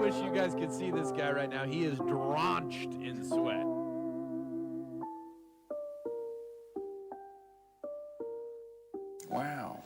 wish you guys could see this guy right now. He is drenched in sweat. Wow.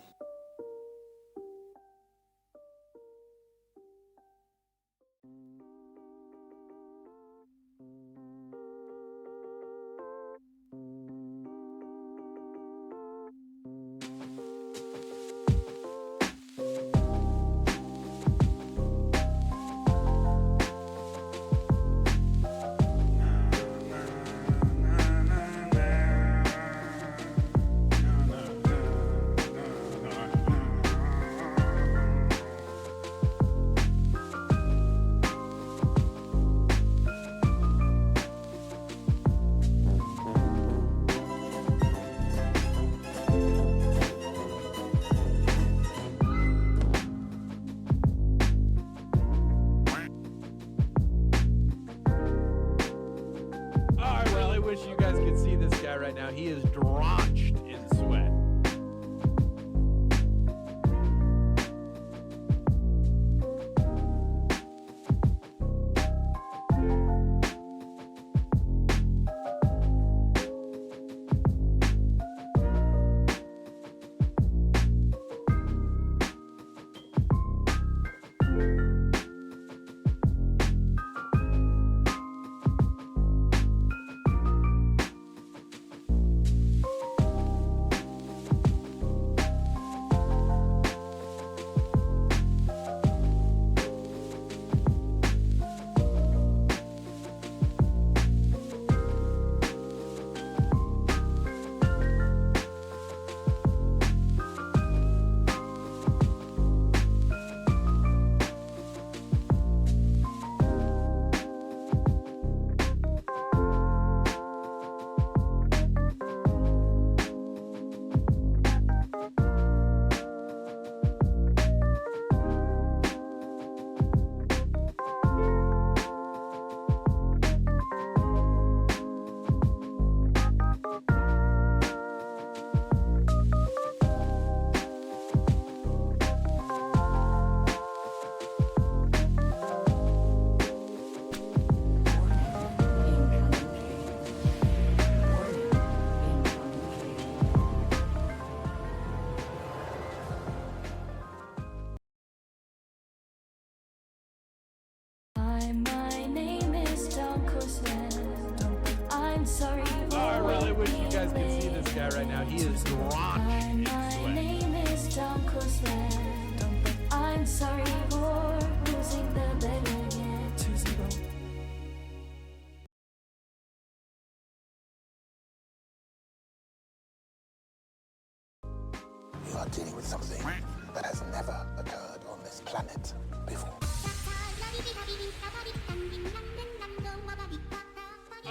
Wish you guys could see this guy right now. He is drenched in sweat. My name is DunkOrSlam. I'm sorry. Oh, I really wish you guys could see this guy right now. He is drenched in My sweat. name is DunkOrSlam. I'm sorry for losing the bet again. 2-0. You are dealing with something that has never occurred on this planet before.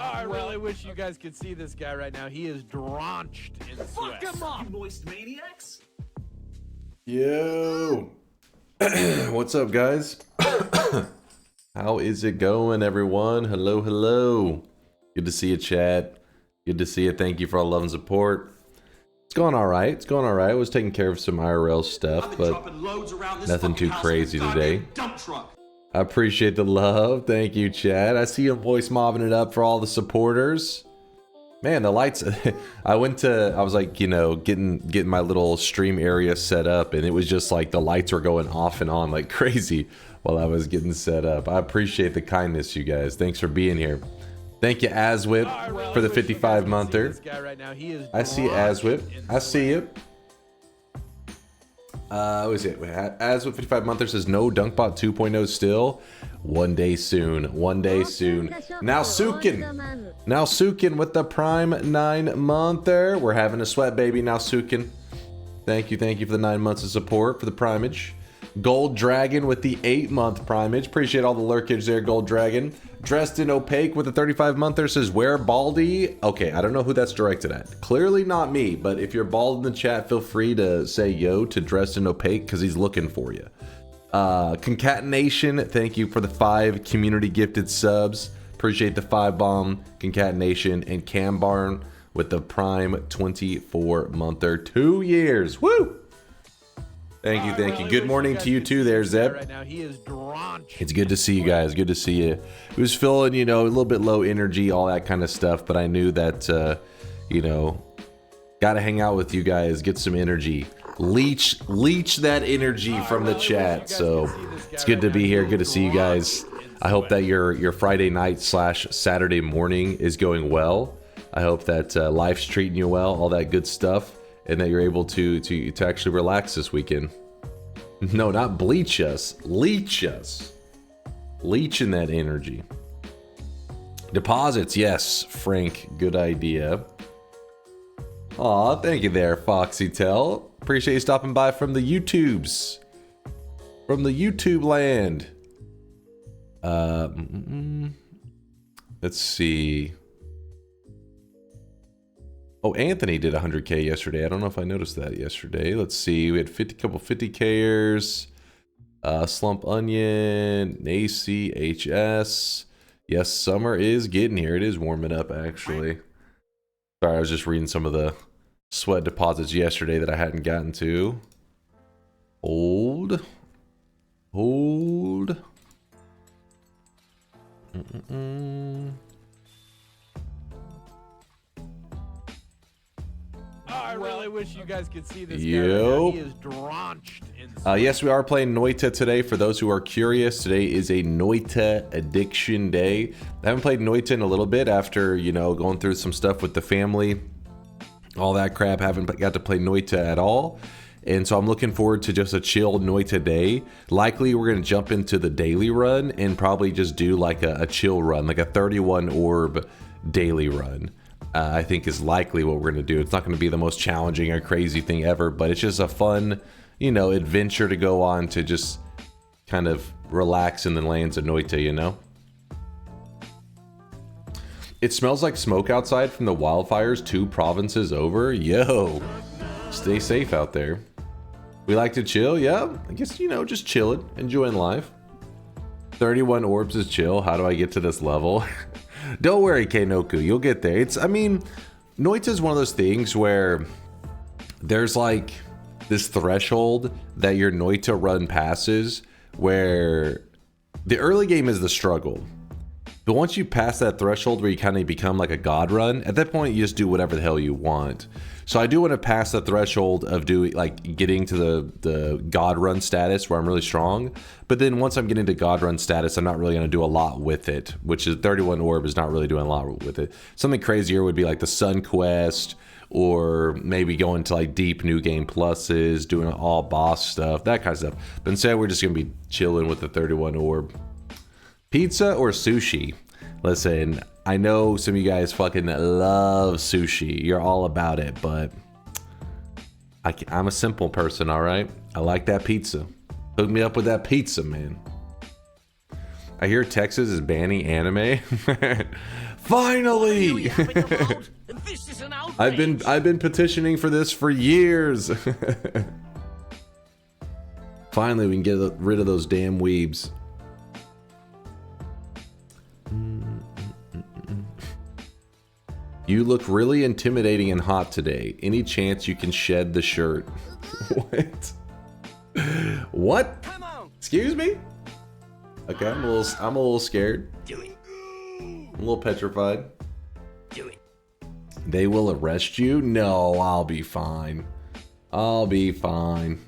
Oh, I really wish you guys could see this guy right now. He is drenched in sweat. Fuck him up, you moist maniacs! Yo, what's up, guys? How is it going, everyone? Hello, hello. Good to see you, chat. Good to see you. Thank you for all the love and support. It's going all right. It's going all right. I was taking care of some IRL stuff, but nothing too crazy today. I appreciate the love. Thank you, Chad. I see you voice mobbing it up for all the supporters. Man, the lights. I was like, you know, getting my little stream area set up, and it was just like the lights were going off and on like crazy while I was getting set up. I appreciate the kindness, you guys. Thanks for being here. Thank you, Aswhip, for the 55-monther. I see Aswhip. I see you. What is it? Aswhip 55-monther says no Dunkbot 2.0 still. One day soon. One day soon. Now Sukin with the Prime 9-monther. We're having a sweat, baby. Now Sukin. Thank you for the 9 months of support for the primage. Gold Dragon with the 8-month primage. Appreciate all the lurkage there, Gold Dragon. Dressed in Opaque with the 35-monther says, where Baldy? Okay, I don't know who that's directed at. Clearly not me, but if you're bald in the chat, feel free to say yo to Dressed in Opaque because he's looking for you. Concatenation, thank you for the 5 community gifted subs. Appreciate the 5-bomb, Concatenation, and Cam Barn with the Prime 24-monther. 2 years. Woo! Thank you, thank you. Good morning to you too there, Zeb. Right now, he is drenched. It's good to see you guys. Good to see you. It was feeling, you know, a little bit low energy, all that kind of stuff, but I knew that, you know, gotta hang out with you guys, get some energy. Leech that energy from the chat. So it's good to be here. Good to see you guys. I hope that your Friday night / Saturday morning is going well. I hope that life's treating you well, all that good stuff, and that you're able to actually relax this weekend. No, not bleach us. Leech us. Leeching that energy. Deposits, yes, Frank. Good idea. Aw, thank you there, FoxyTell. Appreciate you stopping by from the YouTubes. From the YouTube land. Let's see. Oh, Anthony did 100K yesterday. I don't know if I noticed that yesterday. Let's see. We had couple 50Kers. Slump Onion, Nacy, HS. Yes, summer is getting here. It is warming up, actually. Sorry, I was just reading some of the sweat deposits yesterday that I hadn't gotten to. Hold. I really wish you guys could see this guy. Yo. He is drenched in sweat. Yes, we are playing Noita today. For those who are curious, today is a Noita addiction day. I haven't played Noita in a little bit after, you know, going through some stuff with the family. All that crap. Haven't got to play Noita at all. And so I'm looking forward to just a chill Noita day. Likely we're going to jump into the daily run and probably just do like a chill run, like a 31 orb daily run. I think is likely what we're going to do. It's not going to be the most challenging or crazy thing ever, but it's just a fun, you know, adventure to go on to just kind of relax in the lands of Noita, you know? It smells like smoke outside from the wildfires 2 provinces over. Yo, stay safe out there. We like to chill, yeah. I guess, you know, just chilling, enjoying life. 31 orbs is chill. How do I get to this level? Don't worry, Keinoku, you'll get there. I mean, Noita is one of those things where there's like this threshold that your Noita run passes where the early game is the struggle. But once you pass that threshold where you kind of become like a god run, at that point you just do whatever the hell you want. So I do want to pass the threshold of doing like getting to the god run status where I'm really strong. But then once I'm getting to god run status, I'm not really going to do a lot with it, which is 31 orb is not really doing a lot with it. Something crazier would be like the Sun Quest, or maybe going to like deep new game pluses, doing all boss stuff, that kind of stuff. But instead we're just going to be chilling with the 31 orb. Pizza or sushi? Listen, I know some of you guys fucking love sushi. You're all about it, but I'm a simple person, all right? I like that pizza. Hook me up with that pizza, man. I hear Texas is banning anime. Finally! I've been petitioning for this for years. Finally, we can get rid of those damn weebs. You look really intimidating and hot today. Any chance you can shed the shirt? What? What? Excuse me? Okay, I'm a little scared. Do it. I'm a little petrified. Do it. They will arrest you? No, I'll be fine. I'll be fine.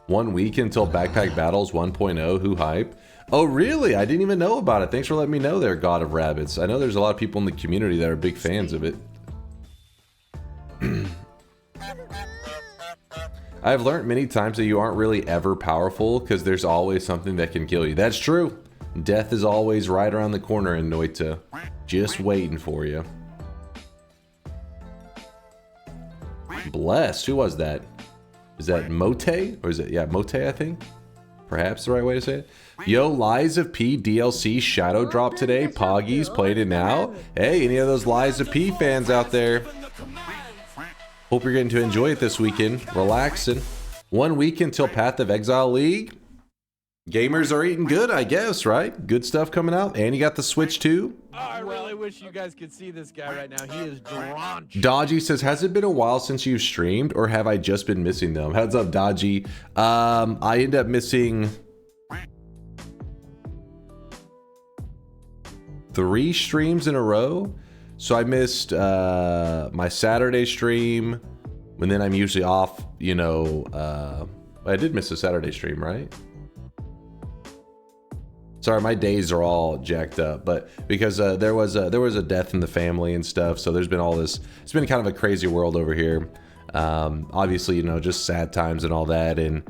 1 week until Backpack Battles 1.0. Who hype? Oh, really? I didn't even know about it. Thanks for letting me know there, God of Rabbits. I know there's a lot of people in the community that are big fans of it. I've learned many times that you aren't really ever powerful because there's always something that can kill you. That's true. Death is always right around the corner in Noita. Just waiting for you. Blessed. Who was that? Is that Mote? Or is it, yeah, Mote, I think? Perhaps the right way to say it. Yo, Lies of P DLC Shadow Drop today. Poggies played it now. Hey, any of those Lies of P fans out there? Hope you're getting to enjoy it this weekend. Relaxing. 1 week until Path of Exile League. Gamers are eating good, I guess, right? Good stuff coming out. And you got the Switch too. Oh, I really wish you guys could see this guy right now. He is drenched. Dodgy says, has it been a while since you've streamed, or have I just been missing them? Heads up, Dodgy. I end up missing 3 streams in a row. So I missed my Saturday stream, and then I'm usually off, you know. I did miss a Saturday stream, right? Sorry, my days are all jacked up, but because there was a death in the family and stuff, so there's been all this. It's been kind of a crazy world over here. Obviously, you know, just sad times and all that, and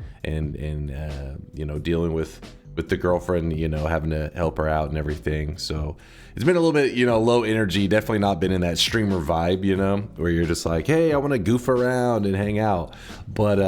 you know, dealing with the girlfriend, you know, having to help her out and everything. So it's been a little bit, you know, low energy. Definitely not been in that streamer vibe, you know, where you're just like, hey, I want to goof around and hang out, but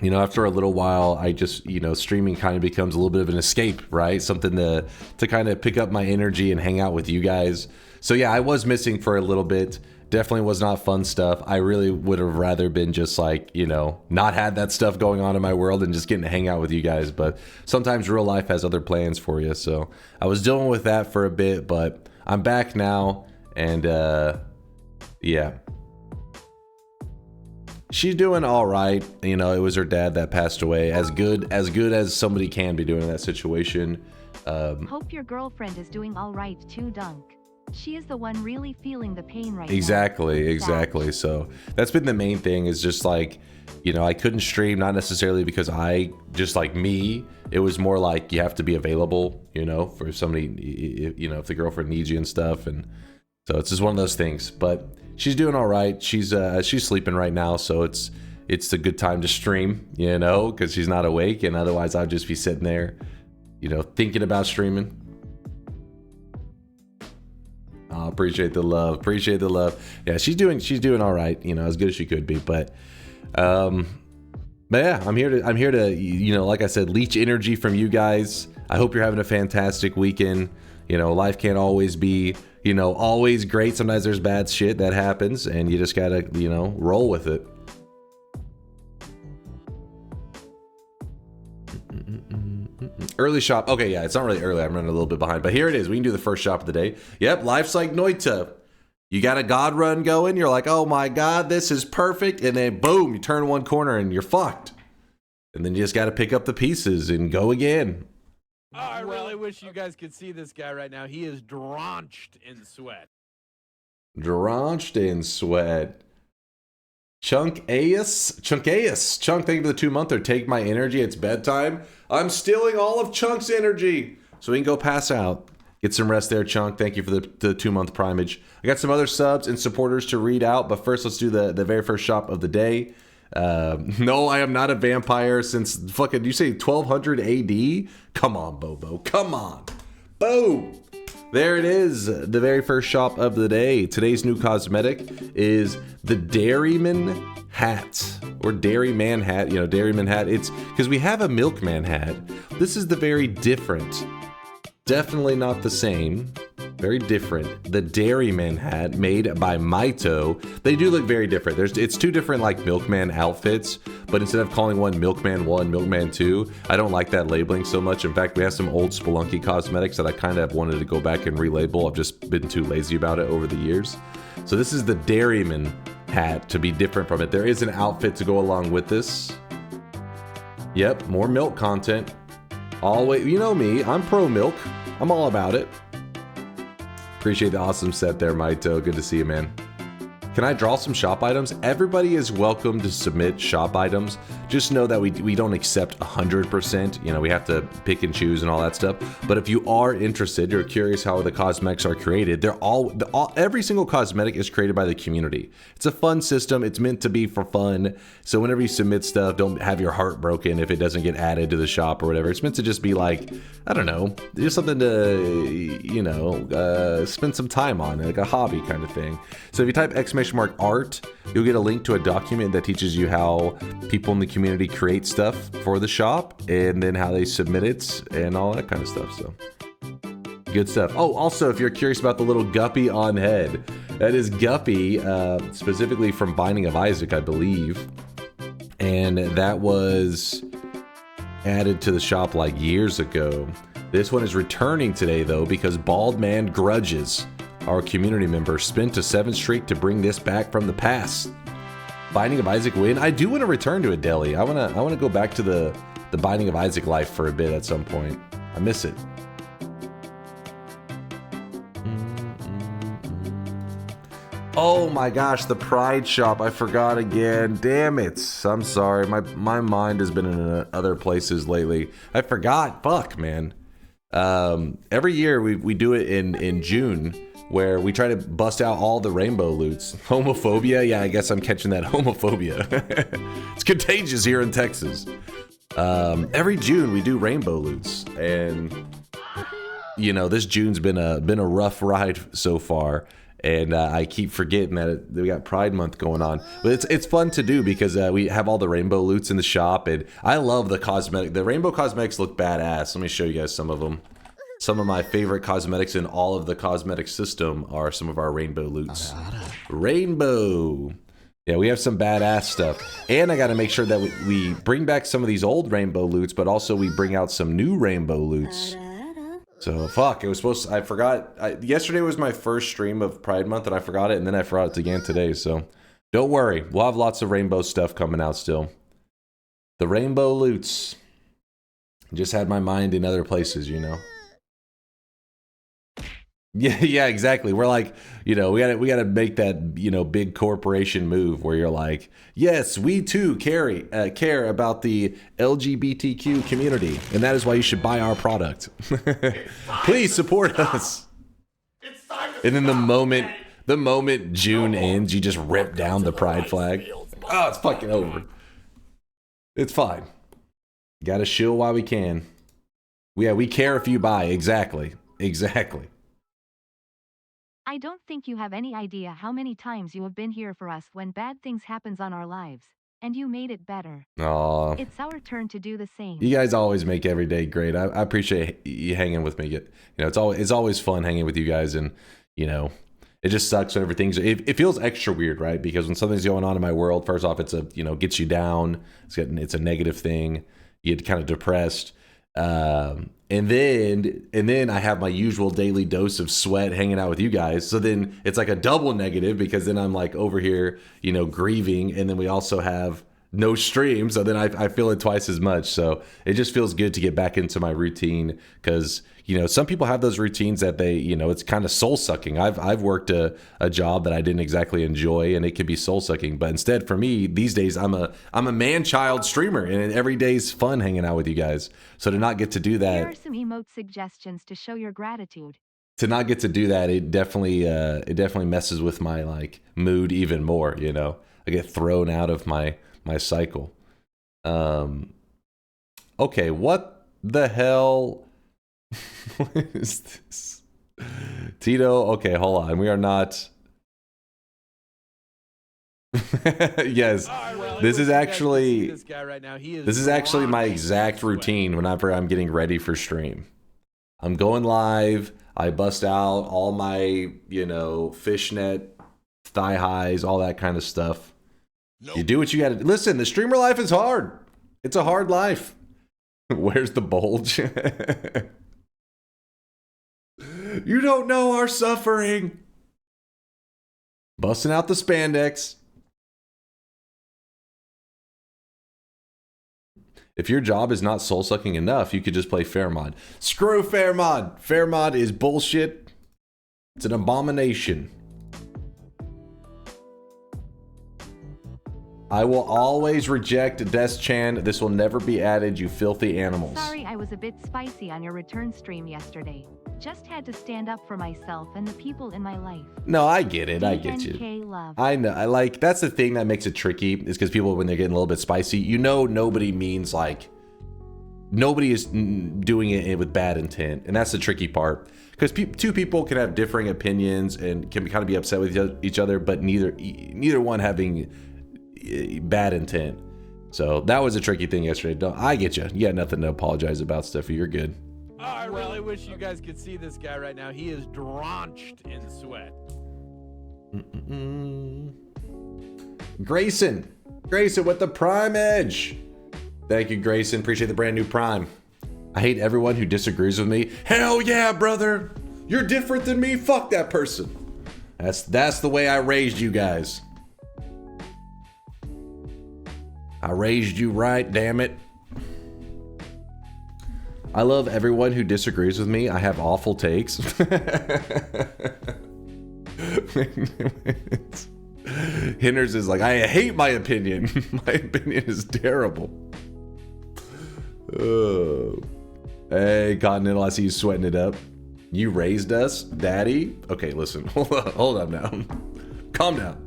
you know, after a little while, I just, you know, streaming kind of becomes a little bit of an escape, right? Something to kind of pick up my energy and hang out with you guys. So yeah, I was missing for a little bit. Definitely was not fun stuff. I really would have rather been just like, you know, not had that stuff going on in my world and just getting to hang out with you guys. But sometimes real life has other plans for you. So I was dealing with that for a bit, but I'm back now. And yeah. She's doing all right. You know, it was her dad that passed away. As good as somebody can be doing in that situation. Hope your girlfriend is doing all right too, Dunk. She is the one really feeling the pain right now. Exactly. So that's been the main thing, is just like, you know, I couldn't stream, not necessarily because I just like me. It was more like you have to be available, you know, for somebody, you know, if the girlfriend needs you and stuff. And so it's just one of those things. But she's doing all right. She's sleeping right now, so it's a good time to stream, you know, because she's not awake, and otherwise I'd just be sitting there, you know, thinking about streaming. Oh, appreciate the love. Yeah, she's doing all right, you know, as good as she could be. But yeah, I'm here to, you know, like I said, leech energy from you guys. I hope you're having a fantastic weekend. You know, life can't always be, you know, always great. Sometimes there's bad shit that happens, and you just gotta, you know, roll with it. Early shop. Okay, yeah, it's not really early. I'm running a little bit behind, but here it is. We can do the first shop of the day. Yep, life's like Noita. You got a god run going. You're like, oh my god, this is perfect. And then boom, you turn one corner and you're fucked. And then you just got to pick up the pieces and go again. Oh, I really wish you guys could see this guy right now. He is drenched in sweat. Drenched in sweat. Chunk, thank you for the 2-monther. Take my energy. It's bedtime. I'm stealing all of Chunk's energy. So we can go pass out. Get some rest there, Chunk. Thank you for the 2-month primage. I got some other subs and supporters to read out, but first let's do the very first shop of the day. No, I am not a vampire since fucking, you say 1200 AD? Come on, Bobo. Come on. Boom. There it is, the very first shop of the day. Today's new cosmetic is the Dairyman hat, or Dairyman hat, you know, Dairyman hat. It's because we have a Milkman hat. This is the very different, definitely not the same, very different, the Dairyman hat made by Maito. They do look very different. It's 2 different like Milkman outfits, but instead of calling one Milkman 1, Milkman 2, I don't like that labeling so much. In fact, we have some old Spelunky cosmetics that I kind of wanted to go back and relabel. I've just been too lazy about it over the years. So this is the Dairyman hat to be different from it. There is an outfit to go along with this. Yep, more milk content. Always, you know me, I'm pro milk. I'm all about it. Appreciate the awesome set there, Maito. Good to see you, man. Can I draw some shop items? Everybody is welcome to submit shop items. Just know that we don't accept 100%. You know, we have to pick and choose and all that stuff. But if you are interested, you're curious how the cosmetics are created, every single cosmetic is created by the community. It's a fun system. It's meant to be for fun. So whenever you submit stuff, don't have your heart broken if it doesn't get added to the shop or whatever. It's meant to just be like, I don't know, just something to, you know, spend some time on, like a hobby kind of thing. So if you type !art, you'll get a link to a document that teaches you how people in the community create stuff for the shop, and then how they submit it and all that kind of stuff. So good stuff. Oh, also, if you're curious about the little guppy on head, that is Guppy, specifically from Binding of Isaac, I believe. And that was added to the shop like years ago. This one is returning today though because Bald Man Grudges, our community member, spent a 7th streak to bring this back from the past. Binding of Isaac win. I do want to return to a deli. I want to go back to the Binding of Isaac life for a bit at some point. I miss it. Oh my gosh, the Pride shop. I forgot again. Damn it. I'm sorry. My mind has been in other places lately. I forgot. Fuck, man. Every year we do it in June where we try to bust out all the rainbow loots. Homophobia? Yeah, I guess I'm catching that homophobia. It's contagious here in Texas. Every June we do rainbow loots, and you know, this June's been a rough ride so far. And I keep forgetting that we got Pride Month going on. But it's fun to do because we have all the rainbow loots in the shop. And I love the cosmetic. The rainbow cosmetics look badass. Let me show you guys some of them. Some of my favorite cosmetics in all of the cosmetic system are some of our rainbow loots. Rainbow. Yeah, we have some badass stuff. And I got to make sure that we bring back some of these old rainbow loots, but also we bring out some new rainbow loots. So, fuck, it was supposed to, I forgot. Yesterday was my first stream of Pride Month, and I forgot it, and then I forgot it again today, so don't worry. We'll have lots of rainbow stuff coming out still. The rainbow loots. Just had my mind in other places, you know? Yeah, exactly. We're like, you know, we gotta make that, you know, big corporation move where you're like, yes, we too care about the LGBTQ community, and that is why you should buy our product. Please support us. And then the moment June ends, you just rip down the pride flag. Oh, it's fucking over. It's fine. Gotta shill while we can. Yeah, we care if you buy. Exactly. I don't think you have any idea how many times you have been here for us when bad things happens on our lives, and you made it better. Aw. It's our turn to do the same. You guys always make every day great. I appreciate you hanging with me. You know, it's always fun hanging with you guys, and you know, it just sucks when everything's. It feels extra weird, right? Because when something's going on in my world, first off, it's gets you down. It's a negative thing. You get kind of depressed. And then I have my usual daily dose of sweat hanging out with you guys. So then it's like a double negative because then I'm like over here, you know, grieving. And then we also have no stream. So then I feel it twice as much. So it just feels good to get back into my routine because, you know, some people have those routines that they, you know, it's kind of soul sucking. I've worked a job that I didn't exactly enjoy and it can be soul sucking. But instead for me these days, I'm a man-child streamer and every day's fun hanging out with you guys. So to not get to do that. Here are some emote suggestions to show your gratitude. To not get to do that, it definitely messes with my like mood even more, you know. I get thrown out of my cycle. Okay, what the hell? What is this? Tito, okay, hold on. We are not. Yes. This is actually this guy right now. This is actually my exact routine whenever I'm getting ready for stream. I'm going live, I bust out all my, you know, fishnet, thigh highs, all that kind of stuff. Nope. You do what you gotta do. Listen, the streamer life is hard. It's a hard life. Where's the bulge? You don't know our suffering. Busting out the spandex. If your job is not soul-sucking enough, you could just play fair mod. Screw fair mod. Fair mod is bullshit. It's an abomination. I will always reject Death-chan. This will never be added, you filthy animals. Sorry I was a bit spicy on your return stream yesterday. Just had to stand up for myself and the people in my life. No, I get it. I get you. DNK love. I know. I like, that's the thing that makes it tricky is because people, when they're getting a little bit spicy, you know, nobody means like, nobody is doing it with bad intent. And that's the tricky part. Because two people can have differing opinions and can kind of be upset with each other, but neither one having bad intent. So that was a tricky thing yesterday. I get you. You got nothing to apologize about, Steffi. You're good. Oh, I really wish you guys could see this guy right now. He is drenched in sweat. Grayson with the Prime Edge. Thank you, Grayson. Appreciate the brand new Prime. I hate everyone who disagrees with me. Hell yeah, brother. You're different than me. Fuck that person. That's the way I raised you guys. I raised you right, damn it. I love everyone who disagrees with me. I have awful takes. Hinders is like, I hate my opinion. My opinion is terrible. Hey, Continental, I see you sweating it up. You raised us, Daddy? Okay, listen. Hold on now. Calm down.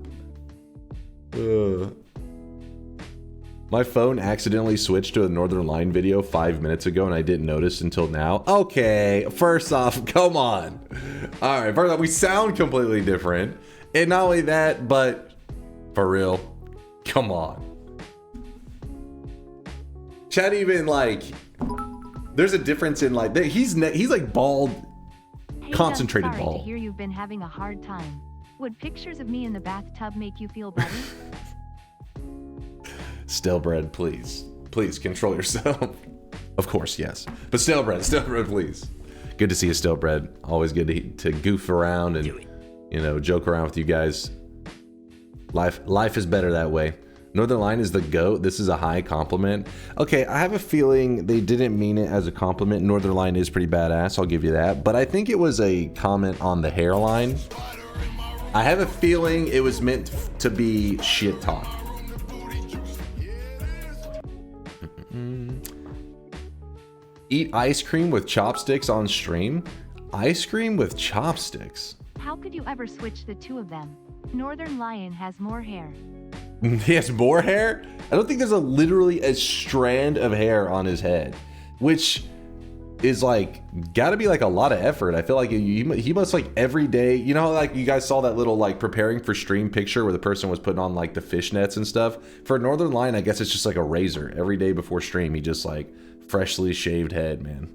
My phone accidentally switched to a Northern Line video 5 minutes ago and I didn't notice until now. Okay, first off, come on. All right, first off, we sound completely different. And not only that, but for real, come on. Chad even like, there's a difference in like, he's like bald, Hey, concentrated sorry bald. to hear you've been having a hard time. Would pictures of me in the bathtub make you feel better? Stale-bread, please. Please control yourself. Of course, yes. But stale-bread, please. Good to see you, stale-bread. Always good to goof around and, you know, joke around with you guys. Life is better that way. Northern Line is the GOAT. This is a high compliment. Okay, I have a feeling they didn't mean it as a compliment. Northern Line is pretty badass, I'll give you that. But I think it was a comment on the hairline. I have a feeling it was meant to be shit talk. Eat ice cream with chopsticks on stream? Ice cream with chopsticks? How could you ever switch the two of them? Northern Lion has more hair. He has more hair? I don't think there's literally a strand of hair on his head, which is like gotta be like a lot of effort. I feel like he must like every day, you know, like you guys saw that little like preparing for stream picture where the person was putting on like the fishnets and stuff. For Northern Line, I guess it's just like a razor. Every day before stream, he just like freshly shaved head, man.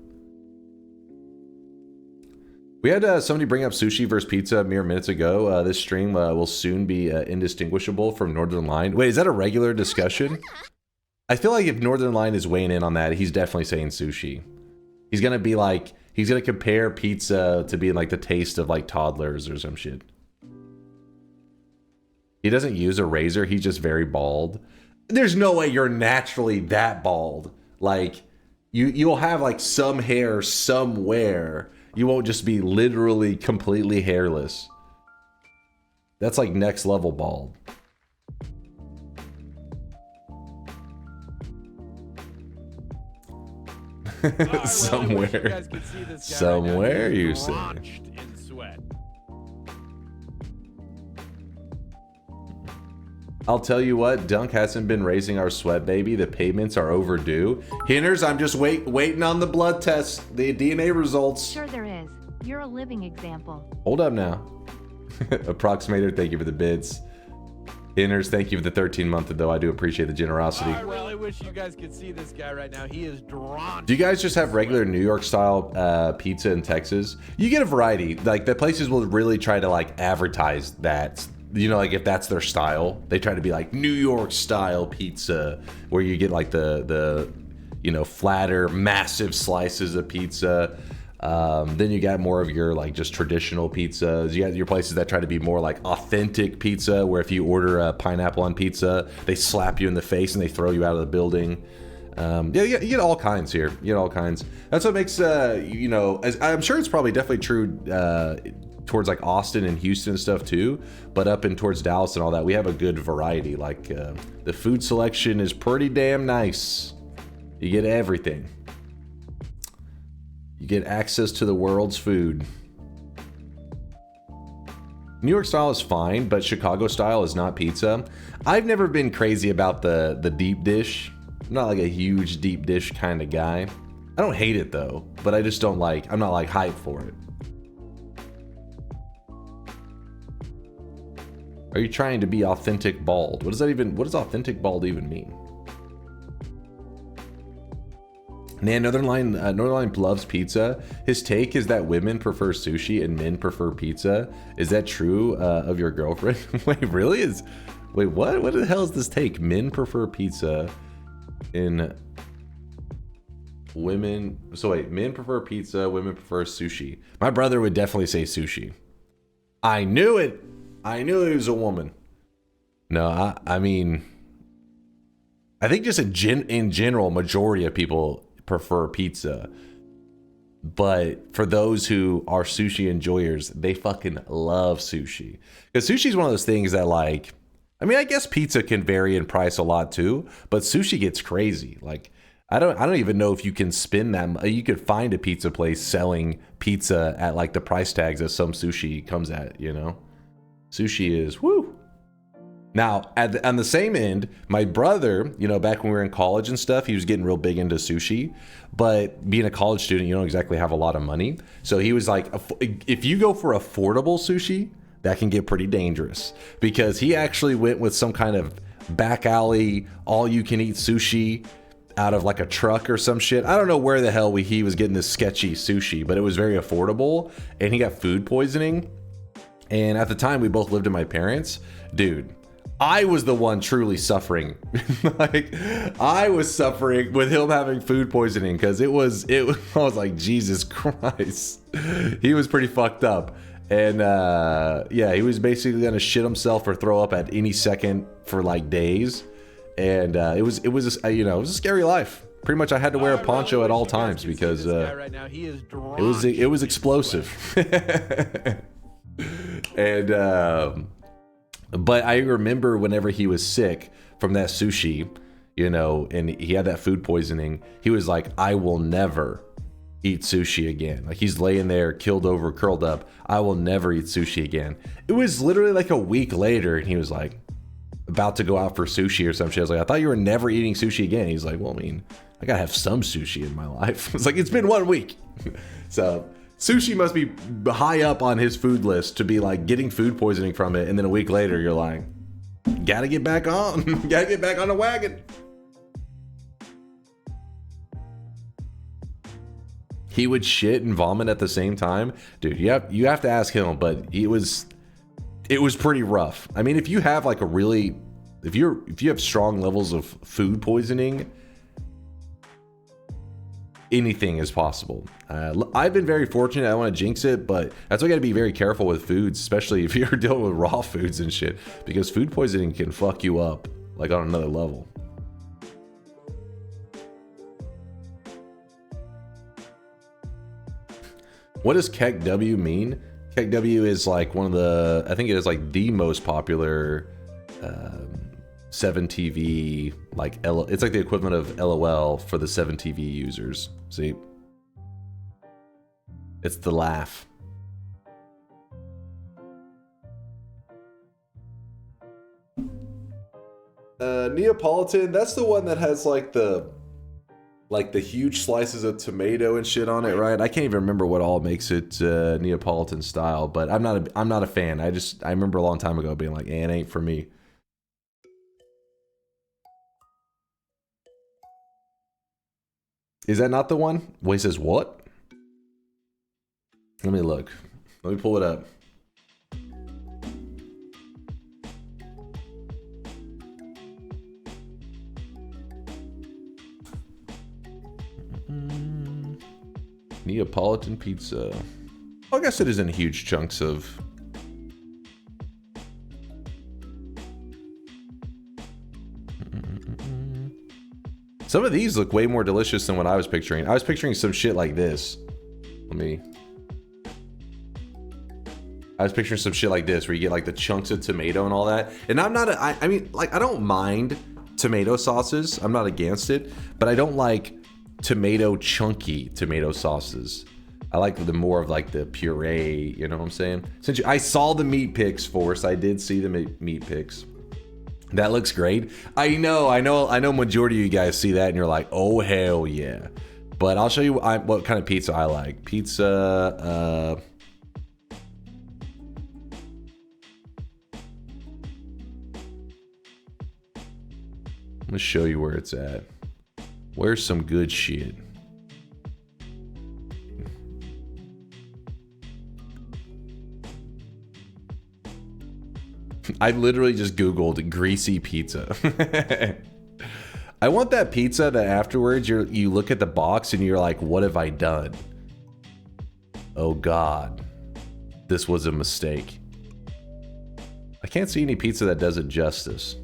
We had somebody bring up sushi versus pizza mere minutes ago. This stream will soon be indistinguishable from Northern Line. Wait, is that a regular discussion? I feel like if Northern Line is weighing in on that, he's definitely saying sushi. He's gonna be like, he's gonna compare pizza to being like the taste of like toddlers or some shit. He doesn't use a razor, he's just very bald. There's no way you're naturally that bald. Like, you'll have like some hair somewhere. You won't just be literally completely hairless. That's like next level bald. Somewhere. Somewhere, you say. I'll tell you what, Dunk hasn't been raising our sweat, baby. The payments are overdue. Hinders, I'm just waiting on the blood test, the DNA results. Sure there is. You're a living example. Hold up now. Approximator, thank you for the bids. Hinders, thank you for the 13-month, though. I do appreciate the generosity. Well, I wish you guys could see this guy right now. He is drawn. Do you guys just have regular New York style pizza in Texas? You get a variety. Like the places will really try to like advertise that. You know, like if that's their style, they try to be like New York style pizza, where you get like the you know, flatter, massive slices of pizza. Then you got more of your like just traditional pizzas. You got your places that try to be more like authentic pizza, where if you order a pineapple on pizza, they slap you in the face and they throw you out of the building. Yeah, you get all kinds here. You get all kinds. That's what makes you know, as I'm sure it's probably definitely true towards like Austin and Houston and stuff too, but up and towards Dallas and all that, we have a good variety. Like the food selection is pretty damn nice. You get everything. You get access to the world's food. New York style is fine, but Chicago style is not pizza. I've never been crazy about the deep dish. I'm not like a huge deep dish kind of guy. I don't hate it though, but I just don't like, I'm not like hyped for it. Are you trying to be authentic bald? What does authentic bald even mean? Man, Northern Line loves pizza. His take is that women prefer sushi and men prefer pizza. Is that true of your girlfriend? Wait, really? Wait, what? What the hell is this take? Men prefer pizza and women. So wait, men prefer pizza, women prefer sushi. My brother would definitely say sushi. I knew it. I knew he was a woman. No, I mean, I think just in general, majority of people prefer pizza. But for those who are sushi enjoyers, they fucking love sushi. Because sushi is one of those things that, like, I mean, I guess pizza can vary in price a lot too, but sushi gets crazy. Like, I don't even know if you can spin them. You could find a pizza place selling pizza at like the price tags that some sushi comes at, you know? Sushi is woo. Now, on the same end, my brother, you know, back when we were in college and stuff, he was getting real big into sushi. But being a college student, you don't exactly have a lot of money. So he was like, if you go for affordable sushi, that can get pretty dangerous. Because he actually went with some kind of back alley, all-you-can-eat sushi out of like a truck or some shit. I don't know where the hell he was getting this sketchy sushi, but it was very affordable. And he got food poisoning. And at the time, we both lived with my parents. Dude, I was the one truly suffering. Like, I was suffering with him having food poisoning because it was, I was like, Jesus Christ. He was pretty fucked up. And yeah, he was basically gonna shit himself or throw up at any second for like days. And it was you know, it was a scary life. Pretty much I had to wear a poncho at all times because it was explosive. And but I remember whenever he was sick from that sushi, you know, and he had that food poisoning, he was like, I will never eat sushi again. Like, he's laying there, curled up. I will never eat sushi again. It was literally like a week later, and he was like, about to go out for sushi or some shit. I was like, I thought you were never eating sushi again. He's like, well, I mean, I gotta have some sushi in my life. It's like, it's been 1 week. So sushi must be high up on his food list to be like getting food poisoning from it, and then a week later you're like, gotta get back on. Gotta get back on the wagon. He would shit and vomit at the same time. Dude, you have to ask him, but it was pretty rough. I mean, if you have like if you have strong levels of food poisoning, anything is possible. I've been very fortunate. I don't want to jinx it, but that's why you got to be very careful with foods, especially if you're dealing with raw foods and shit, because food poisoning can fuck you up like on another level. What does KEKW mean? KEKW is like one of the, I think it is like the most popular 7TV, like it's like the equivalent of LOL for the 7TV users. See, it's the laugh. Neapolitan, that's the one that has like the huge slices of tomato and shit on it, right? I can't even remember what all makes it Neapolitan style, but I'm not a fan. I remember a long time ago being like, it ain't for me. Is that not the one? Well, he says what? Let me look. Let me pull it up. Neapolitan pizza. Well, I guess it is in huge chunks of. Some of these look way more delicious than what I was picturing. I was picturing some shit like this. I was picturing some shit like this where you get like the chunks of tomato and all that. And I'm not I mean, like, I don't mind tomato sauces. I'm not against it, but I don't like chunky tomato sauces. I like the more of like the puree, you know what I'm saying? Since I saw the meat pics, Force, I did see the meat pics. That looks great. I know majority of you guys see that and you're like, oh hell yeah. But I'll show you what kind of pizza I like. Pizza, I'm gonna show you where it's at. Where's some good shit? I literally just Googled greasy pizza. I want that pizza that afterwards you look at the box and you're like, what have I done? Oh God, this was a mistake. I can't see any pizza that does it justice.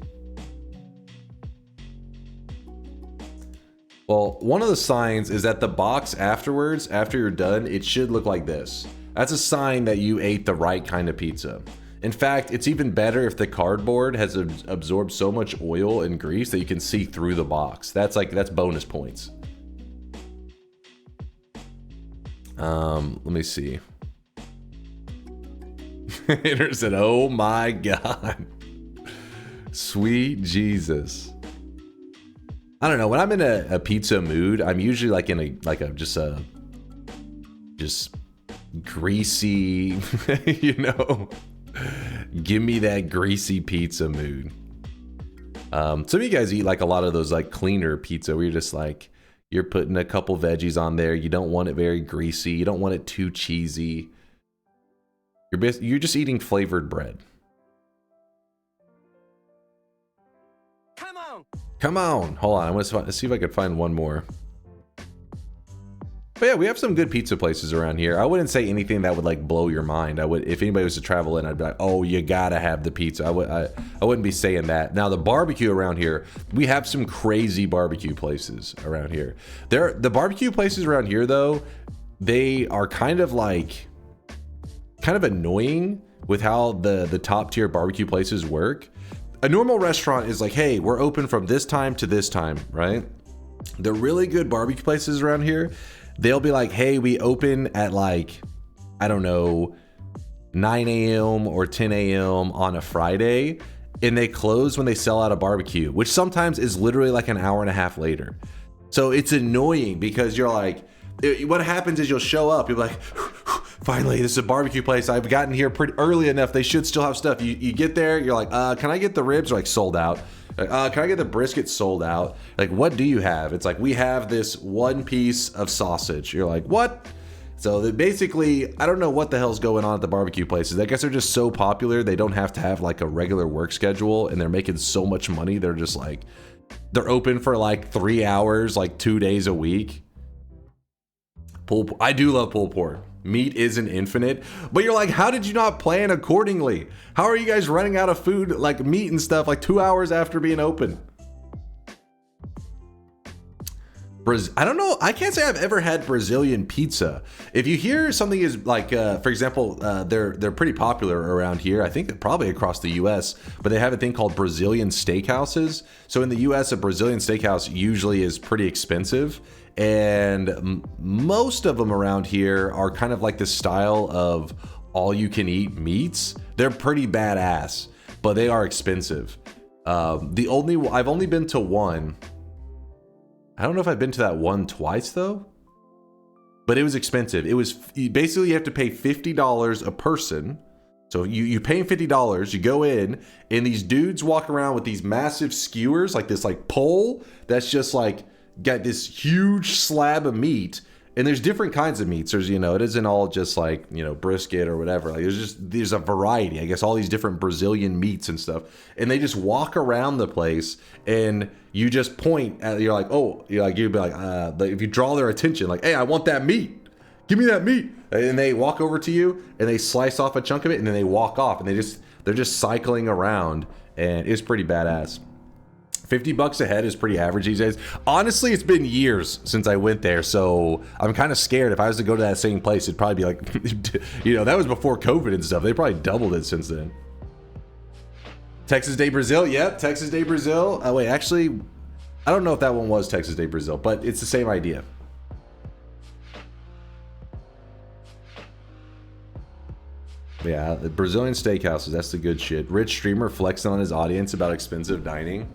Well, one of the signs is that the box afterwards, after you're done, it should look like this. That's a sign that you ate the right kind of pizza. In fact, it's even better if the cardboard has absorbed so much oil and grease that you can see through the box. That's bonus points. Let me see. Hater said, oh my God. Sweet Jesus. I don't know. When I'm in a pizza mood, I'm usually like in just greasy, you know, give me that greasy pizza mood. Some of you guys eat like a lot of those like cleaner pizza where you're just like, you're putting a couple veggies on there. You don't want it very greasy. You don't want it too cheesy. You're just eating flavored bread. Come on. Hold on. Let's see if I can find one more. But yeah, we have some good pizza places around here. I wouldn't say anything that would like blow your mind. If anybody was to travel in, I'd be like, oh, you gotta have the pizza. I wouldn't be saying that. Now the barbecue around here, we have some crazy barbecue places around here. The barbecue places around here though, they are kind of annoying with how the top tier barbecue places work. A normal restaurant is like, hey, we're open from this time to this time, right? The really good barbecue places around here, they'll be like, hey, we open at like, I don't know, 9 a.m. or 10 a.m. on a Friday, and they close when they sell out a barbecue, which sometimes is literally like an hour and a half later. So it's annoying because you're like, what happens is you'll show up, you'll be like, finally, this is a barbecue place. I've gotten here pretty early enough. They should still have stuff. You get there, you're like, can I get the ribs? They're like, sold out. Can I get the brisket? Sold out. Like, what do you have? It's like, we have this one piece of sausage. You're like, what? So basically, I don't know what the hell's going on at the barbecue places. I guess they're just so popular. They don't have to have like a regular work schedule and they're making so much money. They're just like, they're open for like 3 hours, like 2 days a week. I do love pulled pork. Meat isn't infinite, but you're like, how did you not plan accordingly? How are you guys running out of food, like meat and stuff, like 2 hours after being open? I don't know. I can't say I've ever had Brazilian pizza. If you hear something is like, for example, they're pretty popular around here. I think probably across the U.S., but they have a thing called Brazilian steakhouses. So in the U.S., a Brazilian steakhouse usually is pretty expensive. And most of them around here are kind of like the style of all you can eat meats. They're pretty badass, but they are expensive. I've only been to one. I don't know if I've been to that one twice though, but it was expensive. It was basically you have to pay $50 a person. So you pay $50, you go in, and these dudes walk around with these massive skewers, like this like pole that's just like got this huge slab of meat, and there's different kinds of meats. There's, you know, it isn't all just like, you know, brisket or whatever. Like there's a variety, I guess, all these different Brazilian meats and stuff, and they just walk around the place, and you just point at, you're like, oh, you'd be like, if you draw their attention, like, hey, I want that meat, give me that meat, and they walk over to you and they slice off a chunk of it, and then they walk off, and they're just cycling around, and it's pretty badass. $50 a head is pretty average these days. Honestly, it's been years since I went there, so I'm kind of scared. If I was to go to that same place, it'd probably be like, you know, that was before COVID and stuff. They probably doubled it since then. Texas Day Brazil, yep, Texas Day Brazil. Oh wait, actually, I don't know if that one was Texas Day Brazil, but it's the same idea. Yeah, the Brazilian steakhouses, that's the good shit. Rich streamer flexing on his audience about expensive dining.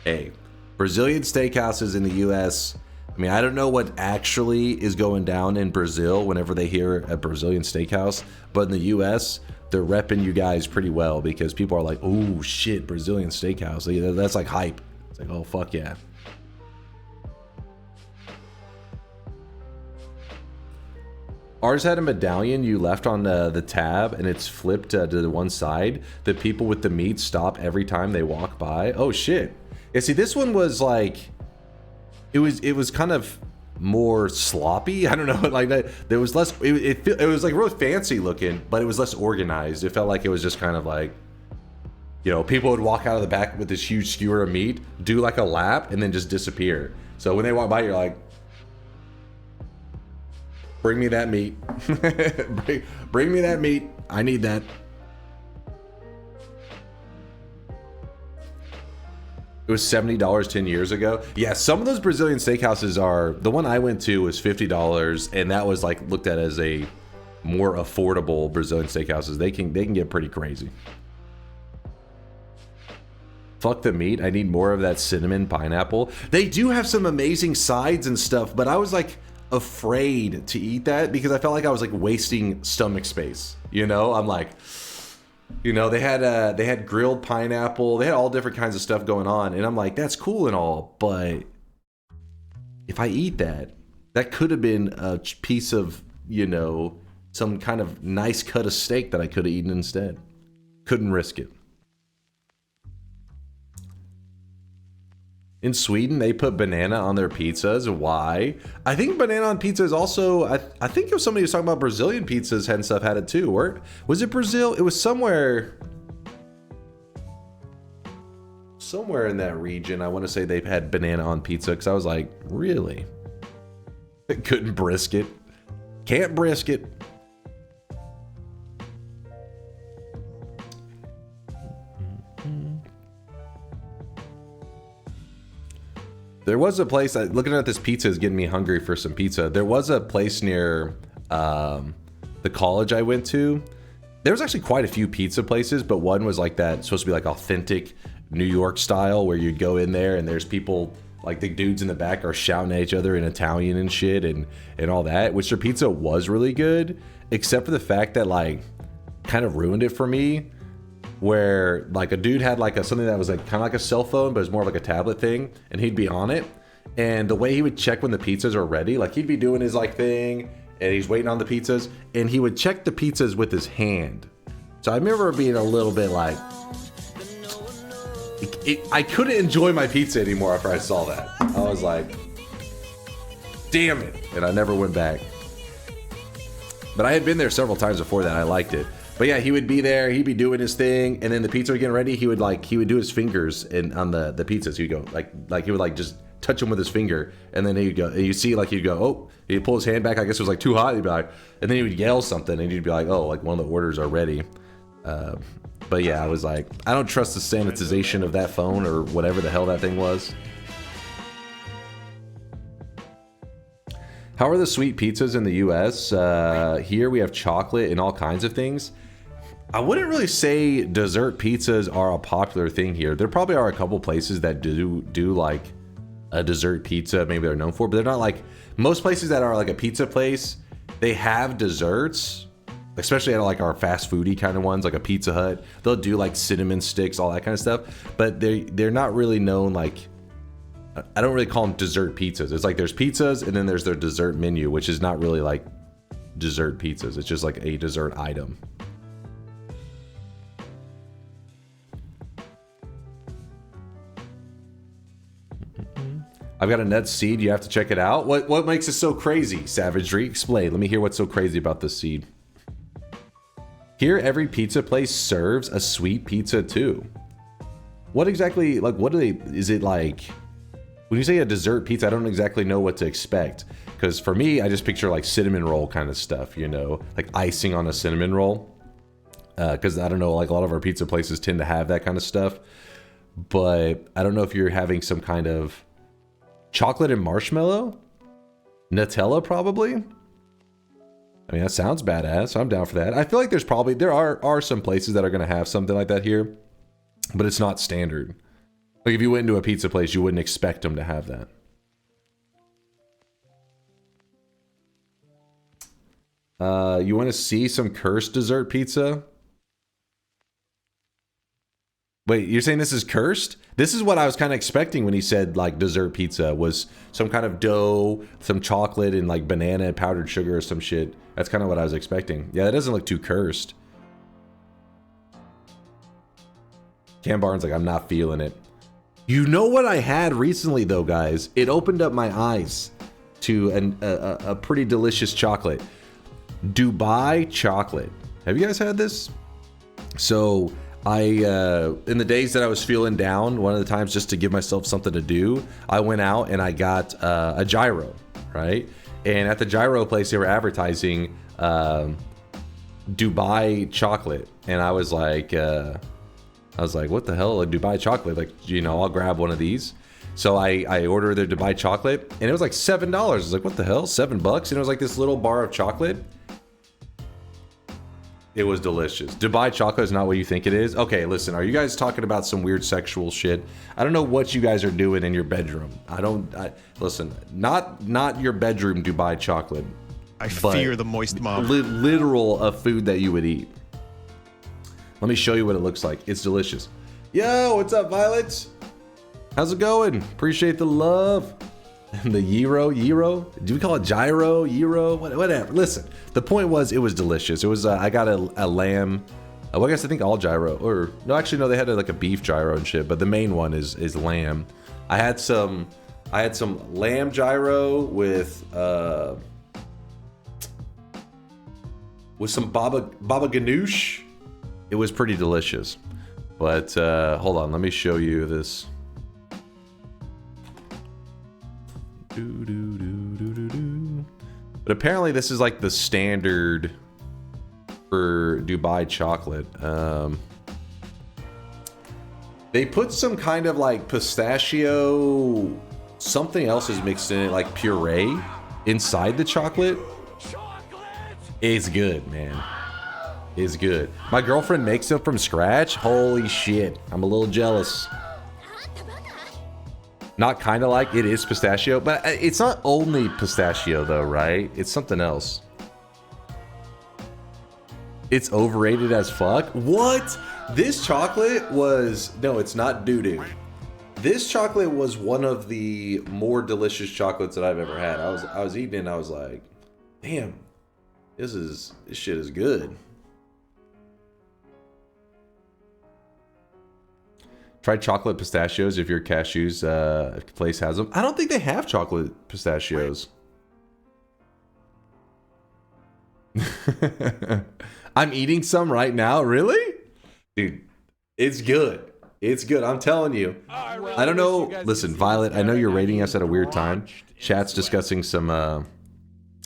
Hey, Brazilian steakhouses in the US, I mean, I don't know what actually is going down in Brazil whenever they hear a Brazilian steakhouse, but in the US, they're repping you guys pretty well because people are like, oh shit, Brazilian steakhouse. That's like hype. It's like, oh fuck yeah. Ours had a medallion you left on the tab, and it's flipped to the one side. The people with the meat stop every time they walk by. Oh shit. Yeah, see, this one was like, it was kind of more sloppy. I don't know, like that. There was less. It was like real fancy looking, but it was less organized. It felt like it was just kind of like, you know, people would walk out of the back with this huge skewer of meat, do like a lap, and then just disappear. So when they walk by, you're like, bring me that meat. bring me that meat. I need that. It was $70 10 years ago. Yeah, some of those Brazilian steakhouses are, the one I went to was $50, and that was like looked at as a more affordable Brazilian steakhouses. They can get pretty crazy. Fuck the meat. I need more of that cinnamon pineapple. They do have some amazing sides and stuff, but I was like afraid to eat that because I felt like I was like wasting stomach space. You know, I'm like, you know, they had grilled pineapple. They had all different kinds of stuff going on, and I'm like, that's cool and all, but if I eat that, that could have been a piece of, you know, some kind of nice cut of steak that I could have eaten instead. Couldn't risk it. In Sweden, they put banana on their pizzas. Why? I think banana on pizza is also, I think if somebody was talking about Brazilian pizzas and stuff had it too. Or was it Brazil? It was somewhere in that region. I want to say they've had banana on pizza because I was like, really? Couldn't brisket. Can't brisket. There was a place, looking at this pizza is getting me hungry for some pizza. There was a place near the college I went to. There was actually quite a few pizza places, but one was like that, supposed to be like authentic New York style, where you'd go in there and there's people, like the dudes in the back are shouting at each other in Italian and shit and all that, which their pizza was really good, except for the fact that like kind of ruined it for me. Where like a dude had like something that was like kind of like a cell phone, but it was more like a tablet thing, and he'd be on it, and the way he would check when the pizzas are ready, like he'd be doing his like thing and he's waiting on the pizzas, and he would check the pizzas with his hand. So I remember being a little bit like, I couldn't enjoy my pizza anymore after I saw that. I was like, damn it, and I never went back. But I had been there several times before that. I liked it. But yeah, he would be there, he'd be doing his thing, and then the pizza would get ready, he would do his fingers on the pizzas. He'd go like he would like just touch them with his finger, and then he'd go, and you see like he'd go, oh, he'd pull his hand back, I guess it was like too hot, he'd be like, and then he would yell something, and you'd be like, oh, like one of the orders are ready. But yeah, I was like, I don't trust the sanitization of that phone or whatever the hell that thing was. How are the sweet pizzas in the US? Here we have chocolate and all kinds of things. I wouldn't really say dessert pizzas are a popular thing here. There probably are a couple places that do like a dessert pizza, maybe they're known for, but they're not like most places that are like a pizza place. They have desserts, especially at like our fast foody kind of ones, like a Pizza Hut. They'll do like cinnamon sticks, all that kind of stuff, but they're not really known like, I don't really call them dessert pizzas. It's like there's pizzas and then there's their dessert menu, which is not really like dessert pizzas. It's just like a dessert item. I've got a nut seed. You have to check it out. What makes it so crazy? Savagery. Explain. Let me hear what's so crazy about this seed. Here, every pizza place serves a sweet pizza too. What exactly, like, what do they, is it like, when you say a dessert pizza, I don't exactly know what to expect. Because for me, I just picture like cinnamon roll kind of stuff, you know, like icing on a cinnamon roll. Because I don't know, like a lot of our pizza places tend to have that kind of stuff. But I don't know if you're having some kind of chocolate and marshmallow? Nutella, probably? I mean, that sounds badass. I'm down for that. I feel like there are some places that are going to have something like that here, but it's not standard. Like if you went into a pizza place, you wouldn't expect them to have that. You want to see some cursed dessert pizza? Wait, you're saying this is cursed? This is what I was kind of expecting when he said like dessert pizza was some kind of dough, some chocolate and like banana and powdered sugar or some shit. That's kind of what I was expecting. Yeah, that doesn't look too cursed. Cam Barnes like, I'm not feeling it. You know what I had recently though, guys? It opened up my eyes to a pretty delicious chocolate. Dubai chocolate. Have you guys had this? So I, in the days that I was feeling down, one of the times just to give myself something to do, I went out and I got a gyro, right? And at the gyro place, they were advertising Dubai chocolate. And I was like, what the hell, a Dubai chocolate? Like, you know, I'll grab one of these. So I ordered their Dubai chocolate, and it was like $7. I was like, what the hell, $7? And it was like this little bar of chocolate. It was delicious. Dubai chocolate is not what you think it is. Okay, listen, are you guys talking about some weird sexual shit? I don't know what you guys are doing in your bedroom. Listen, not your bedroom Dubai chocolate. I fear the moist mom. Literal of food that you would eat. Let me show you what it looks like. It's delicious. Yo, what's up, Violet? How's it going? Appreciate the love. And the gyro? Do we call it gyro? Gyro? Whatever. Listen, the point was it was delicious. It was, I got a lamb. Well, I guess I think all gyro, or no, actually no, they had like a beef gyro and shit, but the main one is lamb. I had some lamb gyro with some baba ganoush. It was pretty delicious. But hold on, let me show you this. But apparently this is like the standard for Dubai chocolate. They put some kind of like pistachio, something else is mixed in it, like puree inside the chocolate. It's good, man. It's good. My girlfriend makes them from scratch. Holy shit. I'm a little jealous. Not kind of like, it is pistachio, but it's not only pistachio though, right? It's something else. It's overrated as fuck. What? This chocolate was, no, it's not doo-doo. This chocolate was one of the more delicious chocolates that I've ever had. I was eating it and I was like, damn, this shit is good. Try chocolate pistachios if your cashews place has them. I don't think they have chocolate pistachios. I'm eating some right now. Really? Dude, it's good. It's good. I'm telling you. I don't know. Listen, Violet, I know you're rating us at a weird time. Chat's discussing some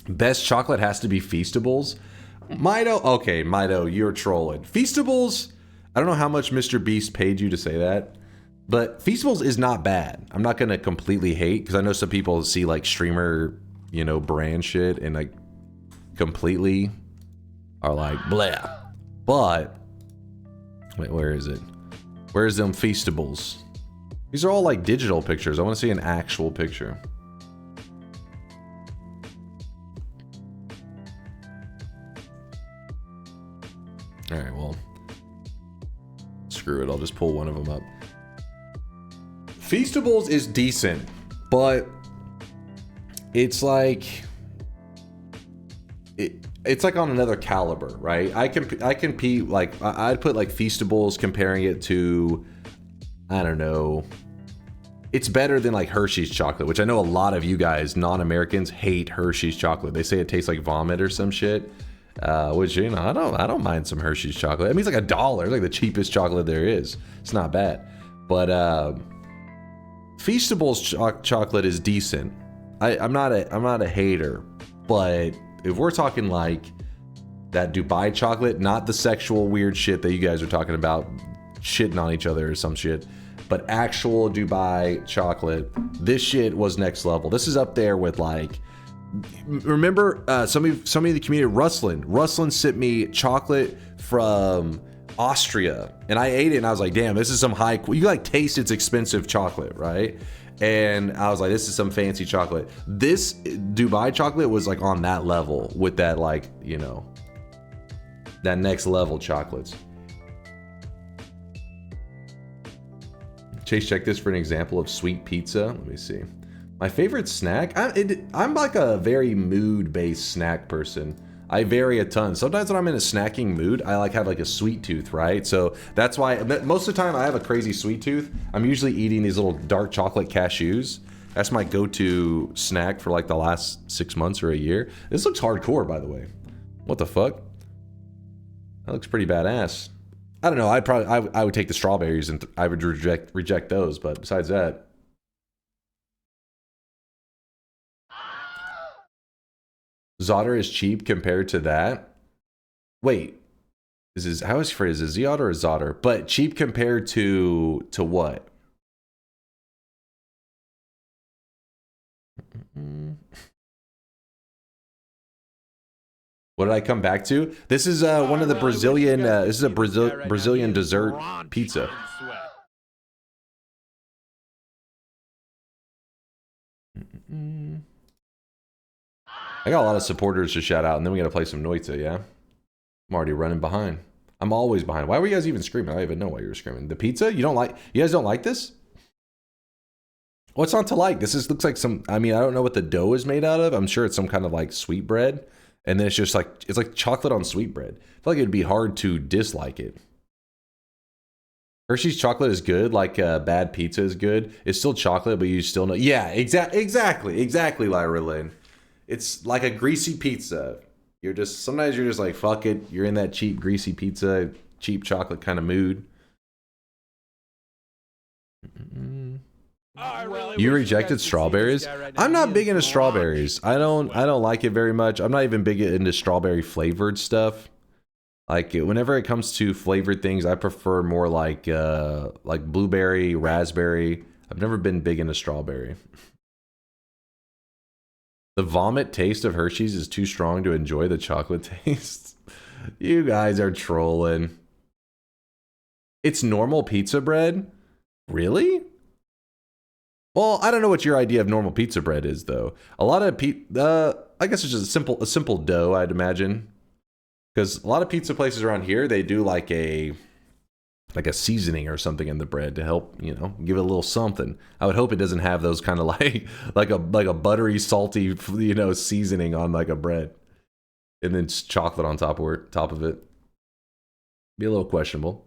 best chocolate has to be Feastables. Mido, okay, Mido, you're trolling. Feastables, I don't know how much Mr. Beast paid you to say that, but Feastables is not bad. I'm not going to completely hate, because I know some people see like streamer, you know, brand shit and like completely are like, blah. But, wait, where is it? Where's them Feastables? These are all like digital pictures. I want to see an actual picture. All right, well, screw it. I'll just pull one of them up. Feastables is decent, but it's like it's like on another caliber, right? I compete, like I'd put like Feastables, comparing it to, I don't know, it's better than like Hershey's chocolate, which I know a lot of you guys, non-Americans, hate Hershey's chocolate. They say it tastes like vomit or some shit. Which, you know, I don't mind some Hershey's chocolate. I mean, it's like $1. It's like the cheapest chocolate there is. It's not bad. But Feastables chocolate is decent. I'm not a hater, but if we're talking like that Dubai chocolate, not the sexual weird shit that you guys are talking about, shitting on each other or some shit, but actual Dubai chocolate, this shit was next level. This is up there with like, remember some of the community, Rustlin sent me chocolate from Austria and I ate it and I was like, damn, this is some high, you like taste it's expensive chocolate, right? And I was like, this is some fancy chocolate. This Dubai chocolate was like on that level with that, like, you know, that next level chocolates. Chase, check this for an example of sweet pizza. Let me see. My favorite snack, I'm like a very mood-based snack person. I vary a ton. Sometimes when I'm in a snacking mood, I like have like a sweet tooth, right? So that's why most of the time I have a crazy sweet tooth. I'm usually eating these little dark chocolate cashews. That's my go-to snack for like the last 6 months or a year. This looks hardcore, by the way. What the fuck? That looks pretty badass. I don't know. I would take the strawberries and I would reject those. But besides that, Zotter is cheap compared to that. Wait, how is it phrased? Is it Zotter or Zotter? But cheap compared to what? What did I come back to? This is one of the Brazilian. This is a Brazilian dessert pizza. I got a lot of supporters to shout out, and then we got to play some Noita. Yeah, I'm already running behind. I'm always behind. Why were you guys even screaming? I don't even know why you were screaming. The pizza? You don't like? You guys don't like this? What's not to like? This looks like some. I mean, I don't know what the dough is made out of. I'm sure it's some kind of like sweet bread. And then it's like chocolate on sweet bread. I feel like it'd be hard to dislike it. Hershey's chocolate is good, like bad pizza is good. It's still chocolate, but you still know. Yeah, exactly, Lyra Lynn. It's like a greasy pizza. Sometimes you're just like, fuck it. You're in that cheap greasy pizza, cheap chocolate kind of mood. You rejected strawberries? I'm not big into strawberries. I don't like it very much. I'm not even big into strawberry flavored stuff. Like whenever it comes to flavored things, I prefer more like blueberry, raspberry. I've never been big into strawberry. The vomit taste of Hershey's is too strong to enjoy the chocolate taste. You guys are trolling. It's normal pizza bread? Really? Well, I don't know what your idea of normal pizza bread is, though. A lot of I guess it's just a simple dough, I'd imagine. Because a lot of pizza places around here, they do like a seasoning or something in the bread to help, give it a little something. I would hope it doesn't have those kind of like a buttery, salty, seasoning on like a bread, and then chocolate on top of it. Be a little questionable.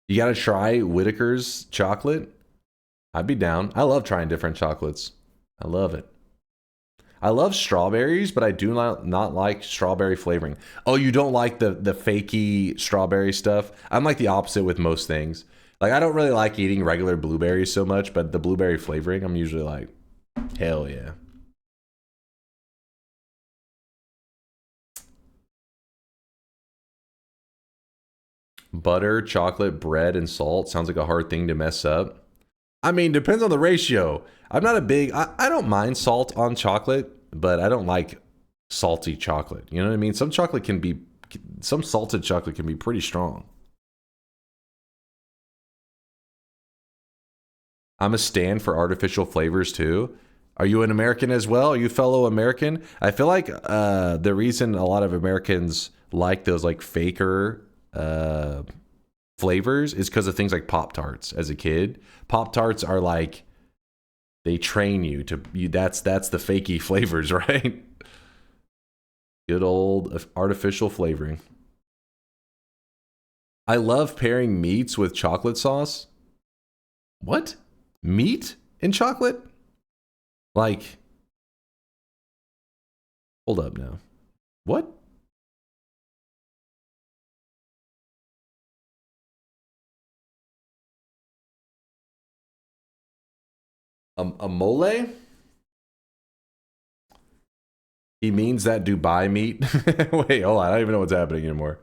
You gotta try Whitaker's chocolate. I'd be down. I love trying different chocolates. I love it. I love strawberries, but I do not like strawberry flavoring. Oh, you don't like the fakey strawberry stuff? I'm like the opposite with most things. Like, I don't really like eating regular blueberries so much, but the blueberry flavoring, I'm usually like, hell yeah. Butter, chocolate, bread, and salt sounds like a hard thing to mess up. I mean, depends on the ratio. I'm not a big... I don't mind salt on chocolate, but I don't like salty chocolate. You know what I mean? Some salted chocolate can be pretty strong. I'm a stan for artificial flavors too. Are you an American as well? Are you a fellow American? I feel like the reason a lot of Americans like those like faker flavors is because of things like Pop-Tarts as a kid. Pop-Tarts are like, they train you to that's the fakey flavors, right? Good old artificial flavoring. I love pairing meats with chocolate sauce. What? Meat in chocolate? Like, hold up now. What? A mole? He means that Dubai meat? Wait, hold on. I don't even know what's happening anymore.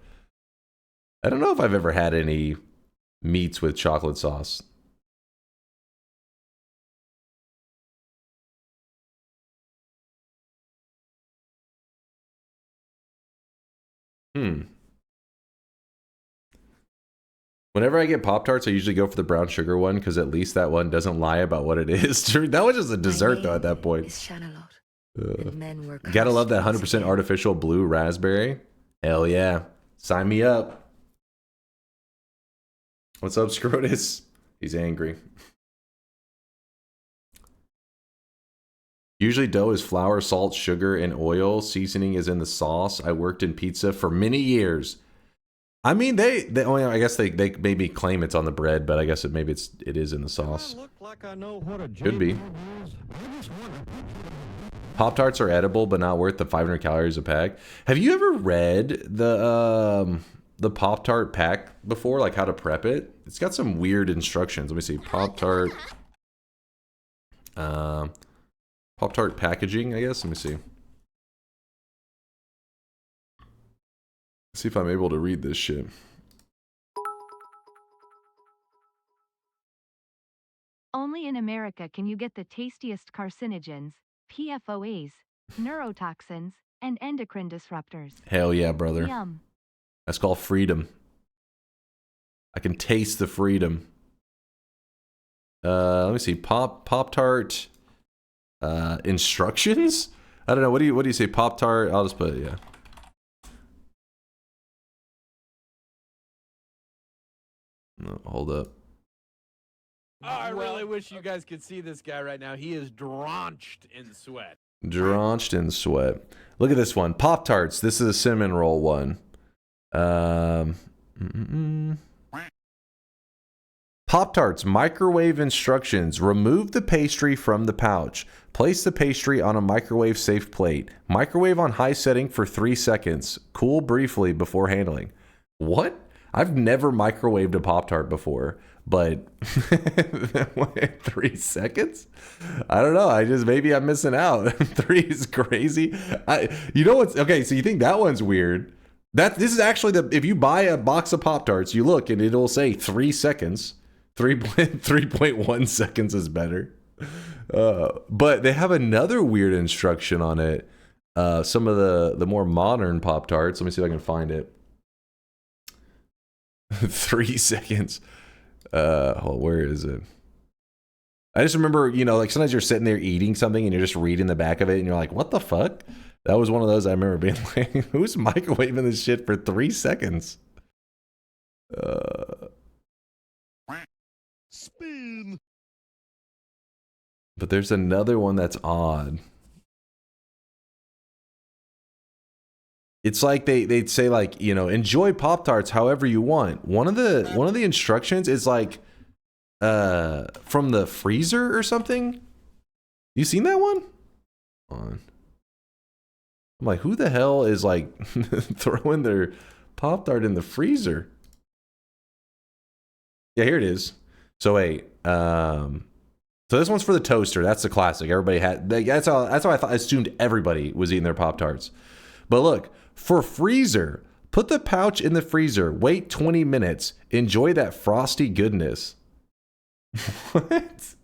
I don't know if I've ever had any meats with chocolate sauce. Whenever I get Pop-Tarts, I usually go for the brown sugar one because at least that one doesn't lie about what it is. That was just a dessert, though, at that point. Gotta love that 100% artificial blue raspberry. Hell yeah. Sign me up. What's up, Scrotus? He's angry. Usually dough is flour, salt, sugar, and oil. Seasoning is in the sauce. I worked in pizza for many years. I mean, they I guess they maybe claim it's on the bread, but I guess it is in the sauce. Could be. Pop-Tarts are edible, but not worth the 500 calories a pack. Have you ever read the Pop-Tart pack before, like how to prep it? It's got some weird instructions. Let me see. Pop-Tart. Pop-Tart packaging, I guess. Let me see. See if I'm able to read this shit. Only in America can you get the tastiest carcinogens, PFOAs, neurotoxins, and endocrine disruptors. Hell yeah, brother. Yum. That's called freedom. I can taste the freedom. Let me see. Pop-Tart instructions? I don't know. What do you say? Pop-Tart? I'll just put it, yeah. No, hold up. Oh, I really wish you guys could see this guy right now. He is drenched in sweat. Drenched in sweat. Look at this one. Pop-Tarts. This is a cinnamon roll one. Pop-Tarts. Microwave instructions. Remove the pastry from the pouch. Place the pastry on a microwave safe plate. Microwave on high setting for 3 seconds. Cool briefly before handling. What? I've never microwaved a Pop-Tart before, but 3 seconds? I don't know. Maybe I'm missing out. 3 is crazy. You know what's okay? So you think that one's weird? This is actually if you buy a box of Pop-Tarts, you look and it'll say 3 seconds. 3.1 seconds is better. But they have another weird instruction on it. Some of the more modern Pop-Tarts. Let me see if I can find it. 3 seconds. Where is it? I just remember, like sometimes you're sitting there eating something and you're just reading the back of it and you're like, what the fuck? That was one of those I remember being like, who's microwaving this shit for 3 seconds? Spin. But there's another one that's odd. It's like they'd say like, enjoy Pop-Tarts however you want. One of the instructions is like from the freezer or something. You seen that one? I'm like, who the hell is like throwing their Pop-Tart in the freezer? Yeah, here it is. So wait, so this one's for the toaster. That's the classic. Everybody had. That's how I assumed everybody was eating their Pop-Tarts. But look, for freezer, put the pouch in the freezer. Wait 20 minutes. Enjoy that frosty goodness. What?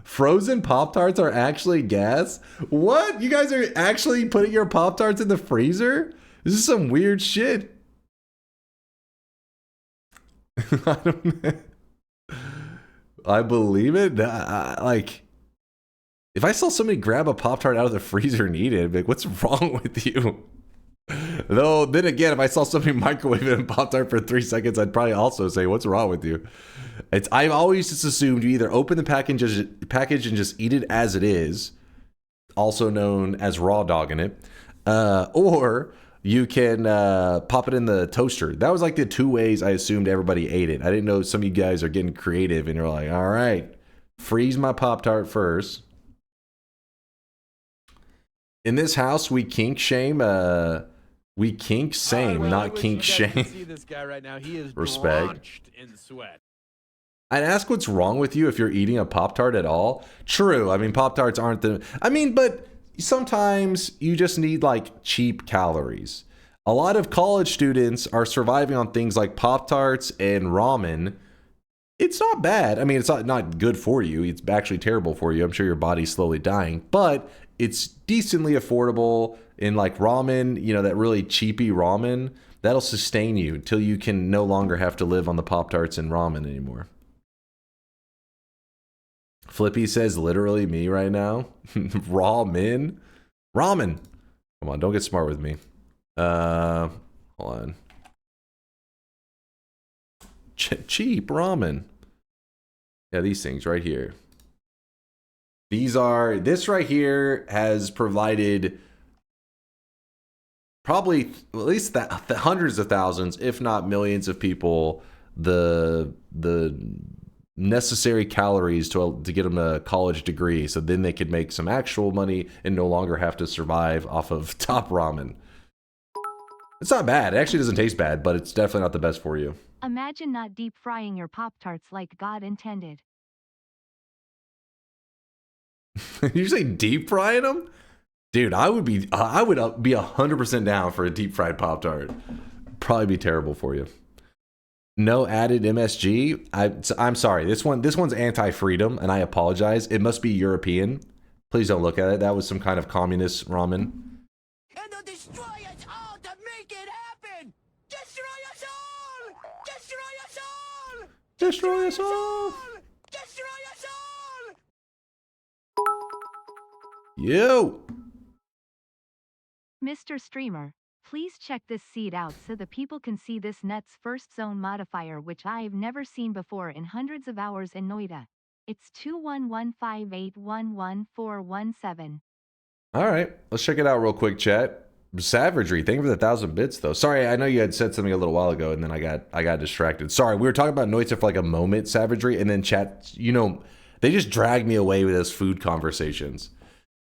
Frozen Pop-Tarts are actually gas? What? You guys are actually putting your Pop-Tarts in the freezer? This is some weird shit. I don't know. I believe it. Like, if I saw somebody grab a Pop-Tart out of the freezer and eat it, I'd be like, what's wrong with you? Though, then again, if I saw somebody microwave a Pop-Tart for 3 seconds, I'd probably also say, what's wrong with you? I've always just assumed you either open the package and just eat it as it is, also known as raw dogging it, or you can pop it in the toaster. That was like the 2 ways I assumed everybody ate it. I didn't know some of you guys are getting creative and you're like, all right, freeze my Pop-Tart first. In this house, we kink shame. We kink same, not kink shame. See this guy right now. He is Respect. drenched in sweat. I'd ask what's wrong with you if you're eating a Pop-Tart at all. True. I mean, Pop-Tarts aren't but sometimes you just need like cheap calories. A lot of college students are surviving on things like Pop-Tarts and ramen. It's not bad. I mean, it's not good for you. It's actually terrible for you. I'm sure your body's slowly dying, but it's decently affordable. In like ramen, that really cheapy ramen, that'll sustain you until you can no longer have to live on the Pop-Tarts and ramen anymore. Flippy says literally me right now. Ramen. Come on, don't get smart with me. Hold on. Cheap ramen. Yeah, these things right here. This right here has provided probably at least the hundreds of thousands, if not millions of people, the necessary calories to get them a college degree, so then they could make some actual money and no longer have to survive off of top ramen. It's not bad. It actually doesn't taste bad, but it's definitely not the best for you. Imagine not deep frying your Pop-Tarts like God intended. You say deep frying them? Dude, I would be 100% down for a deep fried Pop-Tart. Probably be terrible for you. No added MSG. I'm sorry. This one's anti-freedom, and I apologize. It must be European. Please don't look at it. That was some kind of communist ramen. And they'll destroy us all to make it happen! Destroy us all! Destroy us all! Destroy us all! Destroy us all! Yo! Mr. Streamer, please check this seed out so the people can see this net's first zone modifier, which I've never seen before in hundreds of hours in Noita. It's 21158111417. Alright, let's check it out real quick, chat. Savagery, thank you for the 1,000 bits, though. Sorry, I know you had said something a little while ago, and then I got distracted. Sorry, we were talking about Noita for like a moment, Savagery, and then chat, you know, they just dragged me away with those food conversations.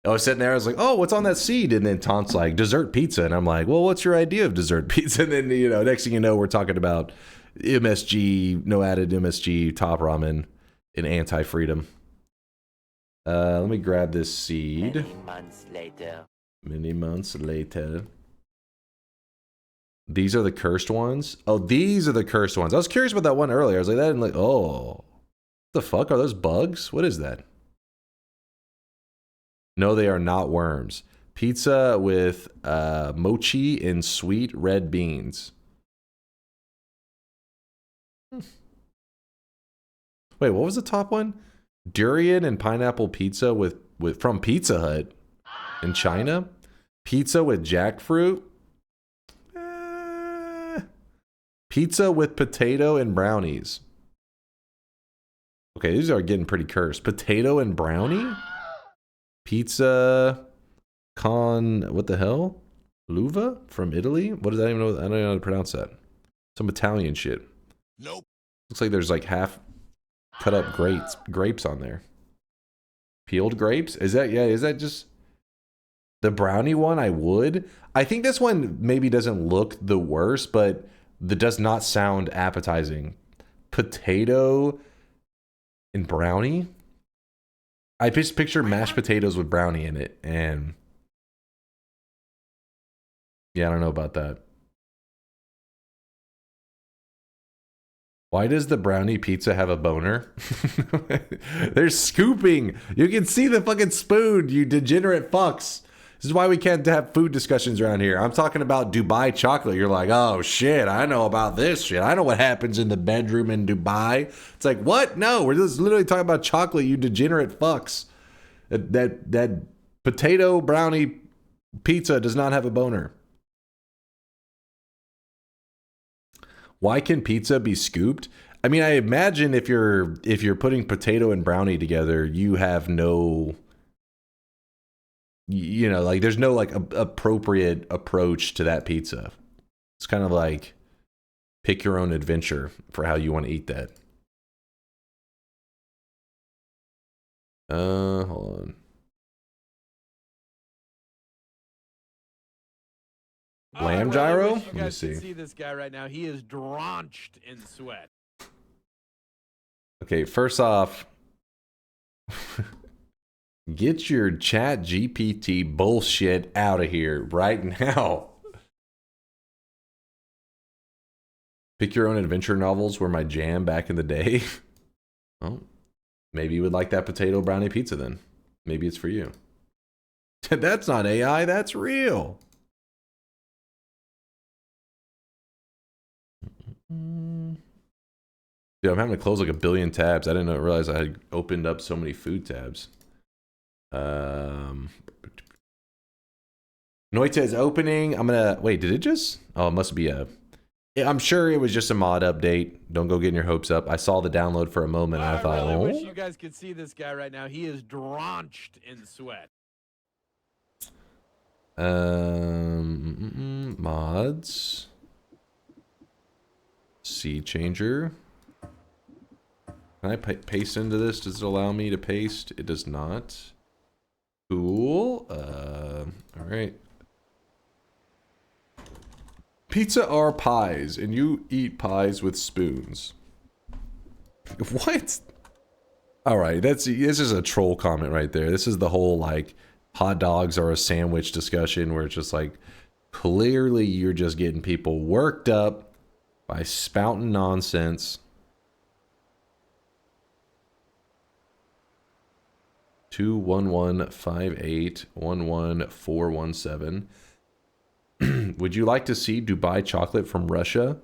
I was sitting there, I was like, oh, what's on that seed? And then Taunt's like, dessert pizza. And I'm like, well, what's your idea of dessert pizza? And then, you know, next thing you know, we're talking about MSG, no added MSG, top ramen, and anti-freedom. Let me grab this seed. Many months later. These are the cursed ones? Oh, these are the cursed ones. I was curious about that one earlier. I was like, that didn't look, oh. What the fuck? Are those bugs? What is that? No, they are not worms. Pizza with mochi and sweet red beans. Wait, what was the top one? Durian and pineapple pizza with from Pizza Hut in China. Pizza with jackfruit. Pizza with potato and brownies. Okay, these are getting pretty cursed. Potato and brownie? Pizza con what the hell? Luva from Italy? What does that even know? I don't know how to pronounce that. Some Italian shit. Nope. Looks like there's like half cut up grapes on there. Peeled grapes? Is that just the brownie one? I think this one maybe doesn't look the worst, but that does not sound appetizing. Potato and brownie? I just picture mashed potatoes with brownie in it, and yeah, I don't know about that. Why does the brownie pizza have a boner? They're scooping. You can see the fucking spoon, you degenerate fucks. This is why we can't have food discussions around here. I'm talking about Dubai chocolate. You're like, oh shit, I know about this shit. I know what happens in the bedroom in Dubai. It's like, what? No, we're just literally talking about chocolate, you degenerate fucks. That potato brownie pizza does not have a boner. Why can pizza be scooped? I mean, I imagine if you're putting potato and brownie together, you have no, you know, like there's no like appropriate approach to that pizza. It's kind of like pick your own adventure for how you want to eat that. Hold on. Lamb gyro? You guys can see this guy right now. He is drenched in sweat. Okay, first off, get your chat GPT bullshit out of here right now. Pick your own adventure novels were my jam back in the day. Oh, maybe you would like that potato brownie pizza then. Maybe it's for you. That's not AI, that's real. Dude, I'm having to close like a billion tabs. I didn't realize I had opened up so many food tabs. Noita is opening. I'm gonna wait. Did it just? Oh, it must be a I'm sure it was just a mod update. Don't go getting your hopes up. I saw the download for a moment and I thought, really oh. wish you guys could see this guy right now. He is drenched in sweat. Mods. Seed changer. Can I paste into this? Does it allow me to paste? It does not. Cool. All right. Pizza are pies, and you eat pies with spoons. What? All right, this is a troll comment right there. This is the whole like hot dogs are a sandwich discussion where it's just like clearly you're just getting people worked up by spouting nonsense. 21158111417. Would you like to see Dubai chocolate from Russia?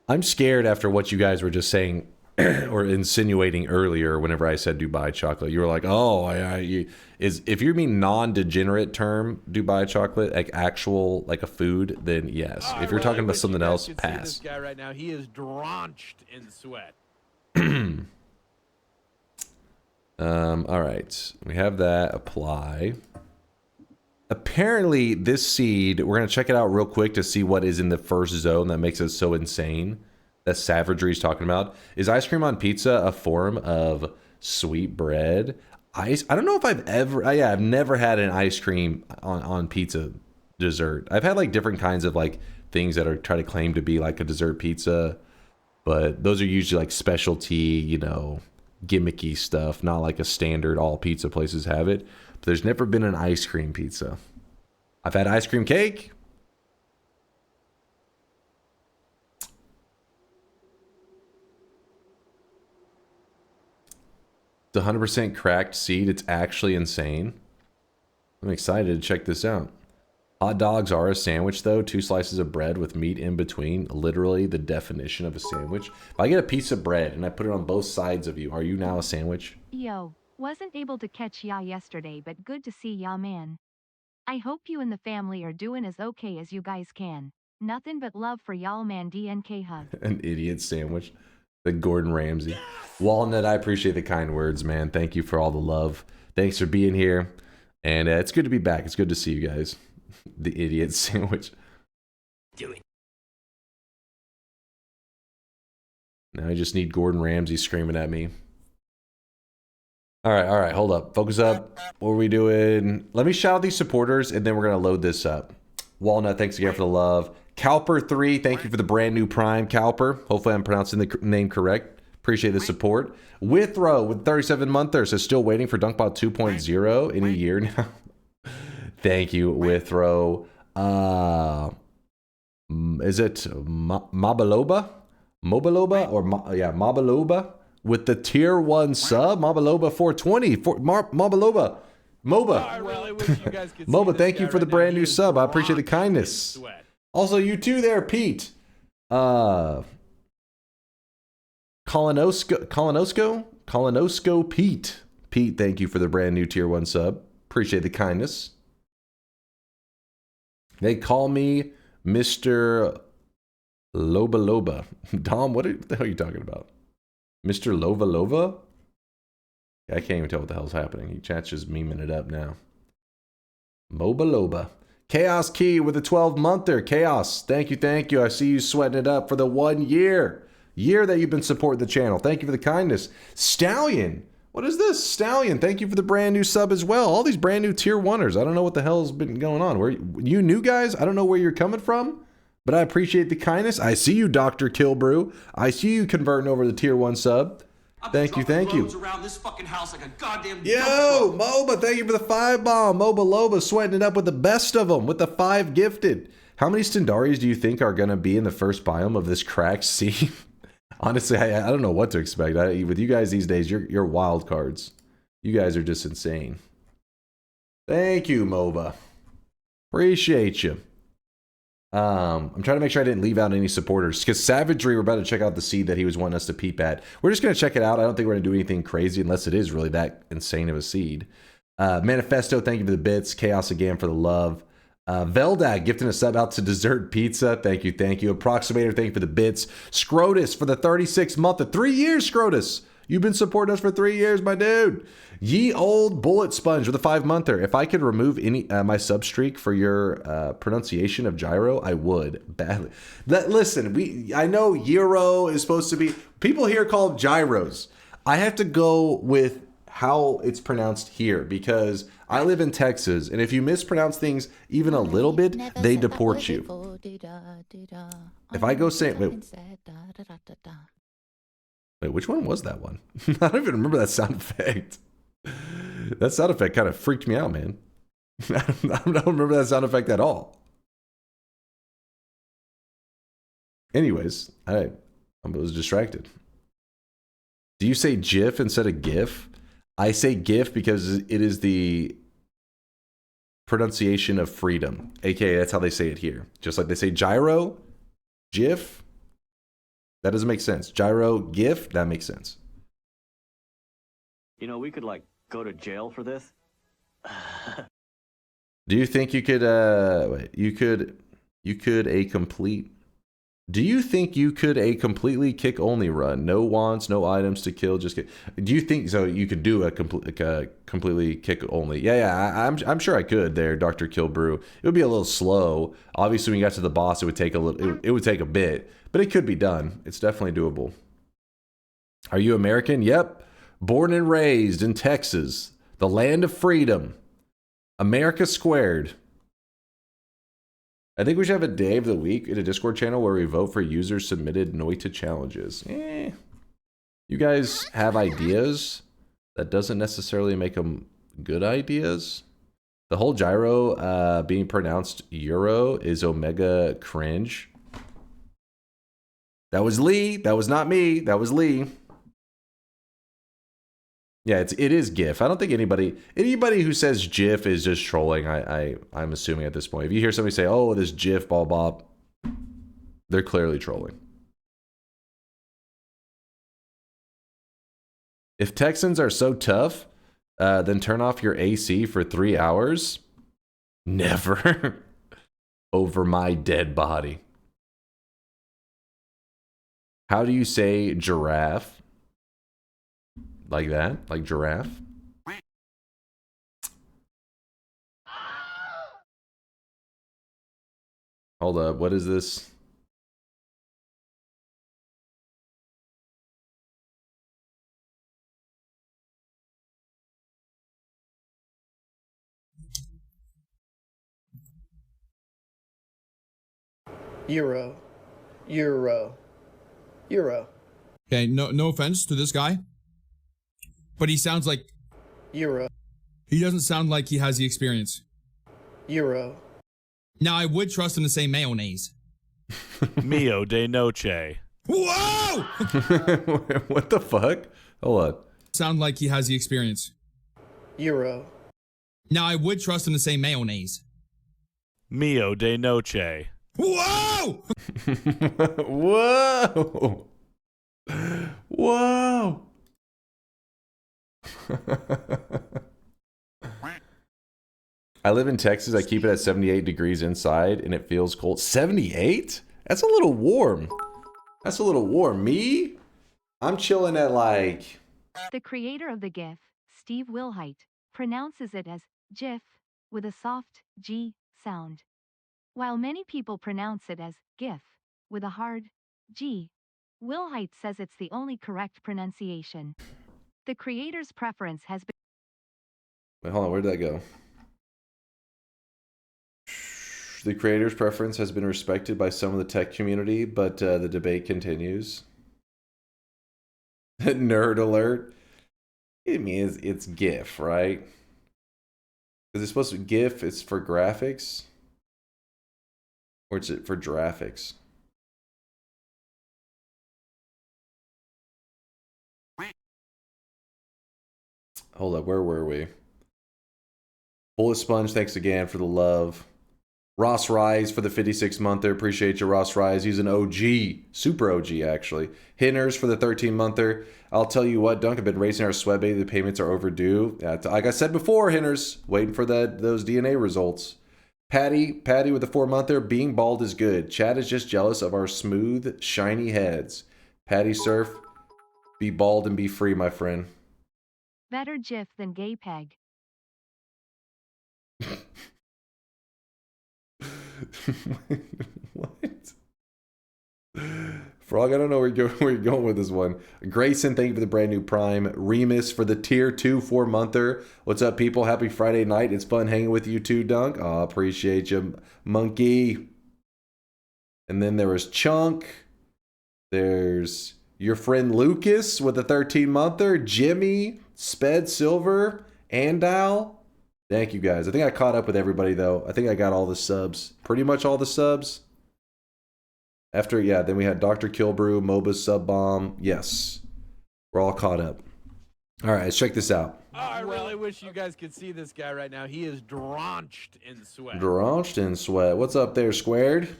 I'm scared after what you guys were just saying or insinuating earlier whenever I said Dubai chocolate. You were like, oh, if you mean non-degenerate term Dubai chocolate, like actual, like a food, then yes. If you're talking about something else, pass. See this guy right now, he is drenched in sweat. All right. We have that. Apply. Apparently, this seed, we're going to check it out real quick to see what is in the first zone that makes it so insane that Savagery is talking about. Is ice cream on pizza a form of sweet bread? I don't know if I've ever... I've never had an ice cream on pizza dessert. I've had like different kinds of like things that are trying to claim to be like a dessert pizza, but those are usually like specialty, you know, gimmicky stuff, not like a standard all pizza places have it. But there's never been an ice cream pizza. I've had ice cream cake. It's 100% cracked seed. It's actually insane. I'm excited to check this out. Hot dogs are a sandwich, though. 2 slices of bread with meat in between. Literally the definition of a sandwich. If I get a piece of bread and I put it on both sides of you, are you now a sandwich? Yo, wasn't able to catch ya yesterday, but good to see ya, man. I hope you and the family are doing as okay as you guys can. Nothing but love for y'all, man. DNK hug. An idiot sandwich. The Gordon Ramsay. Walnut, I appreciate the kind words, man. Thank you for all the love. Thanks for being here. And it's good to be back. It's good to see you guys. The idiot sandwich. Do it. Now I just need Gordon Ramsay screaming at me. All right, hold up. Focus up. What are we doing? Let me shout out these supporters, and then we're going to load this up. Walnut, thanks again for the love. Calper3, thank you for the brand new Prime, Calper. Hopefully I'm pronouncing the name correct. Appreciate the support. Withrow with 37 monthers, so still waiting for DunkBot 2.0 in a year now. Thank you, Withrow. Is it Mabaloba? Mobaloba? Or Mabaloba? With the tier 1 sub, Mobaloba 420. Mobaloba. MOBA. MOBA, thank you for the brand new sub. I appreciate the kindness. Also, you too there, Pete. Colonosco Pete. Pete, thank you for the brand new tier 1 sub. Appreciate the kindness. They call me Mr. Loba. Dom, what the hell are you talking about? Mr. Lova? I can't even tell what the hell's happening. He chat's just memeing it up now. Loba. Chaos Key with a 12-monther. Chaos, thank you. I see you sweating it up for the 1 year. Year that you've been supporting the channel. Thank you for the kindness. Stallion. What is this? Stallion, thank you for the brand new sub as well. All these brand new tier 1ers. I don't know what the hell's been going on. Where you new guys? I don't know where you're coming from, but I appreciate the kindness. I see you, Dr. Kilbrew. I see you converting over the tier 1 sub. Thank you. Around this fucking house like a goddamn Yo, Moba, thank you for the 5 bomb. Moba Loba sweating it up with the best of them with the 5 gifted. How many Stendaris do you think are going to be in the first biome of this cracked sea? Honestly, I don't know what to expect. With you guys these days, you're wild cards. You guys are just insane. Thank you, Moba. Appreciate you. I'm trying to make sure I didn't leave out any supporters because Savagery, we're about to check out the seed that he was wanting us to peep at. We're just going to check it out. I don't think we're going to do anything crazy unless it is really that insane of a seed. Manifesto, thank you for the bits. Chaos again for the love. Veldag gifting a sub out to Dessert Pizza. Thank you, thank you. Approximator, thank you for the bits. Scrotus for the 36th month of 3 years, Scrotus. You've been supporting us for 3 years, my dude. Ye Old Bullet Sponge with a 5-monther. If I could remove any my sub streak for your pronunciation of gyro, I would badly. Listen, I know Euro is supposed to be. People here call it gyros. I have to go with how it's pronounced here because I live in Texas, and if you mispronounce things even a little bit, they deport you. If I go say wait, which one was that one? I don't even remember that sound effect. That sound effect kind of freaked me out, man. I don't remember that sound effect at all. Anyways, I was distracted. Do you say GIF instead of GIF? I say GIF because it is the pronunciation of freedom. AKA, that's how they say it here. Just like they say gyro, GIF. That doesn't make sense. Gyro, GIF, that makes sense. You know, we could, like, go to jail for this. Do you think you could, do you think you could a completely kick only run? No wants, no items to kill, just kick. Do you think so? You could do a completely kick only? Yeah. I'm sure I could there, Dr. Kilbrew. It would be a little slow. Obviously, when you got to the boss, it would take a little. It would take a bit, but it could be done. It's definitely doable. Are you American? Yep. Born and raised in Texas, the land of freedom. America squared. I think we should have a day of the week in a Discord channel where we vote for users submitted Noita challenges. You guys have ideas. That doesn't necessarily make them good ideas. The whole gyro being pronounced Euro is omega cringe. That was Lee. That was not me. That was Lee. Yeah, it is GIF. I don't think anybody who says GIF is just trolling. I'm assuming at this point. If you hear somebody say, "Oh, this GIF, ball bop," they're clearly trolling. If Texans are so tough, then turn off your AC for 3 hours. Never. Over my dead body. How do you say giraffe? Like that? Like giraffe? Hold up, what is this? Euro. Okay, no offense to this guy, but he sounds like Euro. He doesn't sound like he has the experience. Euro. Now I would trust him to say mayonnaise. Mio de noche. Whoa! What the fuck? Hold on. Sound like he has the experience. Euro. Now I would trust him to say mayonnaise. Mio de noche. Whoa! Whoa! Whoa! I live in Texas. I keep it at 78 degrees inside and it feels cold. 78? That's a little warm. That's a little warm. Me? I'm chilling at like... The creator of the GIF, Steve Wilhite, pronounces it as GIF with a soft G sound, while many people pronounce it as GIF with a hard G. Wilhite says it's the only correct pronunciation. The creator's preference has been... Wait, hold on. Where did that go? The creator's preference has been respected by some of the tech community, but the debate continues. Nerd alert. I mean, it's GIF, right? Is it supposed to be GIF? It's for graphics? Or is it for graphics? Hold up, where were we? Bullet Sponge, thanks again for the love. Ross Rise for the 56-monther. Appreciate you, Ross Rise. He's an OG. Super OG, actually. Hinners for the 13-monther. I'll tell you what, Dunk, I've been raising our sweat baby. The payments are overdue. Like I said before, Hinners, waiting for those DNA results. Patty with the 4-monther. Being bald is good. Chad is just jealous of our smooth, shiny heads. Patty Surf, be bald and be free, my friend. Better GIF than gay peg. What? Frog, I don't know where you're going with this one. Grayson, thank you for the brand new Prime. Remus for the tier 2 4-monther. What's up, people? Happy Friday night. It's fun hanging with you too, Dunk. Oh, appreciate you, Monkey. And then there was Chunk. There's your friend Lucas with the 13-monther. Jimmy, Sped Silver, Andal. Thank you guys. I think I caught up with everybody though. I think I got all the subs. Pretty much all the subs. After, yeah, then we had Dr. Kilbrew, MOBA's Sub Bomb. Yes. We're all caught up. All right, let's check this out. Oh, I really wish you guys could see this guy right now. He is drenched in sweat. Drenched in sweat. What's up there, Squared?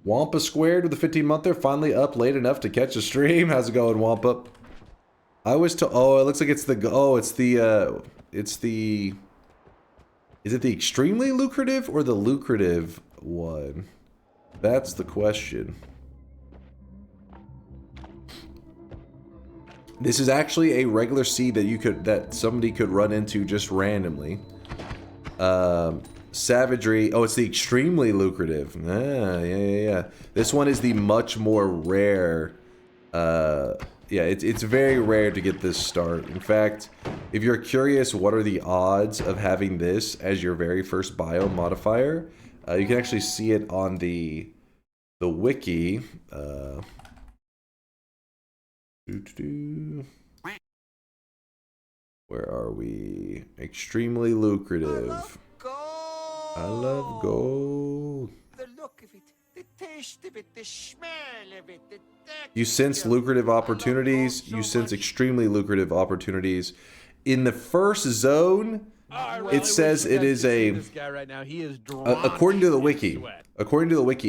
Wampa Squared with the 15-monther. Finally up late enough to catch a stream. How's it going, Wampa? I was to. Oh, it looks like it's the. Oh, it's the. It's the. Is it the extremely lucrative or the lucrative one? That's the question. This is actually a regular seed that somebody could run into just randomly. Savagery. Oh, it's the extremely lucrative. Yeah. This one is the much more rare. Yeah, it's very rare to get this start. In fact, if you're curious what are the odds of having this as your very first bio modifier, you can actually see it on the wiki. Where are we? Extremely lucrative. I love gold. The look of it, the taste of it, the smell of it, the You sense lucrative opportunities. You sense extremely lucrative opportunities. In the first zone, it says it is a. According to the wiki,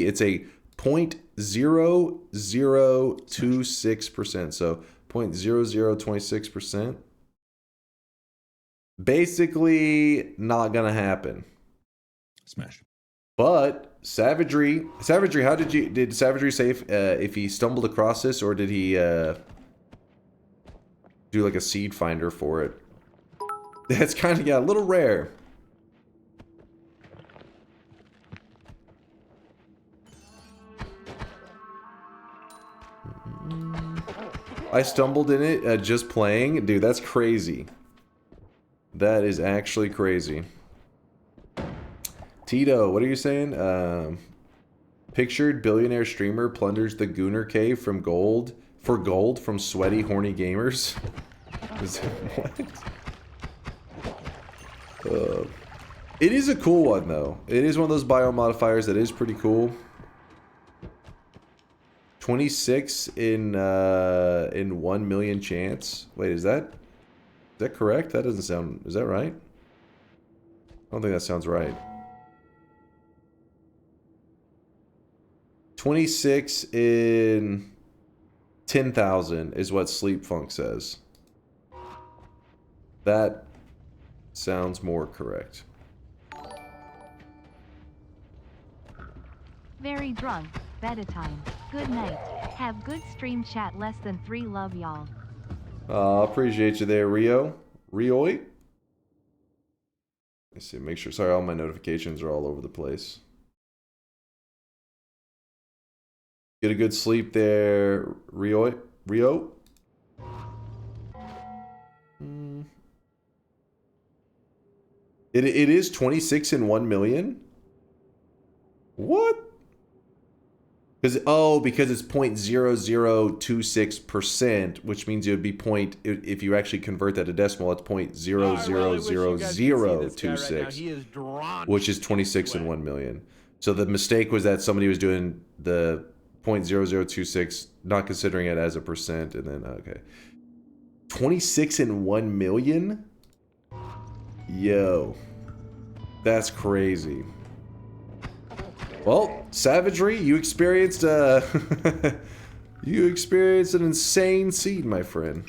it's a 0.0026%. So 0.0026%. Basically, not gonna happen. Smash. But Savagery, how did Savagery say if he stumbled across this, or did he do like a seed finder for it? That's kind of, yeah, a little rare. I stumbled in it just playing. Dude, that's crazy. That is actually crazy. Tito, what are you saying? Pictured billionaire streamer plunders the Gooner Cave from gold from sweaty, horny gamers. What? It is a cool one though. It is one of those biomodifiers that is pretty cool. 26 in 1 million chance. Wait, is that correct? That doesn't sound. Is that right? I don't think that sounds right. 26 in 10,000 is what Sleep Funk says. That sounds more correct. Very drunk. Beta time. Good night. Have good stream chat. Less than 3. Love y'all. Appreciate you there, Rio. Rioi? Let's see, make sure. Sorry, all my notifications are all over the place. Get a good sleep there, Rio. It is 26 in 1 million? What? Because it's 0.0026%, which means it would be if you actually convert that to decimal, it's 0.000026, which is 26 in 1 million. So the mistake was that somebody was doing the 0.0026, not considering it as a percent, and then okay. 26 in 1 million? Yo. That's crazy. Well, Savagery, you experienced an insane seed, my friend.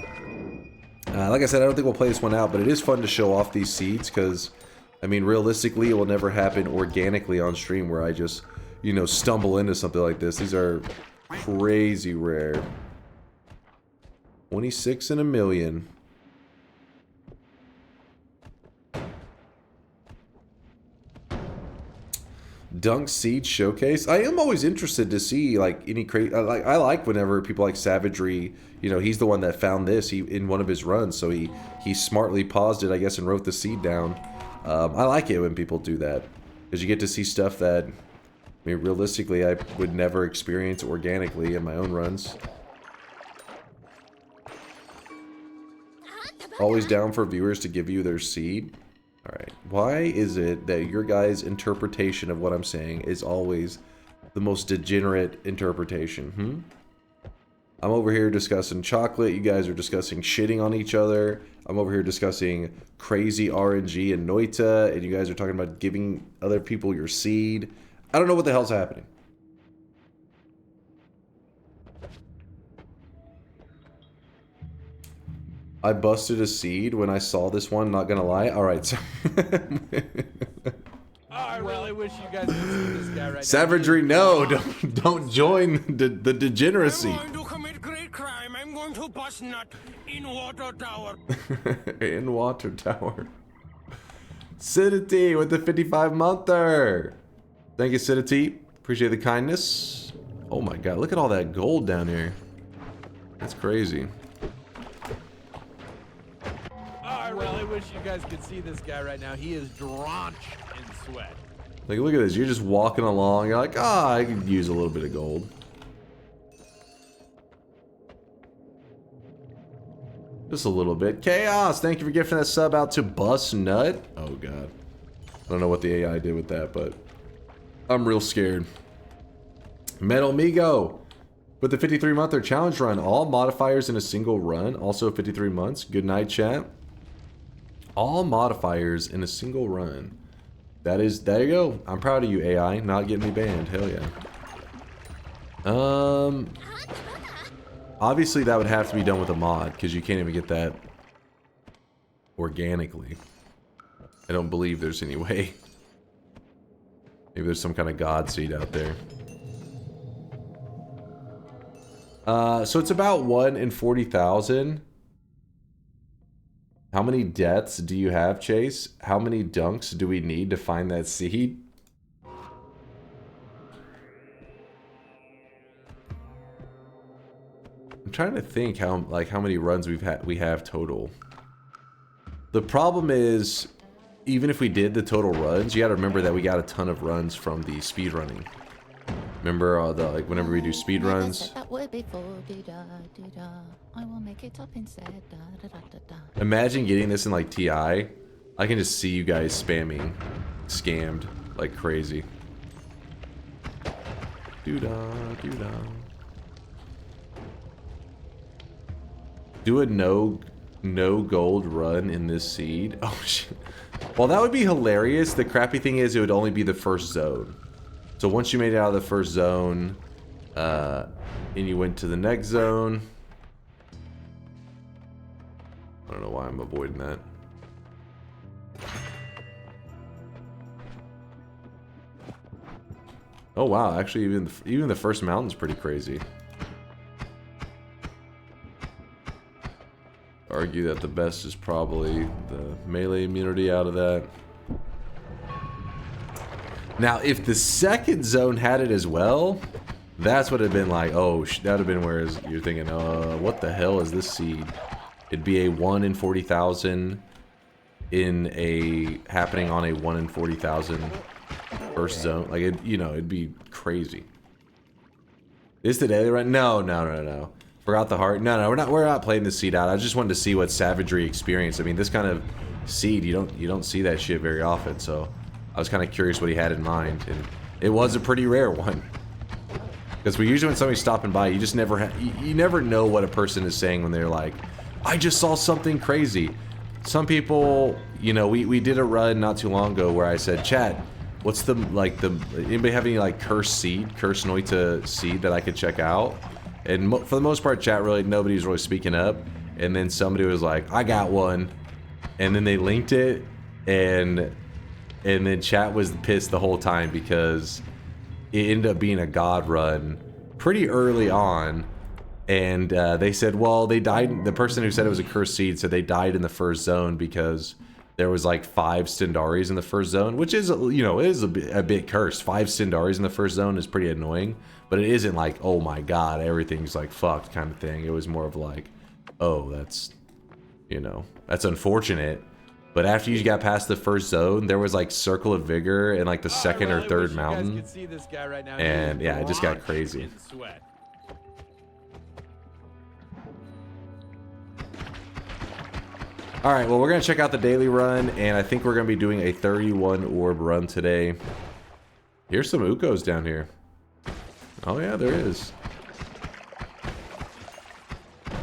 Like I said, I don't think we'll play this one out, but it is fun to show off these seeds because I mean, realistically, it will never happen organically on stream where I just, you know, stumble into something like this. These are crazy rare. 26 in a million. Dunk Seed Showcase. I am always interested to see like any crazy. I like whenever people like Savagery. You know, he's the one that found this in one of his runs, so he smartly paused it, I guess, and wrote the seed down. I like it when people do that because you get to see stuff that, I mean, realistically, I would never experience organically in my own runs. Always down for viewers to give you their seed. Alright, why is it that your guys' interpretation of what I'm saying is always the most degenerate interpretation, I'm over here discussing chocolate, you guys are discussing shitting on each other, I'm over here discussing crazy RNG and Noita, and you guys are talking about giving other people your seed. I don't know what the hell's happening. I busted a seed when I saw this one, not gonna lie. Alright, so I really wish you guys could see this guy right Savagery, now. no, don't join the degeneracy. I'm going to commit great crime. I'm going to bust nut in water tower. In water tower. Sidity with the 55-monther. Thank you, Sidity. Appreciate the kindness. Oh my god, look at all that gold down here. That's crazy. I really wish you guys could see this guy right now. He is drenched in sweat. Like, look at this. You're just walking along. You're like, I could use a little bit of gold. Just a little bit. Chaos, thank you for gifting that sub out to Bus Nut. Oh, God. I don't know what the AI did with that, but I'm real scared. Metal Migo with the 53-monther challenge run. All modifiers in a single run. Also 53 months. Good night, chat. All modifiers in a single run. That is, there you go. I'm proud of you, AI. Not getting me banned. Hell yeah. Obviously, that would have to be done with a mod, because you can't even get that organically. I don't believe there's any way. Maybe there's some kind of god seed out there. So it's about 1 in 40,000. How many deaths do you have, Chase? How many dunks do we need to find that seed? I'm trying to think how many runs we have total. The problem is, even if we did the total runs, you got to remember that we got a ton of runs from the speed running. Remember like whenever we do speed runs. Imagine getting this in like TI. I can just see you guys spamming scammed like crazy. Doo-dah, doo-dah. Do a no gold run in this seed. Oh shit. Well, that would be hilarious. The crappy thing is it would only be the first zone. So once you made it out of the first zone, and you went to the next zone. I don't know why I'm avoiding that. Oh wow, actually even the first mountain's pretty crazy. Argue that the best is probably the melee immunity out of that. Now, if the second zone had it as well, that's what it'd been like. Oh, that would have been where you're thinking, what the hell is this seed? It'd be a 1 in 40,000 happening on a 1 in 40,000 first zone. Like, it'd be crazy. Is the daily run? No. Forgot the heart. No, we're not playing this seed out. I just wanted to see what Savagery experienced. I mean, this kind of seed, you don't see that shit very often, so I was kind of curious what he had in mind, and it was a pretty rare one. Because usually when somebody's stopping by, you just never you never know what a person is saying when they're like, I just saw something crazy. Some people, we did a run not too long ago where I said, chat, what's anybody have any cursed Noita seed that I could check out? And for the most part, chat, really, nobody's really speaking up. And then somebody was like, I got one. And then they linked it, and And then chat was pissed the whole time because it ended up being a god run pretty early on. And they said, well, they died. The person who said it was a cursed seed said they died in the first zone because there was like 5 Stendaris in the first zone, which is, you know, it is a bit cursed. 5 Stendaris in the first zone is pretty annoying, but it isn't like, oh my god, everything's like fucked kind of thing. It was more of like, oh, that's, you know, that's unfortunate. But after you got past the first zone, there was like Circle of Vigor and like the second or third mountain. And yeah, it just got crazy. Alright, well, we're going to check out the daily run, and I think we're going to be doing a 31 orb run today. Here's some Ukos down here. Oh yeah, there is.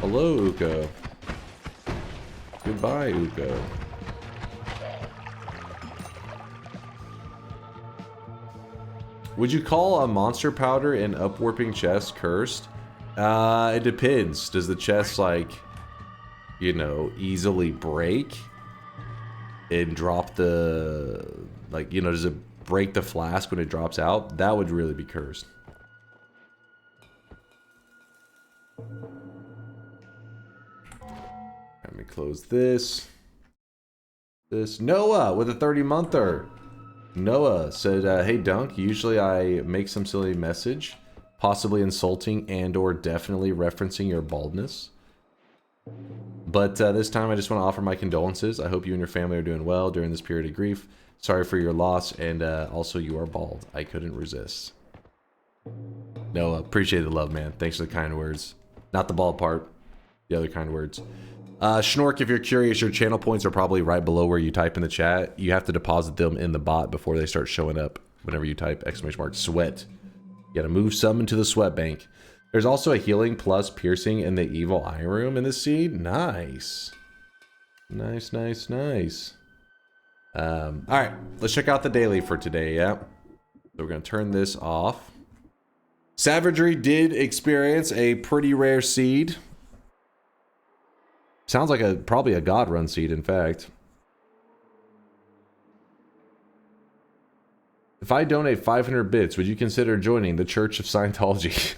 Hello, Uko. Goodbye, Uko. Would you call a monster powder and upwarping chest cursed? It depends. Does the chest, like, you know, easily break and drop the, like, you know, does it break the flask when it drops out? That would really be cursed. Let me close this. Noah with a 30-monther. Noah said, hey Dunk, usually I make some silly message, possibly insulting and or definitely referencing your baldness. But this time I just want to offer my condolences. I hope you and your family are doing well during this period of grief. Sorry for your loss, and also you are bald. I couldn't resist. No, appreciate the love, man. Thanks for the kind words. Not the bald part, the other kind words. Schnork, if you're curious, your channel points are probably right below where you type in the chat. You have to deposit them in the bot before they start showing up whenever you type !sweat. You gotta move some into the sweat bank. There's also a healing plus piercing in the evil eye room in this seed. Nice. Nice, nice, nice. Alright, let's check out the daily for today, yeah? So we're gonna turn this off. Savagery did experience a pretty rare seed. Sounds like probably a god run seed, in fact. If I donate 500 bits, would you consider joining the Church of Scientology?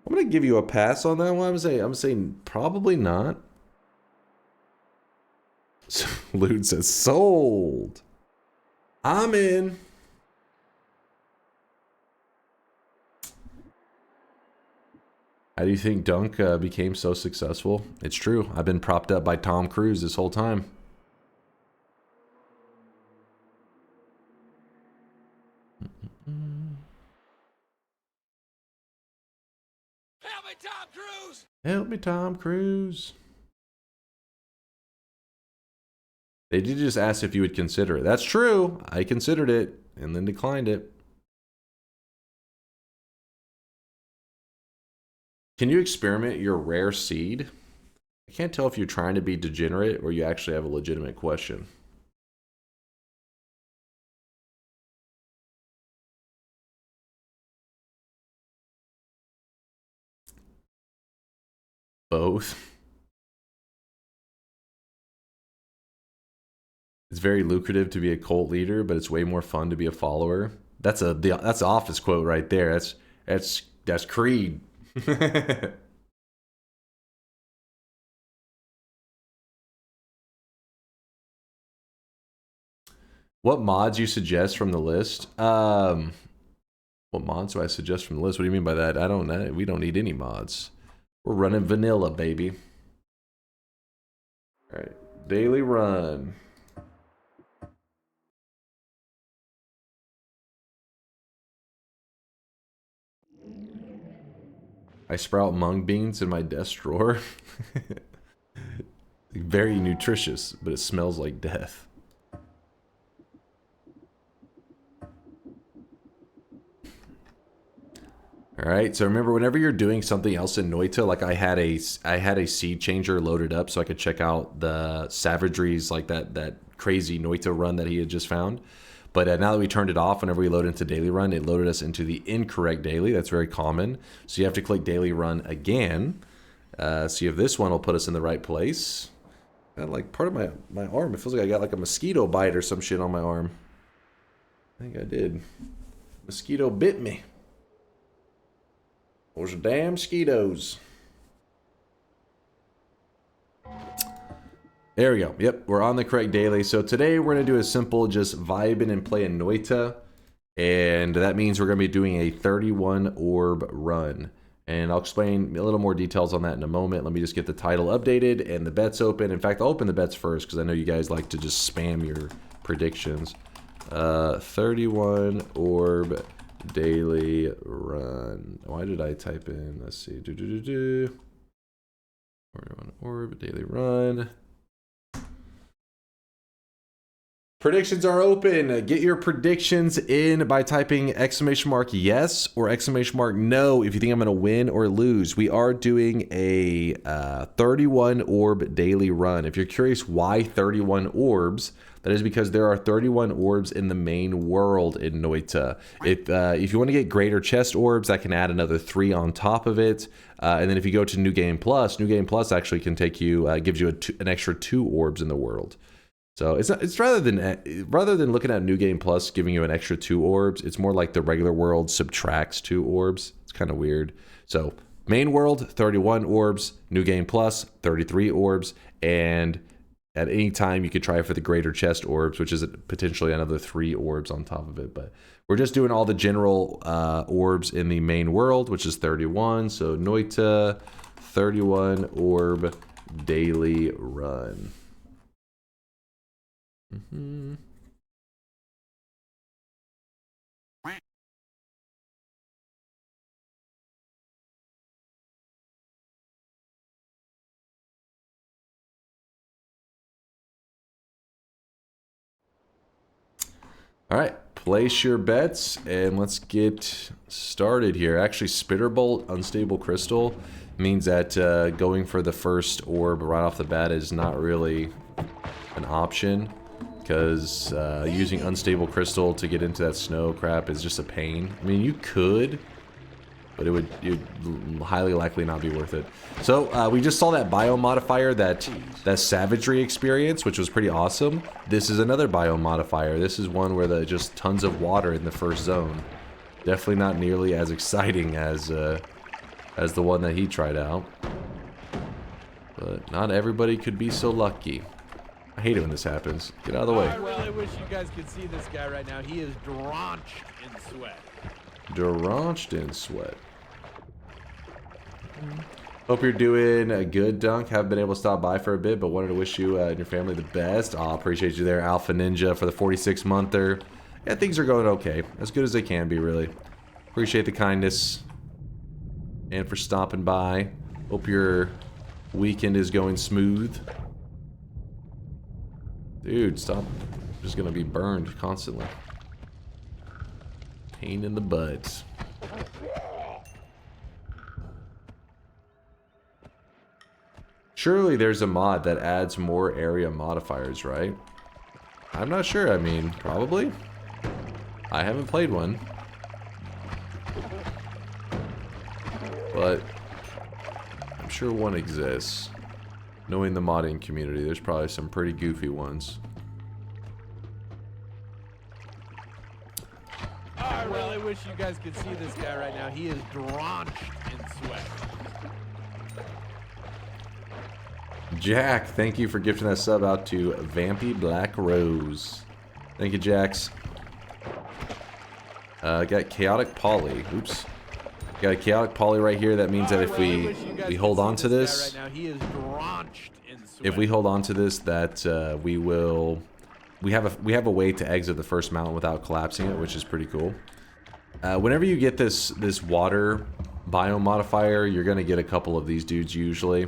I'm gonna give you a pass on that one. I'm saying probably not. Lude says sold. I'm in. How do you think Dunk became so successful? It's true. I've been propped up by Tom Cruise this whole time. Help me, Tom Cruise! Help me, Tom Cruise. They did just ask if you would consider it. That's true. I considered it and then declined it. Can you experiment your rare seed? I can't tell if you're trying to be degenerate or you actually have a legitimate question. Both. It's very lucrative to be a cult leader, but it's way more fun to be a follower. That's that's Office quote right there. That's Creed. What mods you suggest from the list? What mods do I suggest from the list? What do you mean by that? I don't know. We don't need any mods. We're running vanilla, baby. All right, daily run. I sprout mung beans in my desk drawer. Very nutritious, but it smells like death. Alright, so remember, whenever you're doing something else in Noita, like I had a seed changer loaded up so I could check out the savageries, like that crazy Noita run that he had just found. But now that we turned it off, whenever we load into daily run, it loaded us into the incorrect daily. That's very common. So you have to click daily run again. See if this one will put us in the right place. got like part of my arm. It feels like I got like a mosquito bite or some shit on my arm. I think I did. Mosquito bit me. Those are damn mosquitoes. There we go. Yep, we're on the correct daily. So today we're going to do a simple just vibing and playing Noita. And that means we're going to be doing a 31 orb run. And I'll explain a little more details on that in a moment. Let me just get the title updated and the bets open. In fact, I'll open the bets first because I know you guys like to just spam your predictions. 31 orb daily run. Why did I type in? Let's see. 31 orb daily run. Predictions are open. Get your predictions in by typing ! yes or ! no if you think I'm going to win or lose. We are doing a 31 orb daily run. If you're curious why 31 orbs, that is because there are 31 orbs in the main world in Noita. If you want to get greater chest orbs, that can add another 3 on top of it. And then if you go to New Game Plus actually can take you, gives you an extra 2 orbs in the world. So it's rather than looking at New Game Plus giving you an extra 2 orbs, it's more like the regular world subtracts 2 orbs. It's kind of weird. So main world, 31 orbs, New Game Plus, 33 orbs, and at any time you could try for the greater chest orbs, which is potentially another 3 orbs on top of it. But we're just doing all the general orbs in the main world, which is 31. So Noita, 31 orb daily run. All right, place your bets and let's get started here. Actually, Spitterbolt, Unstable Crystal, means that going for the first orb right off the bat is not really an option, because using Unstable Crystal to get into that snow crap is just a pain. I mean, you could, but it would highly likely not be worth it. So we just saw that biome modifier, that savagery experience, which was pretty awesome. This is another biome modifier. This is one where there's just tons of water in the first zone. Definitely not nearly as exciting as the one that he tried out. But not everybody could be so lucky. I hate it when this happens. Get out of the way. I really wish you guys could see this guy right now. He is drenched in sweat. Drenched in sweat. Hope you're doing a good, Dunk. Haven't been able to stop by for a bit, but wanted to wish you and your family the best. I appreciate you there, Alpha Ninja, for the 46-monther. Yeah, things are going okay. As good as they can be, really. Appreciate the kindness and for stopping by. Hope your weekend is going smooth. Dude, stop. I'm just gonna be burned constantly. Pain in the butt. Surely there's a mod that adds more area modifiers, right? I'm not sure. I mean, probably. I haven't played one. But I'm sure one exists. Knowing the modding community, there's probably some pretty goofy ones. I really wish you guys could see this guy right now. He is drenched in sweat. Jack, thank you for gifting that sub out to Vampy Black Rose. Thank you, Jax. Got Chaotic Poly. Oops. Got a Chaotic Poly right here. That means that if we hold on to this, right now, he is drenched in sweat. If we hold on to this, that we have a way to exit the first mountain without collapsing it, which is pretty cool. Whenever you get this water biome modifier, you're gonna get a couple of these dudes usually,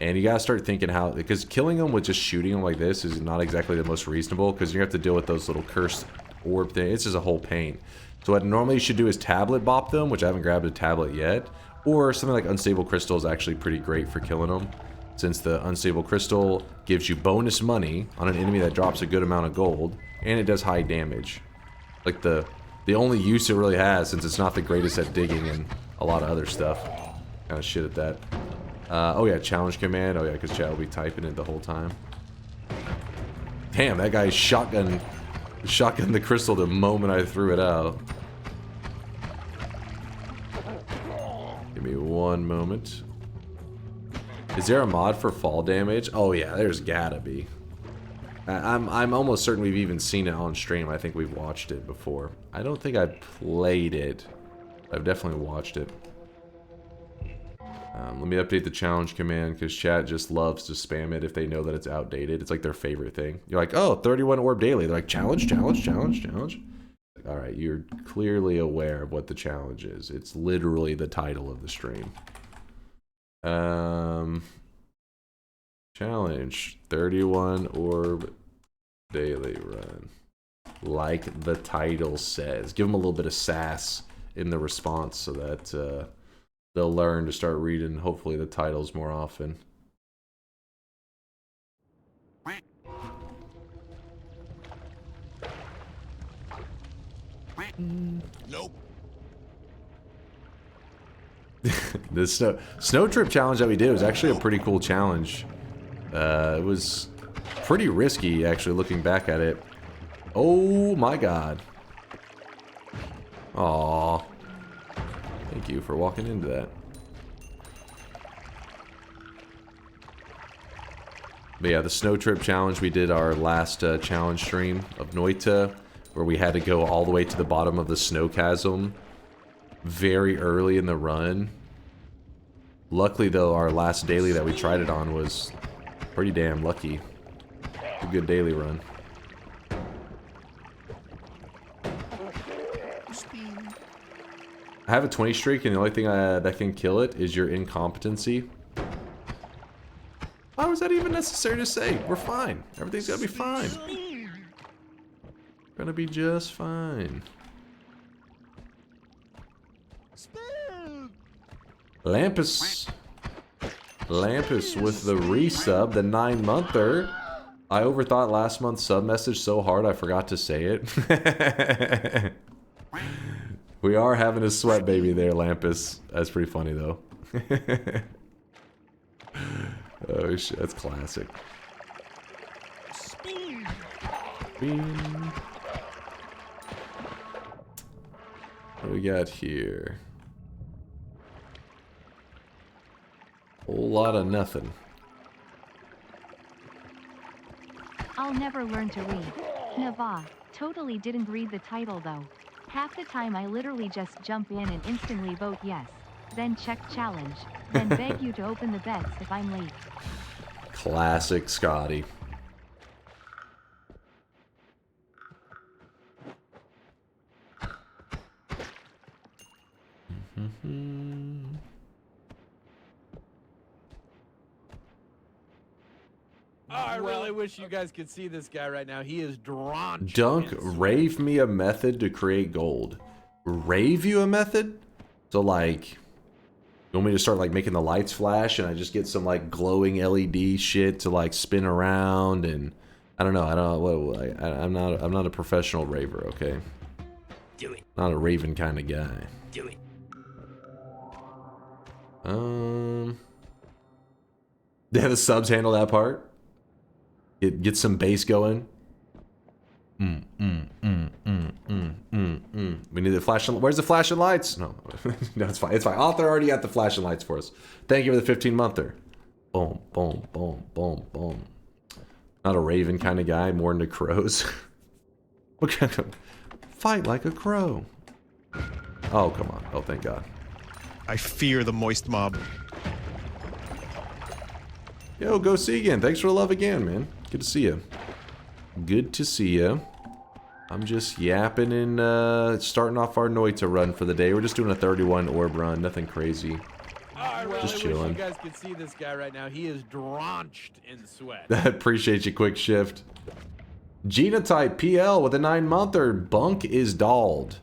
and you gotta start thinking how, because killing them with just shooting them like this is not exactly the most reasonable, because you have to deal with those little cursed orb thing. It's just a whole pain. So what normally you should do is tablet bop them, which I haven't grabbed a tablet yet, or something like Unstable Crystal is actually pretty great for killing them, since the Unstable Crystal gives you bonus money on an enemy that drops a good amount of gold, and it does high damage. Like the only use it really has, since it's not the greatest at digging and a lot of other stuff. Kind of shit at that. Oh yeah, challenge command. Oh yeah, because Chad will be typing it the whole time. Damn, that guy shotgun the crystal the moment I threw it out. Give me one moment. Is there a mod for fall damage? Oh yeah, there's gotta be. I'm almost certain we've even seen it on stream. I think we've watched it before. I don't think I've played it. I've definitely watched it. Let me update the challenge command because chat just loves to spam it if they know that it's outdated. It's like their favorite thing. You're like, oh, 31 orb daily. They're like, challenge, challenge, challenge, challenge. Like, all right, you're clearly aware of what the challenge is. It's literally the title of the stream. Challenge 31 orb daily run. Like the title says. Give them a little bit of sass in the response so that they'll learn to start reading, hopefully, the titles more often. Nope. The snow trip challenge that we did was actually a pretty cool challenge. It was pretty risky, actually, looking back at it. Oh my god. Aww. Thank you for walking into that. But yeah, the snow trip challenge, we did our last challenge stream of Noita, where we had to go all the way to the bottom of the snow chasm very early in the run. Luckily, though, our last daily that we tried it on was pretty damn lucky. A good daily run. I have a 20 streak, and the only thing that can kill it is your incompetency. Why was that even necessary to say? We're fine. Everything's gonna be fine. Gonna be just fine. Lampus with the resub, the 9-monther. I overthought last month's sub message so hard I forgot to say it. We are having a sweat baby there, Lampus. That's pretty funny though. Oh shit, that's classic. Bing. What do we got here? Whole lot of nothing. I'll never learn to read. Nava, totally didn't read the title though. Half the time I literally just jump in and instantly vote yes. Then check challenge. Then beg you to open the bets if I'm late. Classic Scotty. I really wish you guys could see this guy right now. He is drenched. Dunk, rave me a method to create gold. Rave you a method? So like, you want me to start like making the lights flash and I just get some like glowing LED shit to like spin around and I don't know. I'm not a professional raver, okay? Do it. Not a raven kind of guy. Do it. Yeah, the subs handle that part. Get some bass going. We need the flashing. Where's the flashing lights? No, no, it's fine. It's fine. Author already got the flashing lights for us. Thank you for the 15-monther. Boom, boom, boom, boom, boom. Not a raven kind of guy. More into crows. Fight like a crow. Oh, come on. Oh, thank God. I fear the moist mob. Yo, go see again. Thanks for the love again, man. Good to see you. Good to see you. I'm just yapping and starting off our Noita run for the day. We're just doing a 31 orb run. Nothing crazy. I really just wish chilling. you guys could see this guy right now. He is drenched in sweat. Appreciate you, quick shift. Genotype PL with a 9-monther. Bunk is dolled.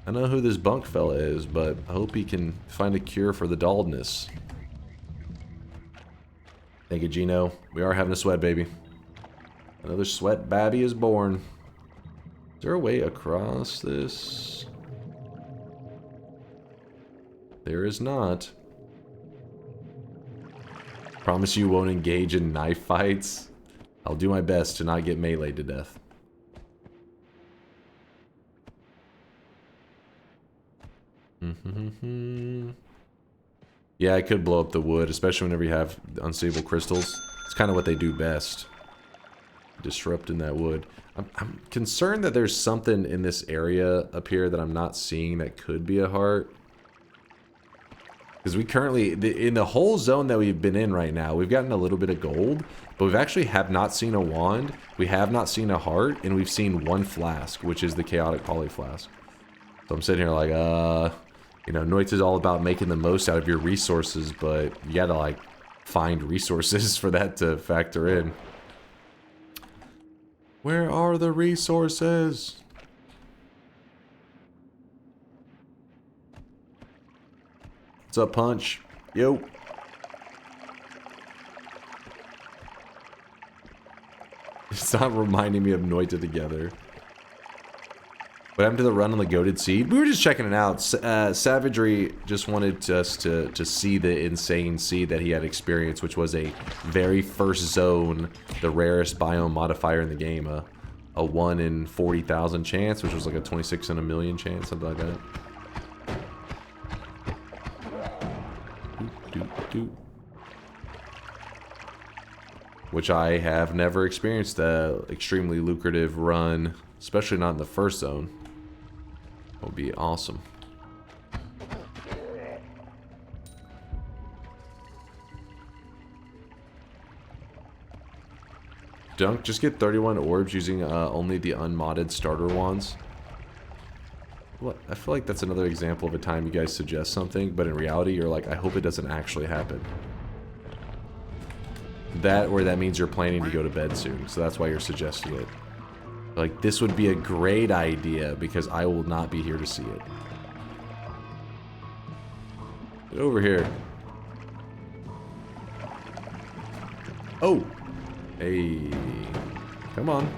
I don't know who this bunk fella is, but I hope he can find a cure for the dolledness. Thank you, Gino. We are having a sweat baby. Another sweat babby is born. Is there a way across this? There is not. Promise you won't engage in knife fights. I'll do my best to not get meleeed to death. Yeah, I could blow up the wood, especially whenever you have unstable crystals. It's kind of what they do best. Disrupting that wood. I'm concerned that there's something in this area up here that I'm not seeing that could be a heart. Because we currently, in the whole zone that we've been in right now, we've gotten a little bit of gold, but we've actually have not seen a wand, we have not seen a heart, and we've seen one flask, which is the chaotic poly flask. So I'm sitting here like, you know, Noita's all about making the most out of your resources, but you gotta, like, find resources for that to factor in. Where are the resources? What's up, Punch? Yo. It's not reminding me of Noita together. What happened to the run on the goated seed? We were just checking it out. Savagery just wanted us to see the insane seed that he had experienced, which was a very first zone, the rarest biome modifier in the game. A 1 in 40,000 chance, which was like a 26 in a million chance, something like that. Which I have never experienced a extremely lucrative run, especially not in the first zone. That would be awesome. Dunk, just get 31 orbs using only the unmodded starter wands. What? I feel like that's another example of a time you guys suggest something, but in reality you're like, I hope it doesn't actually happen. That, or that means you're planning to go to bed soon, so that's why you're suggesting it. Like, this would be a great idea, because I will not be here to see it. Get over here. Oh! Hey. Come on.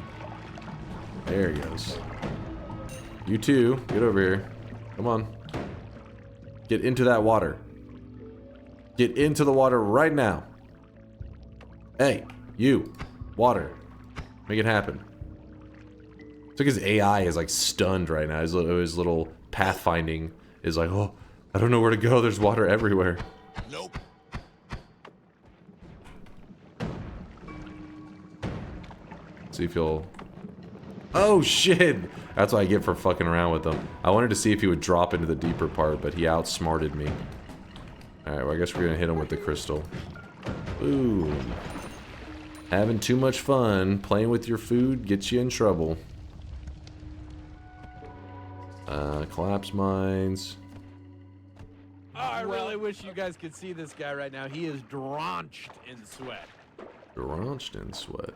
There he goes. You too. Get over here. Come on. Get into that water. Get into the water right now. Hey, you. Water. Make it happen. It's like his AI is like stunned right now. His little pathfinding is like, oh, I don't know where to go. There's water everywhere. Nope. See if he'll... Oh, shit! That's what I get for fucking around with him. I wanted to see if he would drop into the deeper part, but he outsmarted me. Alright, well, I guess we're gonna hit him with the crystal. Boom. Having too much fun playing with your food gets you in trouble. Collapse mines. Oh, I really wish you guys could see this guy right now. He is drenched in sweat. Drenched in sweat.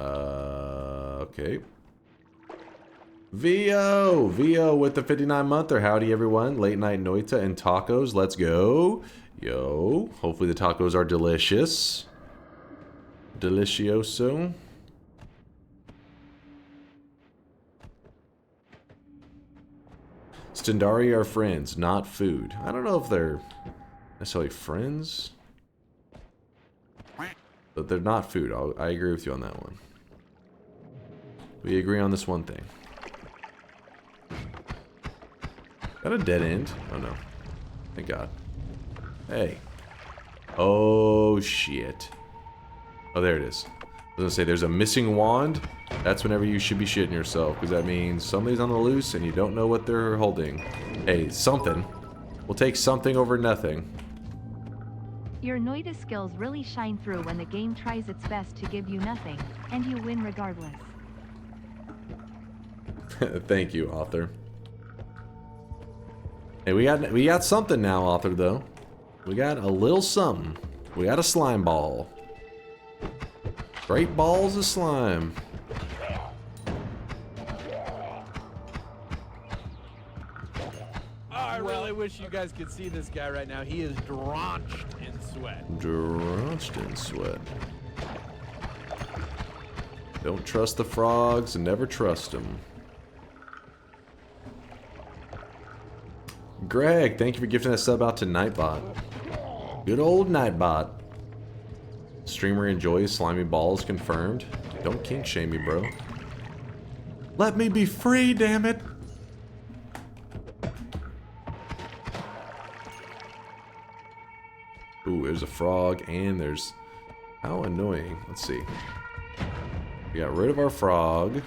Okay. VO with the 59-monther. Howdy, everyone. Late night Noita and tacos. Let's go. Yo. Hopefully the tacos are delicious. Delicioso. Stendari are friends, not food. I don't know if they're necessarily friends, but they're not food. I agree with you on that one. We agree on this one thing. Is that a dead end? Oh no. Thank God. Hey. Oh shit. Oh, there it is. I was gonna say, there's a missing wand. That's whenever you should be shitting yourself, because that means somebody's on the loose and you don't know what they're holding. Hey, something. We'll take something over nothing. Your Noita skills really shine through when the game tries its best to give you nothing, and you win regardless. Thank you, author. Hey, we got something now, author, though. We got a little something. We got a slime ball. Great balls of slime. I really wish you guys could see this guy right now. He is drenched in sweat. Drenched in sweat. Don't trust the frogs and never trust them. Greg, thank you for gifting that sub out to Nightbot. Good old Nightbot. Streamer enjoys slimy balls confirmed. Don't kink shame me, bro. Let me be free, damn it. Ooh, there's a frog and there's... How annoying. Let's see. We got rid of our frog.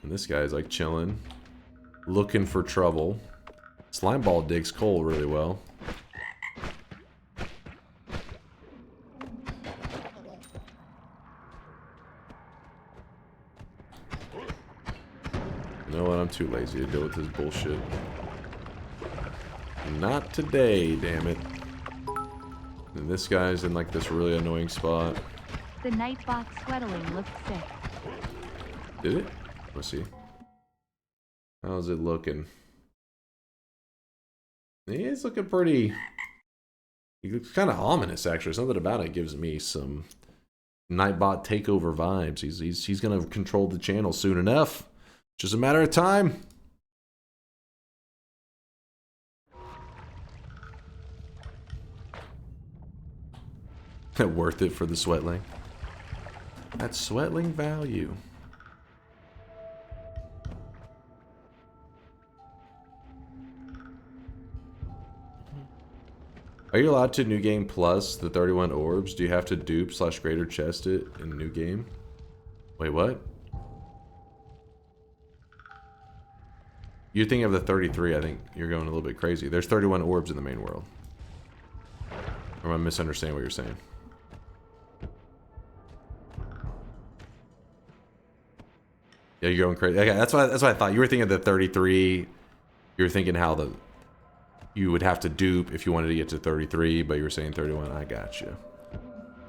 And this guy's like chilling. Looking for trouble. Slime ball digs coal really well. You know what? I'm too lazy to deal with this bullshit. Not today, damn it. And this guy's in like this really annoying spot. The Nightbot sweatling looked sick. Did it? Let's see. How's it looking? It's looking pretty... He looks kind of ominous, actually. Something about it gives me some Nightbot takeover vibes. He's gonna control the channel soon enough. Just a matter of time. Worth it for the sweatling. That's sweatling value. Are you allowed to New Game Plus the 31 orbs? Do you have to dupe / greater chest it in New Game? Wait, what? You're thinking of the 33, I think you're going a little bit crazy. There's 31 orbs in the main world. Or am I misunderstanding what you're saying? Yeah, you're going crazy. Okay, that's what I thought. You were thinking of the 33. You were thinking how you would have to dupe if you wanted to get to 33, but you were saying 31. I got you.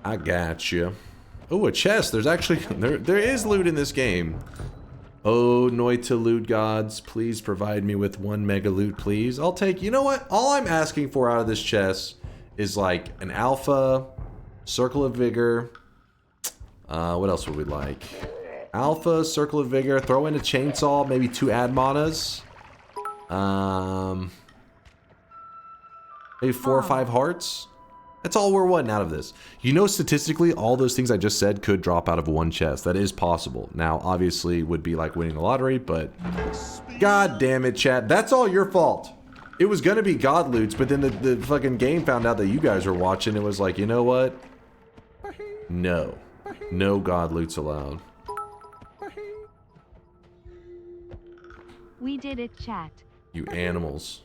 I got you. Oh, a chest. There's actually there is loot in this game. Oh, Noita loot gods, please provide me with 1 mega loot, please. I'll take. You know what? All I'm asking for out of this chest is like an alpha, circle of vigor. What else would we like? Alpha, circle of vigor. Throw in a chainsaw. Maybe 2 admonas. Maybe 4 or 5 hearts. That's all we're wanting out of this. You know, statistically, all those things I just said could drop out of 1 chest. That is possible. Now, obviously, would be like winning the lottery, but... God damn it, chat. That's all your fault. It was gonna be god loots, but then the fucking game found out that you guys were watching. It was like, you know what? No. No god loots allowed. We did it, chat. You animals.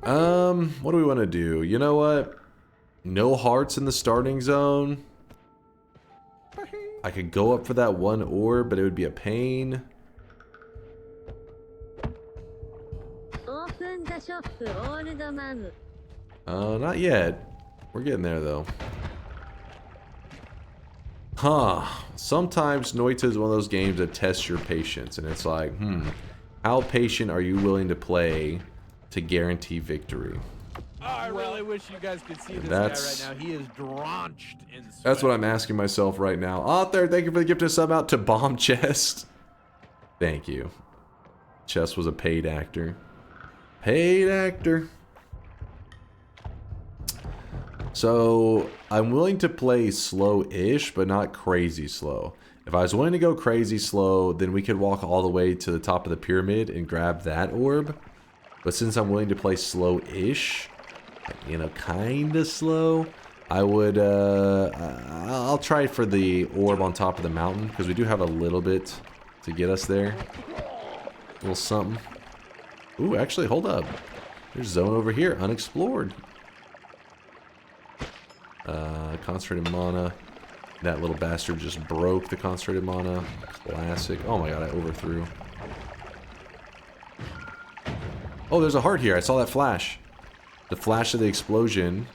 What do we want to do? You know what? No hearts in the starting zone. I could go up for that 1 orb, but it would be a pain. Not yet. We're getting there, though. Huh. Sometimes Noita is one of those games that tests your patience, and it's like, how patient are you willing to play to guarantee victory? Oh, I really wish you guys could see this guy right now. He is drenched in sweat. That's what I'm asking myself right now. Out there, thank you for the gift of sub out to Bomb Chest. Thank you. Chest was a paid actor. Paid actor. So, I'm willing to play slow-ish, but not crazy slow. If I was willing to go crazy slow, then we could walk all the way to the top of the pyramid and grab that orb. But since I'm willing to play slow-ish, you know, kinda slow, I would, I'll try for the orb on top of the mountain, because we do have a little bit to get us there. A little something. Ooh, actually, hold up. There's a zone over here, unexplored. Concentrated mana. That little bastard just broke the concentrated mana. Classic. Oh my god, I overthrew. Oh, there's a heart here. I saw that flash. The flash of the explosion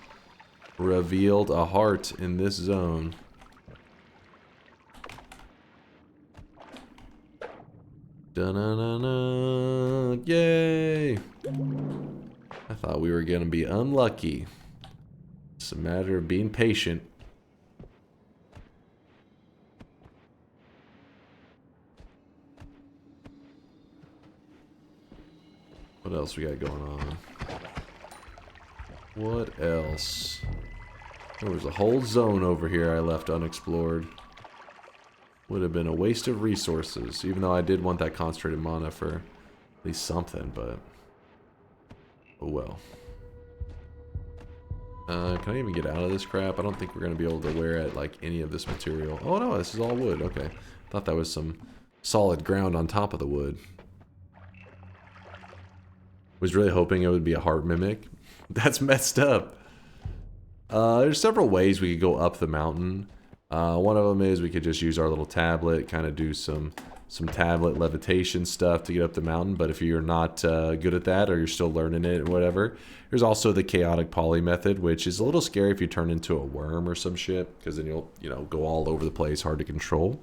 revealed a heart in this zone. Da-na-na-na. Yay! I thought we were gonna be unlucky. It's a matter of being patient. What else we got going on? What else? There was a whole zone over here I left unexplored. Would have been a waste of resources, even though I did want that concentrated mana for at least something, but oh well. Can I even get out of this crap? I don't think we're going to be able to wear at like any of this material. Oh no, this is all wood. Okay. Thought that was some solid ground on top of the wood. Was really hoping it would be a heart mimic. That's messed up. There's several ways we could go up the mountain. One of them is we could just use our little tablet, kind of do some tablet levitation stuff to get up the mountain. But if you're not good at that, or you're still learning it or whatever, there's also the chaotic poly method, which is a little scary if you turn into a worm or some shit, because then you'll, you know, go all over the place, hard to control.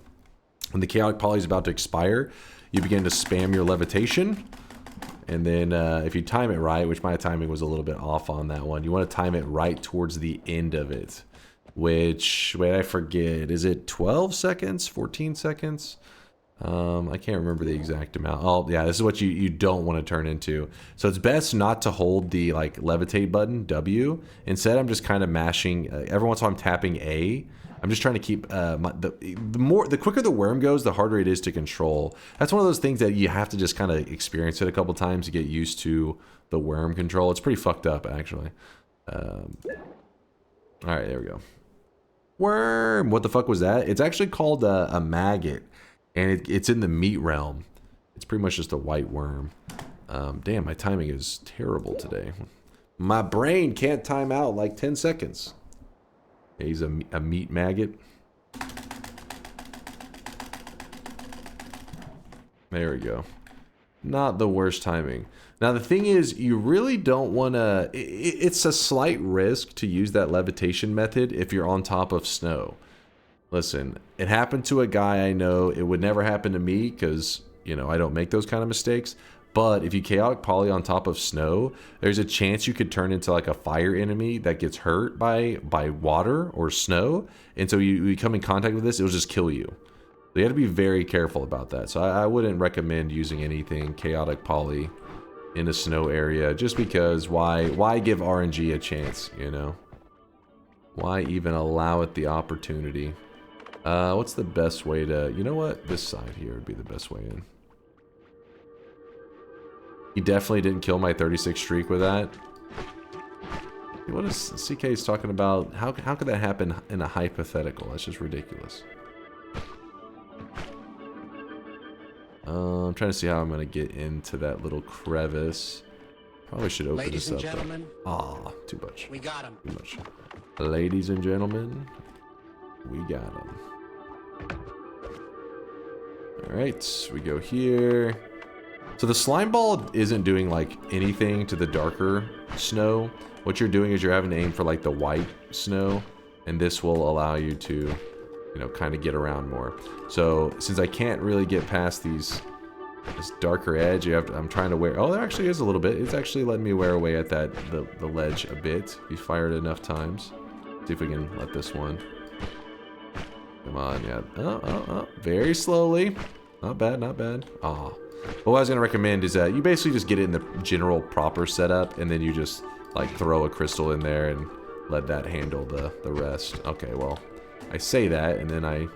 When the chaotic poly is about to expire, you begin to spam your levitation. And then if you time it right, which my timing was a little bit off on that one, you want to time it right towards the end of it. Which, wait, I forget. Is it 12 seconds? 14 seconds? I can't remember the exact amount. Oh, yeah, this is what you don't want to turn into. So it's best not to hold the, like, levitate button, W. Instead, I'm just kind of mashing, every once in a while I'm tapping A. I'm just trying to keep, the quicker the worm goes, the harder it is to control. That's one of those things that you have to just kind of experience it a couple times to get used to the worm control. It's pretty fucked up, actually. Alright, there we go. Worm! What the fuck was that? It's actually called a maggot. And it's in the meat realm. It's pretty much just a white worm. Damn, my timing is terrible today. My brain can't time out like 10 seconds. Yeah, he's a meat maggot. There we go. Not the worst timing. Now the thing is, you really don't want to... It's a slight risk to use that levitation method if you're on top of snow. Listen, it happened to a guy I know. It would never happen to me because, you know, I don't make those kind of mistakes. But if you chaotic poly on top of snow, there's a chance you could turn into like a fire enemy that gets hurt by water or snow. And so you come in contact with this, it'll just kill you. So you have to be very careful about that. So I wouldn't recommend using anything chaotic poly in a snow area just because why give RNG a chance, you know? Why even allow it the opportunity? What's the best way to... You know what? This side here would be the best way in. He definitely didn't kill my 36 streak with that. What is CK's talking about? How could that happen in a hypothetical? That's just ridiculous. I'm trying to see how I'm going to get into that little crevice. Probably should open Ladies this and up. gentlemen, Ah, too much. we got him. Too much. Ladies and gentlemen, we got him. Alright, we go here. So the slime ball isn't doing like anything to the darker snow. What you're doing is you're having to aim for like the white snow, and this will allow you to, you know, kind of get around more. So since I can't really get past this darker edge, I'm trying to wear... Oh, there actually is a little bit. It's actually letting me wear away at the ledge a bit. If you fire it enough times. See if we can let this one. Come on, yeah. Oh. Very slowly. Not bad, not bad. Aw. But what I was going to recommend is that you basically just get it in the general proper setup, and then you just, like, throw a crystal in there and let that handle the rest. Okay, well, I say that, and then I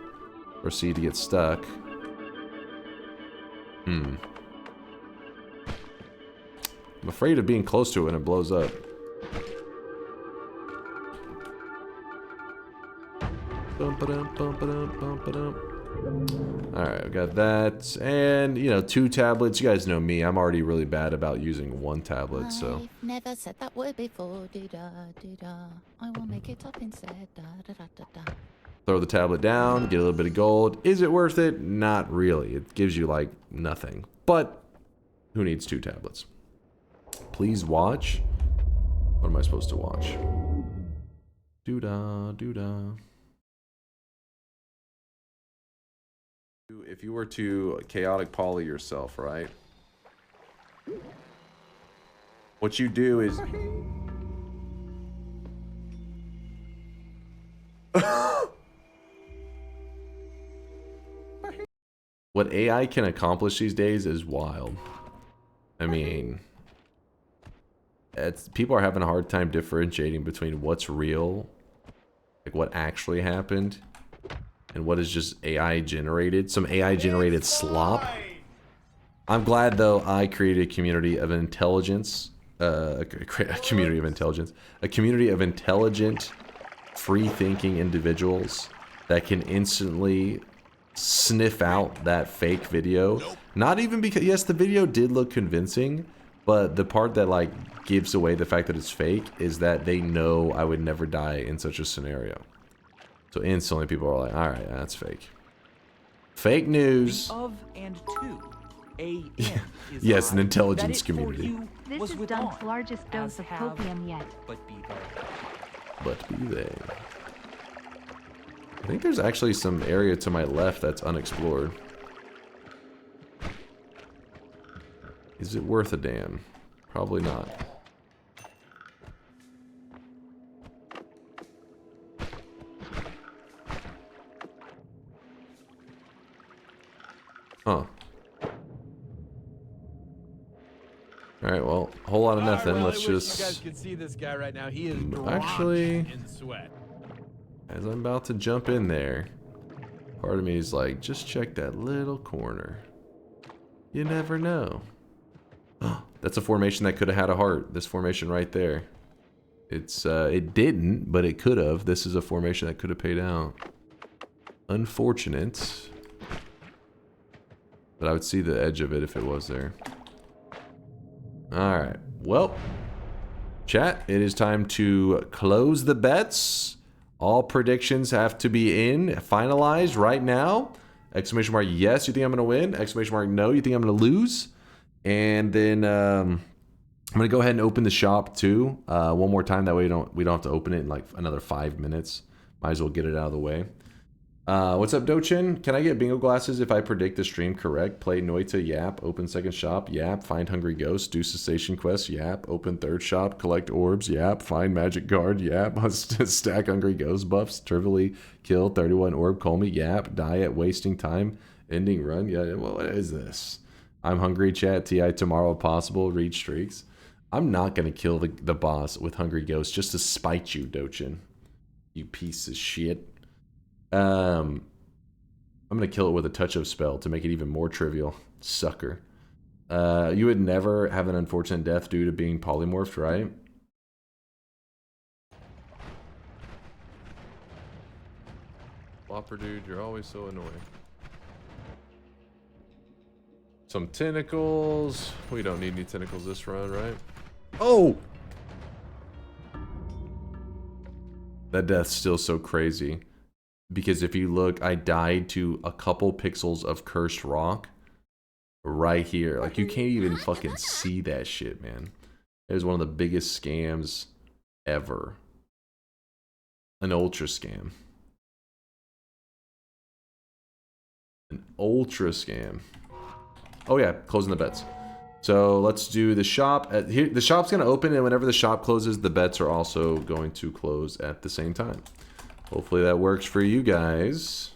proceed to get stuck. I'm afraid of being close to it when it blows up. Alright, we got that. And, you know, 2 tablets. You guys know me. I'm already really bad about using 1 tablet, so... I've never said that word before. Do-da, do-da. I will make it up instead. Da-da-da-da-da. Throw the tablet down, get a little bit of gold. Is it worth it? Not really. It gives you, like, nothing. But, who needs 2 tablets? Please watch. What am I supposed to watch? Doo-da, doo-da. If you were to chaotic poly yourself, right? What you do is... What AI can accomplish these days is wild. I mean... people are having a hard time differentiating between what's real like what actually happened and what is just AI generated. Some AI generated slop. I'm glad though I created a community of intelligence, a community of intelligent, free-thinking individuals that can instantly sniff out that fake video. Not even because, yes, the video did look convincing, but the part that like gives away the fact that it's fake is that they know I would never die in such a scenario. So instantly people are like, all right, that's fake. Fake news. Of and to. Yes, an intelligence community. This is Dunk's largest dose of copium yet. But be there. But be there. I think there's actually some area to my left that's unexplored. Is it worth a damn? Probably not. Huh. Alright, well, a whole lot of nothing. Let's just... You guys can see this guy right now. He is actually in sweat. As I'm about to jump in there, part of me is like, just check that little corner. You never know. That's a formation that could have had a heart. This formation right there. It didn't, but it could have. This is a formation that could have paid out. Unfortunate. But I would see the edge of it if it was there. Alright. Well, chat, it is time to close the bets. All predictions have to be finalized right now. Exclamation mark, yes, you think I'm going to win? Exclamation mark, no, you think I'm going to lose? And then I'm going to go ahead and open the shop too. One more time, that way we don't have to open it in like another 5 minutes. Might as well get it out of the way. What's up, Dochin? Can I get bingo glasses if I predict the stream correct? Play Noita, yap. Open second shop, yap. Find hungry ghost, do cessation quest, yap. Open third shop, collect orbs, yap. Find magic card, yap. Stack hungry ghost buffs, trivially kill 31 orb, call me, yap. Die at wasting time, ending run, yeah. What is this? I'm hungry, chat. TI tomorrow if possible. Read streaks. I'm not gonna kill the boss with hungry ghost just to spite you, Dochin. You piece of shit. I'm gonna kill it with a touch of spell to make it even more trivial. Sucker. You would never have an unfortunate death due to being polymorphed, right? Flopper dude, you're always so annoying. Some tentacles. We don't need any tentacles this run, right? Oh! That death's still so crazy. Because if you look, I died to a couple pixels of cursed rock right here. Like, you can't even fucking see that shit, man. It was one of the biggest scams ever. An ultra scam. An ultra scam. Oh yeah, closing the bets. So let's do the shop. Here, the shop's going to open, and whenever the shop closes, the bets are also going to close at the same time. Hopefully that works for you guys.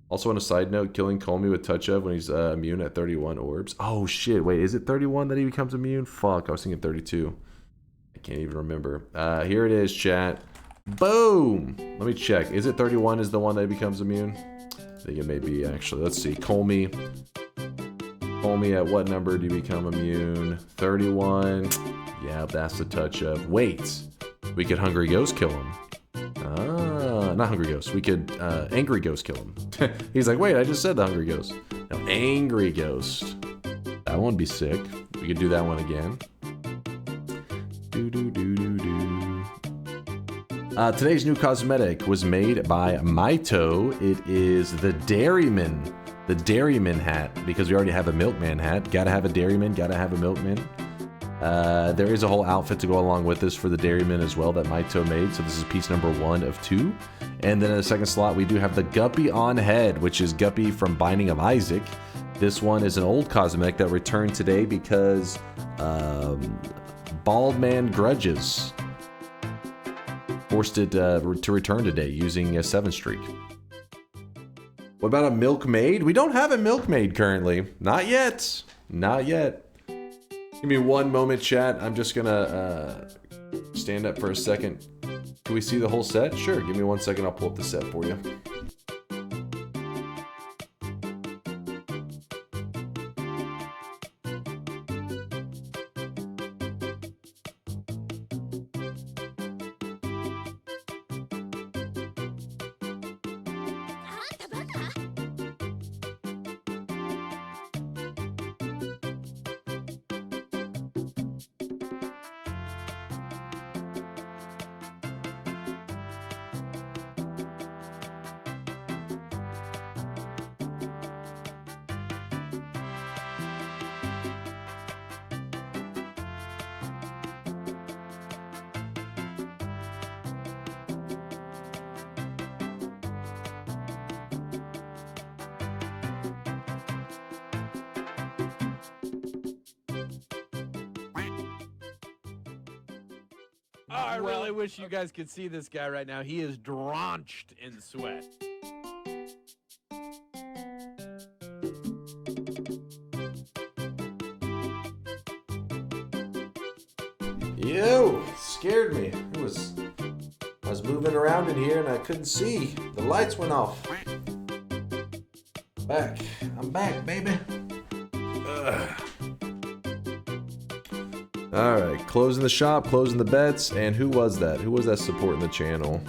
Also on a side note, killing Colmy with touch of when he's immune at 31 orbs. Oh shit, wait, is it 31 that he becomes immune? Fuck, I was thinking 32. I can't even remember. Here it is, chat. Boom! Let me check. Is it 31 is the one that becomes immune? I think it may be, actually. Let's see. Colmy. Colmy, at what number do you become immune? 31. Yeah, that's the touch of. Wait. We could Hungry Ghost kill him. Ah, not Hungry Ghost. We could Angry Ghost kill him. He's like, wait, I just said the Hungry Ghost. No, Angry Ghost. That one would be sick. We could do that one again. Today's new cosmetic was made by Maito. It is the Dairyman. The Dairyman hat. Because we already have a Milkman hat. Gotta have a Dairyman, gotta have a Milkman. There is a whole outfit to go along with this for the Dairyman as well that Maito made. So this is piece number 1 of 2. And then in the second slot, we do have the Guppy on Head, which is Guppy from Binding of Isaac. This one is an old cosmetic that returned today because Bald Man Grudges forced it to return today using a 7 streak. What about a Milkmaid? We don't have a Milkmaid currently. Not yet. Not yet. Give me one moment, chat. I'm just gonna stand up for a second. Can we see the whole set? Sure, give me 1 second, I'll pull up the set for you. Oh, I really wish you guys could see this guy right now. He is drenched in sweat. Yo, scared me. I was moving around in here and I couldn't see. The lights went off. Back. I'm back, baby. Alright, closing the shop, closing the bets, and who was that? Who was that supporting the channel?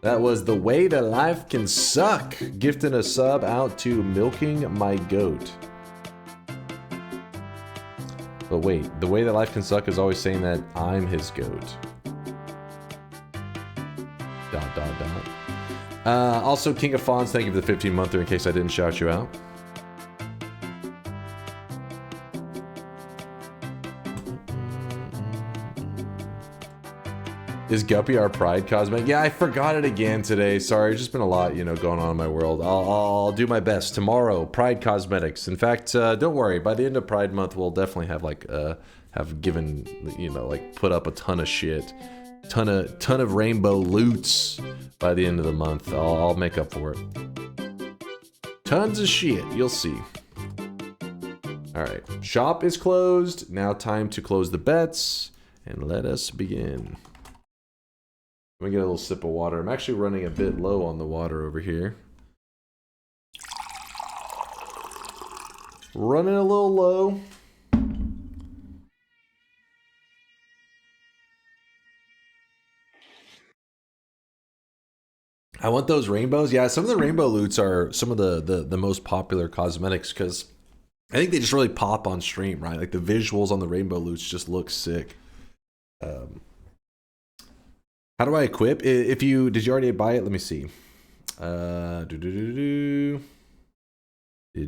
That was The Way That Life Can Suck, gifting a sub out to Milking My Goat. But wait, The Way That Life Can Suck is always saying that I'm his goat. ... Also, King of Fawns, thank you for the 15-monther in case I didn't shout you out. Is Guppy our Pride cosmetic? Yeah, I forgot it again today. Sorry, it's just been a lot, you know, going on in my world. I'll do my best. Tomorrow, Pride Cosmetics. In fact, don't worry. By the end of Pride Month, we'll definitely have like have given, you know, like put up a ton of shit, ton of rainbow loots by the end of the month. I'll make up for it. Tons of shit. You'll see. All right, shop is closed. Now time to close the bets and let us begin. Let me get a little sip of water. I'm actually running a bit low on the water over here. Running a little low. I want those rainbows. Yeah, some of the rainbow loots are some of the most popular cosmetics because I think they just really pop on stream, right? Like the visuals on the rainbow loots just look sick. How do I equip? Did you already buy it? Let me see. Did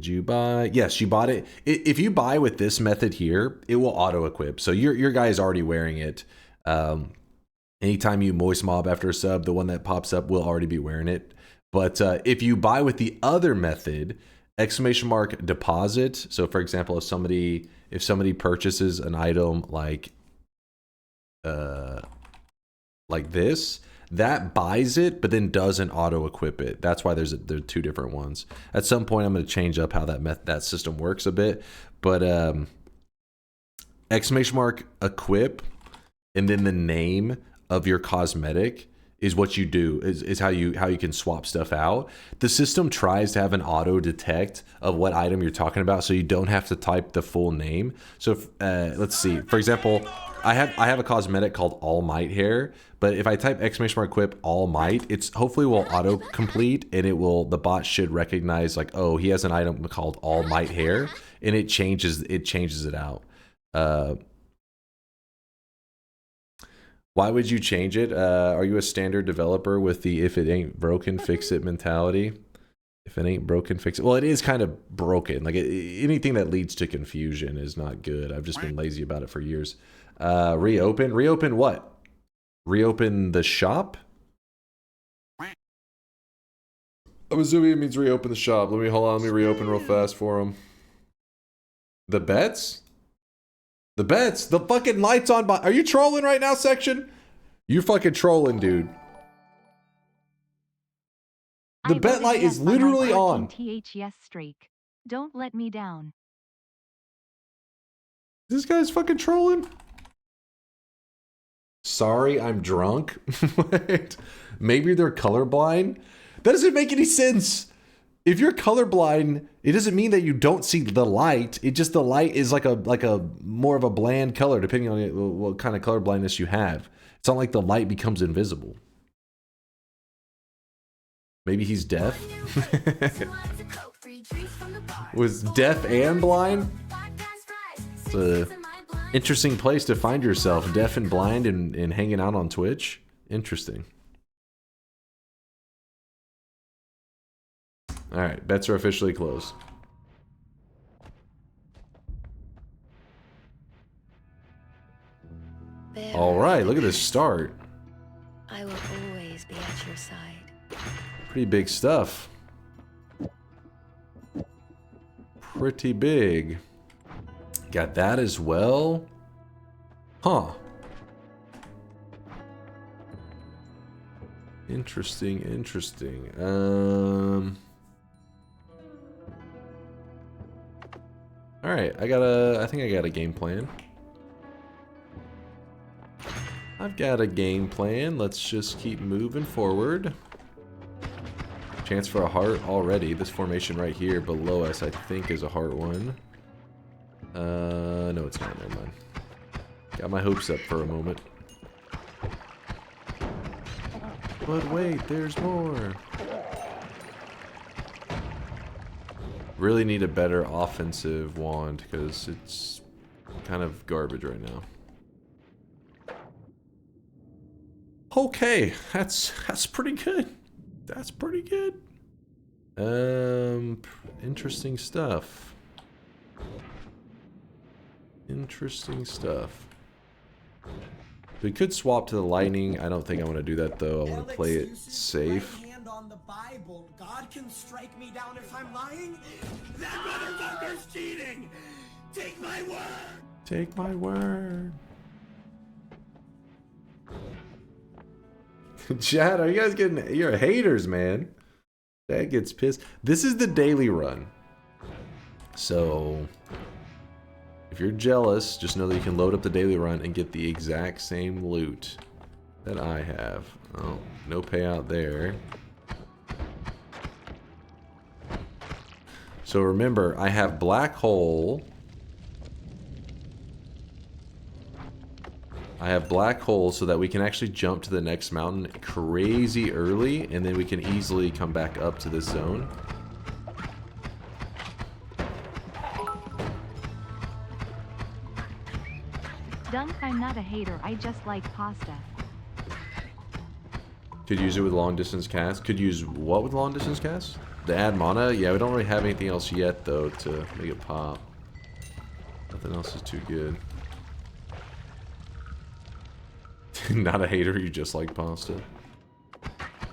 you buy? Yes, you bought it. If you buy with this method here, it will auto equip. So your guy is already wearing it. Anytime you moist mob after a sub, the one that pops up will already be wearing it. But if you buy with the other method, !deposit. So for example, if somebody purchases an item like this, that buys it, but then doesn't auto equip it. That's why there are two different ones. At some point, I'm going to change up how that system works a bit. But !equip, and then the name of your cosmetic is what you do. Is how you can swap stuff out. The system tries to have an auto detect of what item you're talking about, so you don't have to type the full name. So let's see. For example, I have a cosmetic called All Might Hair, but if I type !equip All Might, it's hopefully will auto complete, and the bot should recognize like, oh, he has an item called All Might Hair, and it changes it out. Why would you change it? Are you a standard developer with the if it ain't broken, fix it mentality? If it ain't broken, fix it. Well, it is kind of broken. Like anything that leads to confusion is not good. I've just been lazy about it for years. Reopen? Reopen what? Reopen the shop? I'm assuming it means reopen the shop. Hold on, let me reopen real fast for him. The bets? The bets? The fucking lights on. Are you trolling right now, section? You're fucking trolling, dude. The bet light is literally on. THS streak. Don't let me down. This guy's fucking trolling. Sorry, I'm drunk. What? Maybe they're colorblind? That doesn't make any sense. If you're colorblind, it doesn't mean that you don't see the light. It just the light is like a more of a bland color depending on what kind of color blindness you have. It's not like the light becomes invisible. Maybe he's deaf. Was deaf and blind? It's a interesting place to find yourself, deaf and blind and hanging out on Twitch. Interesting. Alright, bets are officially closed. Alright, look at this start. I will always be at your side. Pretty big stuff. Pretty big. Got that as well. Huh. Interesting, interesting. Alright, I think I got a game plan. I've got a game plan. Let's just keep moving forward. Chance for a heart already. This formation right here below us, I think, is a heart one. No, it's not. Never mind. Got my hopes up for a moment. But wait, there's more. Really need a better offensive wand because it's kind of garbage right now. Okay, that's pretty good. That's pretty good. Interesting stuff. Interesting stuff. We could swap to the lightning. I don't think I want to do that though. I want to play it safe. On the Bible, God can strike me down if I'm lying. That motherfucker's cheating. Take my word. Take my word. Chad, are you guys getting... You're haters, man. That gets pissed. This is the daily run. So, if you're jealous, just know that you can load up the daily run and get the exact same loot that I have. Oh, no payout there. So remember, I have black hole. I have black hole so that we can actually jump to the next mountain crazy early, and then we can easily come back up to this zone. Dunk, I'm not a hater, I just like pasta. Could use it with long distance cast. Could use what with long distance cast? To add mana? Yeah, we don't really have anything else yet though to make it pop. Nothing else is too good. Not a hater, you just like pasta.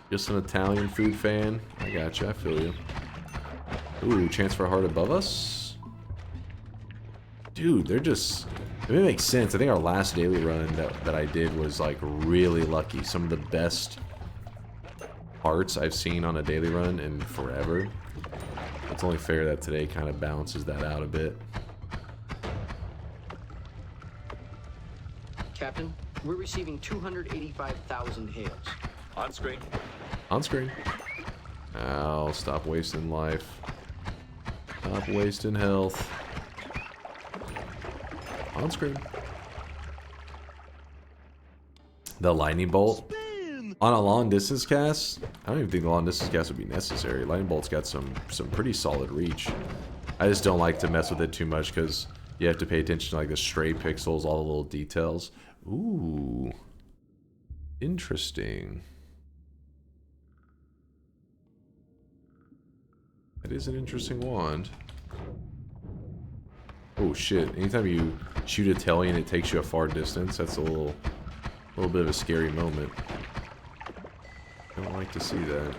Just an Italian food fan. I gotcha, I feel you. Ooh, chance for a heart above us? Dude, they're just... It makes sense. I think our last daily run that I did was like really lucky. Some of the best hearts I've seen on a daily run in forever. It's only fair that today kind of balances that out a bit. Captain, we're receiving 285,000 hails. On screen. On screen. Ow, stop wasting life. Stop wasting health. On screen. The lightning bolt. On a long distance cast, I don't even think the long distance cast would be necessary. Lightning bolt's got some pretty solid reach. I just don't like to mess with it too much because you have to pay attention to like the stray pixels, all the little details. Ooh. Interesting. That is an interesting wand. Oh shit, anytime you shoot a telly and it takes you a far distance, that's a little bit of a scary moment. I don't like to see that.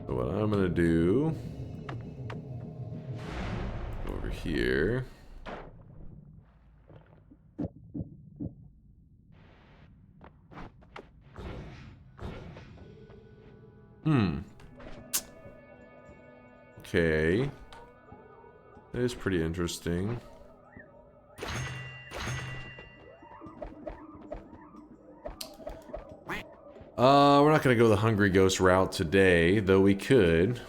So what I'm gonna do over here. Okay. That is pretty interesting. We're not gonna go the Hungry Ghost route today, though we could.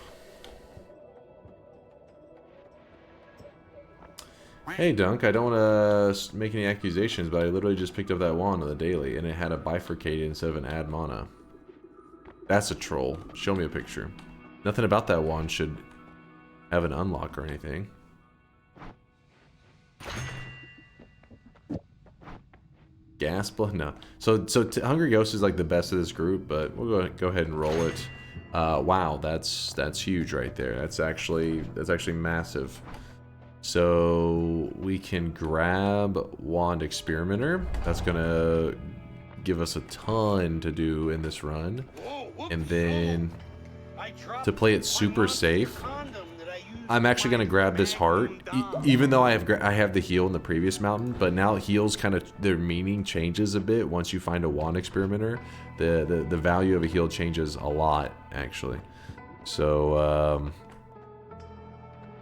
Hey Dunk, I don't want to make any accusations, but I literally just picked up that wand on the daily, and it had a bifurcated instead of an add mana. That's a troll. Show me a picture. Nothing about that wand should have an unlock or anything. Gas blood? No. So Hungry Ghost is like the best of this group, but we'll go ahead and roll it. Wow, that's huge right there. That's actually massive. So we can grab Wand Experimenter. That's gonna give us a ton to do in this run. And then to play it super safe, I'm actually gonna grab this heart, even though I have the heal in the previous mountain. But now heals kind of, their meaning changes a bit once you find a Wand Experimenter. The value of a heal changes a lot actually. So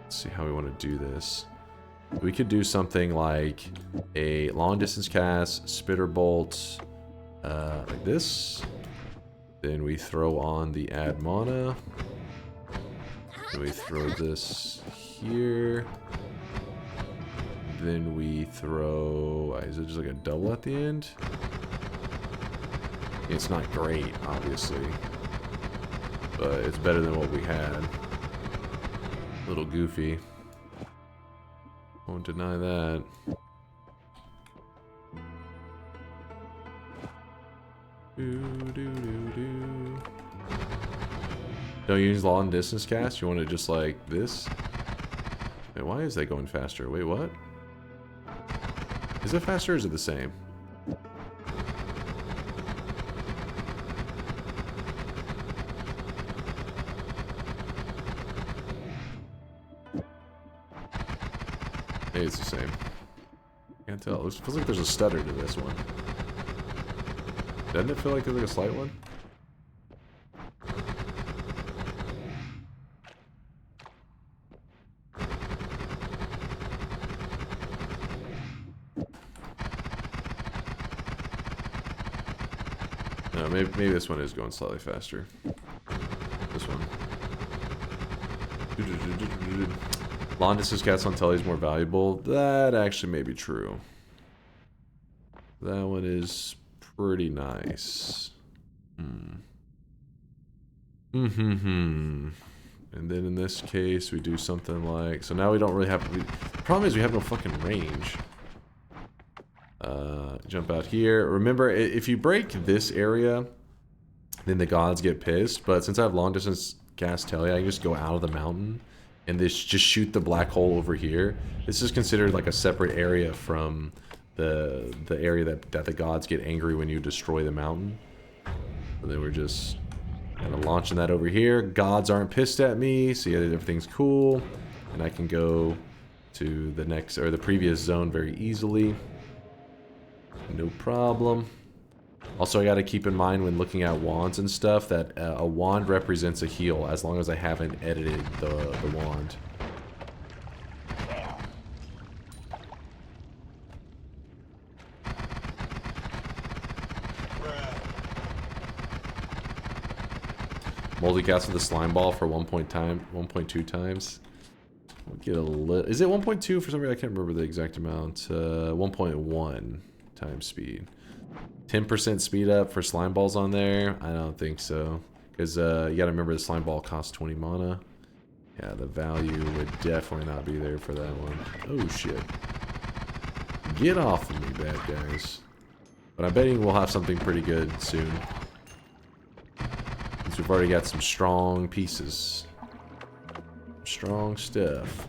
let's see how we want to do this. We could do something like a long distance cast, Spitter Bolt, like this. Then we throw on the add mana. Then we throw this here. Then we throw... Is it just like a double at the end? It's not great, obviously. But it's better than what we had. A little goofy. Won't deny that. Don't use long distance cast? You want to just like this? Wait, why is that going faster? Wait, what? Is it faster or is it the same? Maybe it's the same. Can't tell. It feels like there's a stutter to this one. Doesn't it feel like there's like a slight one? No, maybe this one is going slightly faster. This one. Long distance cats on telly is more valuable. That actually may be true. That one is pretty nice. And then in this case, we do something like... So now we don't really have... The problem is we have no fucking range. Jump out here. Remember, if you break this area, then the gods get pissed. But since I have long distance cast telly, I can just go out of the mountain and just shoot the black hole over here. This is considered like a separate area from the area that the gods get angry when you destroy the mountain. And then we're just kind of launching that over here. Gods aren't pissed at me, so yeah, everything's cool. And I can go to the next, or the previous zone very easily. No problem. Also, I got to keep in mind when looking at wands and stuff that a wand represents a heal as long as I haven't edited the wand. Multicast with the slime ball for 1.2 times. We'll get a little. Is it 1.2 for some reason? I can't remember the exact amount. 1.1 times speed. 10% speed up for slime balls on there? I don't think so. Because you gotta remember the slime ball costs 20 mana. Yeah, the value would definitely not be there for that one. Oh shit. Get off of me, bad guys. But I'm betting we'll have something pretty good soon. Since we've already got some strong pieces. Strong stuff.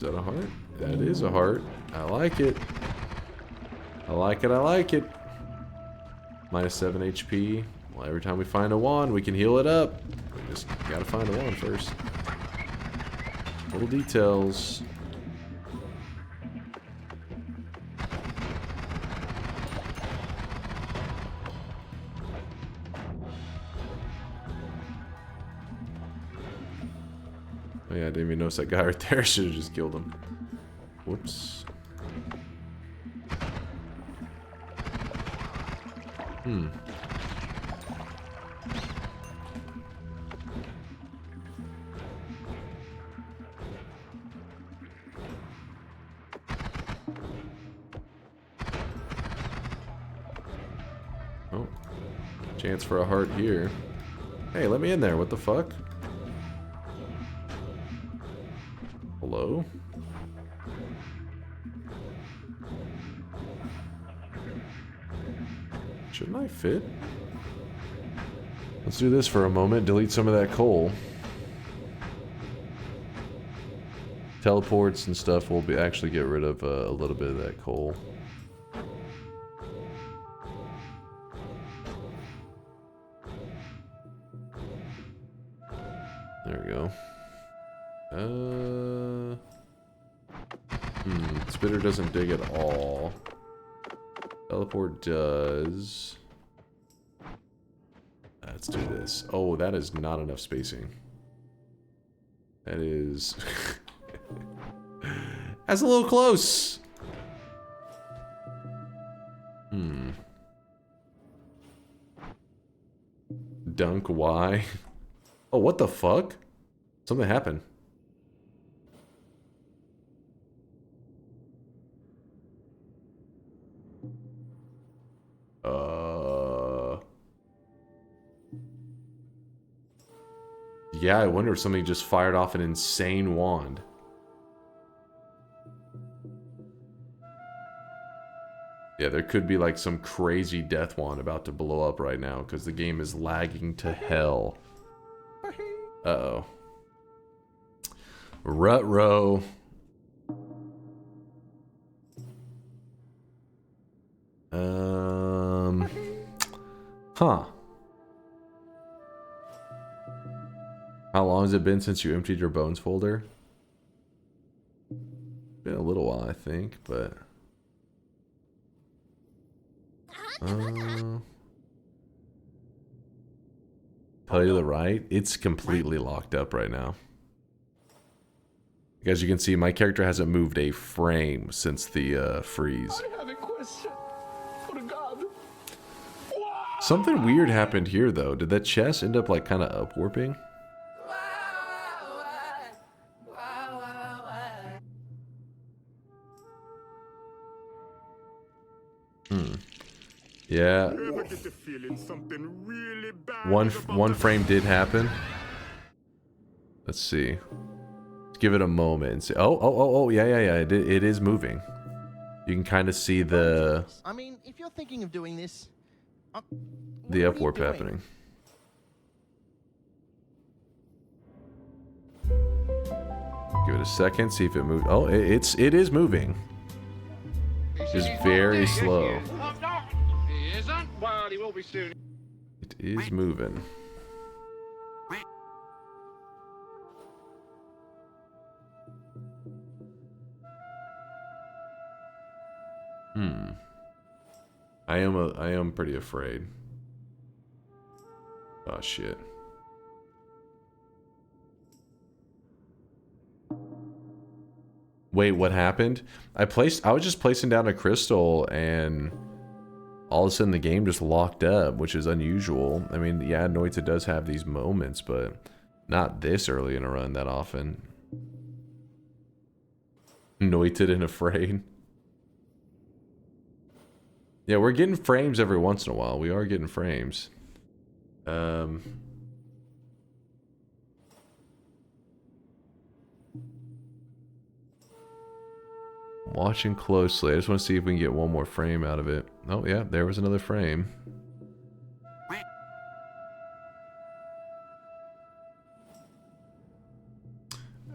Is that a heart? That is a heart. I like it. I like it, I like it. Minus 7 HP. Well, every time we find a wand, we can heal it up. We just gotta find a wand first. Little details. Oh yeah, I didn't even notice that guy right there. Should have just killed him. Whoops. Oh. Chance for a heart here. Hey, let me in there. What the fuck? Hello? Shouldn't I fit? Let's do this for a moment. Delete some of that coal. Teleports and stuff will be actually get rid of a little bit of that coal. There we go. Spitter doesn't dig at all. Teleport does. Let's do this. Oh, that is not enough spacing. That is... That's a little close! Dunk, why? Oh, what the fuck? Something happened. Yeah, I wonder if somebody just fired off an insane wand. Yeah, there could be like some crazy death wand about to blow up right now because the game is lagging to hell. Uh-oh. Rut-row. Huh. How long has it been since you emptied your bones folder? Been a little while, I think, but... Tell you the right, it's completely locked up right now. As you can see, my character hasn't moved a frame since the freeze. I have a question. For God. Something weird happened here, though. Did that chest end up, like, kind of upwarping? Yeah. One frame did happen. Let's see. Let's give it a moment and see. Oh, yeah. It is moving. You can kind of see the... I mean, if you're thinking of doing this... the upwarp happening. Give it a second, see if it moves. Oh, it is moving. Just very slow. He isn't? Well, he will be soon. It is moving. I am pretty afraid. Oh shit. Wait, what happened? I was just placing down a crystal and all of a sudden the game just locked up, which is unusual. I mean, yeah, Noita does have these moments, but not this early in a run that often. Noited and afraid. Yeah, we're getting frames every once in a while. We are getting frames. Watching closely. I just want to see if we can get one more frame out of it. Oh, yeah, there was another frame.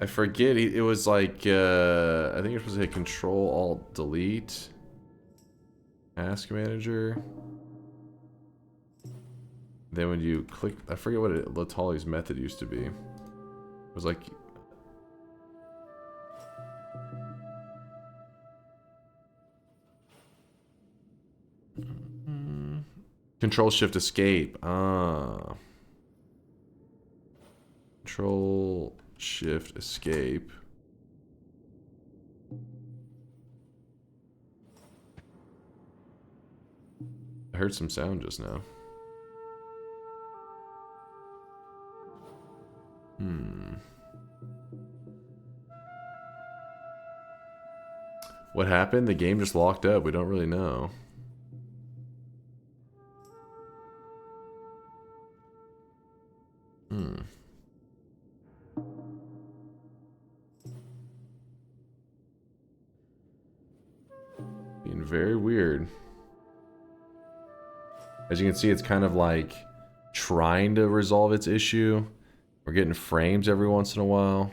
I forget. It was like, I think you're supposed to hit Control, Alt, Delete. Task Manager. Then when you click, I forget what Latali's method used to be. It was like... Control Shift Escape. Ah. Control Shift Escape. I heard some sound just now. What happened? The game just locked up. We don't really know. Being very weird. As you can see, it's kind of like trying to resolve its issue. We're getting frames every once in a while.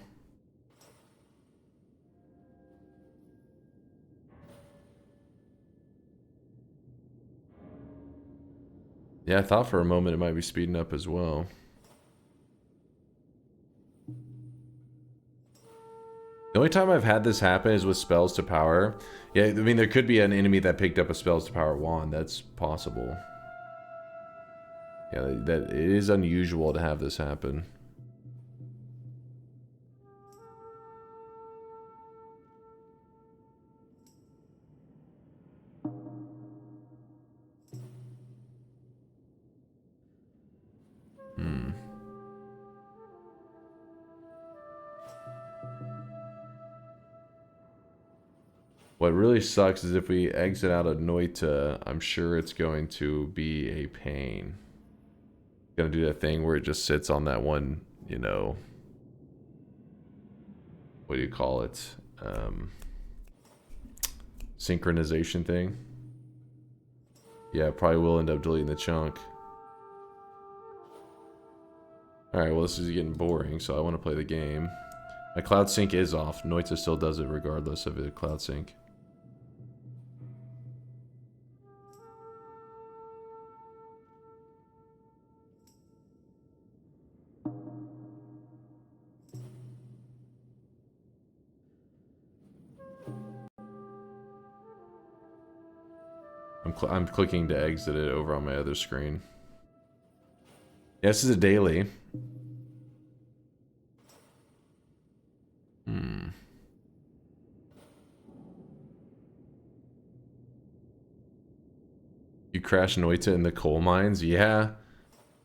Yeah, I thought for a moment it might be speeding up as well. The only time I've had this happen is with spells to power. Yeah, I mean, there could be an enemy that picked up a spells to power wand. That's possible. Yeah, that it is unusual to have this happen. What really sucks is if we exit out of Noita, I'm sure it's going to be a pain. It's gonna do that thing where it just sits on that one, you know, what do you call it? Synchronization thing. Yeah, probably will end up deleting the chunk. Alright, well this is getting boring, so I want to play the game. My cloud sync is off. Noita still does it regardless of the cloud sync. I'm clicking to exit it over on my other screen. Yeah, this is a daily. You crashed Noita in the coal mines? Yeah.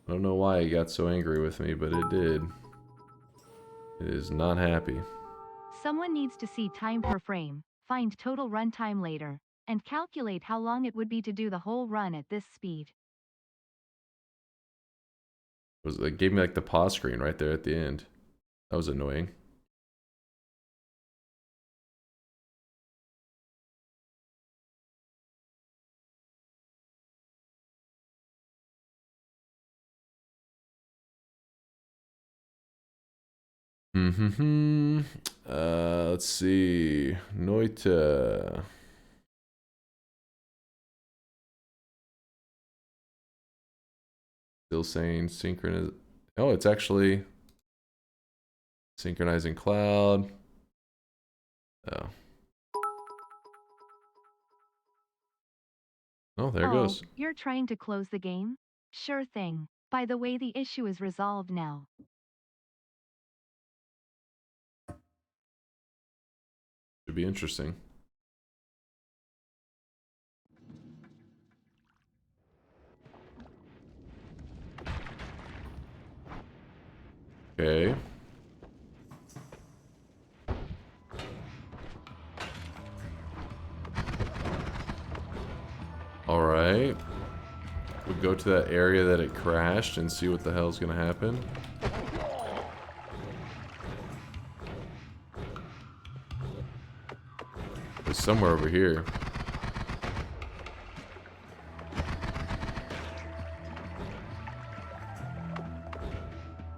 I don't know why it got so angry with me, but it did. It is not happy. Someone needs to see time per frame, find total runtime later, and calculate how long it would be to do the whole run at this speed. It gave me like the pause screen right there at the end. That was annoying. Let's see. Noita. Still saying synchronize. Oh, it's actually synchronizing cloud. Oh. Oh, there it goes. You're trying to close the game? Sure thing. By the way, the issue is resolved now. Should be interesting. Okay. All right. We'll go to that area that it crashed and see what the hell's gonna happen. It's somewhere over here.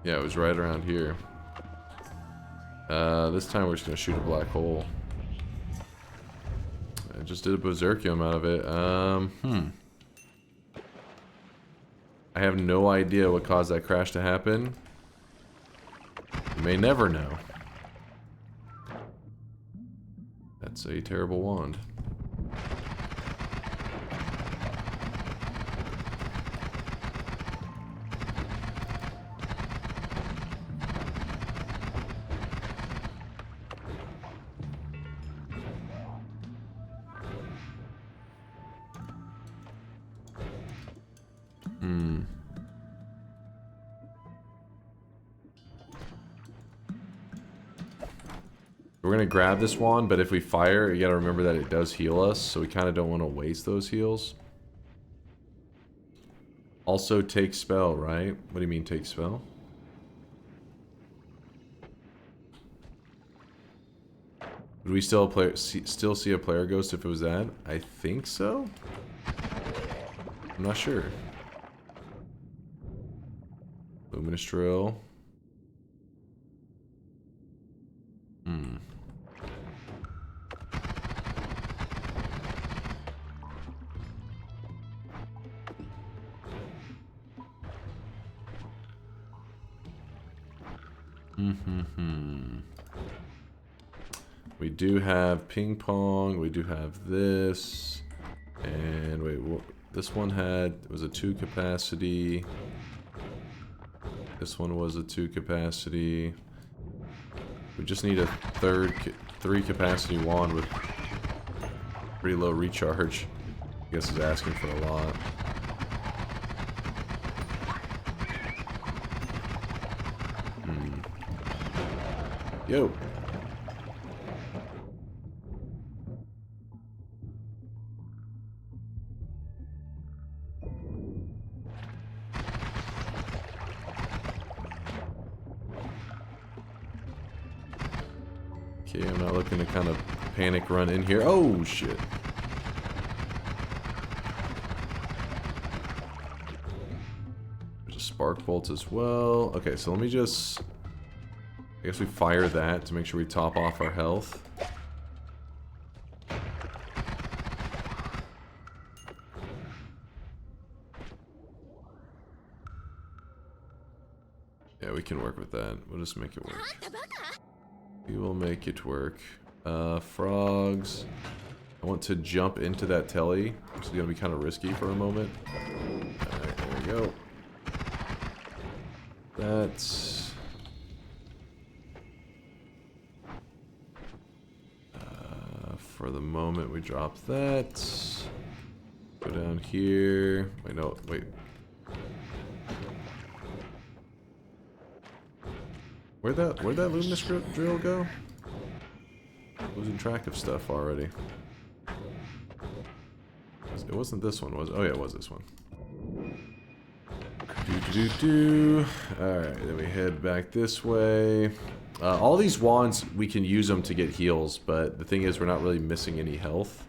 Yeah, it was right around here. This time we're just gonna shoot a black hole. I just did a berserkium out of it. I have no idea what caused that crash to happen. You may never know. That's a terrible wand. We're gonna grab this wand, but if we fire, you gotta remember that it does heal us, so we kind of don't want to waste those heals. Also, take spell, right? What do you mean, take spell? Would we still see a player ghost if it was that? I think so. I'm not sure. Luminous drill. We do have ping pong, we do have this, and wait, this one was a 2 capacity. This one was a 2 capacity. We just need a 3 capacity wand with pretty low recharge. I guess is asking for a lot. Yo. Okay, I'm not looking to kind of panic run in here. Oh, shit. There's a spark bolt as well. Okay, so let me just... I guess we fire that to make sure we top off our health. Yeah, we can work with that. We'll just make it work. We will make it work. Frogs. I want to jump into that telly, which is going to be kind of risky for a moment. Alright, there we go. That's... for the moment, we drop that. Go down here. Wait, no, wait. Where'd that luminous drill go? Losing track of stuff already. It wasn't this one, was it? Oh yeah, it was this one. Alright, then we head back this way. All these wands, we can use them to get heals, but the thing is we're not really missing any health.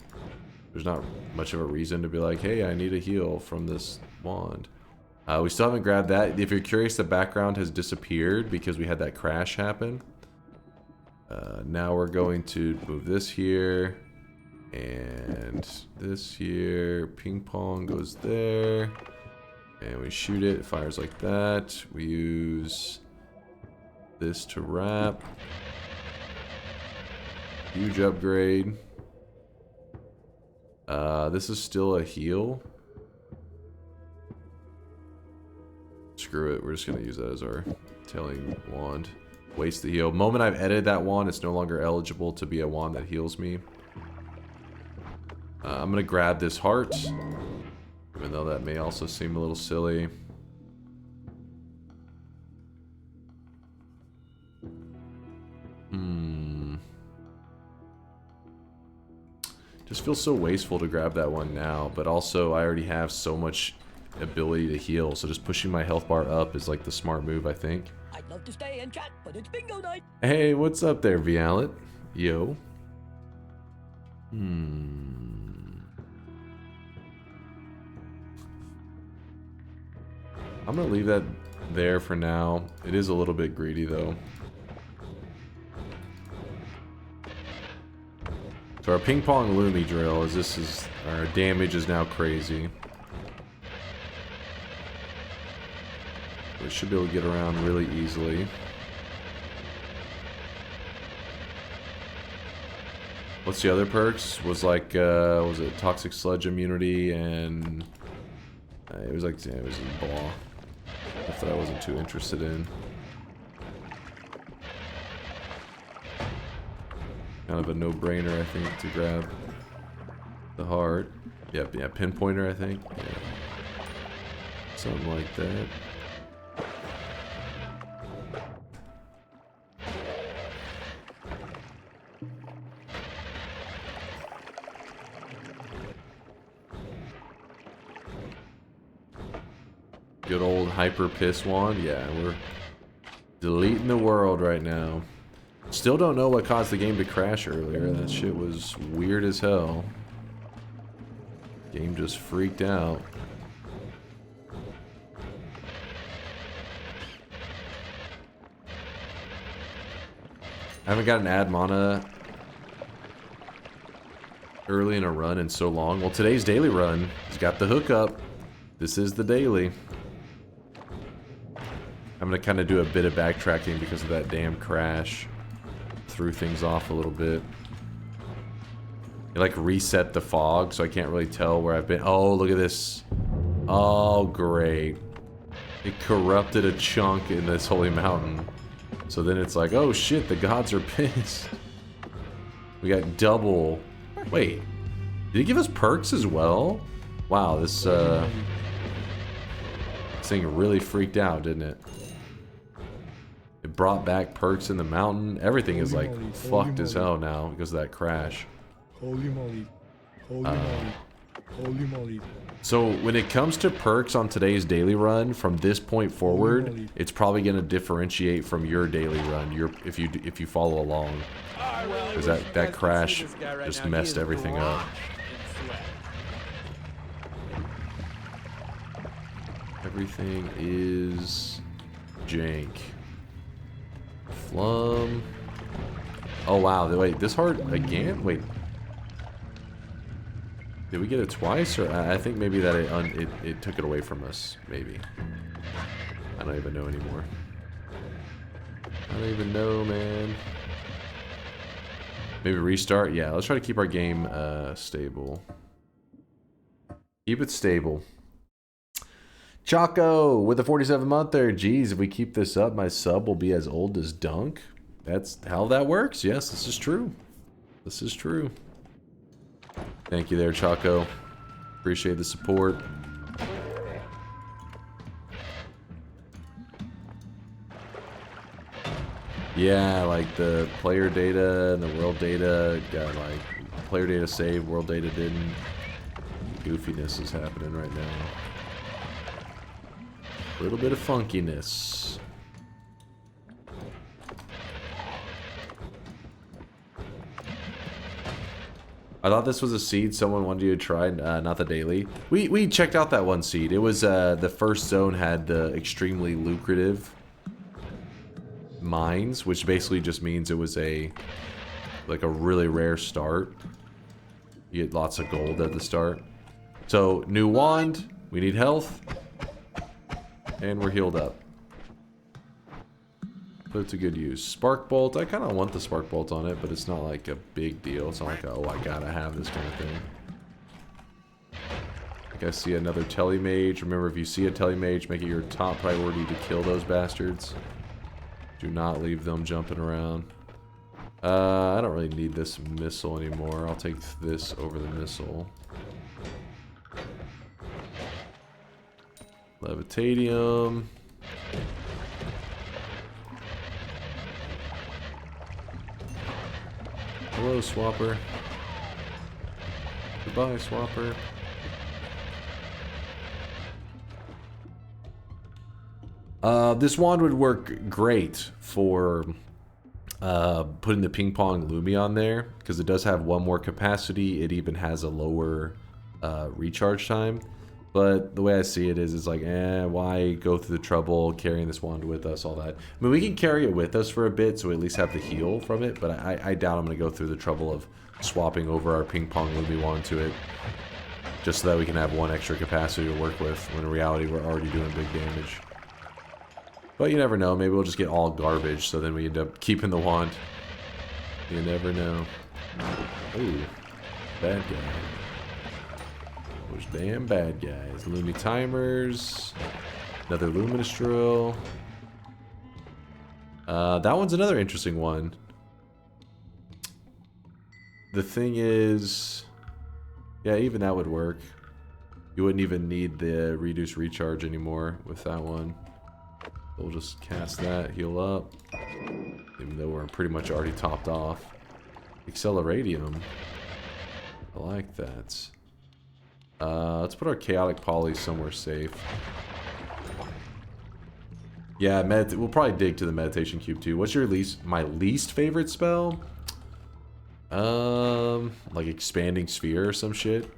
There's not much of a reason to be like, hey, I need a heal from this wand. We still haven't grabbed that. If you're curious, the background has disappeared because we had that crash happen. Now we're going to move this here, and this here. Ping pong goes there, and we shoot it. It fires like that. We use... this to wrap. Huge upgrade. This is still a heal. Screw it, we're just gonna use that as our tailing wand. Waste the heal. Moment I've edited that wand, it's no longer eligible to be a wand that heals me. I'm gonna grab this heart, even though that may also seem a little silly. Just feels so wasteful to grab that one now, but also I already have so much ability to heal, so just pushing my health bar up is like the smart move, I think. I'd love to stay and chat, but it's bingo night. Hey, what's up there, Vialet? Yo. I'm gonna leave that there for now. It is a little bit greedy though. So our ping pong Lumi drill is our damage is now crazy. We should be able to get around really easily. What's the other perks? Was like, was it toxic sludge immunity and it was like, yeah, it was a blah. Stuff that I wasn't too interested in. Kind of a no-brainer, I think, to grab the heart. Yep, yeah, pinpointer, I think. Yeah. Something like that. Good old hyper piss wand. Yeah, we're deleting the world right now. Still don't know what caused the game to crash earlier. That shit was weird as hell. Game just freaked out. I haven't got an ad mana early in a run in so long. Well, today's daily run has got the hookup. This is the daily. I'm gonna kind of do a bit of backtracking because of that damn crash. Threw things off a little bit. It like reset the fog, so I can't really tell where I've been. Oh, look at this. Oh, great. It corrupted a chunk in this holy mountain. So then it's like, oh shit, the gods are pissed. We got double. Wait, did it give us perks as well? Wow, this thing really freaked out, didn't it? It brought back perks in the mountain. Everything is like fucked as hell now because of that crash. Holy moly. Holy moly. Holy moly. So when it comes to perks on today's daily run, from this point forward, it's probably going to differentiate from your daily run. If you follow along, because that crash just messed everything up. Everything is jank. Flum. Oh wow! Wait, this heart again? Wait. Did we get it twice, or I think maybe that it took it away from us? Maybe. I don't even know anymore. I don't even know, man. Maybe restart. Yeah, let's try to keep our game stable. Keep it stable. Choco with a 47-month there. Geez, if we keep this up, my sub will be as old as Dunk. That's how that works. Yes, this is true. This is true. Thank you there, Choco. Appreciate the support. Yeah, like the player data and the world data got like player data saved, world data didn't. Goofiness is happening right now. A little bit of funkiness. I thought this was a seed someone wanted you to try, not the daily. We checked out that one seed. It was the first zone had the extremely lucrative mines, which basically just means it was like a really rare start. You get lots of gold at the start. So new wand, we need health, and we're healed up. Put it to good use. Spark bolt. I kind of want the spark bolt on it, but it's not like a big deal. It's not like, oh, I gotta have this kind of thing. I think I see another telemage. Remember, if you see a telemage, make it your top priority to kill those bastards. Do not leave them jumping around. I don't really need this missile anymore. I'll take this over the missile. Levitadium. Hello, Swapper. Goodbye, Swapper. This wand would work great for putting the ping pong Lumi on there, because it does have one more capacity. It even has a lower recharge time. But the way I see it is like, why go through the trouble carrying this wand with us, all that. I mean, we can carry it with us for a bit, so we at least have the heal from it, but I doubt I'm going to go through the trouble of swapping over our ping pong Lumi wand to it, just so that we can have one extra capacity to work with, when in reality we're already doing big damage. But you never know, maybe we'll just get all garbage, so then we end up keeping the wand. You never know. Ooh, bad guy. Those damn bad guys. Lumi timers. Another luminous drill. That one's another interesting one. The thing is, yeah, even that would work. You wouldn't even need the reduce recharge anymore with that one. We'll just cast that, heal up. Even though we're pretty much already topped off. Acceleradium. I like that. Let's put our chaotic poly somewhere safe. Yeah, we'll probably dig to the meditation cube too. What's your my least favorite spell? Like expanding sphere or some shit.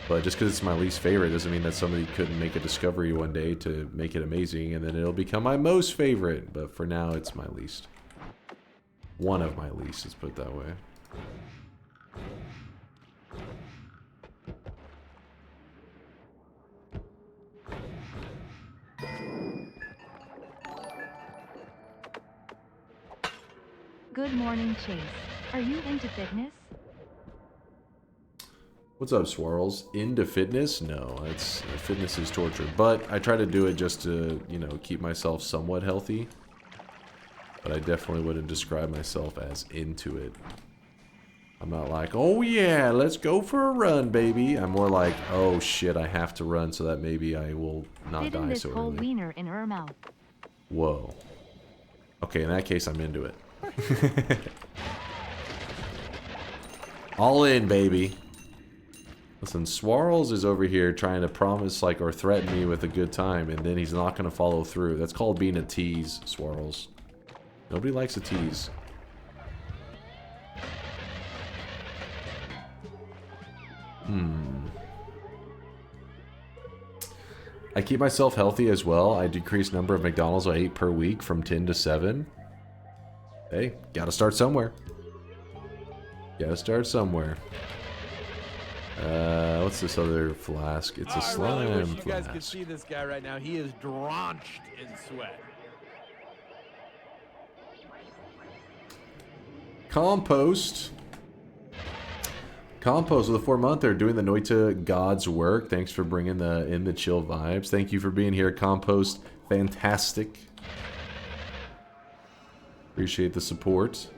But just because it's my least favorite doesn't mean that somebody couldn't make a discovery one day to make it amazing, and then it'll become my most favorite. But for now, it's my least. One of my least, let's put it that way. Good morning, Chase. Are you into fitness? What's up, Swirls? Into fitness? No, fitness is torture. But I try to do it just to, you know, keep myself somewhat healthy. But I definitely wouldn't describe myself as into it. I'm not like, oh yeah, let's go for a run, baby. I'm more like, oh shit, I have to run so that maybe I will not die this so whole early. wiener in her mouth. Whoa. Okay, in that case, I'm into it. All in, baby. Listen, Swarls is over here trying to promise, like, or threaten me with a good time, and then he's not going to follow through. That's called being a tease, Swarls. Nobody likes a tease. I keep myself healthy as well. I decrease number of McDonald's I ate per week from 10 to 7. Hey, gotta start somewhere. Gotta start somewhere. What's this other flask? It's a slime I really wish you guys flask. could see this guy right now. He is drenched in sweat. Compost. Compost with a 4-monther, doing the Noita God's work. Thanks for bringing in the chill vibes. Thank you for being here, Compost. Fantastic. Appreciate the support.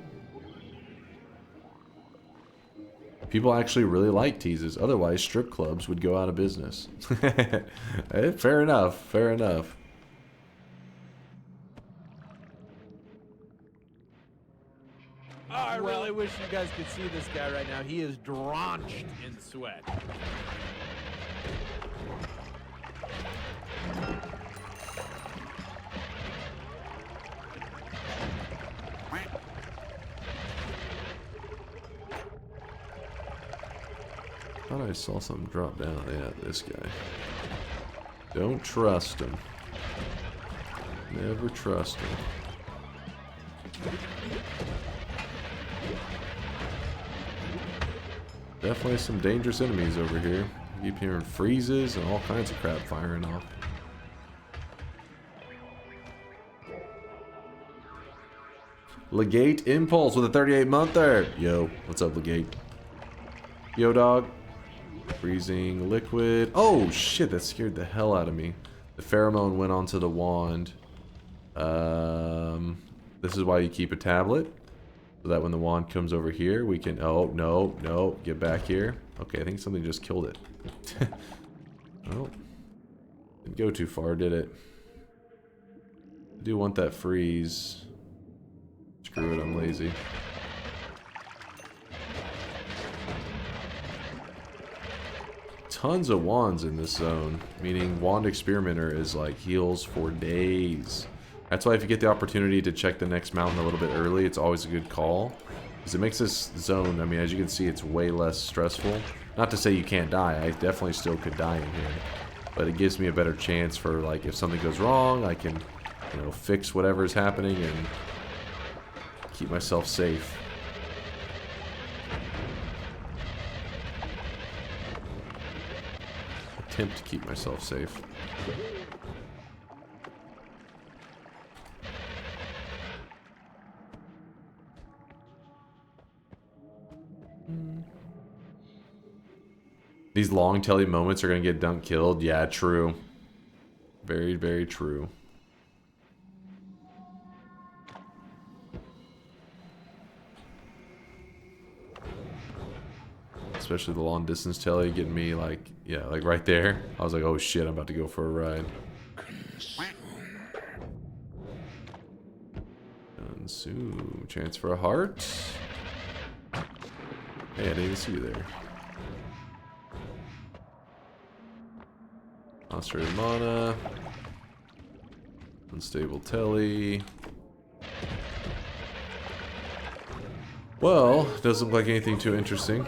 People actually really like teases. Otherwise, strip clubs would go out of business. Fair enough. Fair enough. I really wish you guys could see this guy right now. He is drenched in sweat. Thought I saw something drop down. Yeah, this guy. Don't trust him. Never trust him. Definitely some dangerous enemies over here. You keep hearing freezes and all kinds of crap firing off. Legate Impulse with a 38-monther. Yo, what's up, Legate? Yo, dog. Freezing liquid. Oh, shit, that scared the hell out of me. The pheromone went onto the wand. This is why you keep a tablet. So that when the wand comes over here, we can... Oh, no, no. Get back here. Okay, I think something just killed it. Oh. Didn't go too far, did it? I do want that freeze. Screw it, I'm lazy. Tons of wands in this zone. Meaning Wand Experimenter is like heals for days. That's why if you get the opportunity to check the next mountain a little bit early, it's always a good call. Because it makes this zone, I mean, as you can see, it's way less stressful. Not to say you can't die, I definitely still could die in here. But it gives me a better chance for, like, if something goes wrong, I can, you know, fix whatever's happening and keep myself safe. attempt to keep myself safe. These long telly moments are gonna get dunk killed. Yeah, true. Very, very true. Especially the long distance telly getting me like, yeah, like right there. I was like, oh shit, I'm about to go for a ride. Consume. Chance for a heart. Hey, I didn't even see you there. Concentrated mana. Unstable telly. Well, doesn't look like anything too interesting.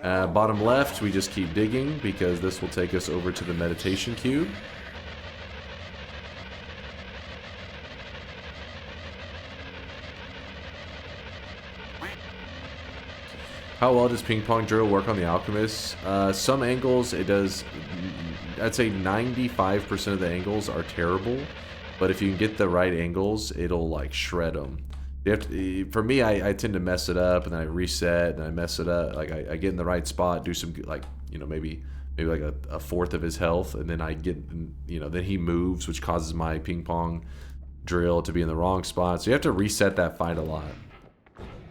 Bottom left, we just keep digging because this will take us over to the meditation cube. How well does ping pong drill work on the alchemist? Some angles it does. I'd say 95% of the angles are terrible, but if you can get the right angles, it'll like shred them. You have to, for me, I tend to mess it up and then I reset and I mess it up. Like I get in the right spot, do some like, you know, maybe like a fourth of his health, and then I get, you know, then he moves, which causes my ping pong drill to be in the wrong spot. So you have to reset that fight a lot.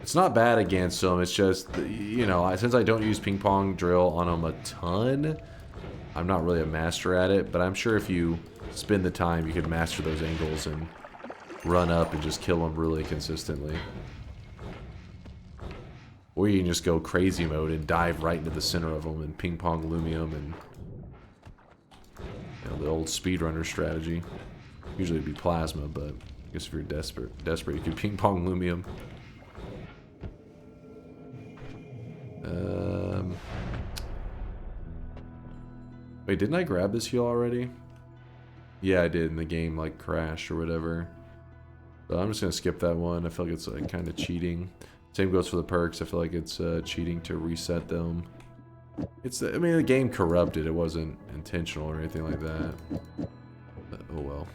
It's not bad against him. It's just, you know, since I don't use ping pong drill on him a ton, I'm not really a master at it. But I'm sure if you spend the time, you can master those angles and run up and just kill them really consistently. Or you can just go crazy mode and dive right into the center of them and ping pong Lumium and, you know, the old speedrunner strategy. Usually it'd be plasma, but I guess if you're desperate you could ping pong Lumium. Wait, didn't I grab this heal already? Yeah, I did, and the game like crashed or whatever. So I'm just gonna skip that one. I feel like it's like kind of cheating. Same goes for the perks. I feel like it's cheating to reset them. It's, I mean, the game corrupted. It wasn't intentional or anything like that. But, oh well.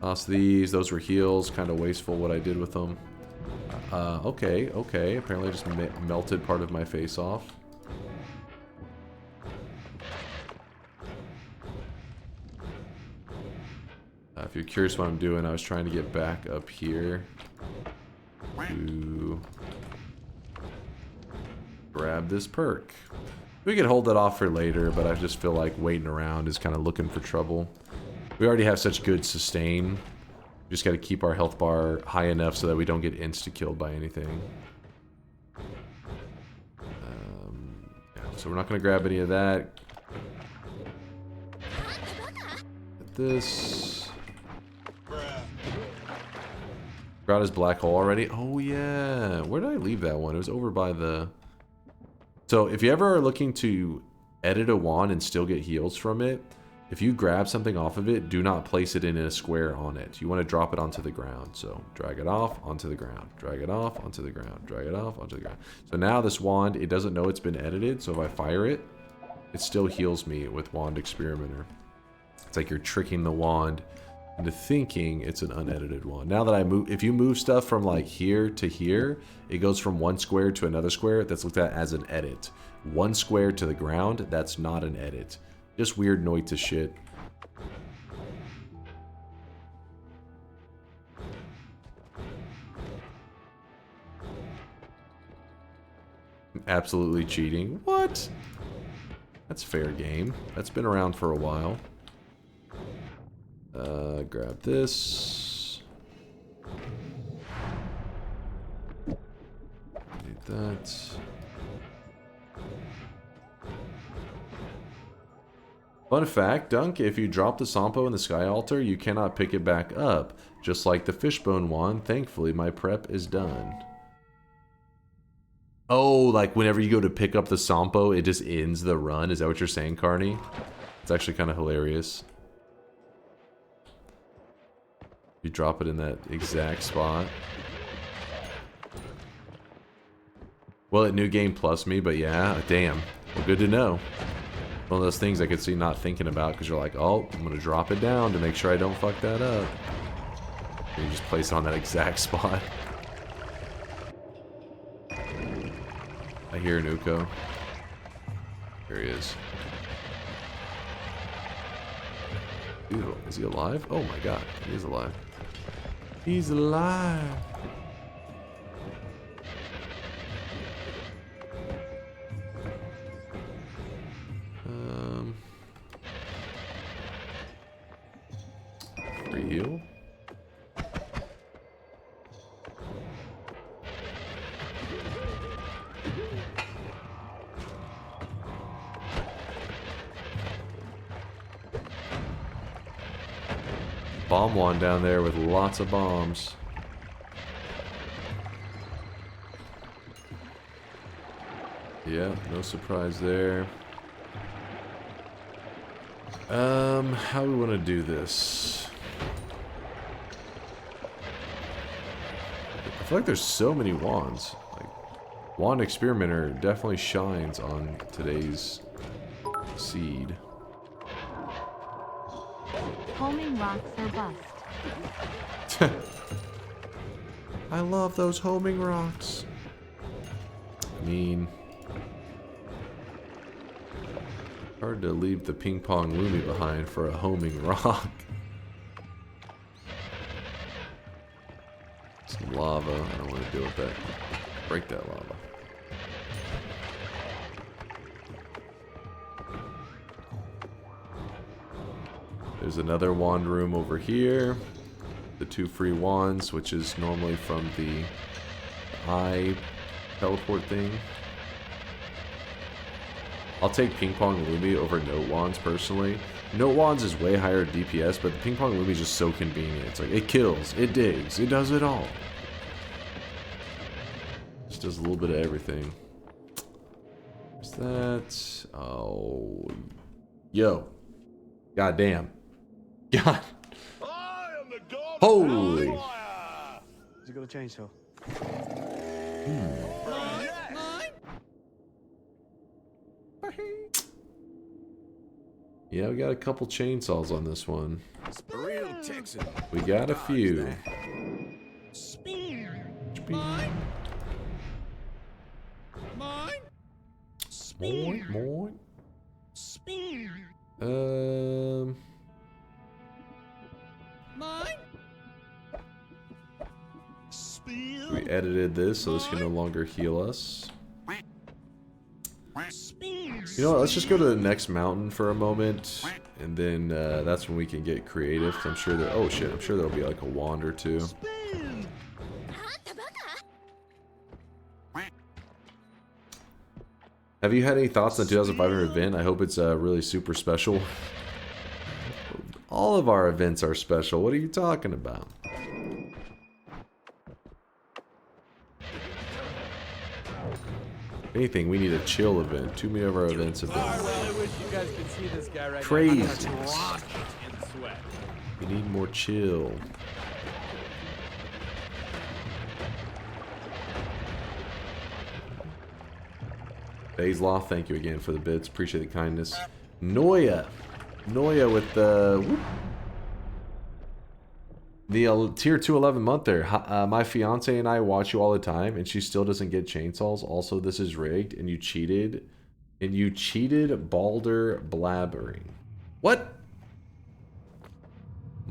Lost these. Those were heals. Kind of wasteful what I did with them. Okay. Apparently I just melted part of my face off. If you're curious what I'm doing, I was trying to get back up here to grab this perk. We could hold that off for later, but I just feel like waiting around is kind of looking for trouble. We already have such good sustain. We just got to keep our health bar high enough so that we don't get insta-killed by anything. Yeah, so we're not going to grab any of that. Get this. Got his black hole already? Oh yeah. Where did I leave that one? It was over by the... So if you ever are looking to edit a wand and still get heals from it, if you grab something off of it, do not place it in a square on it. You want to drop it onto the ground. So drag it off onto the ground. Drag it off onto the ground. Drag it off onto the ground. So now this wand, it doesn't know it's been edited. So if I fire it, it still heals me with Wand Experimenter. It's like you're tricking the wand into thinking it's an unedited one. Now that I move, if you move stuff from like here to here, it goes from one square to another square. That's looked at as an edit. One square to the ground, that's not an edit. Just weird Noita shit. Absolutely cheating. What? That's fair game. That's been around for a while. Grab this. Need that. Fun fact, Dunk, if you drop the Sampo in the Sky Altar, you cannot pick it back up. Just like the Fishbone wand, thankfully my prep is done. Oh, like whenever you go to pick up the Sampo, it just ends the run? Is that what you're saying, Carney? It's actually kind of hilarious. You drop it in that exact spot. Well, it New Game Plus me, but yeah, damn. Well, good to know. One of those things I could see not thinking about because you're like, oh, I'm going to drop it down to make sure I don't fuck that up. And you just place it on that exact spot. I hear an Uko. Here he is. Is he alive? Oh my god, he is alive. He's alive. Free heal. Bomb wand down there with lots of bombs. Yeah, no surprise there. How do we want to do this? I feel like there's so many wands. Like, Wand Experimenter definitely shines on today's seed. Homing rocks are bust. I love those homing rocks. I mean, hard to leave the ping pong Lumi behind for a homing rock. Some lava. I don't want to deal with that. Break that lava. There's another wand room over here. The 2 free wands, which is normally from the eye teleport thing. I'll take Ping Pong Lumi over Note Wands personally. Note Wands is way higher DPS, but the Ping Pong Lumi is just so convenient. It's like, it kills, it digs, it does it all. Just does a little bit of everything. What's that? Oh. Yo. Goddamn. God. Holy. Has he got a chainsaw? Yeah, we got a couple chainsaws on this one. Real Texan. We got a few. Mine. Mine. More. Mine. We edited this so this can no longer heal us. You know what, let's just go to the next mountain for a moment, and then that's when we can get creative. I'm sure that, oh shit, I'm sure there'll be like a wand or two. Have you had any thoughts on the 2005 event? I hope it's really super special. All of our events are special. What are you talking about? Anything, we need a chill event. Too many of our events have been I really wish you guys could see this guy right crazy. now. He's drenched in sweat. We need more chill. Bazeloff, thank you again for the bits. Appreciate the kindness. Noita with the tier 2 11 month there. My fiance and I watch you all the time, and she still doesn't get chainsaws. Also, this is rigged, and you cheated. And you cheated Balder blabbering. What?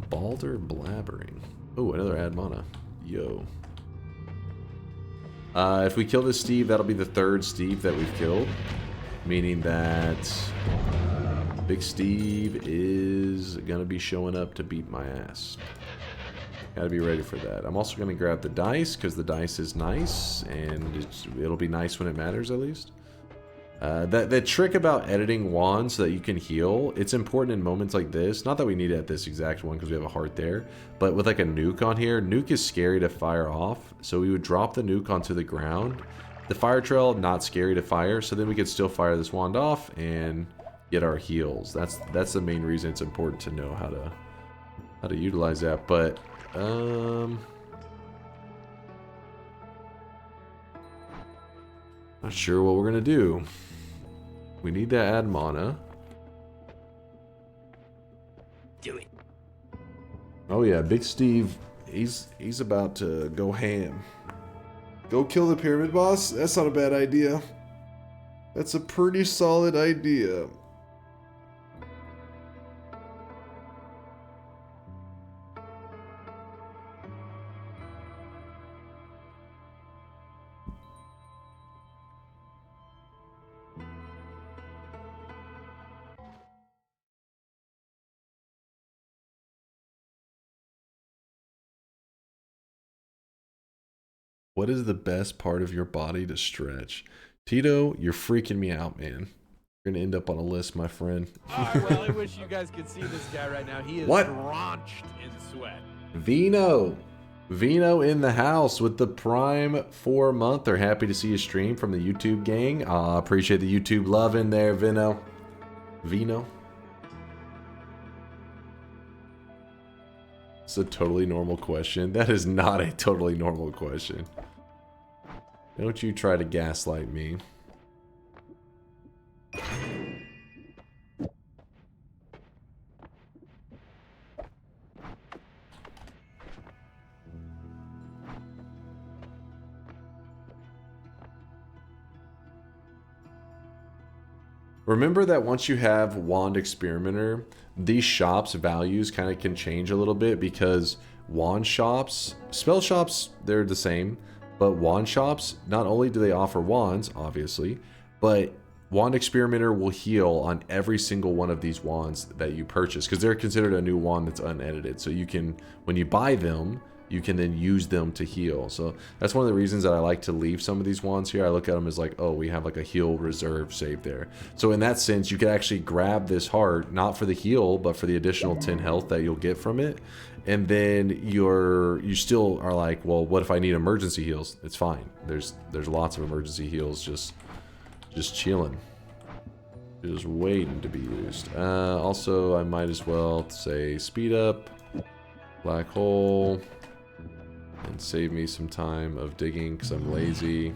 Balder blabbering. Oh, another ad mana. Yo. If we kill this Steve, that'll be the 3rd Steve that we've killed. Meaning that Big Steve is gonna be showing up to beat my ass. Gotta be ready for that. I'm also gonna grab the dice, because the dice is nice, and it'll be nice when it matters, at least. That trick about editing wands so that you can heal, it's important in moments like this. Not that we need it at this exact one because we have a heart there, but with like a nuke on here, nuke is scary to fire off, so we would drop the nuke onto the ground. The fire trail, not scary to fire, so then we could still fire this wand off and get our heals. That's the main reason it's important to know how to utilize that. But not sure what we're gonna do. We need to add mana. Do it. Oh yeah, Big Steve, he's about to go ham. Go kill the pyramid boss? That's not a bad idea. That's a pretty solid idea. What is the best part of your body to stretch? Tito, you're freaking me out, man. You're gonna end up on a list, my friend. Well, I wish you guys could see this guy right now. He is What? drenched in sweat. Vino in the house with the Prime 4 month. They're happy to see you stream from the YouTube gang. Appreciate the YouTube love in there, Vino. It's a totally normal question. That is not a totally normal question. Don't you try to gaslight me. Remember that once you have Wand Experimenter, these shops' values kind of can change a little bit because wand shops, spell shops, they're the same, but wand shops, not only do they offer wands, obviously, but Wand Experimenter will heal on every single one of these wands that you purchase because they're considered a new wand that's unedited. So you can, when you buy them, you can then use them to heal. So that's one of the reasons that I like to leave some of these wands here. I look at them as like, oh, we have like a heal reserve saved there. So in that sense, you could actually grab this heart, not for the heal, but for the additional 10 health that you'll get from it. And then you still are like, well, what if I need emergency heals? It's fine. There's lots of emergency heals just chilling. Just waiting to be used. Also, I might as well say speed up, black hole, and save me some time of digging because I'm lazy.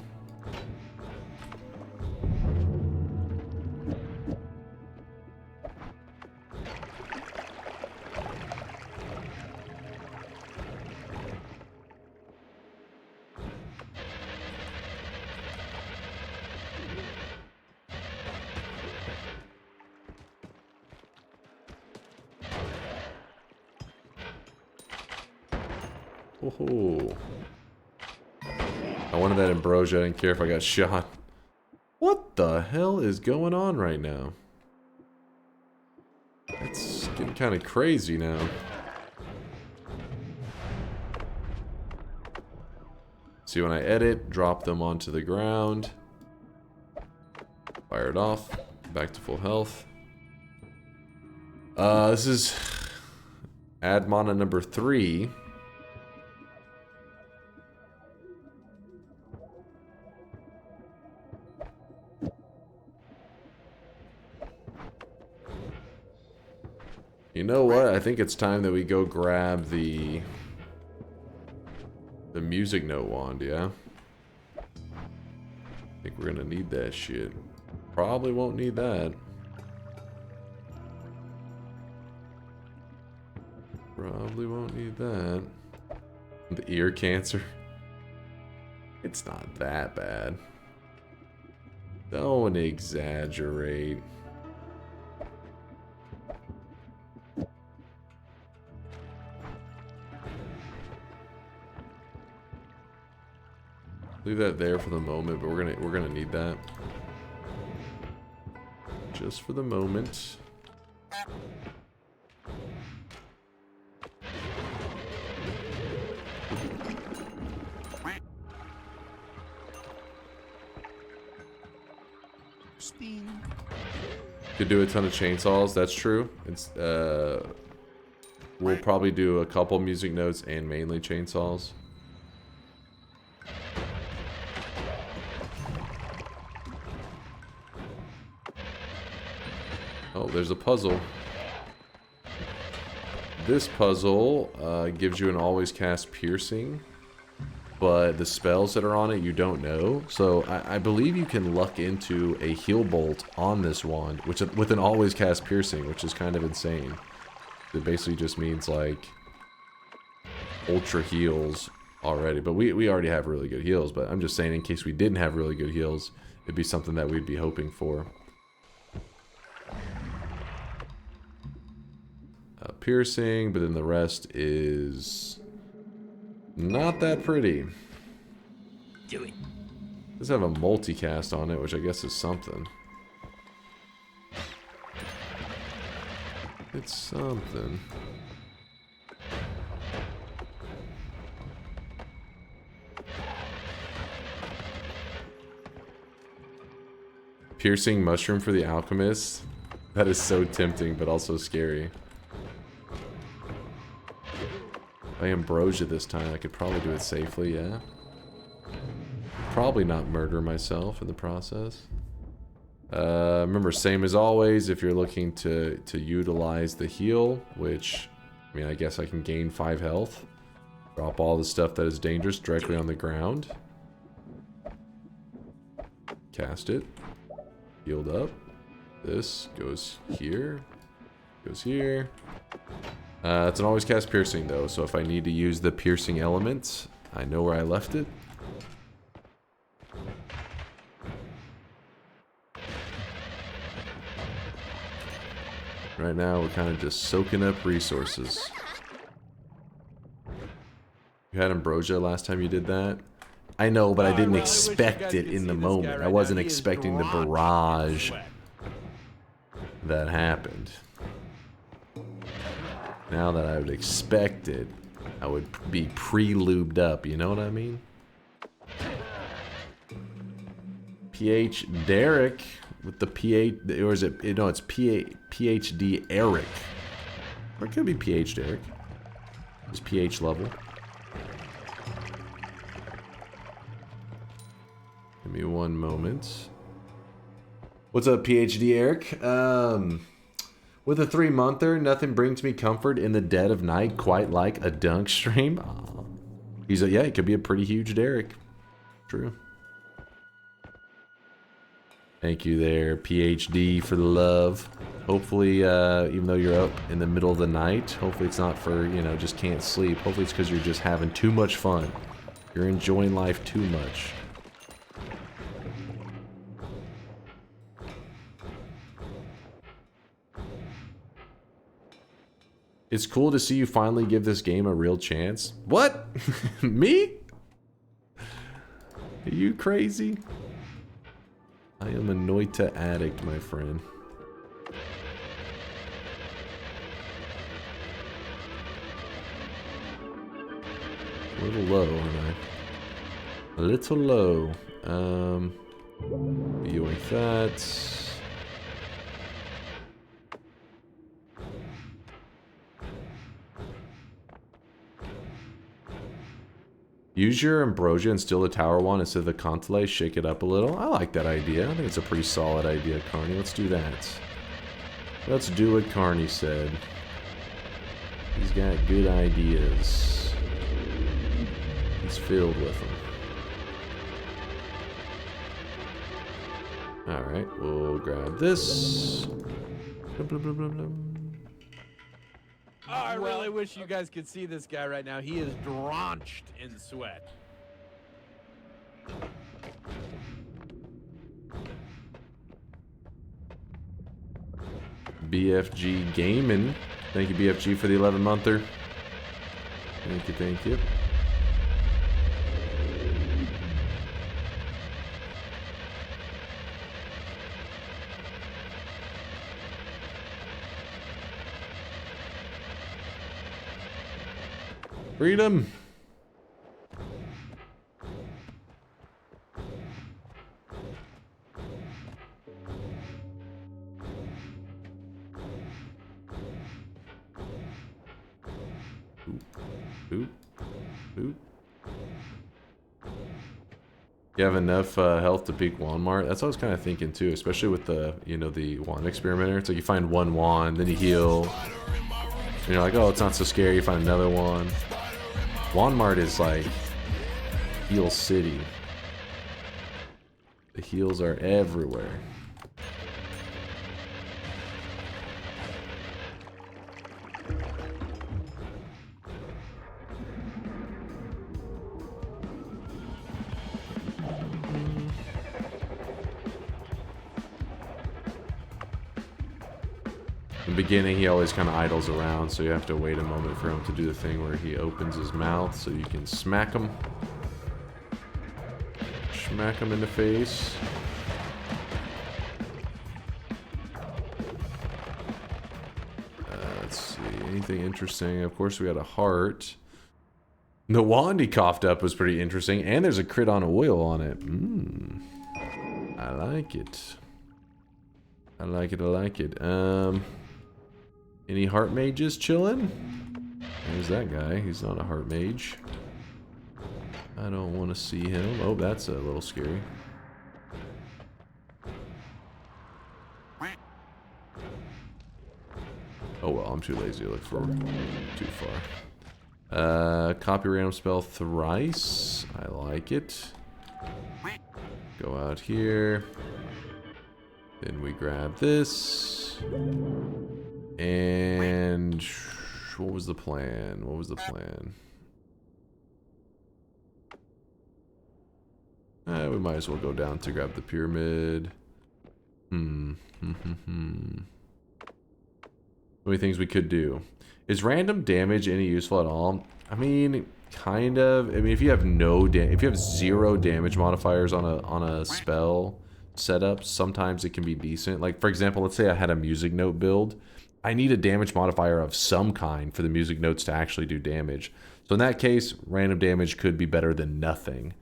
Oh, I wanted that ambrosia. I didn't care if I got shot. What the hell is going on right now? It's getting kind of crazy now. See, when I edit, drop them onto the ground. Fire it off. Back to full health. This is add mana number 3. You know what? I think it's time that we go grab the music note wand, yeah? I think we're gonna need that shit. Probably won't need that. Probably won't need that. The ear cancer. It's not that bad. Don't exaggerate. Leave that there for the moment, but we're gonna need that. Just for the moment. Could do a ton of chainsaws, that's true. It's we'll probably do a couple music notes and mainly chainsaws. Oh, there's a puzzle. This puzzle gives you an always cast piercing, but the spells that are on it you don't know. So I believe you can luck into a heal bolt on this wand, which with an always cast piercing, which is kind of insane. It basically just means like ultra heals already, but we already have really good heals. But I'm just saying, in case we didn't have really good heals, it'd be something that we'd be hoping for. Piercing, but then the rest is not that pretty. Do it. Does have a multicast on it, which I guess is something. It's something. Piercing mushroom for the alchemist. That is so tempting, but also scary. If I ambrosia this time, I could probably do it safely, yeah. Probably not murder myself in the process. Remember, same as always, if you're looking to utilize the heal, which, I mean, I guess I can gain 5 health. Drop all the stuff that is dangerous directly on the ground. Cast it. Healed up. This goes here. Goes here. It's an always cast piercing though, so if I need to use the piercing element, I know where I left it. Right now we're kind of just soaking up resources. You had ambrosia last time you did that? I know, but I didn't expect it in the moment. I wasn't expecting the barrage that happened. Now that I would expect it, I would be pre-lubed up, you know what I mean? PH Derek with the PH, or is it, no, it's PhD Eric. Or it could be PH Derek. It's PH level. Give me one moment. What's up, PhD Eric? With a 3-monther, nothing brings me comfort in the dead of night quite like a dunk stream. Aww. He's a, yeah, he could be a pretty huge Derek. True. Thank you there, PhD, for the love. Hopefully, even though you're up in the middle of the night, hopefully it's not for, you know, just can't sleep. Hopefully it's because you're just having too much fun. You're enjoying life too much. It's cool to see you finally give this game a real chance. What? Me? Are you crazy? I am a Noita addict, my friend. A little low, aren't I? A little low. You like that. Use your ambrosia and steal the tower one instead of the Contelay. Shake it up a little. I like that idea. I think it's a pretty solid idea, Carney. Let's do that. Let's do what Carney said. He's got good ideas. He's filled with them. Alright, we'll grab this. Blah, blah, blah, blah, blah. Oh, I really wish you guys could see this guy right now. He is drenched in sweat. BFG Gaming. Thank you, BFG, for the 11-monther. Thank you, thank you. Freedom. Oop. You have enough health to peak Walmart. That's what I was kind of thinking too, especially with the, you know, the wand experimenter. It's like you find one wand, then you heal. And you're like, oh, it's not so scary. You find another one. Walmart is like Heal City. The heals are everywhere. In the beginning, he always kind of idles around, so you have to wait a moment for him to do the thing where he opens his mouth so you can smack him. Smack him in the face. Let's see. Anything interesting? Of course, we had a heart. The wand he coughed up was pretty interesting, and there's a crit on oil on it. I like it. I like it. I like it. Any heart mages chilling? There's that guy. He's not a heart mage. I don't want to see him. Oh, that's a little scary. Oh well, I'm too lazy to look for too far. Copy random spell thrice. I like it. Go out here. Then we grab this. And what was the plan? What was the plan? We might as well go down to grab the pyramid. So many things we could do. Is random damage any useful at all? I mean, kind of. I mean, if you have if you have 0 damage modifiers on a spell setup, sometimes it can be decent. Like for example, let's say I had a music note build. I need a damage modifier of some kind for the music notes to actually do damage. So in that case, random damage could be better than nothing.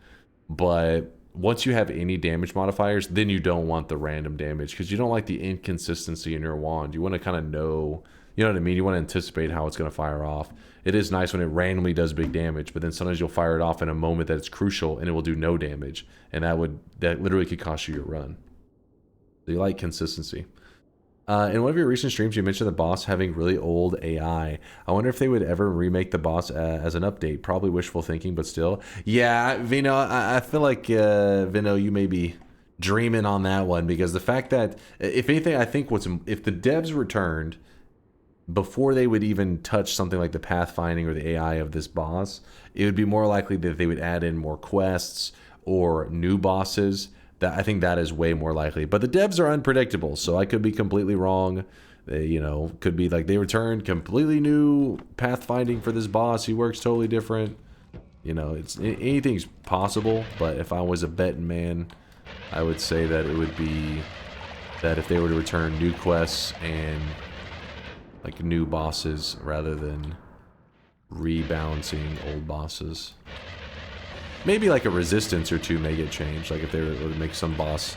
But once you have any damage modifiers, then you don't want the random damage because you don't like the inconsistency in your wand. You want to kind of know, you know what I mean? You want to anticipate how it's going to fire off. It is nice when it randomly does big damage, but then sometimes you'll fire it off in a moment that it's crucial and it will do no damage. And that literally could cost you your run. So you like consistency. In one of your recent streams, you mentioned the boss having really old AI. I wonder if they would ever remake the boss as an update. Probably wishful thinking, but still. Yeah, Vino, I feel like, Vino, you may be dreaming on that one. Because the fact that, if anything, I think if the devs returned before they would even touch something like the pathfinding or the AI of this boss, it would be more likely that they would add in more quests or new bosses. I think that is way more likely. But the devs are unpredictable, so I could be completely wrong. They, could be like they returned completely new pathfinding for this boss. He works totally different. Anything's possible. But if I was a betting man, I would say that it would be that if they were to return new quests and like new bosses rather than rebalancing old bosses. Maybe like a resistance or two may get changed. Like if they were to make some boss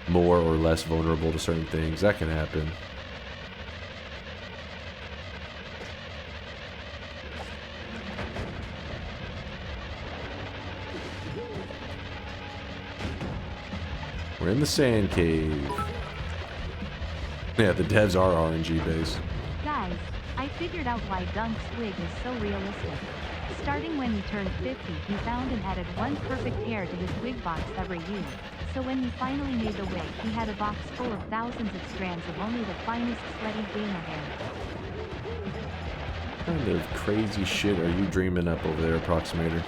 more or less vulnerable to certain things, that can happen. We're in the sand cave. Yeah, the devs are RNG based. Guys, I figured out why Dunk's wig is so realistic. Starting when he turned 50, he found and added one perfect hair to his wig box every year. So when he finally made the wig, he had a box full of thousands of strands of only the finest sweaty gamer hair. What kind of crazy shit are you dreaming up over there, Approximator?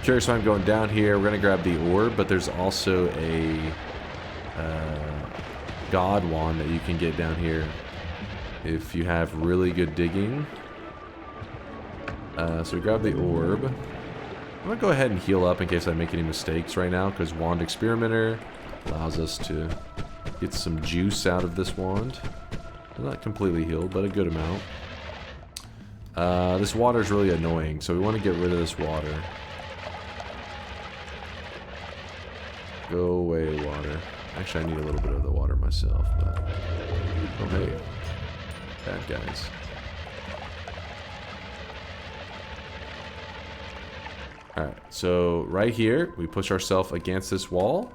Curious why I'm going down here. We're going to grab the orb, but there's also a god wand that you can get down here if you have really good digging. So we grab the orb. I'm going to go ahead and heal up in case I make any mistakes right now, because Wand Experimenter allows us to get some juice out of this wand. I'm not completely healed, but a good amount. This water is really annoying, so we want to get rid of this water. Go away, water. Actually, I need a little bit of the water myself, but... Oh, hey. Bad guys. Alright, so right here, we push ourselves against this wall.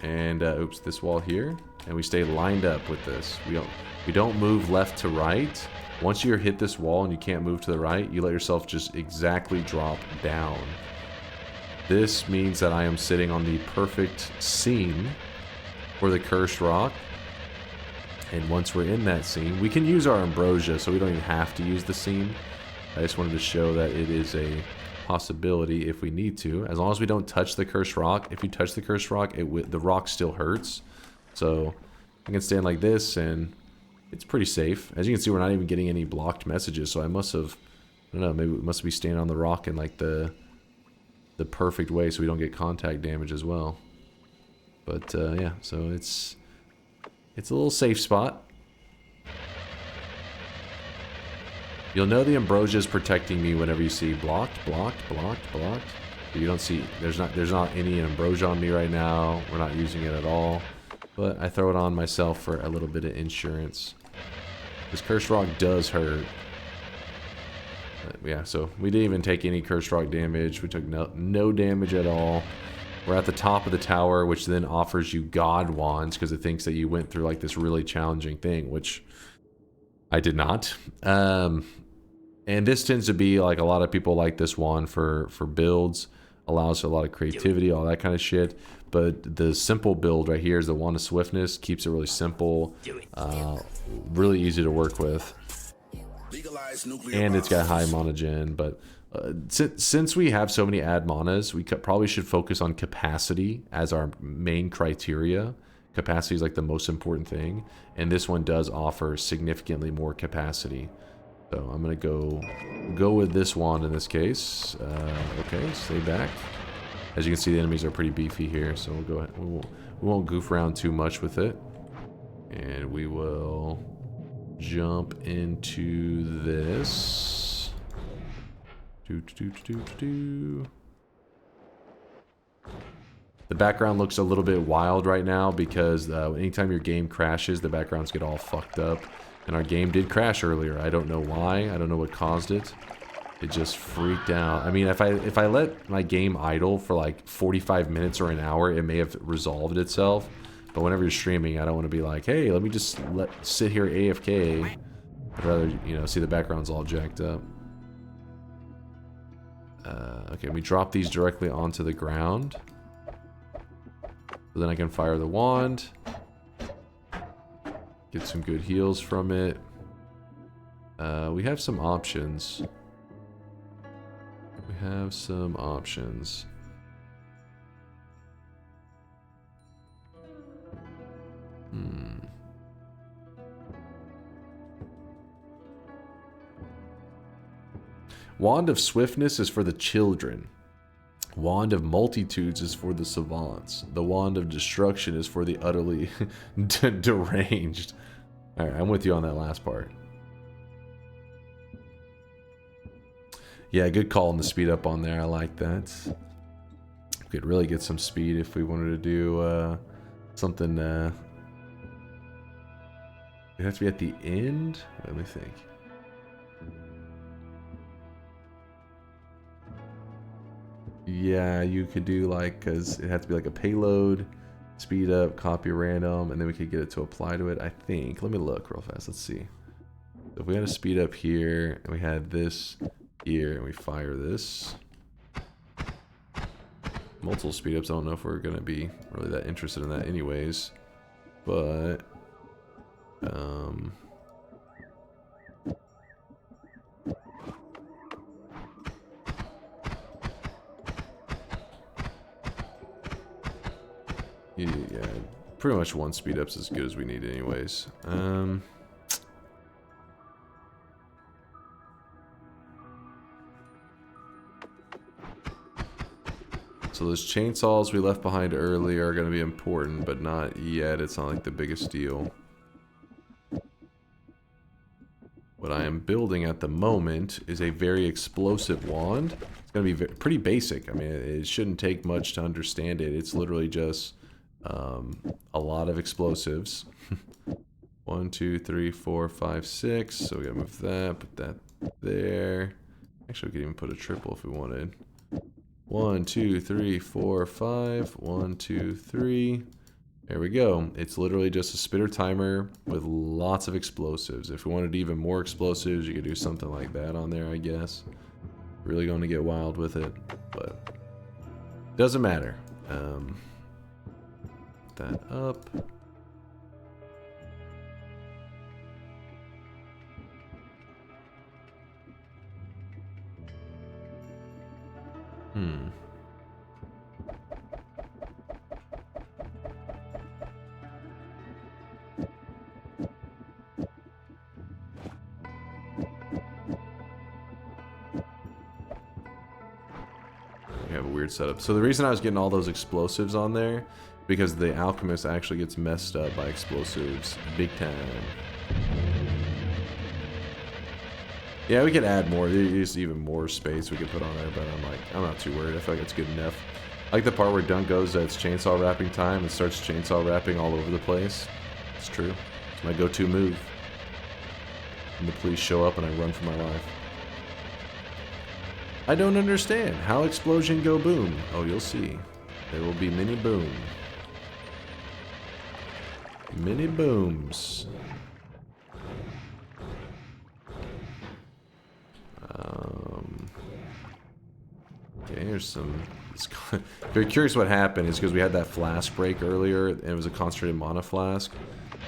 And, oops, this wall here. And we stay lined up with this. We don't move left to right. Once you hit this wall and you can't move to the right, you let yourself just exactly drop down. This means that I am sitting on the perfect scene for the cursed rock. And once we're in that scene, we can use our ambrosia, so we don't even have to use the scene. I just wanted to show that it is a possibility if we need to, as long as we don't touch the cursed rock. If you touch the cursed rock, the rock still hurts. So I can stand like this and it's pretty safe. As you can see, we're not even getting any blocked messages, so I must have, I don't know, maybe we must be standing on the rock in like the perfect way so we don't get contact damage as well. But yeah, so it's a little safe spot. You'll know the ambrosia is protecting me whenever you see blocked, blocked, blocked, blocked. You don't see, there's not any ambrosia on me right now. We're not using it at all. But I throw it on myself for a little bit of insurance. This cursed rock does hurt. But yeah, so we didn't even take any cursed rock damage. We took no damage at all. We're at the top of the tower, which then offers you God wands because it thinks that you went through like this really challenging thing, which I did not. And this tends to be like a lot of people like this wand for builds. Allows for a lot of creativity, all that kind of shit. But the simple build right here is the Wand of Swiftness. Keeps it really simple. Really easy to work with. And it's got high mana gen. But since we have so many ad manas, we probably should focus on capacity as our main criteria. Capacity is like the most important thing. And this one does offer significantly more capacity. So I'm going to go with this wand in this case. Okay, stay back. As you can see, the enemies are pretty beefy here, so we'll go ahead. We won't goof around too much with it. And we will jump into this. The background looks a little bit wild right now because anytime your game crashes, the backgrounds get all fucked up. And our game did crash earlier. I don't know why. I don't know what caused it. It just freaked out. I mean, if I let my game idle for like 45 minutes or an hour, it may have resolved itself. But whenever you're streaming, I don't want to be like, hey, let me just sit here AFK. I'd rather, you know, see the background's all jacked up. Okay, we drop these directly onto the ground. So then I can fire the wand. Get some good heals from it. We have some options. Wand of Swiftness is for the children. Wand of Multitudes is for the savants. The Wand of Destruction is for the utterly deranged. Alright, I'm with you on that last part. Yeah, good call on the speed up on there. I like that. We could really get some speed if we wanted to do something. It has to be at the end? Let me think. Yeah, you could do like, because it has to be like a payload, speed up, copy random, and then we could get it to apply to it, I think. Let me look real fast. Let's see. So if we had a speed up here, and we had this here, and we fire this. Multiple speed ups, I don't know if we're going to be really that interested in that anyways. But, yeah, pretty much one speed up's as good as we need anyways. So those chainsaws we left behind earlier are going to be important, but not yet. It's not like the biggest deal. What I am building at the moment is a very explosive wand. It's going to be pretty basic. I mean, it shouldn't take much to understand it. It's literally just a lot of explosives. 1, 2, 3, 4, 5, 6. So we gotta move that, put that there. Actually, we could even put a triple if we wanted. 1, 2, 3, 4, 5. 1, 2, 3. There we go. It's literally just a spitter timer with lots of explosives. If we wanted even more explosives, you could do something like that on there, I guess. Really going to get wild with it, but doesn't matter. Put that up. We have a weird setup. So the reason I was getting all those explosives on there, because the alchemist actually gets messed up by explosives big time. Yeah, we could add more. There's even more space we could put on there, but I'm not too worried. I feel like it's good enough. I like the part where Dunk goes that it's chainsaw wrapping time and starts chainsaw wrapping all over the place. It's true. It's my go-to move. And the police show up and I run for my life. I don't understand. How explosion go boom? Oh, you'll see. There will be many boom. Many booms. Okay, here's some... Very curious what happened is because we had that flask break earlier and it was a concentrated mana flask.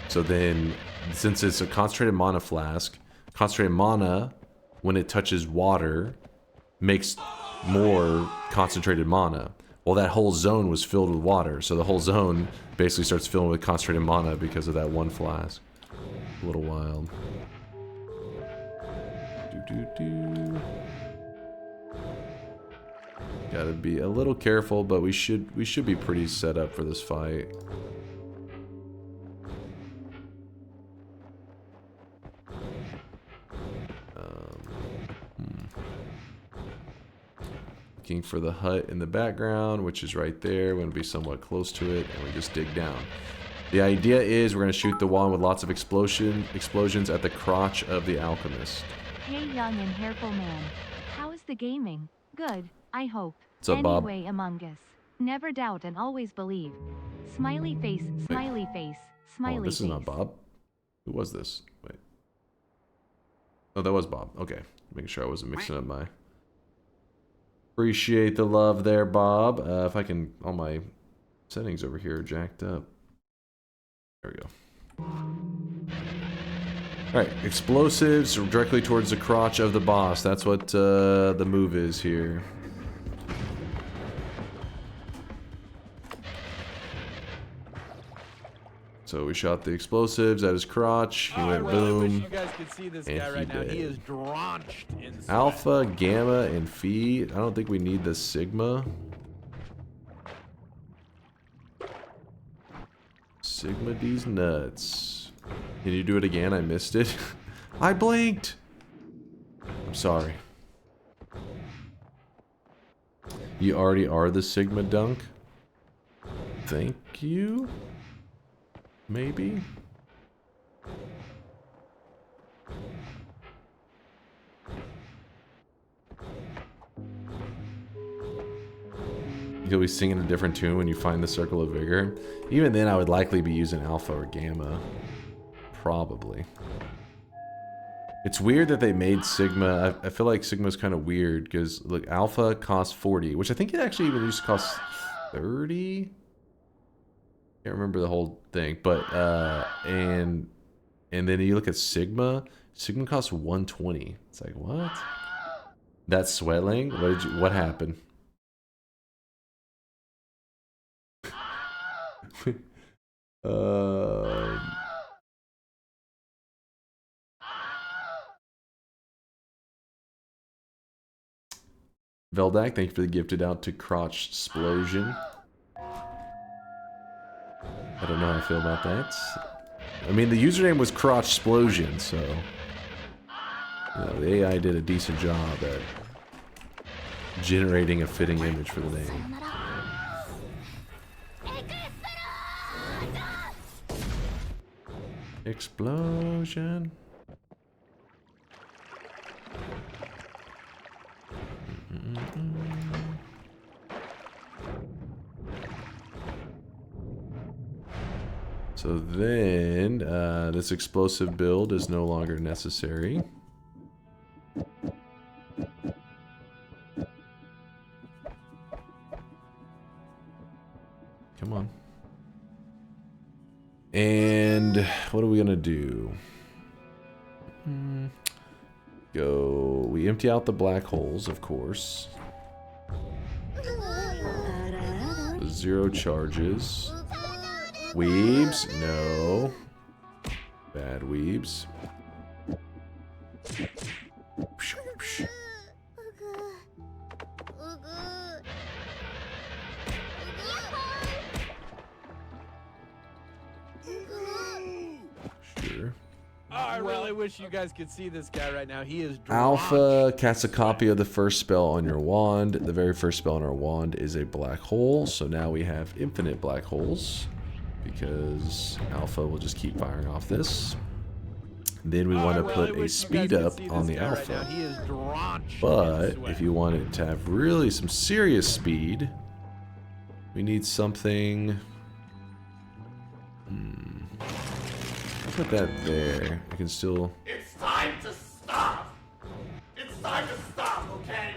So then, since it's a concentrated mana flask, concentrated mana, when it touches water, makes more concentrated mana. Well, that whole zone was filled with water, so the whole zone basically starts filling with concentrated mana because of that one flask. A little wild. Gotta be a little careful, but we should be pretty set up for this fight. Looking for the hut in the background, which is right there. We're going to be somewhat close to it, and we just dig down. The idea is we're going to shoot the wand with lots of explosions at the crotch of the alchemist. Hey, young and hairful man. How is the gaming? Good, I hope. What's up, Bob? Anyway, Among Us. Never doubt and always believe. Smiley face, smiley face, smiley face. This is not Bob. Who was this? Wait. Oh, that was Bob. Okay. Making sure I wasn't mixing up my... Appreciate the love there, Bob. If I can... All my settings over here are jacked up. There we go. Alright, explosives directly towards the crotch of the boss. That's what the move is here. So we shot the explosives at his crotch. He went boom. Wish you guys could see this guy right now. He is drenched in sweat. Alpha, Gamma, and Phi. I don't think we need the Sigma. Sigma D's nuts. Can you do it again? I missed it. I blinked. I'm sorry. You already are the Sigma Dunk? Thank you? Maybe? You'll be singing a different tune when you find the Circle of Vigor. Even then, I would likely be using Alpha or Gamma. Probably. It's weird that they made Sigma. I feel like Sigma's kind of weird because, look, Alpha costs 40, which I think it actually even used to cost 30. Can't remember the whole thing, but and then you look at Sigma. Sigma costs 120. It's like, what? That's sweating. What happened? Veldak, thank you for the gifted out to Crotch Explosion. I don't know how I feel about that. I mean, the username was Crotch Explosion, so you know, the AI did a decent job at generating a fitting image for the name. Explosion. So then, this explosive build is no longer necessary. Come on. And what are we gonna do? We empty out the black holes, of course. 0 charges. Weebs? No. Bad weebs. Sure. Oh, I really wish you guys could see this guy right now. He is Alpha casts a copy of the first spell on your wand. The very first spell on our wand is a black hole. So now we have infinite black holes because Alpha will just keep firing off this. Then we want to put a speed up on the Alpha. But if you want it to have really some serious speed, we need something. Put that there. I can still. It's time to stop. It's time to stop, okay?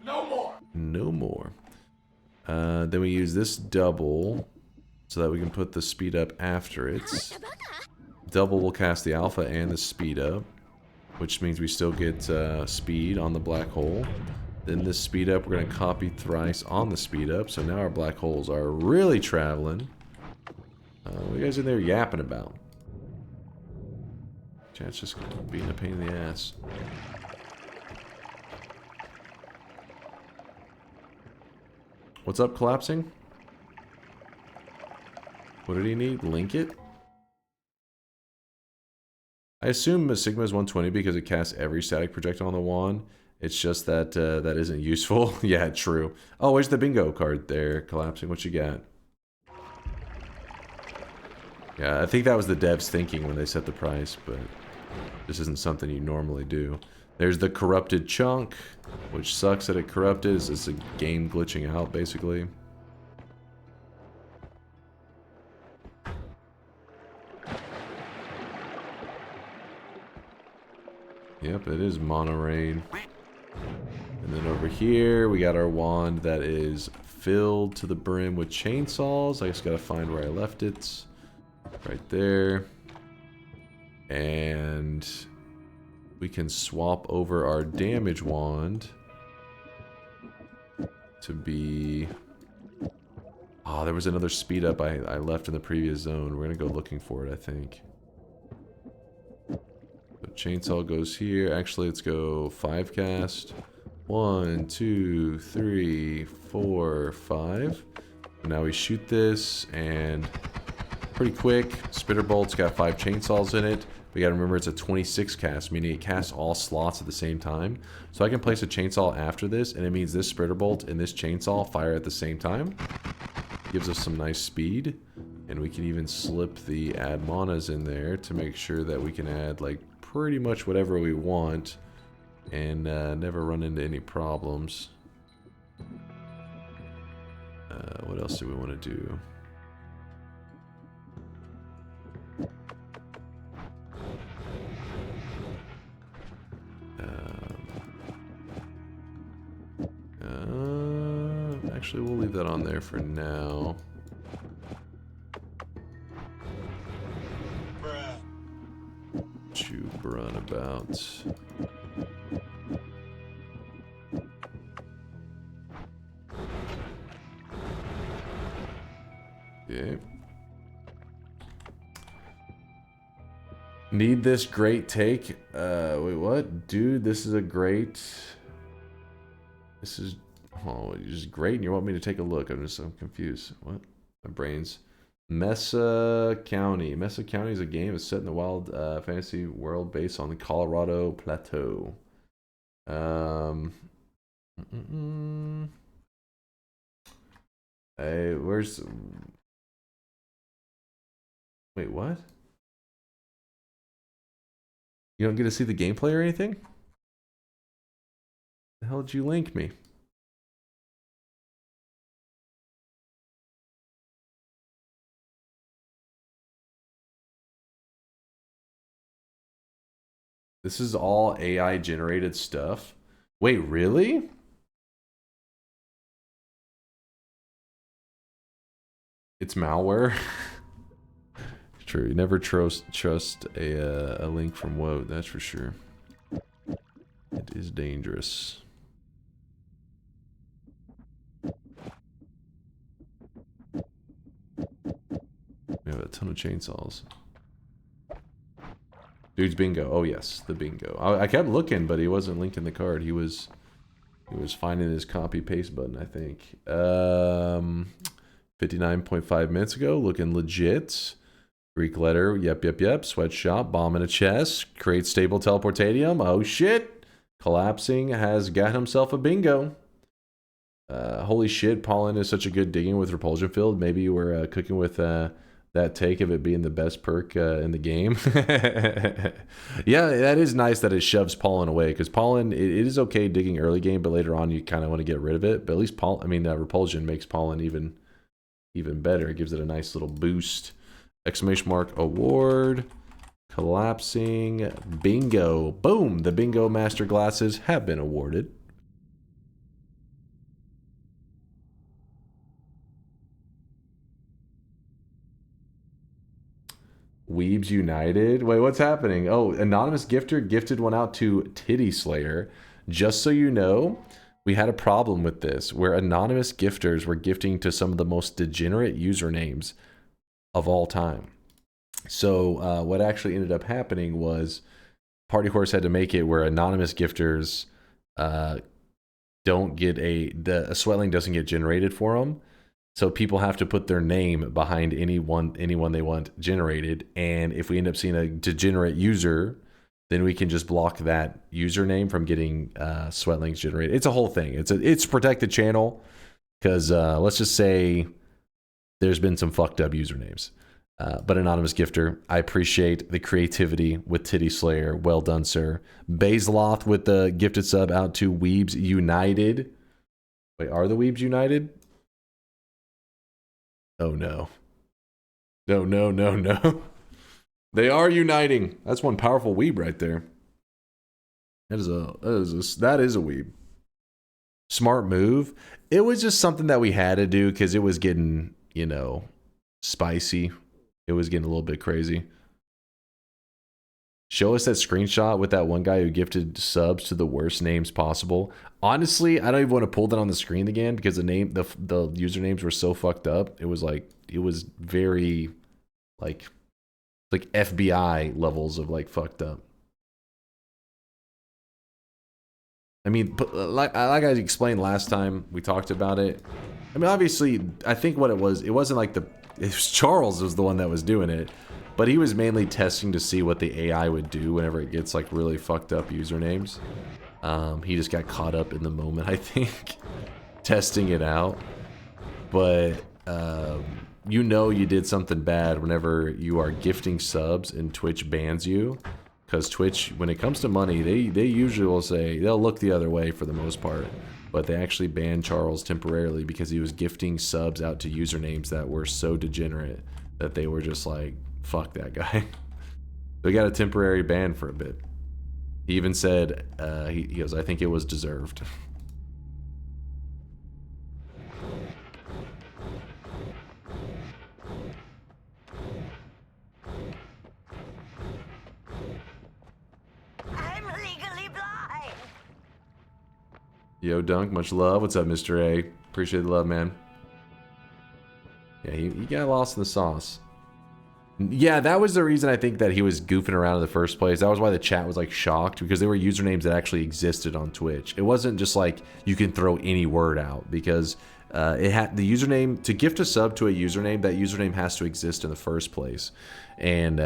No more. No more. Then we use this double so that we can put the speed up after it. Double will cast the Alpha and the speed up, which means we still get speed on the black hole. Then this speed up, we're going to copy thrice on the speed up. So now our black holes are really traveling. What are you guys in there yapping about? Chat's just being a pain in the ass. What's up, collapsing? What did he need? Link it? I assume Sigma is 120 because it casts every static projectile on the wand. It's just that that isn't useful. Yeah, true. Oh, where's the bingo card there? Collapsing. What you got? Yeah, I think that was the devs thinking when they set the price, but this isn't something you normally do. There's the corrupted chunk, which sucks that it corrupted. It's a game glitching out, basically. Yep, it is monorain. And then over here, we got our wand that is filled to the brim with chainsaws. I just gotta find where I left it. Right there. And we can swap over our damage wand to be... Oh, there was another speed up I left in the previous zone. We're gonna go looking for it, I think. So chainsaw goes here. Actually, let's go 5 cast. 1, 2, 3, 4, 5. And now we shoot this and pretty quick. Spitter bolt's got 5 chainsaws in it. We gotta remember it's a 26 cast, meaning it casts all slots at the same time. So I can place a chainsaw after this, and it means this spitter bolt and this chainsaw fire at the same time. Gives us some nice speed, and we can even slip the add manas in there to make sure that we can add like pretty much whatever we want and never run into any problems. What else do we want to do? Actually, we'll leave that on there for now. Chew run about. Okay. Need this great take? Wait, what? Dude, this is a great... This is... Oh, you're just great and you want me to take a look. I'm confused. What? My brains. Mesa County. Mesa County is a game that's set in the wild fantasy world based on the Colorado Plateau. Hey, where's... Wait, what? You don't get to see the gameplay or anything? The hell did you link me? This is all AI generated stuff. Wait, really? It's malware. True. You never trust a link from Woat. That's for sure. It is dangerous. We have a ton of chainsaws. Dude's bingo. Oh yes, the bingo. I kept looking, but he wasn't linked in the card. He was finding his copy paste button, I think. 59.5 minutes ago, looking legit. Greek letter. Yep. Sweatshop. Bomb in a chest. Create stable teleportatium. Oh shit. Collapsing has got himself a bingo. Holy shit, Pollen is such a good digging with repulsion field. Maybe you were cooking with that take of it being the best perk in the game. Yeah, that is nice that it shoves Pollen away, because Pollen, it is okay digging early game, but later on you kind of want to get rid of it. But at least repulsion makes Pollen even better. It gives it a nice little boost. Exclamation mark award. Collapsing. Bingo. Boom. The bingo master glasses have been awarded. Weebs United. Wait, what's happening? Oh, anonymous gifter gifted one out to Titty Slayer. Just so you know, we had a problem with this, where anonymous gifters were gifting to some of the most degenerate usernames of all time. So what actually ended up happening was Party Horse had to make it where anonymous gifters don't get a sweatling doesn't get generated for them. So people have to put their name behind anyone they want generated. And if we end up seeing a degenerate user, then we can just block that username from getting sweatlings generated. It's a whole thing. It's a protected channel, because let's just say there's been some fucked up usernames. But anonymous gifter, I appreciate the creativity with Titty Slayer. Well done, sir. Baseloth with the gifted sub out to Weebs United. Wait, are the Weebs United? Oh no. No. They are uniting. That's one powerful weeb right there. That is a weeb. Smart move. It was just something that we had to do because it was getting, spicy. It was getting a little bit crazy. Show us that screenshot with that one guy who gifted subs to the worst names possible. Honestly, I don't even want to pull that on the screen again, because the usernames were so fucked up. It was very like FBI levels of fucked up. I mean, like I explained last time we talked about it. I mean, obviously, I think what it wasn't like it was Charles was the one that was doing it, but he was mainly testing to see what the AI would do whenever it gets really fucked up usernames. He just got caught up in the moment, I think, testing it out. But you did something bad whenever you are gifting subs and Twitch bans you, because Twitch, when it comes to money, they usually will say they'll look the other way for the most part. But they actually banned Charles temporarily because he was gifting subs out to usernames that were so degenerate that they were just like, fuck that guy. They got a temporary ban for a bit. He even said, he goes, I think it was deserved. I'm legally blind. Yo, Dunk, much love. What's up, Mr. A? Appreciate the love, man. Yeah, he got lost in the sauce. Yeah, that was the reason I think that he was goofing around in the first place. That was why the chat was shocked, because they were usernames that actually existed on Twitch. It wasn't just you can throw any word out, because it had the username to gift a sub to a username. That username has to exist in the first place, and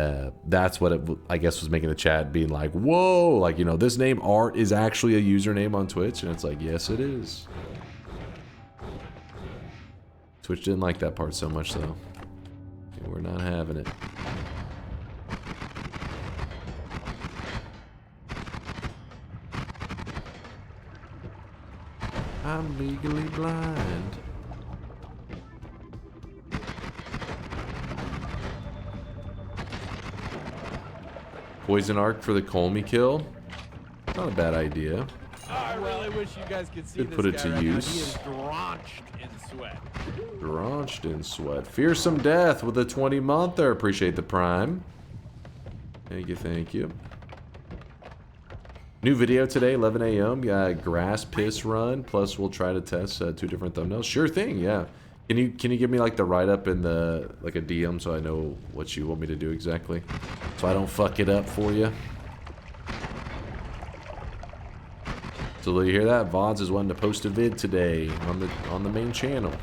that's what I guess was making the chat being like, "Whoa!" This name Art is actually a username on Twitch, and it's like, yes, it is. Twitch didn't like that part so much, though. We're not having it. I'm legally blind. Poison arc for the Colmy kill. Not a bad idea. I really wish you guys could see Could this put it guy to right use. Now. He is drenched in sweat. Drenched in sweat. Fearsome Death with a 20-monther. Appreciate the prime. Thank you, thank you. New video today, 11 a.m. Grass piss run. Plus, we'll try to test 2 different thumbnails. Sure thing, yeah. Can you give me like the write-up in the like a DM so I know what you want me to do exactly, so I don't fuck it up for you. So do you hear that? Vods is wanting to post a vid today on the main channel.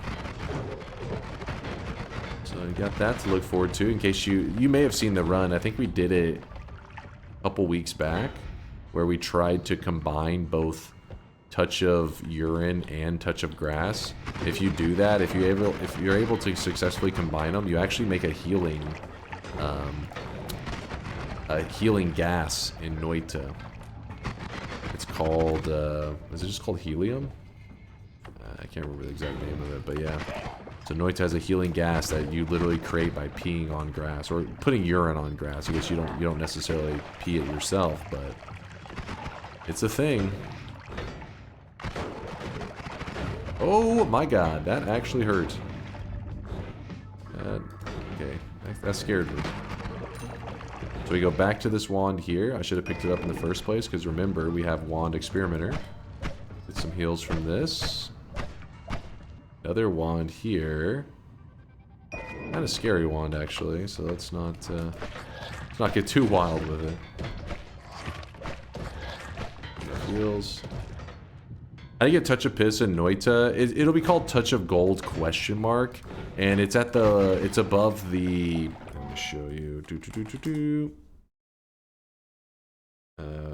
So you got that to look forward to. In case you may have seen the run. I think we did it a couple weeks back, where we tried to combine both touch of urine and touch of grass. If you do that, if you're able to successfully combine them, you actually make a healing gas in Noita. It's called is it just called helium? I can't remember the exact name of it, but yeah. So Noita has a healing gas that you literally create by peeing on grass or putting urine on grass. I guess you don't necessarily pee it yourself, but it's a thing. Oh my god, that actually hurt. Okay, that scared me. So we go back to this wand here. I should have picked it up in the first place, because remember, we have Wand Experimenter. Get some heals from this. Another wand here. Kind of scary wand, actually, so let's not get too wild with it. Heals. How do you get Touch of Piss in Noita? It'll be called Touch of Gold ? And it's it's above the. Let me show you.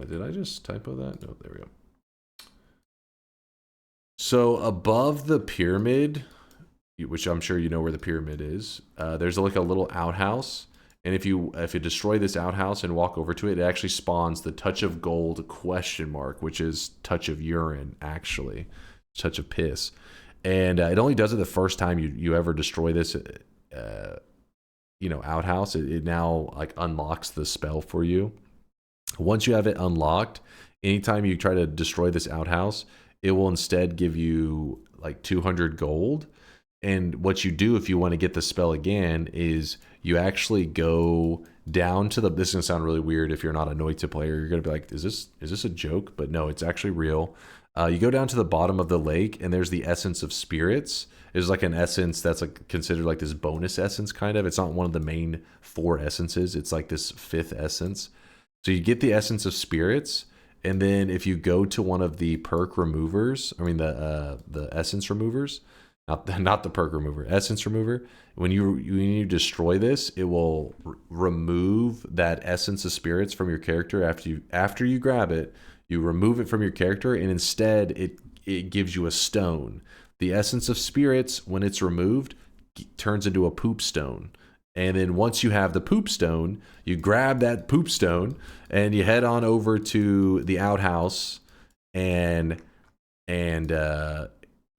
Did I just typo that? No, there we go. So above the pyramid, which I'm sure you know where the pyramid is, there's like a little outhouse. And if you destroy this outhouse and walk over to it, it actually spawns the Touch of Gold ? Which is Touch of Urine, actually. Touch of Piss. And it only does it the first time you ever destroy this, outhouse. It now like unlocks the spell for you. Once you have it unlocked, anytime you try to destroy this outhouse, it will instead give you like 200 gold. And what you do if you want to get the spell again is you actually go down to the. This is gonna sound really weird if you're not a Noita player. You're gonna be like, "Is this a joke?" But no, it's actually real. You go down to the bottom of the lake, and there's the essence of spirits. There's like an essence that's like considered like this bonus essence kind of. It's not one of the main 4 essences. It's like this 5th essence. So you get the essence of spirits, and then if you go to one of the perk removers, I mean the essence removers. Not the perk remover, essence remover. When you destroy this, it will remove that essence of spirits from your character after you grab it. You remove it from your character, and instead it gives you a stone. The essence of spirits, when it's removed, turns into a poop stone. And then once you have the poop stone, you grab that poop stone and you head on over to the outhouse and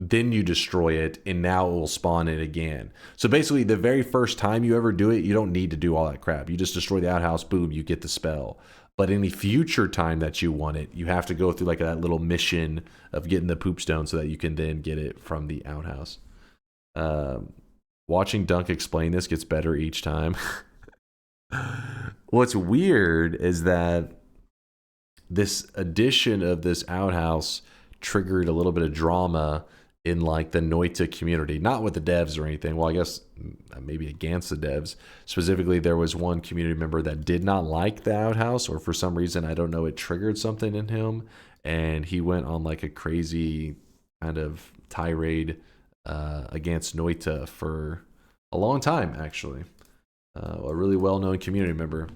then you destroy it, and now it will spawn it again. So basically, the very first time you ever do it, you don't need to do all that crap. You just destroy the outhouse, boom, you get the spell. But any future time that you want it, you have to go through like that little mission of getting the poop stone so that you can then get it from the outhouse. Watching Dunk explain this gets better each time. What's weird is that this addition of this outhouse triggered a little bit of drama in like the Noita community, not with the devs or anything. Well, I guess maybe against the devs. Specifically, there was one community member that did not like the outhouse, or for some reason, I don't know, it triggered something in him, and he went on like a crazy kind of tirade against Noita for a long time, actually. A really well-known community member.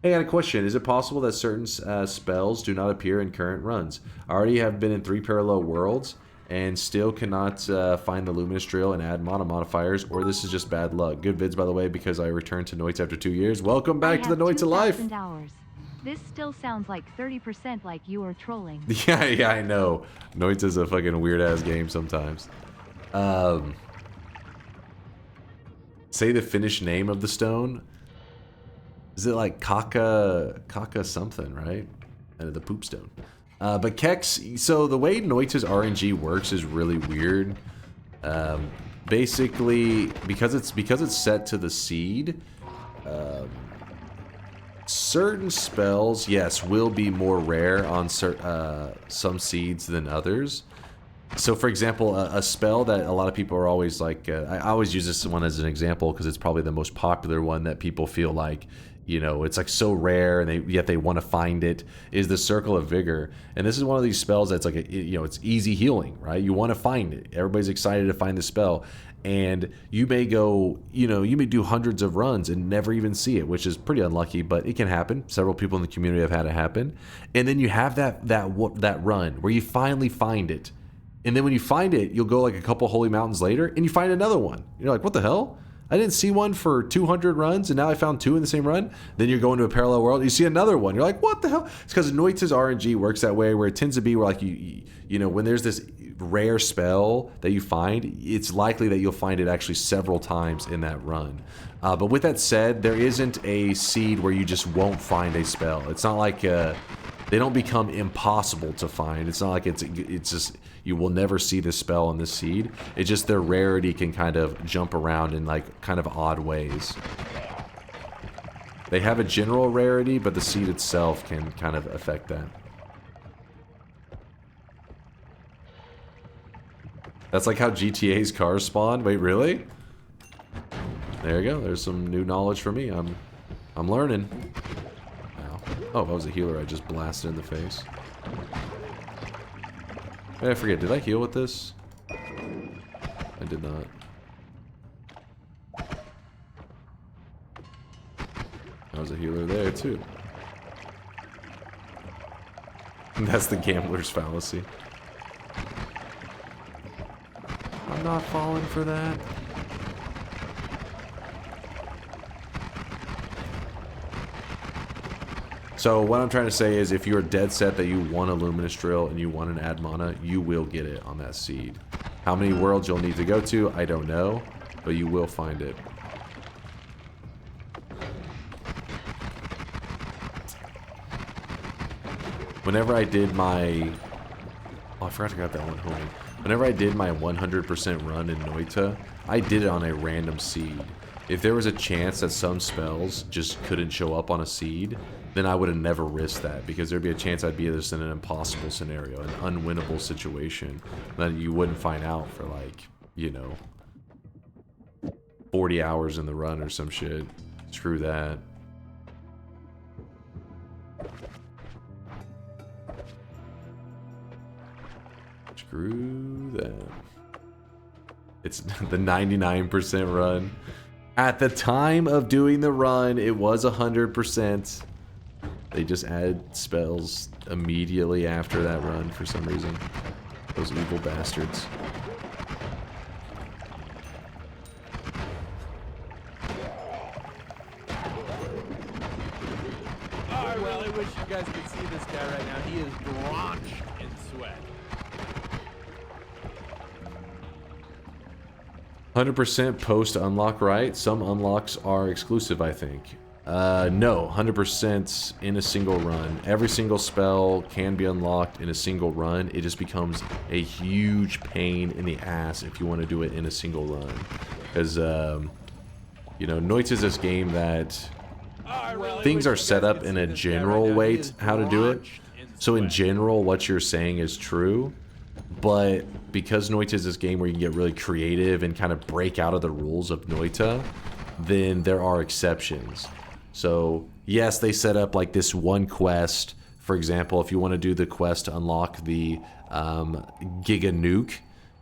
Hey, I got a question. Is it possible that certain spells do not appear in current runs? I already have been in 3 parallel worlds and still cannot find the Luminous Drill and add mana modifiers, or this is just bad luck. Good vids, by the way, because I returned to Noita after 2 years. Welcome back to the Noita life. Hours. This still sounds like 30% like you are trolling. Yeah, I know. Noita's a fucking weird ass game sometimes. Say the Finnish name of the stone. Is it like Kaka something, right? The poop stone. But Kex, so the way Noita's RNG works is really weird. Basically, because it's set to the seed, certain spells, yes, will be more rare on some seeds than others. So, for example, a spell that a lot of people are always like, I always use this one as an example because it's probably the most popular one that people feel like, you know, it's like so rare and yet they want to find it, is the Circle of Vigor. And this is one of these spells that's like, you know, it's easy healing, right? You want to find it. Everybody's excited to find the spell. And you may go, you know, you may do hundreds of runs and never even see it, which is pretty unlucky, but it can happen. Several people in the community have had it happen. And then you have that run where you finally find it. And then when you find it, you'll go like a couple holy mountains later and you find another one. You're like, what the hell? I didn't see one for 200 runs and now I found two in the same run. Then you're going to a parallel world. You see another one. You're like, what the hell? It's because Noita's RNG works that way, where it tends to be where like you know, when there's this rare spell that you find, it's likely that you'll find it actually several times in that run. But with that said, there isn't a seed where you just won't find a spell. It's not like they don't become impossible to find. It's not like it's just you will never see this spell in this seed. It's just their rarity can kind of jump around in like kind of odd ways. They have a general rarity, but the seed itself can kind of affect that. That's like how GTA's cars spawn. Wait, really? There you go. There's some new knowledge for me. I'm learning. Ow. Oh, that was a healer I just blasted in the face. Hey, I forget. Did I heal with this? I did not. That was a healer there too. That's the gambler's fallacy. I'm not falling for that. So what I'm trying to say is if you're dead set that you want a Luminous Drill and you want an Ad Mana, you will get it on that seed. How many worlds you'll need to go to, I don't know, but you will find it. Whenever I did my... Oh, I forgot to grab that one homie. Whenever I did my 100% run in Noita, I did it on a random seed. If there was a chance that some spells just couldn't show up on a seed, then I would have never risked that, because there'd be a chance I'd be just in an impossible scenario, an unwinnable situation that you wouldn't find out for like, you know, 40 hours in the run or some shit. Screw that. Screw that. It's the 99% run. At the time of doing the run, it was 100%. They just added spells immediately after that run for some reason. Those evil bastards. Alright, well, I wish you guys could see this guy right now. He is drenched in sweat. 100% post unlock, right? Some unlocks are exclusive, I think. No, 100% in a single run. Every single spell can be unlocked in a single run. It just becomes a huge pain in the ass if you want to do it in a single run. Because, you know, Noita is this game that things are set up in a general way how to do it. So in general, what you're saying is true. But because Noita is this game where you can get really creative and kind of break out of the rules of Noita, then there are exceptions. So yes, they set up like this one quest. For example, if you want to do the quest to unlock the Giga Nuke,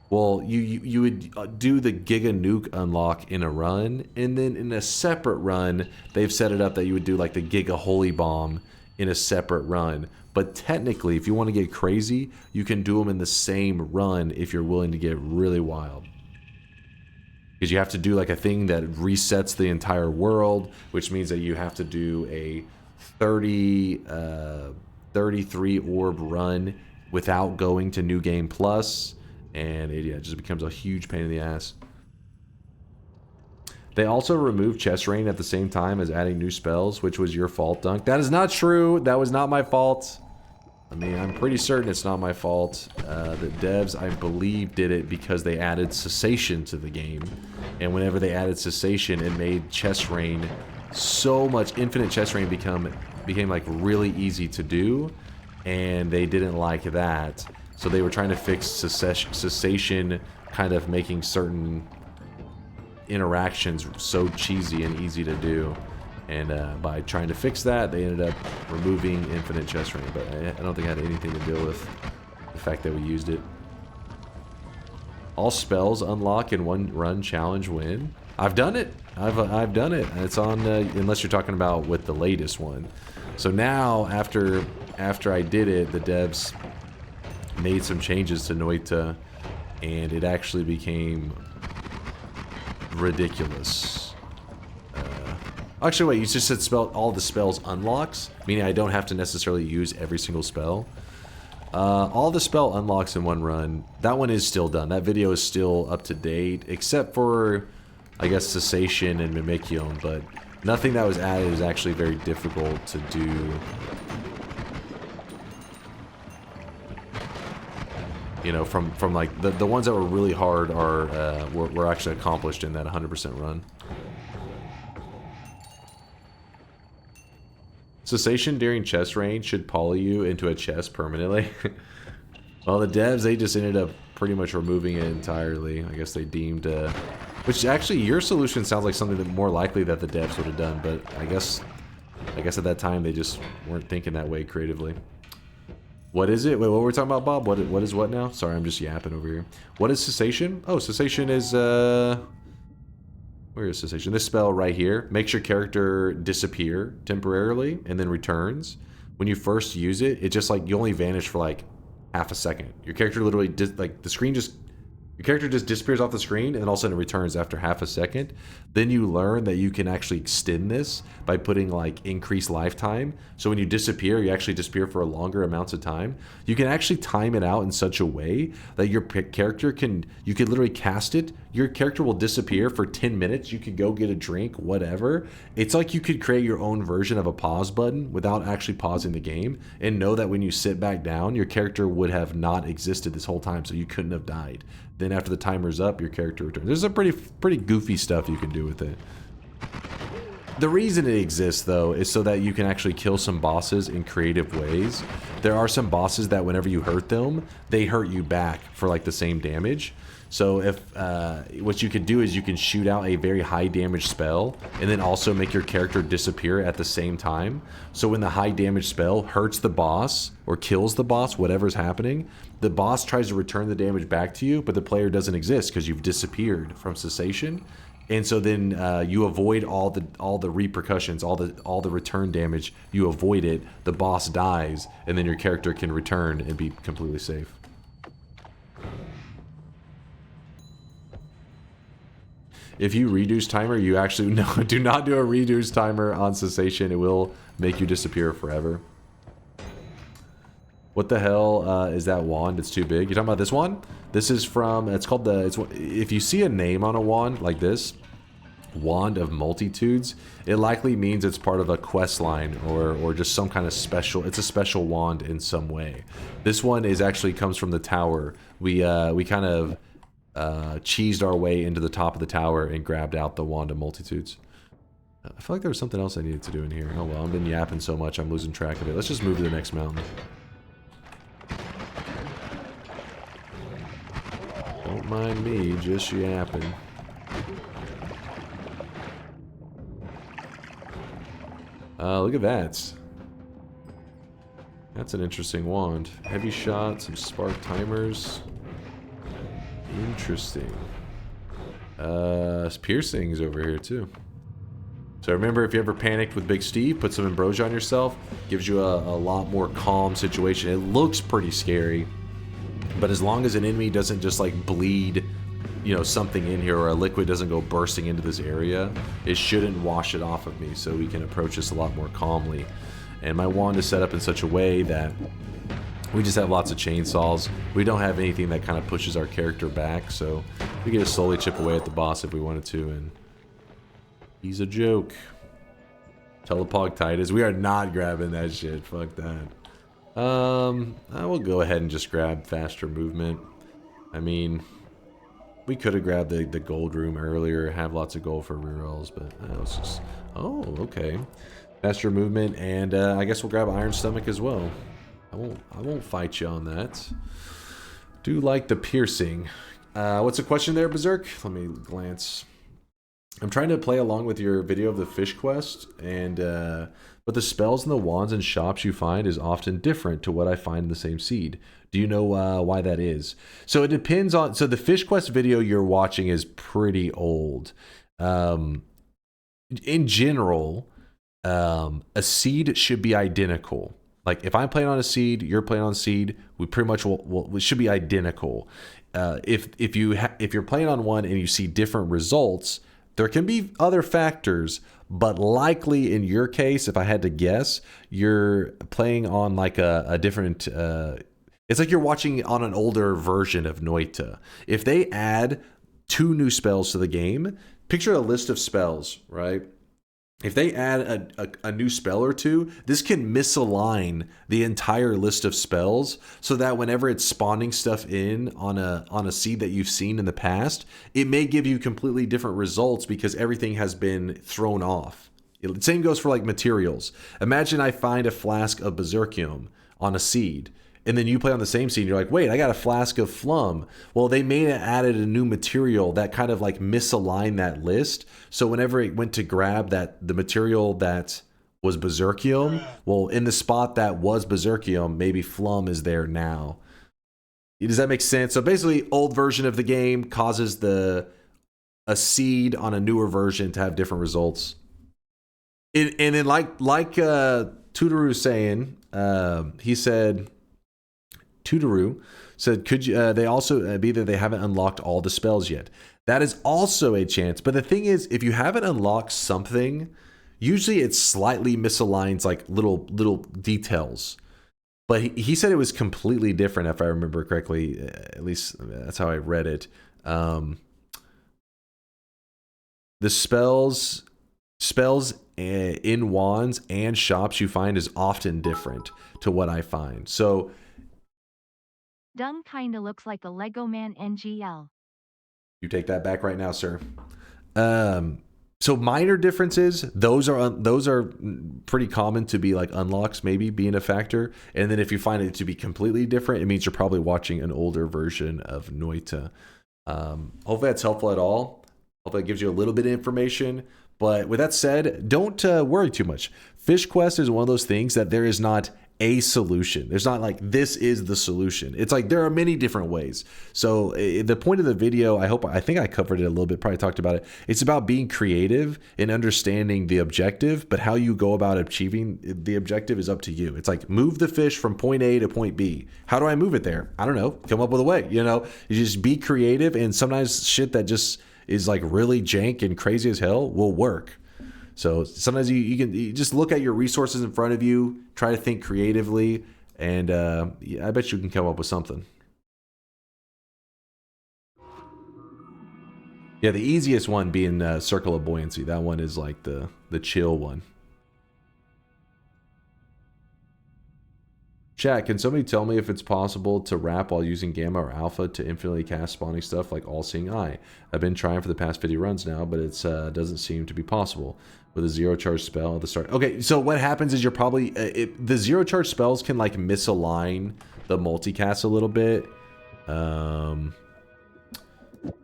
well, you would do the Giga Nuke unlock in a run, and then in a separate run, they've set it up that you would do like the Giga Holy Bomb in a separate run. But technically, if you want to get crazy, you can do them in the same run if you're willing to get really wild. Because you have to do like a thing that resets the entire world, which means that you have to do a 33 orb run without going to New Game Plus, and it just becomes a huge pain in the ass. They also removed chest rain at the same time as adding new spells, which was your fault, Dunk. That is not true. That was not my fault. I mean, I'm pretty certain it's not my fault. The devs, I believe, did it because they added cessation to the game. And whenever they added cessation, it made chest rain so much. Infinite chest rain became like really easy to do. And they didn't like that. So they were trying to fix cessation, kind of making certain interactions so cheesy and easy to do. And by trying to fix that, they ended up removing infinite chest rain. But I don't think it had anything to do with the fact that we used it. All spells unlock in one run challenge win. I've done it. I've done it. It's on unless you're talking about with the latest one. So now after I did it, the devs made some changes to Noita, and it actually became ridiculous. Actually, wait, you just said all the spells unlocks, meaning I don't have to necessarily use every single spell. All the spell unlocks in one run. That one is still done. That video is still up to date, except for, I guess, cessation and mimicium, but nothing that was added is actually very difficult to do. You know, from like the ones that were really hard are were actually accomplished in that 100% run. Cessation during chest range should poly you into a chest permanently. Well, the devs, they just ended up pretty much removing it entirely. I guess they deemed, which actually your solution sounds like something that more likely that the devs would have done, but I guess at that time they just weren't thinking that way creatively. What is it? Wait, what were we talking about, Bob? What is what now? Sorry, I'm just yapping over here. What is cessation? Oh, cessation is, where is cessation? This spell right here makes your character disappear temporarily and then returns. When you first use it, it just like, you only vanish for like half a second. Your character literally, your character just disappears off the screen and then all of a sudden it returns after half a second. Then you learn that you can actually extend this by putting like increased lifetime. So when you disappear, you actually disappear for a longer amounts of time. You can actually time it out in such a way that your character you could literally cast it. Your character will disappear for 10 minutes. You could go get a drink, whatever. It's like you could create your own version of a pause button without actually pausing the game, and know that when you sit back down, your character would have not existed this whole time, so you couldn't have died. Then after the timer's up, your character returns. There's some pretty goofy stuff you can do with it. The reason it exists, though, is so that you can actually kill some bosses in creative ways. There are some bosses that whenever you hurt them, they hurt you back for like the same damage. So if what you can do is you can shoot out a very high damage spell and then also make your character disappear at the same time. So when the high damage spell hurts the boss or kills the boss, whatever's happening, the boss tries to return the damage back to you, but the player doesn't exist because you've disappeared from cessation. And so then you avoid all the repercussions, all the return damage. You avoid it. The boss dies, and then your character can return and be completely safe. If you reduce timer, you actually do not do a reduce timer on cessation. It will make you disappear forever. What the hell is that wand? It's too big. You're talking about this one? This is from, it's called if you see a name on a wand like this, Wand of Multitudes, it likely means it's part of a quest line or just some kind of special, it's a special wand in some way. This one actually comes from the tower. We kind of cheesed our way into the top of the tower and grabbed out the Wand of Multitudes. I feel like there was something else I needed to do in here. Oh well, I've been yapping so much I'm losing track of it. Let's just move to the next mountain. Don't mind me, just yapping. Look at that. That's an interesting wand. Heavy shot, some spark timers. Interesting. Piercings over here too. So remember, if you ever panicked with Big Steve, put some ambrosia on yourself. Gives you a lot more calm situation. It looks pretty scary, but as long as an enemy doesn't just like bleed, you know, something in here or a liquid doesn't go bursting into this area, it shouldn't wash it off of me, so we can approach this a lot more calmly. And my wand is set up in such a way that we just have lots of chainsaws. We don't have anything that kind of pushes our character back, so we can just slowly chip away at the boss if we wanted to, and he's a joke. Telepog-titus. We are not grabbing that shit. Fuck that. I will go ahead and just grab faster movement. I mean, we could have grabbed the gold room earlier, have lots of gold for rerolls, but let's just... Oh, okay. Faster movement, and I guess we'll grab Iron Stomach as well. I won't fight you on that. Do like the piercing. What's the question there, Berserk? Let me glance. I'm trying to play along with your video of the fish quest, and but the spells and the wands and shops you find is often different to what I find in the same seed. Do you know why that is? So it depends on... So the fish quest video you're watching is pretty old. In general, a seed should be identical. Like, if I'm playing on a seed, you're playing on seed, we pretty much we should be identical. If you're playing on one and you see different results, there can be other factors, but likely in your case, if I had to guess, you're playing on like a different... it's like you're watching on an older version of Noita. If they add 2 new spells to the game, picture a list of spells, right? If they add a new spell or two, this can misalign the entire list of spells so that whenever it's spawning stuff in on a seed that you've seen in the past, it may give you completely different results because everything has been thrown off. The same goes for like materials. Imagine I find a flask of Berserkium on a seed, and then you play on the same seed and you're like, wait, I got a flask of Flum. Well, they may have added a new material that kind of like misaligned that list. So whenever it went to grab the material that was Berserkium, well, in the spot that was Berserkium, maybe Flum is there now. Does that make sense? So basically, old version of the game causes a seed on a newer version to have different results. And then like Tutoru saying, he said... Tutoru said, could you, they also be that they haven't unlocked all the spells yet. That is also a chance. But the thing is, if you haven't unlocked something, usually it slightly misaligns like little details. But he said it was completely different, if I remember correctly. At least that's how I read it. The spells in wands and shops you find is often different to what I find. So Dunk kinda looks like a Lego Man NGL. you take that back right now, sir. So minor differences, those are pretty common to be like unlocks, maybe being a factor. And then if you find it to be completely different, it means you're probably watching an older version of Noita. Hopefully that's helpful at all. Hopefully that gives you a little bit of information. But with that said, don't worry too much. Fish Quest is one of those things that there is not a solution. There's not like this is the solution. It's like there are many different ways. So the point of the video, I think I covered it a little bit, probably talked about it. It's about being creative and understanding the objective, but how you go about achieving the objective is up to you. It's like move the fish from point A to point B. How do I move it there? I don't know. Come up with a way, you know? You just be creative, and sometimes shit that just is like really jank and crazy as hell will work. So sometimes you just look at your resources in front of you, try to think creatively, and I bet you can come up with something. Yeah, the easiest one being Circle of Buoyancy. That one is like the chill one. Chat, can somebody tell me if it's possible to wrap while using Gamma or Alpha to infinitely cast spawning stuff like All-Seeing Eye? I've been trying for the past 50 runs now, but it doesn't seem to be possible with a zero charge spell at the start. Okay, so what happens is you're probably... the zero charge spells can like misalign the multicast a little bit.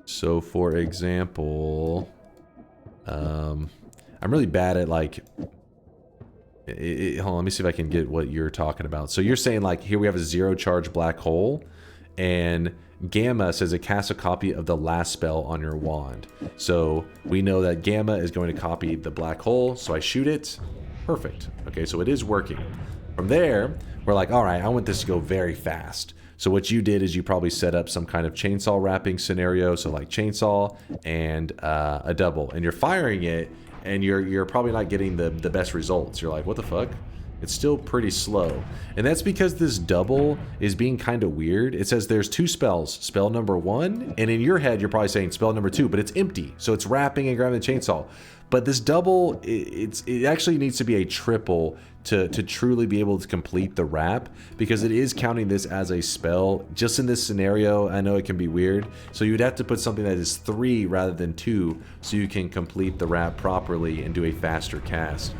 So for example... I'm really bad at like... hold on, let me see if I can get what you're talking about. So you're saying like here we have a zero charge black hole, and Gamma says it casts a copy of the last spell on your wand. So we know that Gamma is going to copy the black hole, so I shoot it. Perfect. Okay, so it is working. From there, we're like, all right, I want this to go very fast. So what you did is you probably set up some kind of chainsaw wrapping scenario, so like chainsaw and a double, and you're firing it, and you're probably not getting the best results. You're like, what the fuck? It's still pretty slow. And that's because this double is being kind of weird. It says there's 2 spells, spell number 1, and in your head you're probably saying spell number 2, but it's empty. So it's wrapping and grabbing the chainsaw. But this double, it actually needs to be a triple to truly be able to complete the wrap, because it is counting this as a spell. Just in this scenario, I know it can be weird. So you'd have to put something that is 3 rather than 2 so you can complete the wrap properly and do a faster cast.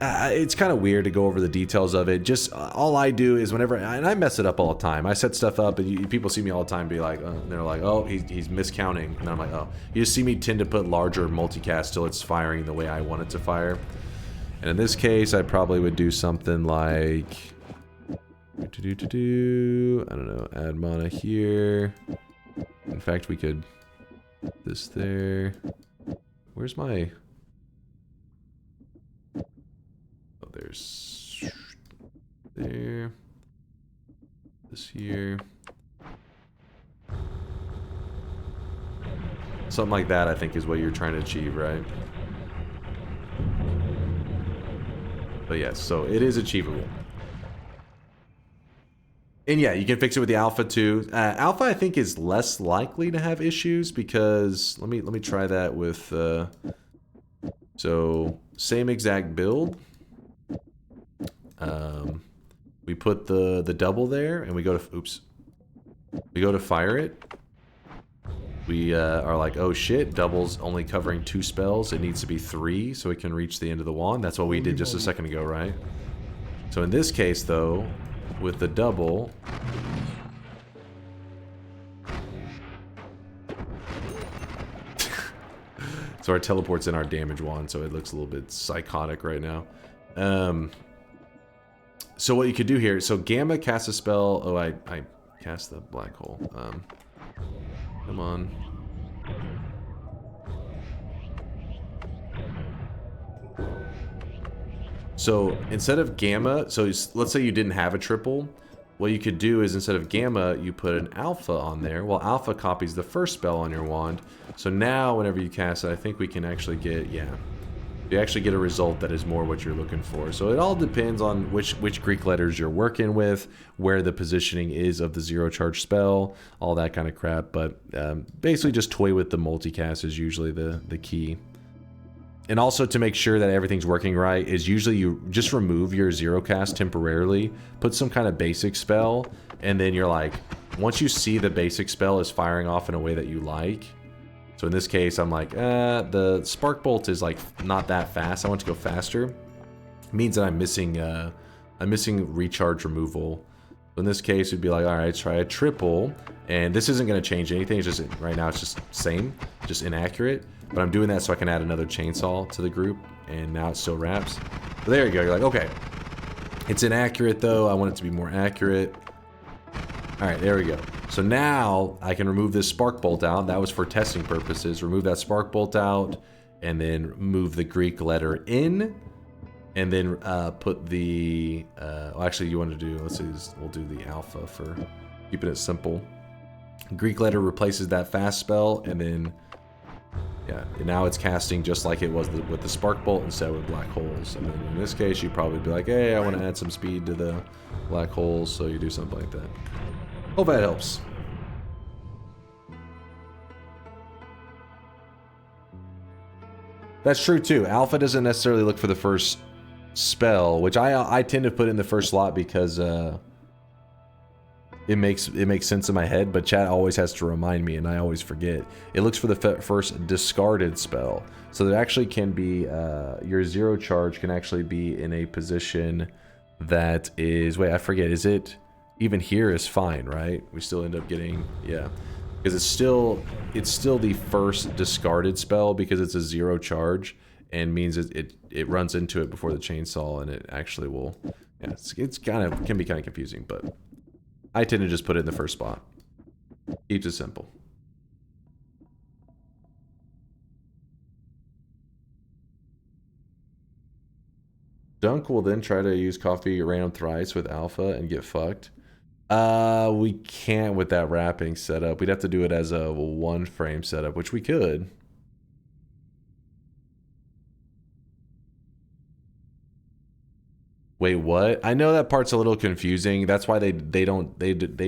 It's kind of weird to go over the details of it. Just all I do is whenever, and I mess it up all the time. I set stuff up, and people see me all the time be like, they're like, oh, he's miscounting. And I'm like, oh. You just see me tend to put larger multicast till it's firing the way I want it to fire. And in this case, I probably would do something like, I don't know, add mana here. In fact, we could, this there. Where's my... There's there, this here, something like that. I think is what you're trying to achieve, right? But yes, so it is achievable. And yeah, you can fix it with the alpha too. Alpha, I think, is less likely to have issues because let me try that with. So same exact build. We put the double there, and we go to we go to fire it. We are like, oh shit, double's only covering 2 spells. It needs to be 3 so it can reach the end of the wand. That's what we did just a second ago, right? So in this case, though, with the double, so our teleport's in our damage wand, so it looks a little bit psychotic right now. So what you could do here, so Gamma casts a spell. Oh, I cast the black hole. Come on. So instead of Gamma, so let's say you didn't have a triple, what you could do is instead of Gamma, you put an Alpha on there. Well, Alpha copies the first spell on your wand. So now whenever you cast it, I think we can actually get, yeah. You actually get a result that is more what you're looking for. So it all depends on which Greek letters you're working with, where the positioning is of the 0 charge spell, all that kind of crap. But basically just toy with the multicast is usually the key. And also to make sure that everything's working right is usually you just remove your 0 cast temporarily, put some kind of basic spell, and then you're like, once you see the basic spell is firing off in a way that you like. So in this case, I'm like, the Spark Bolt is like not that fast. I want to go faster. It means that I'm missing recharge removal. So in this case, it'd be like, all right, try a triple, and this isn't going to change anything. It's just right now, it's just same, just inaccurate. But I'm doing that so I can add another chainsaw to the group, and now it still wraps. But there you go. You're like, okay, it's inaccurate though. I want it to be more accurate. All right, there we go. So now I can remove this Spark Bolt out. That was for testing purposes. Remove that Spark Bolt out, and then move the Greek letter in, and then put the. Well, actually, you want to do. Let's see. We'll do the alpha for keeping it simple. Greek letter replaces that fast spell, and then yeah, and now it's casting just like it was with the Spark Bolt instead with black holes. And then in this case, you'd probably be like, hey, I want to add some speed to the black holes, so you do something like that. Hope that helps. That's true too. Alpha doesn't necessarily look for the first spell, which I tend to put in the first slot because it makes sense in my head. But chat always has to remind me, and I always forget. It looks for the first discarded spell, so there actually can be your 0 charge can actually be in a position that is. Wait, I forget. Is it? Even here is fine, right? We still end up getting, yeah. Because it's still the first discarded spell because it's a 0 charge and means it runs into it before the chainsaw and it actually will, yeah, it's kind of, can be kind of confusing, but I tend to just put it in the first spot. Keeps it simple. Dunk will then try to use coffee random thrice with alpha and get fucked. We can't with that wrapping setup. We'd have to do it as a 1-frame setup, which we could. Wait, what? I know that part's a little confusing. That's why they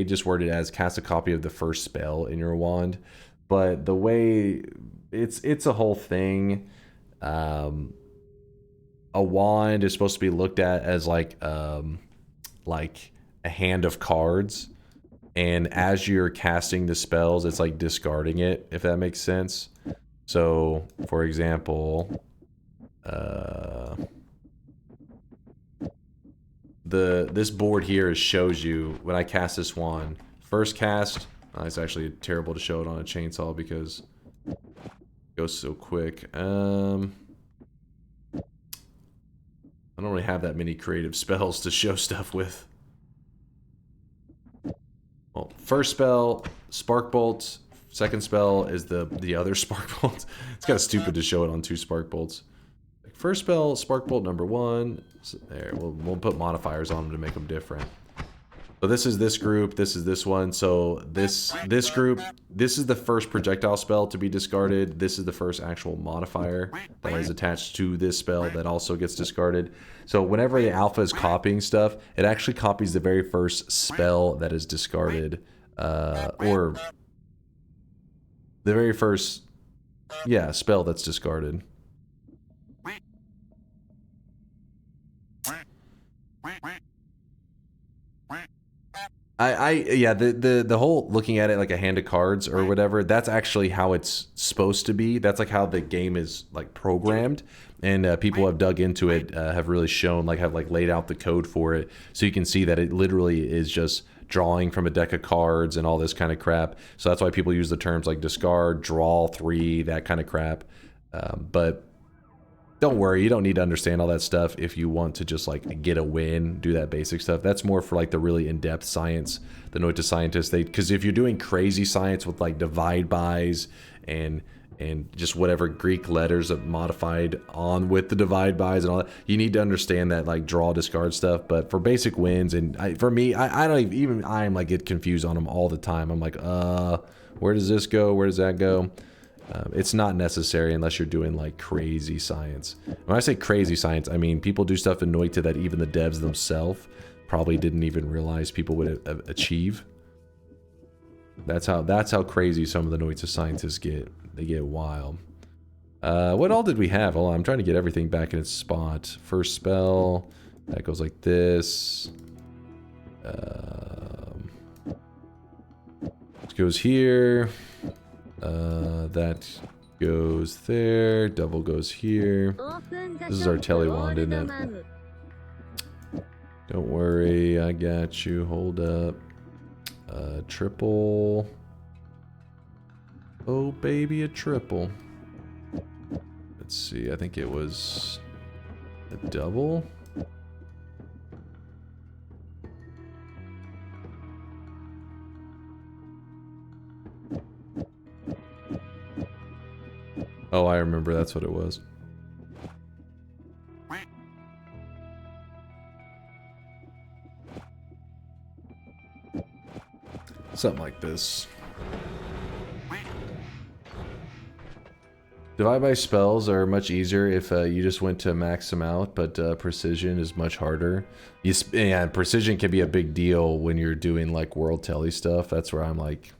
just word it as cast a copy of the first spell in your wand. But the way it's a whole thing. A wand is supposed to be looked at as like a hand of cards, and as you're casting the spells, it's like discarding it, if that makes sense. So, for example, this board here shows you when I cast this wand. First cast, it's actually terrible to show it on a chainsaw because it goes so quick. I don't really have that many creative spells to show stuff with. Well, first spell, Spark Bolts. Second spell is the other Spark Bolts. It's kind of stupid to show it on 2 Spark Bolts. First spell, Spark Bolt number 1. So there, we'll put modifiers on them to make them different. So this is this group, this is this one. So this group, this is the first projectile spell to be discarded. This is the first actual modifier that is attached to this spell that also gets discarded. So whenever the alpha is copying stuff, it actually copies the very first spell that is discarded. Or the very first, yeah, spell that's discarded. Yeah, the whole looking at it like a hand of cards or whatever, that's actually how it's supposed to be. That's like how the game is like programmed, and people who have dug into it have really shown, like, have like laid out the code for it, so you can see that it literally is just drawing from a deck of cards and all this kind of crap. So that's why people use the terms like discard, draw 3, that kind of crap. But don't worry, you don't need to understand all that stuff if you want to just like get a win, do that basic stuff. That's more for like the really in-depth science, the Noita scientists. Because if you're doing crazy science with like divide bys and just whatever Greek letters modified on with the divide bys and all that, you need to understand that like draw, discard stuff. But for basic wins, and for me, I don't even, I'm like get confused on them all the time. I'm like, where does this go? Where does that go? It's not necessary unless you're doing like crazy science. When I say crazy science, I mean people do stuff in Noita that even the devs themselves probably didn't even realize people would achieve. That's how crazy some of the Noita scientists get. They get wild. What all did we have? Hold on, I'm trying to get everything back in its spot. First spell, that goes like this. It goes here. That goes there. Double goes here. This is our telly wand, isn't it? Don't worry, I got you. Hold up. Triple. Oh, baby, a triple. Let's see, I think it was a double. Oh, I remember, that's what it was. Something like this. Divide by spells are much easier if you just went to max them out, but precision is much harder. Yeah, precision can be a big deal when you're doing like world telly stuff. That's where I'm like,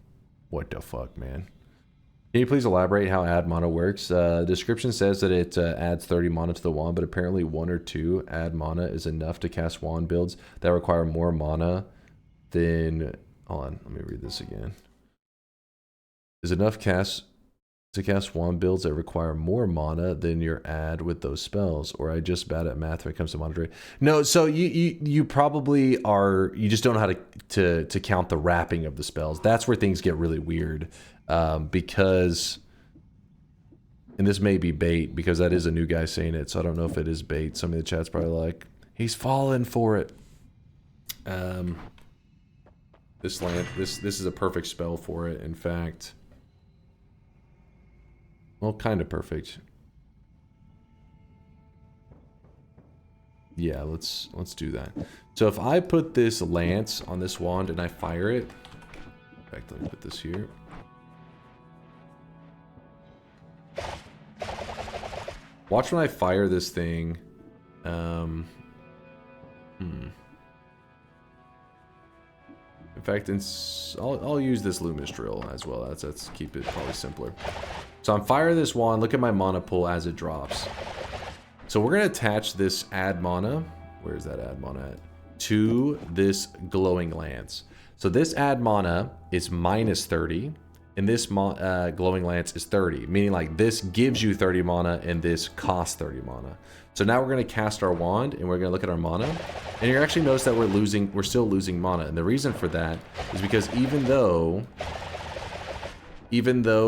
what the fuck, man? Can you please elaborate how add mana works? The description says that it adds 30 mana to the wand, but apparently 1 or 2 add mana is enough to cast wand builds that require more mana than... Hold on, let me read this again. Is enough to cast wand builds that require more mana than your add with those spells, or I just bad at math when it comes to monitoring. No, so you probably are, you just don't know how to count the wrapping of the spells. That's where things get really weird. Because, and this may be bait because that is a new guy saying it, so I don't know if it is bait. Some of the chat's probably like, he's falling for it. This is a perfect spell for it. In fact, well, kind of perfect. Yeah, let's do that. So if I put this lance on this wand and I fire it, in fact, let me put this here. Watch when I fire this thing. In fact, I'll use this luminous drill as well. Let's keep it probably simpler. So I'm firing this wand. Look at my mana pool as it drops. So we're gonna attach this add mana. Where's that add mana at? To this glowing lance. So this add mana is minus 30, and this glowing lance is 30. Meaning like this gives you 30 mana, and this costs 30 mana. So now we're gonna cast our wand, and we're gonna look at our mana, and you actually notice that we're still losing mana. And the reason for that is because even though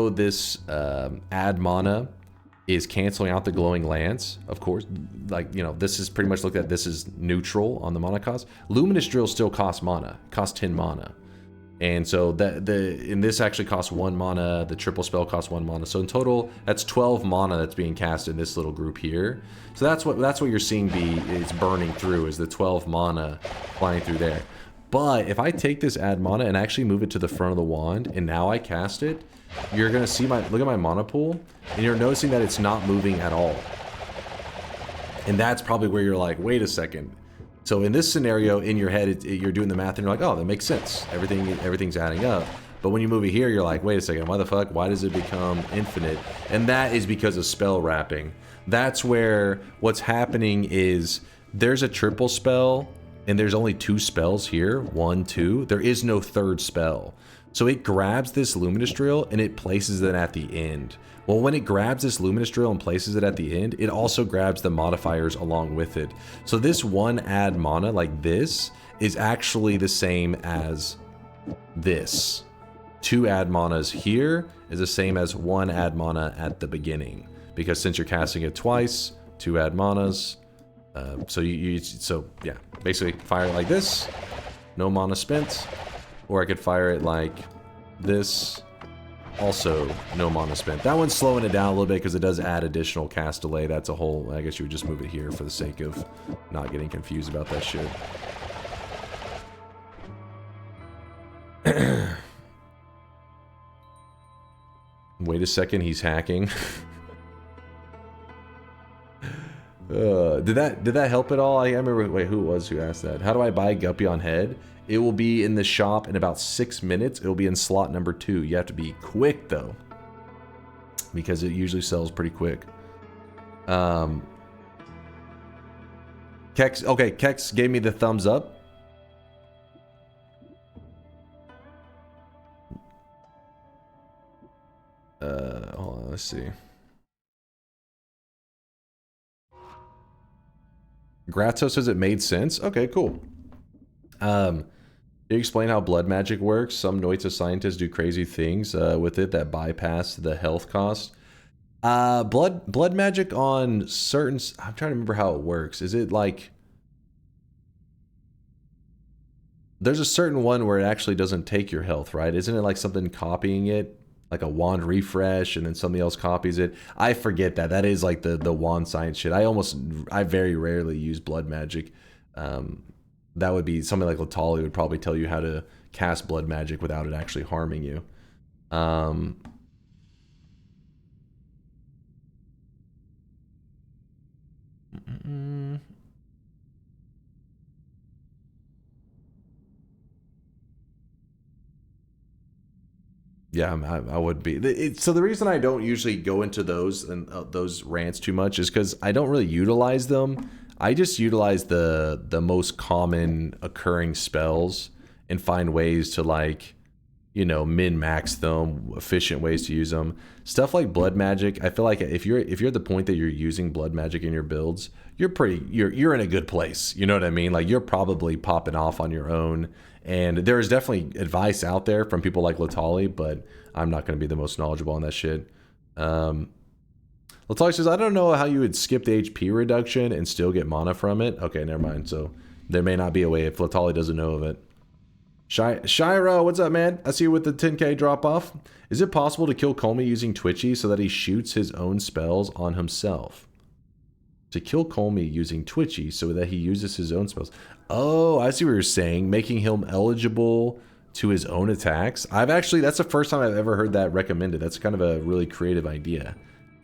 this add mana is canceling out the glowing lance, of course, like, you know, this is pretty much looked at, this is neutral on the mana cost. Luminous drill still costs mana, costs 10 mana. And so and this actually costs 1 mana, the triple spell costs 1 mana. So in total, that's 12 mana that's being cast in this little group here. So that's what you're seeing is burning through, is the 12 mana flying through there. But if I take this add mana and actually move it to the front of the wand, and now I cast it, you're gonna see look at my mana pool, and you're noticing that it's not moving at all. And that's probably where you're like, wait a second. So in this scenario, in your head, you're doing the math, and you're like, oh, that makes sense. Everything's adding up. But when you move it here, you're like, wait a second, why the fuck? Why does it become infinite? And that is because of spell wrapping. That's where what's happening is there's a triple spell, and there's only 2 spells here. 1, 2. There is no third spell. So it grabs this luminous drill and it places it at the end. Well, when it grabs this luminous drill and places it at the end, it also grabs the modifiers along with it. So this one add mana, like this, is actually the same as this. 2 add manas here is the same as 1 add mana at the beginning. Because since you're casting it twice, 2 add manas. So yeah, basically fire it like this, no mana spent. Or I could fire it like this, also no mana spent. That one's slowing it down a little bit because it does add additional cast delay. That's a whole, I guess you would just move it here for the sake of not getting confused about that shit. Wait a second, he's hacking. Did that help at all? I remember, wait, who it was who asked that? How do I buy Guppy on Head? It will be in the shop in about 6 minutes. It'll be in slot number 2. You have to be quick though, because it usually sells pretty quick. Kex, okay, Kex gave me the thumbs up. Hold on, let's see. Gratos says it made sense. Okay, cool. Can you explain how blood magic works? Some Noita scientists do crazy things with it that bypass the health cost. Blood magic on certain... I'm trying to remember how it works. Is it like... There's a certain one where it actually doesn't take your health, right? Isn't it like something copying it? Like a wand refresh and then somebody else copies it? I forget that. That is like the wand science shit. I very rarely use blood magic. That would be something like Latali would probably tell you how to cast blood magic without it actually harming you. Yeah, I would be. So the reason I don't usually go into those rants too much is because I don't really utilize them. I just utilize the most common occurring spells and find ways to, like, you know, min-max them, efficient ways to use them. Stuff like blood magic, I feel like if you're at the point that you're using blood magic in your builds, you're in a good place. You know what I mean? Like, you're probably popping off on your own. And there is definitely advice out there from people like Latali, but I'm not going to be the most knowledgeable on that shit. Latali says, I don't know how you would skip the HP reduction and still get mana from it. Okay, never mind. So there may not be a way if Latali doesn't know of it. Shiro, what's up, man? I see you with the 10k drop off. Is it possible to kill Comey using Twitchy so that he shoots his own spells on himself? to kill Colmy using Twitchy so that he uses his own spells. Oh, I see what you're saying. Making him eligible to his own attacks. That's the first time I've ever heard that recommended. That's kind of a really creative idea.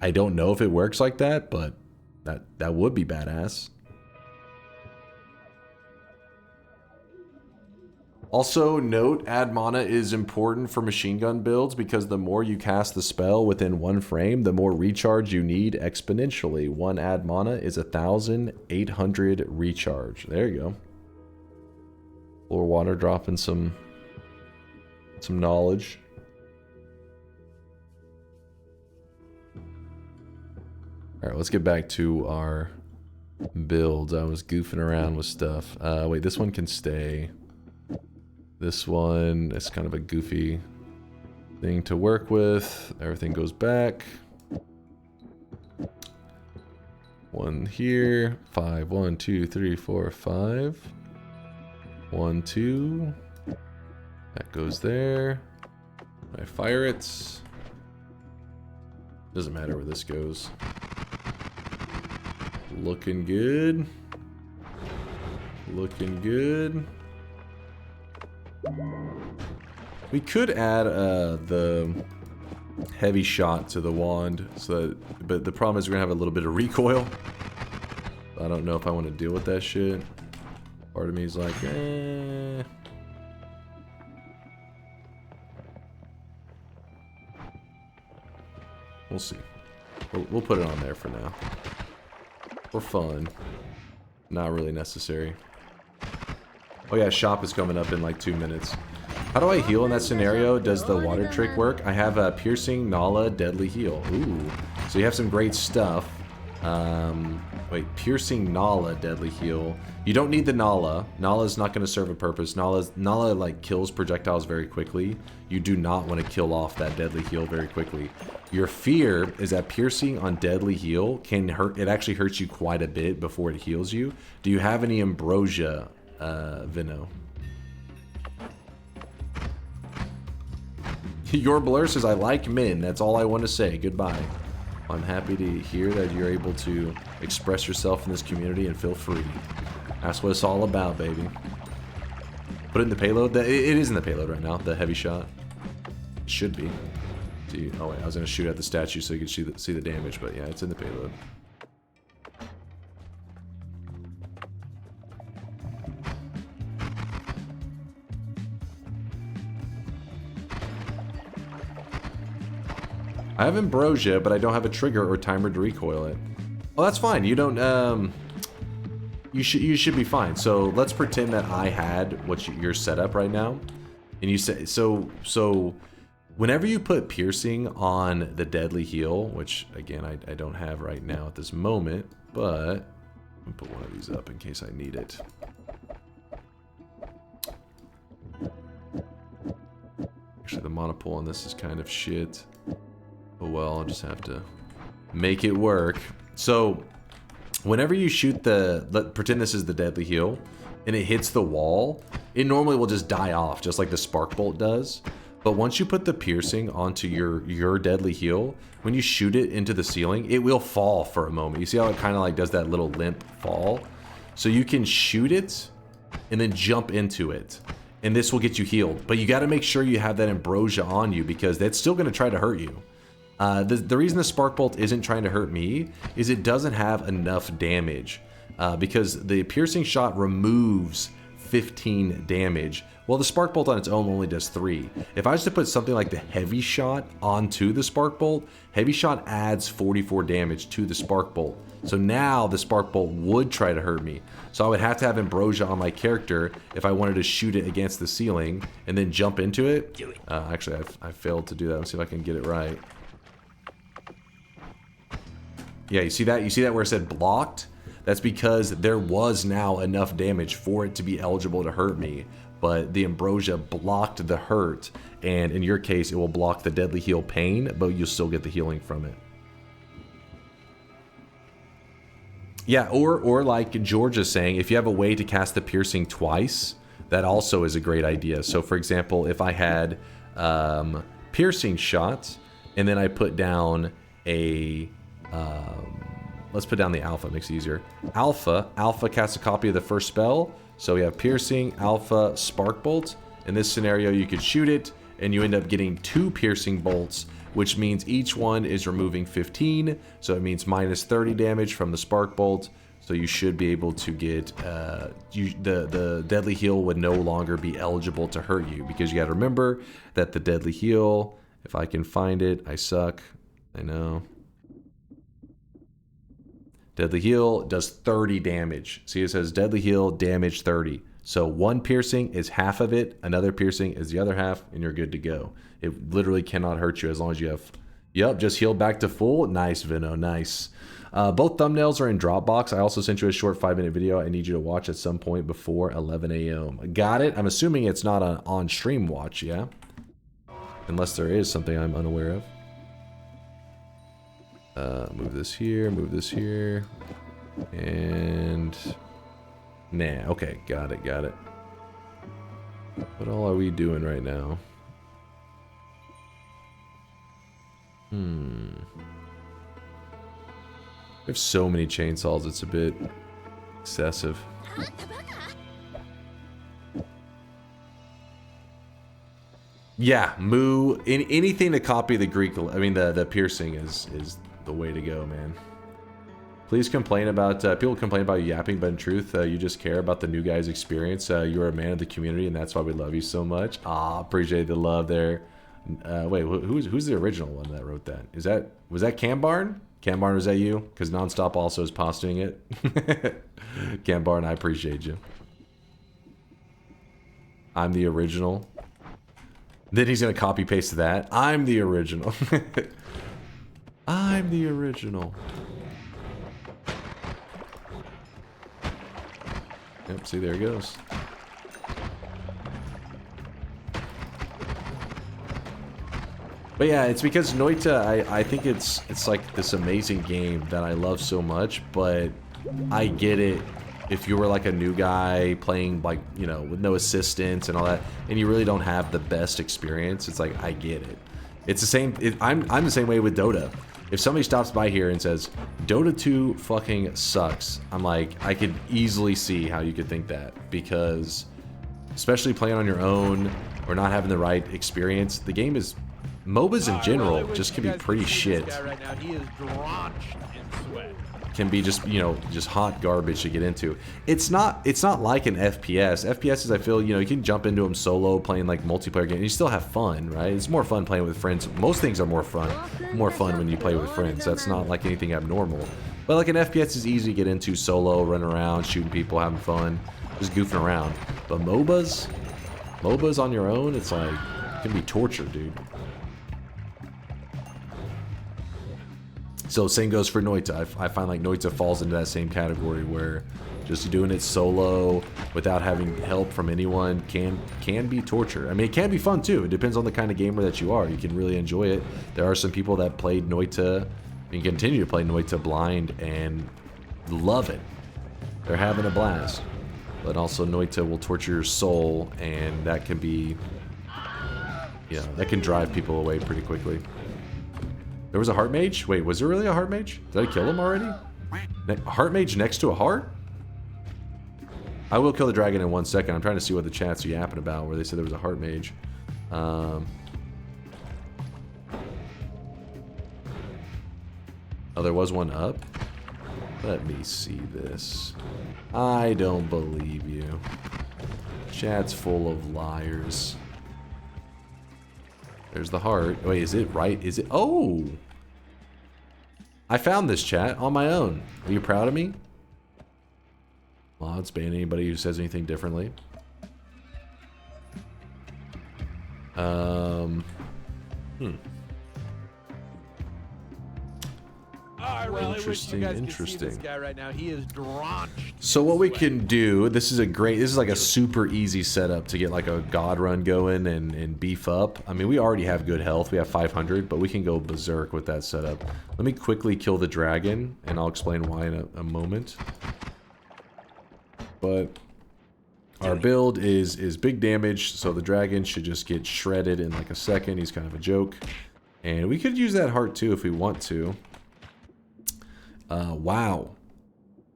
I don't know if it works like that, but that would be badass. Also, note, add mana is important for machine gun builds because the more you cast the spell within 1 frame, the more recharge you need exponentially. 1 add mana is 1,800 recharge. There you go. Floor water dropping some knowledge. Alright, let's get back to our builds. I was goofing around with stuff. Wait, this one can stay. This one is kind of a goofy thing to work with. Everything goes back. 1 here. 5. 1, 2, 3, 4, 5. 1, 2. That goes there. I fire it. Doesn't matter where this goes. Looking good. Looking good. We could add the heavy shot to the wand, but the problem is we're gonna have a little bit of recoil. I don't know if I want to deal with that shit. Part of me is like, eh. We'll see. We'll put it on there for now. For fun. Not really necessary. Oh yeah, shop is coming up in like 2 minutes. How do I heal in that scenario? Does the water trick work? I have a piercing, Nala, deadly heal. Ooh. So you have some great stuff. Wait, piercing, Nala, deadly heal. You don't need the Nala. Nala is not going to serve a purpose. Nala like kills projectiles very quickly. You do not want to kill off that deadly heal very quickly. Your fear is that piercing on deadly heal can hurt. It actually hurts you quite a bit before it heals you. Do you have any ambrosia, Vino? Your blur says, I like men. That's all I want to say. Goodbye. I'm happy to hear that you're able to express yourself in this community and feel free. That's what it's all about, baby. Put it in the payload. It is in the payload right now, the heavy shot. It should be. See, oh wait, I was going to shoot at the statue so you could see the damage, but yeah, it's in the payload. I have ambrosia, but I don't have a trigger or timer to recoil it. Well, that's fine. You don't. You should be fine. So let's pretend that I had what your setup right now, and you say so. Whenever you put piercing on the deadly heal, which again I don't have right now at this moment, but I'm gonna put one of these up in case I need it. Actually, the monopole on this is kind of shit. Oh well, I'll just have to make it work. So, whenever you shoot pretend this is the deadly heal, and it hits the wall, it normally will just die off, just like the spark bolt does. But once you put the piercing onto your deadly heal, when you shoot it into the ceiling, it will fall for a moment. You see how it kind of like does that little limp fall? So you can shoot it, and then jump into it. And this will get you healed. But you got to make sure you have that ambrosia on you, because that's still going to try to hurt you. The reason the spark bolt isn't trying to hurt me is it doesn't have enough damage, because the piercing shot removes 15 damage. Well, the spark bolt on its own only does 3. If I was to put something like the heavy shot onto the spark bolt, heavy shot adds 44 damage to the spark bolt. So now the spark bolt would try to hurt me. So I would have to have ambrosia on my character if I wanted to shoot it against the ceiling and then jump into it. Actually, I failed to do that. Let's see if I can get it right. Yeah, you see that? You see that where it said blocked? That's because there was now enough damage for it to be eligible to hurt me. But the ambrosia blocked the hurt, and in your case, it will block the deadly heal pain, but you'll still get the healing from it. Yeah, or like George is saying, if you have a way to cast the piercing twice, that also is a great idea. So for example, if I had piercing shots, and then I put down a let's put down the alpha, makes it easier. Alpha casts a copy of the first spell. So we have piercing, alpha, spark bolt. In this scenario, you could shoot it, and you end up getting 2 piercing bolts, which means each one is removing 15. So it means minus 30 damage from the spark bolt. So you should be able to get, the deadly heal would no longer be eligible to hurt you, because you got to remember that the deadly heal, if I can find it, I suck, I know. Deadly heal does 30 damage. See, it says deadly heal, damage 30. So 1 piercing is half of it, another piercing is the other half, and you're good to go. It literally cannot hurt you as long as you have, yep, just healed back to full. Nice, Vino, nice. Both thumbnails are in Dropbox. I also sent you a short 5-minute video I need you to watch at some point before 11 a.m. Got it? I'm assuming it's not an on-stream watch, yeah? Unless there is something I'm unaware of. Move this here, and... Nah, okay, got it. What all are we doing right now? We have so many chainsaws, it's a bit excessive. Yeah, moo. Anything to copy the Greek, I mean the piercing is the way to go, man. Please complain about, people complain about you yapping, but in truth, you just care about the new guy's experience. You're a man of the community, and that's why we love you so much. Ah, appreciate the love there. Wait, who's the original one that wrote that? Was that Cambarn? Cambarn, was that you? Because Nonstop also is posting it. Cambarn, I appreciate you. I'm the original. Then he's gonna copy paste that. I'm the original. I'm the original. Yep, see, there it goes. But yeah, it's because Noita, I think it's like this amazing game that I love so much, but I get it if you were like a new guy playing, like, you know, with no assistance and all that, and you really don't have the best experience. It's like, I get it. It's the same, I'm the same way with Dota. If somebody stops by here and says, Dota 2 fucking sucks, I'm like, I could easily see how you could think that, because especially playing on your own or not having the right experience, the game is, MOBAs in general just can be pretty shit. Right now, he is drenched in sweat. Can be just, you know, just hot garbage to get into. It's not like an FPS. FPSs, I feel, you know, you can jump into them solo playing like multiplayer games. You still have fun, right? It's more fun playing with friends. Most things are more fun when you play with friends. That's not like anything abnormal. But like an FPS is easy to get into solo, running around, shooting people, having fun, just goofing around. But MOBAs on your own, it's like, it can be torture, dude. So same goes for Noita. I find like Noita falls into that same category where just doing it solo without having help from anyone can be torture. I mean, it can be fun too. It depends on the kind of gamer that you are. You can really enjoy it. There are some people that played Noita and continue to play Noita blind and love it. They're having a blast. But also Noita will torture your soul, and that can be, you know, that can drive people away pretty quickly. There was a heart mage? Wait, was there really a heart mage? Did I kill him already? Heart mage next to a heart? I will kill the dragon in 1 second. I'm trying to see what the chat's yapping about where they said there was a heart mage. Oh, there was one up? Let me see this. I don't believe you. Chat's full of liars. There's the heart. Wait, is it right? Is it? Oh! I found this, chat, on my own. Are you proud of me? Mods, ban anybody who says anything differently. Interesting. This guy right now, he is drenched. So what we can do, this is like a super easy setup to get like a god run going and beef up. I mean, we already have good health. We have 500, but we can go berserk with that setup. Let me quickly kill the dragon, and I'll explain why in a moment. But our build is big damage, so the dragon should just get shredded in like a second. He's kind of a joke. And we could use that heart too if we want to. Wow.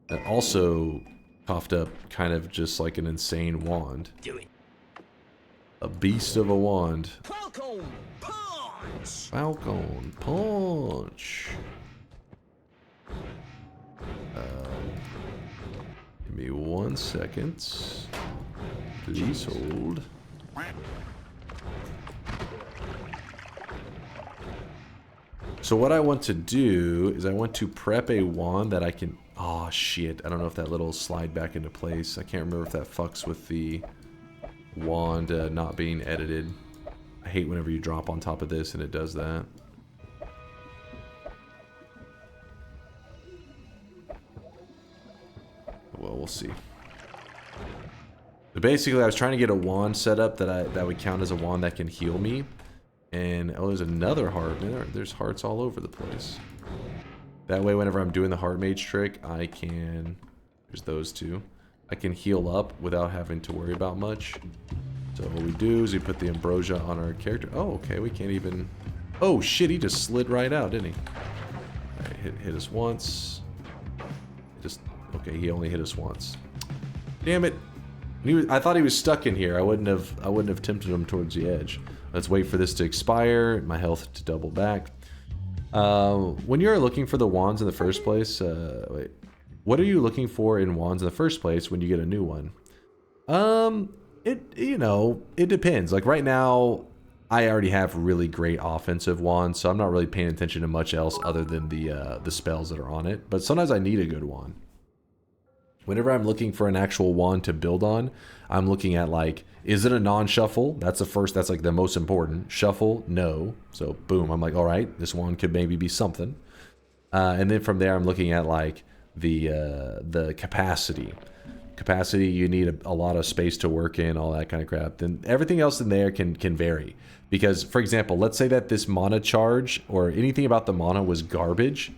That also coughed up kind of just like an insane wand. Do it. A beast of a wand. Falcon punch. Falcon punch. Give me 1 second. Please hold. So what I want to do is I want to prep a wand that I can... Oh, shit. I don't know if that little slide back into place. I can't remember if that fucks with the wand not being edited. I hate whenever you drop on top of this and it does that. Well, we'll see. But basically, I was trying to get a wand set up that would count as a wand that can heal me. And, oh, there's another heart. Man, there's hearts all over the place. That way, whenever I'm doing the heart mage trick, I can... There's those two. I can heal up without having to worry about much. So what we do is we put the ambrosia on our character. Oh, okay, we can't even... Oh, shit, he just slid right out, didn't he? Alright, hit us once. Just... Okay, he only hit us once. Damn it. I thought he was stuck in here. I wouldn't have tempted him towards the edge. Let's wait for this to expire. My health to double back. When you're looking for the wands in the first place, wait. What are you looking for in wands in the first place when you get a new one? It depends. Like right now, I already have really great offensive wands, so I'm not really paying attention to much else other than the spells that are on it. But sometimes I need a good wand. Whenever I'm looking for an actual wand to build on, I'm looking at like, is it a non-shuffle? That's the first, that's like the most important. Shuffle, no. So boom, I'm like, all right, this wand could maybe be something. And then from there, I'm looking at like the capacity. Capacity, you need a lot of space to work in, all that kind of crap. Then everything else in there can vary. Because, for example, let's say that this mana charge or anything about the mana was garbage.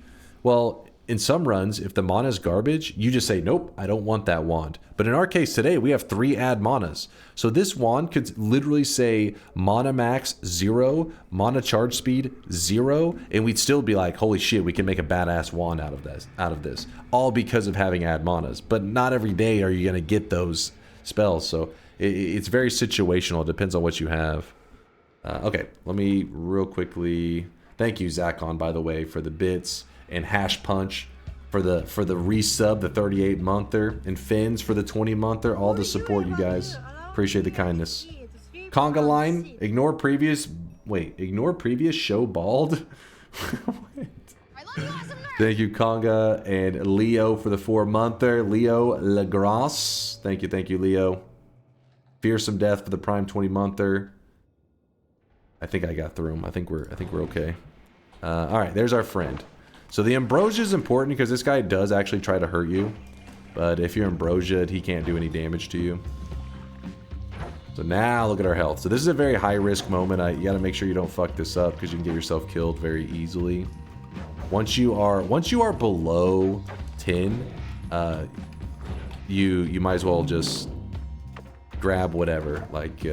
Well, in some runs, if the mana is garbage, you just say, nope, I don't want that wand. But in our case today, we have 3 add manas. So this wand could literally say mana max 0, mana charge speed 0, and we'd still be like, holy shit, we can make a badass wand out of this. All because of having add manas. But not every day are you going to get those spells. So it's very situational. It depends on what you have. Okay, let me real quickly... Thank you, Zachon, by the way, for the bits. And Hash Punch for the resub, the 38-monther, and Fins for the 20-monther. All the support, you guys. Appreciate the kindness. Conga line, ignore previous show bald. Thank you, Conga, and Leo for the 4-monther. Leo Lagras. Thank you, Leo. Fearsome Death for the Prime 20-monther. I think I got through him. I think we're okay. All right, there's our friend. So the ambrosia is important because this guy does actually try to hurt you. But if you're ambrosiaed, he can't do any damage to you. So now look at our health. So this is a very high risk moment. You got to make sure you don't fuck this up because you can get yourself killed very easily. Once you are below 10, you might as well just grab whatever. Like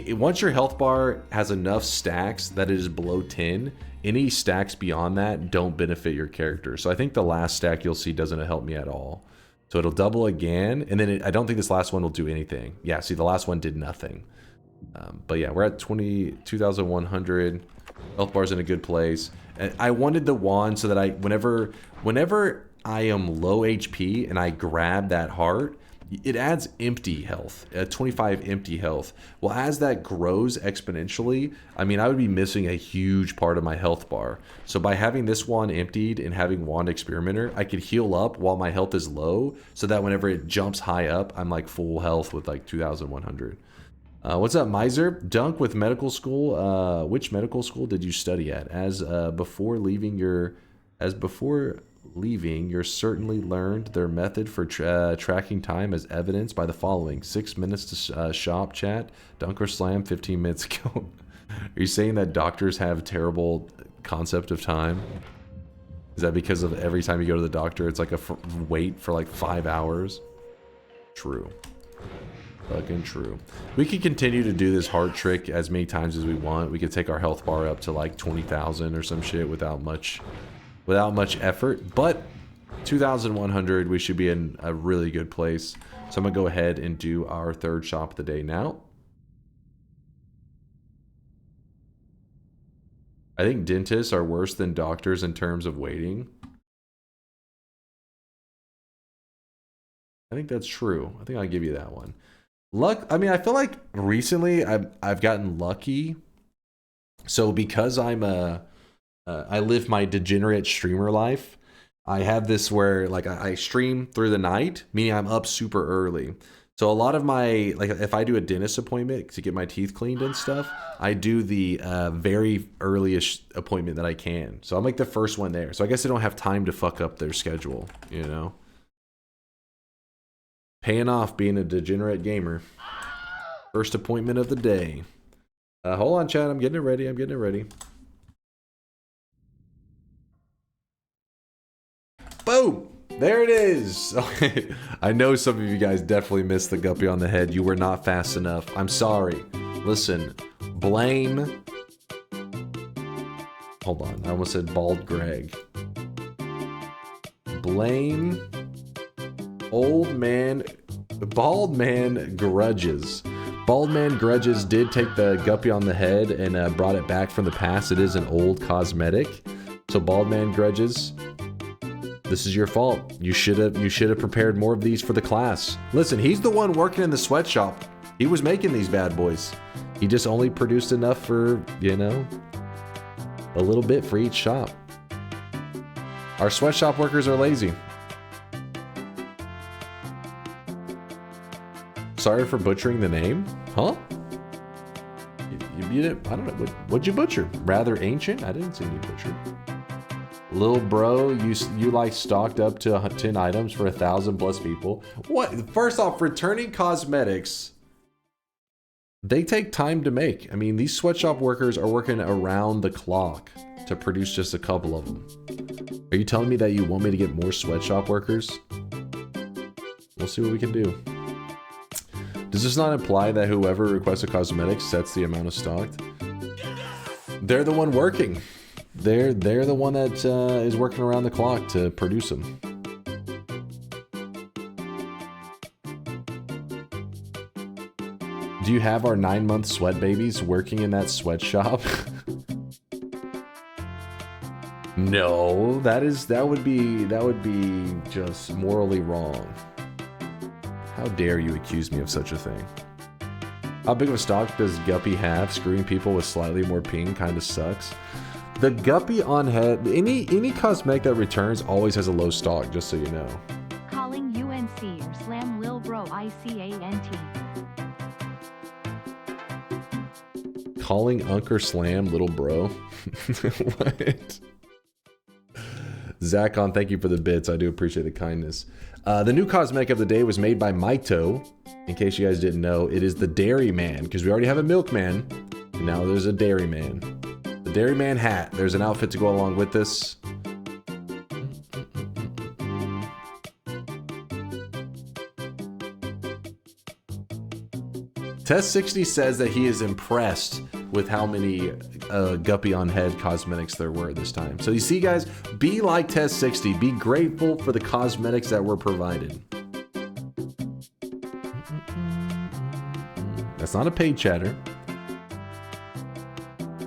once your health bar has enough stacks that it is below 10, any stacks beyond that don't benefit your character. So I think the last stack you'll see doesn't help me at all. So it'll double again, and then I don't think this last one will do anything. Yeah, see, the last one did nothing. But yeah, we're at 22,100. Health bar's in a good place. And I wanted the wand so that whenever I am low HP and I grab that heart, it adds empty health, 25 empty health. Well, as that grows exponentially, I mean, I would be missing a huge part of my health bar. So by having this wand emptied and having Wand Experimenter, I could heal up while my health is low, so that whenever it jumps high up, I'm like full health with like 2,100. What's up, Miser? Dunk with medical school. Which medical school did you study at? As before leaving, you're certainly learned their method for tracking time as evidenced by the following: 6 minutes to shop chat. DunkOrSlam 15 minutes ago. Are you saying that doctors have terrible concept of time? Is that because of every time you go to the doctor, it's like a wait for like 5 hours? True. Fucking true. We could continue to do this heart trick as many times as we want. We could take our health bar up to like 20,000 or some shit without much without much effort, but 2,100, we should be in a really good place. So I'm gonna go ahead and do our third shop of the day now. I think dentists are worse than doctors in terms of waiting. I think that's true. I think I'll give you that one. Luck, I mean, I feel like recently I've gotten lucky. So because I live my degenerate streamer life, I have this where like I stream through the night, meaning I'm up super early. So a lot of my, like if I do a dentist appointment to get my teeth cleaned and stuff, I do the very earliest appointment that I can. So I'm like the first one there. So I guess I don't have time to fuck up their schedule, you know? Paying off being a degenerate gamer. First appointment of the day. Hold on, chat. I'm getting it ready. I'm getting it ready. Boom! There it is! I know some of you guys definitely missed the guppy on the head. You were not fast enough. I'm sorry. Listen, blame... Hold on. I almost said Bald Greg. Blame... Old man... Bald man grudges. Bald man grudges did take the guppy on the head and brought it back from the past. It is an old cosmetic. So bald man grudges... This is your fault. You should have prepared more of these for the class. Listen, he's the one working in the sweatshop. He was making these bad boys. He just only produced enough for, you know, a little bit for each shop. Our sweatshop workers are lazy. Sorry for butchering the name? Huh? You didn't, I don't know. What'd you butcher? Rather ancient? I didn't see any butcher. Lil bro, you like stocked up to 10 items for 1,000 plus people. What? First off, returning cosmetics, they take time to make. I mean, these sweatshop workers are working around the clock to produce just a couple of them. Are you telling me that you want me to get more sweatshop workers? We'll see what we can do. Does this not imply that whoever requests a cosmetic sets the amount of stocked? They're the one working. They're the one that is working around the clock to produce them. Do you have our 9-month sweat babies working in that sweatshop? No, that would be just morally wrong. How dare you accuse me of such a thing? How big of a stock does Guppy have? Screwing people with slightly more ping kind of sucks. The Guppy on head, any cosmetic that returns always has a low stock, just so you know. Calling UNC or slam Lil Bro ICANT. Calling DunkOrSlam little bro? What? Zachon, thank you for the bits. I do appreciate the kindness. The new cosmetic of the day was made by Maito. In case you guys didn't know, it is the Dairy Man, because we already have a Milkman, and now there's a Dairy Man. The Dairy Man hat. There's an outfit to go along with this. Test 60 says that he is impressed with how many Guppy on head cosmetics there were this time. So you see, guys, be like Test 60. Be grateful for the cosmetics that were provided. That's not a paid chatter.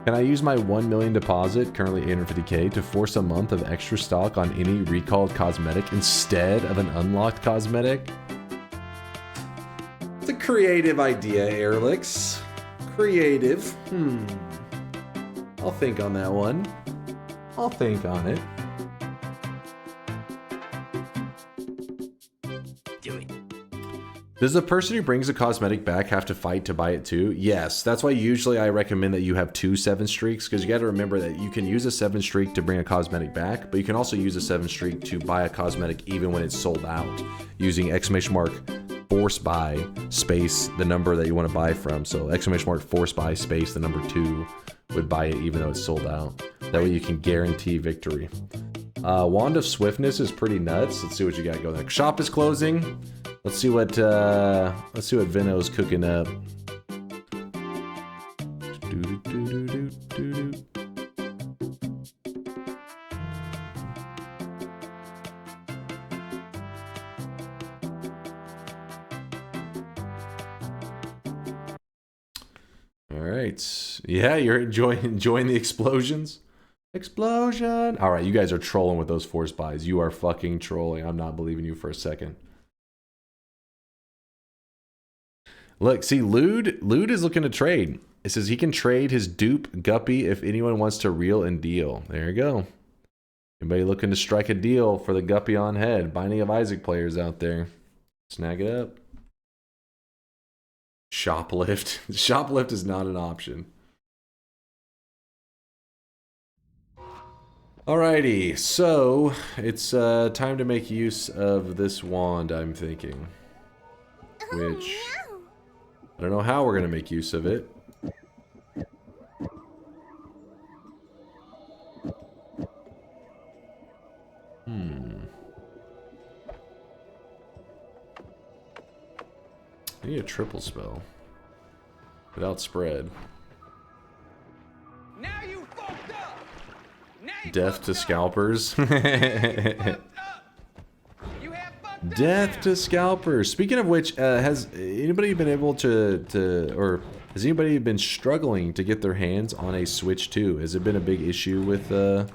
Can I use my 1 million deposit, currently 850k, to force a month of extra stock on any recalled cosmetic instead of an unlocked cosmetic? It's a creative idea, Airlix. Creative. I'll think on that one. I'll think on it. Do it. Does the person who brings a cosmetic back have to fight to buy it too? Yes, that's why usually I recommend that you have 2 7 streaks, because you got to remember that you can use a 7 streak to bring a cosmetic back, but you can also use a 7 streak to buy a cosmetic even when it's sold out, using exclamation mark force buy space the number that you want to buy from. So exclamation mark force buy space the number 2 would buy it even though it's sold out. That way you can guarantee victory. Wand of Swiftness is pretty nuts. Let's see what you got going there. Shop is closing. Let's see what Vino's cooking up. right. Yeah, you're enjoying the explosions? Explosion! Alright, you guys are trolling with those force buys. You are fucking trolling. I'm not believing you for a second. Look, see, Lude is looking to trade. It says he can trade his dupe Guppy if anyone wants to reel and deal. There you go. Anybody looking to strike a deal for the Guppy on head? Binding of Isaac players out there. Snag it up. Shoplift. Shoplift is not an option. Alrighty, so it's time to make use of this wand, I'm thinking. Which, I don't know how we're going to make use of it. I need a triple spell. Without spread. Now you fucked up. Death to scalpers. Death to scalpers. Speaking of which, has anybody been able or has anybody been struggling to get their hands on a Switch 2? Has it been a big issue with the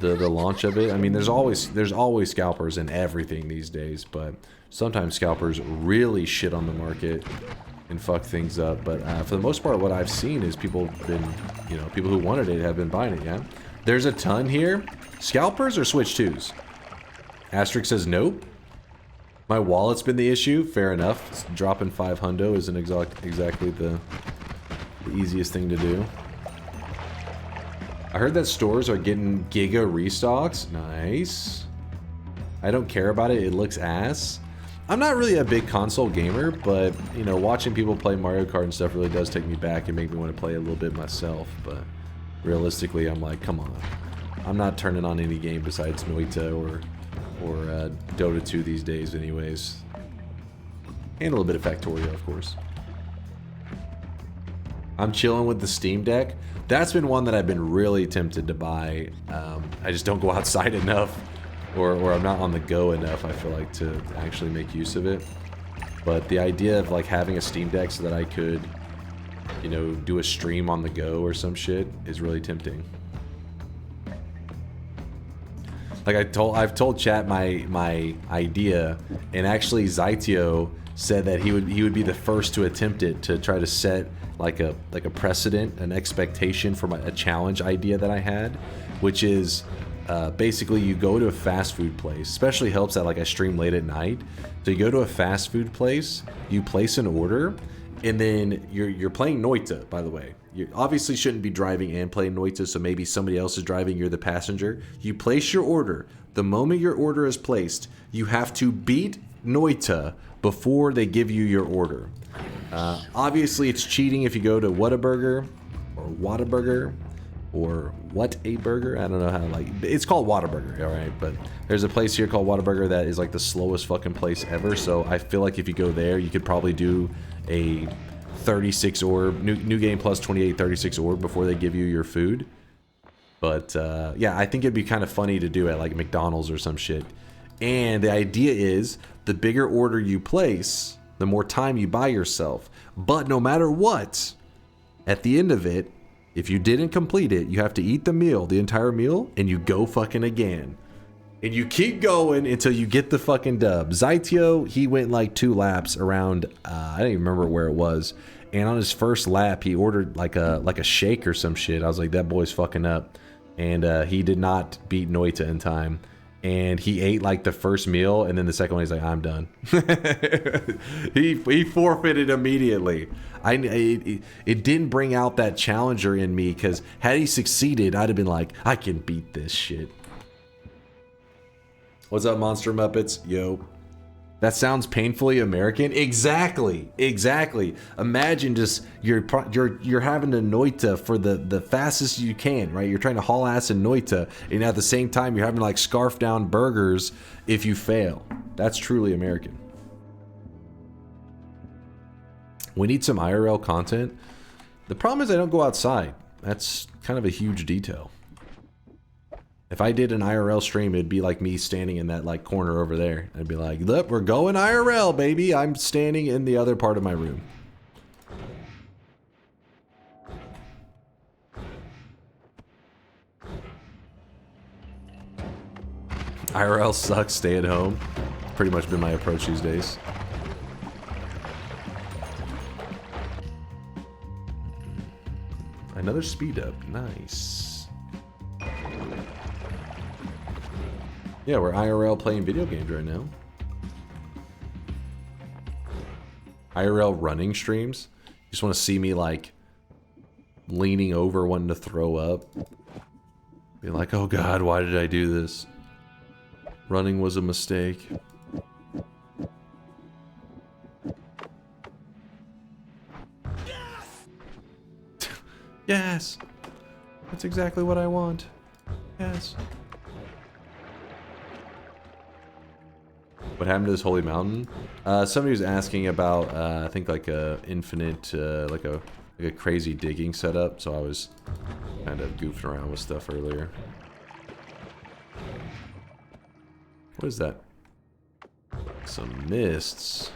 launch of it? I mean, there's always scalpers in everything these days, but sometimes scalpers really shit on the market and fuck things up. But for the most part, what I've seen is people have been, people who wanted it have been buying it. Yeah, there's a ton here. Scalpers or Switch 2s? Asterisk says nope. My wallet's been the issue. Fair enough. Dropping 5 hundo isn't exactly the easiest thing to do. I heard that stores are getting giga restocks. Nice. I don't care about it. It looks ass. I'm not really a big console gamer, but, watching people play Mario Kart and stuff really does take me back and make me want to play a little bit myself. But realistically, I'm like, come on. I'm not turning on any game besides Noita or Dota 2 these days anyways. And a little bit of Factorio, of course. I'm chilling with the Steam Deck. That's been one that I've been really tempted to buy. I just don't go outside enough, or I'm not on the go enough, I feel like, to actually make use of it. But the idea of like having a Steam Deck so that I could, do a stream on the go or some shit is really tempting. Like I've told chat my idea, and actually Zytio said that he would be the first to attempt it, to try to set like a precedent, an expectation for a challenge idea that I had, which is basically you go to a fast food place. Especially helps that like I stream late at night. So you go to a fast food place, you place an order, and then you're playing Noita, by the way. You obviously shouldn't be driving and playing Noita, so maybe somebody else is driving, you're the passenger. You place your order. The moment your order is placed, you have to beat Noita before they give you your order. Obviously, it's cheating if you go to Whataburger or Whataburger or What a Burger. I don't know how, it's called Whataburger, all right? But there's a place here called Whataburger that is like the slowest fucking place ever. So I feel like if you go there, you could probably do a 36 orb, new game plus 28, 36 orb before they give you your food. But yeah, I think it'd be kind of funny to do at like McDonald's or some shit. And the idea is the bigger order you place, the more time you buy yourself. But no matter what, at the end of it, if you didn't complete it, you have to eat the meal, the entire meal, and you go fucking again. And you keep going until you get the fucking dub. Zytio, he went like 2 laps around, I don't even remember where it was. And on his first lap, he ordered like a shake or some shit. I was like, that boy's fucking up. And he did not beat Noita in time. And he ate like the first meal, and then the second one he's like, I'm done. he forfeited immediately. It didn't bring out that challenger in me, because had he succeeded, I'd have been like, I can beat this shit. What's up, Monster Muppets? Yo. That sounds painfully American. Exactly. Imagine just you're having to Noita for the fastest you can, right? You're trying to haul ass in Noita, and at the same time you're having to like scarf down burgers if you fail. That's truly American. We need some IRL content. The problem is I don't go outside. That's kind of a huge detail. If I did an IRL stream, it'd be like me standing in that like corner over there. I'd be like, look, we're going IRL, baby. I'm standing in the other part of my room. IRL sucks, stay at home. Pretty much been my approach these days. Another speed up, nice. Yeah, we're IRL playing video games right now. IRL running streams. You just want to see me like leaning over wanting to throw up. Be like, oh god, why did I do this? Running was a mistake. Yes! That's exactly what I want. Yes. What happened to this holy mountain? Somebody was asking about, I think like a infinite, like a crazy digging setup. So I was kind of goofing around with stuff earlier. What is that? Some mists.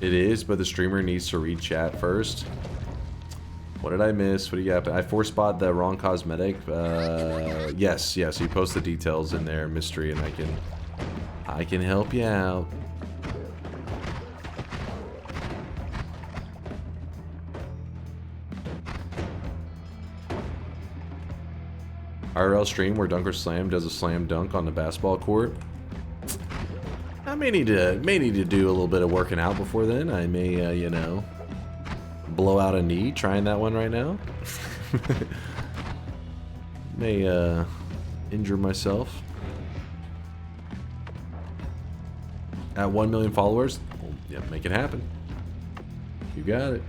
It is, but the streamer needs to read chat first. What did I miss? What do you got? I force-bought the wrong cosmetic. Yes. You post the details in there, mystery, and I can help you out. IRL stream where DunkOrSlam does a slam dunk on the basketball court. I may need to do a little bit of working out before then. I may, you know, blow out a knee trying that one right now. May injure myself. At 1 million followers, well, yeah, make it happen. You got it.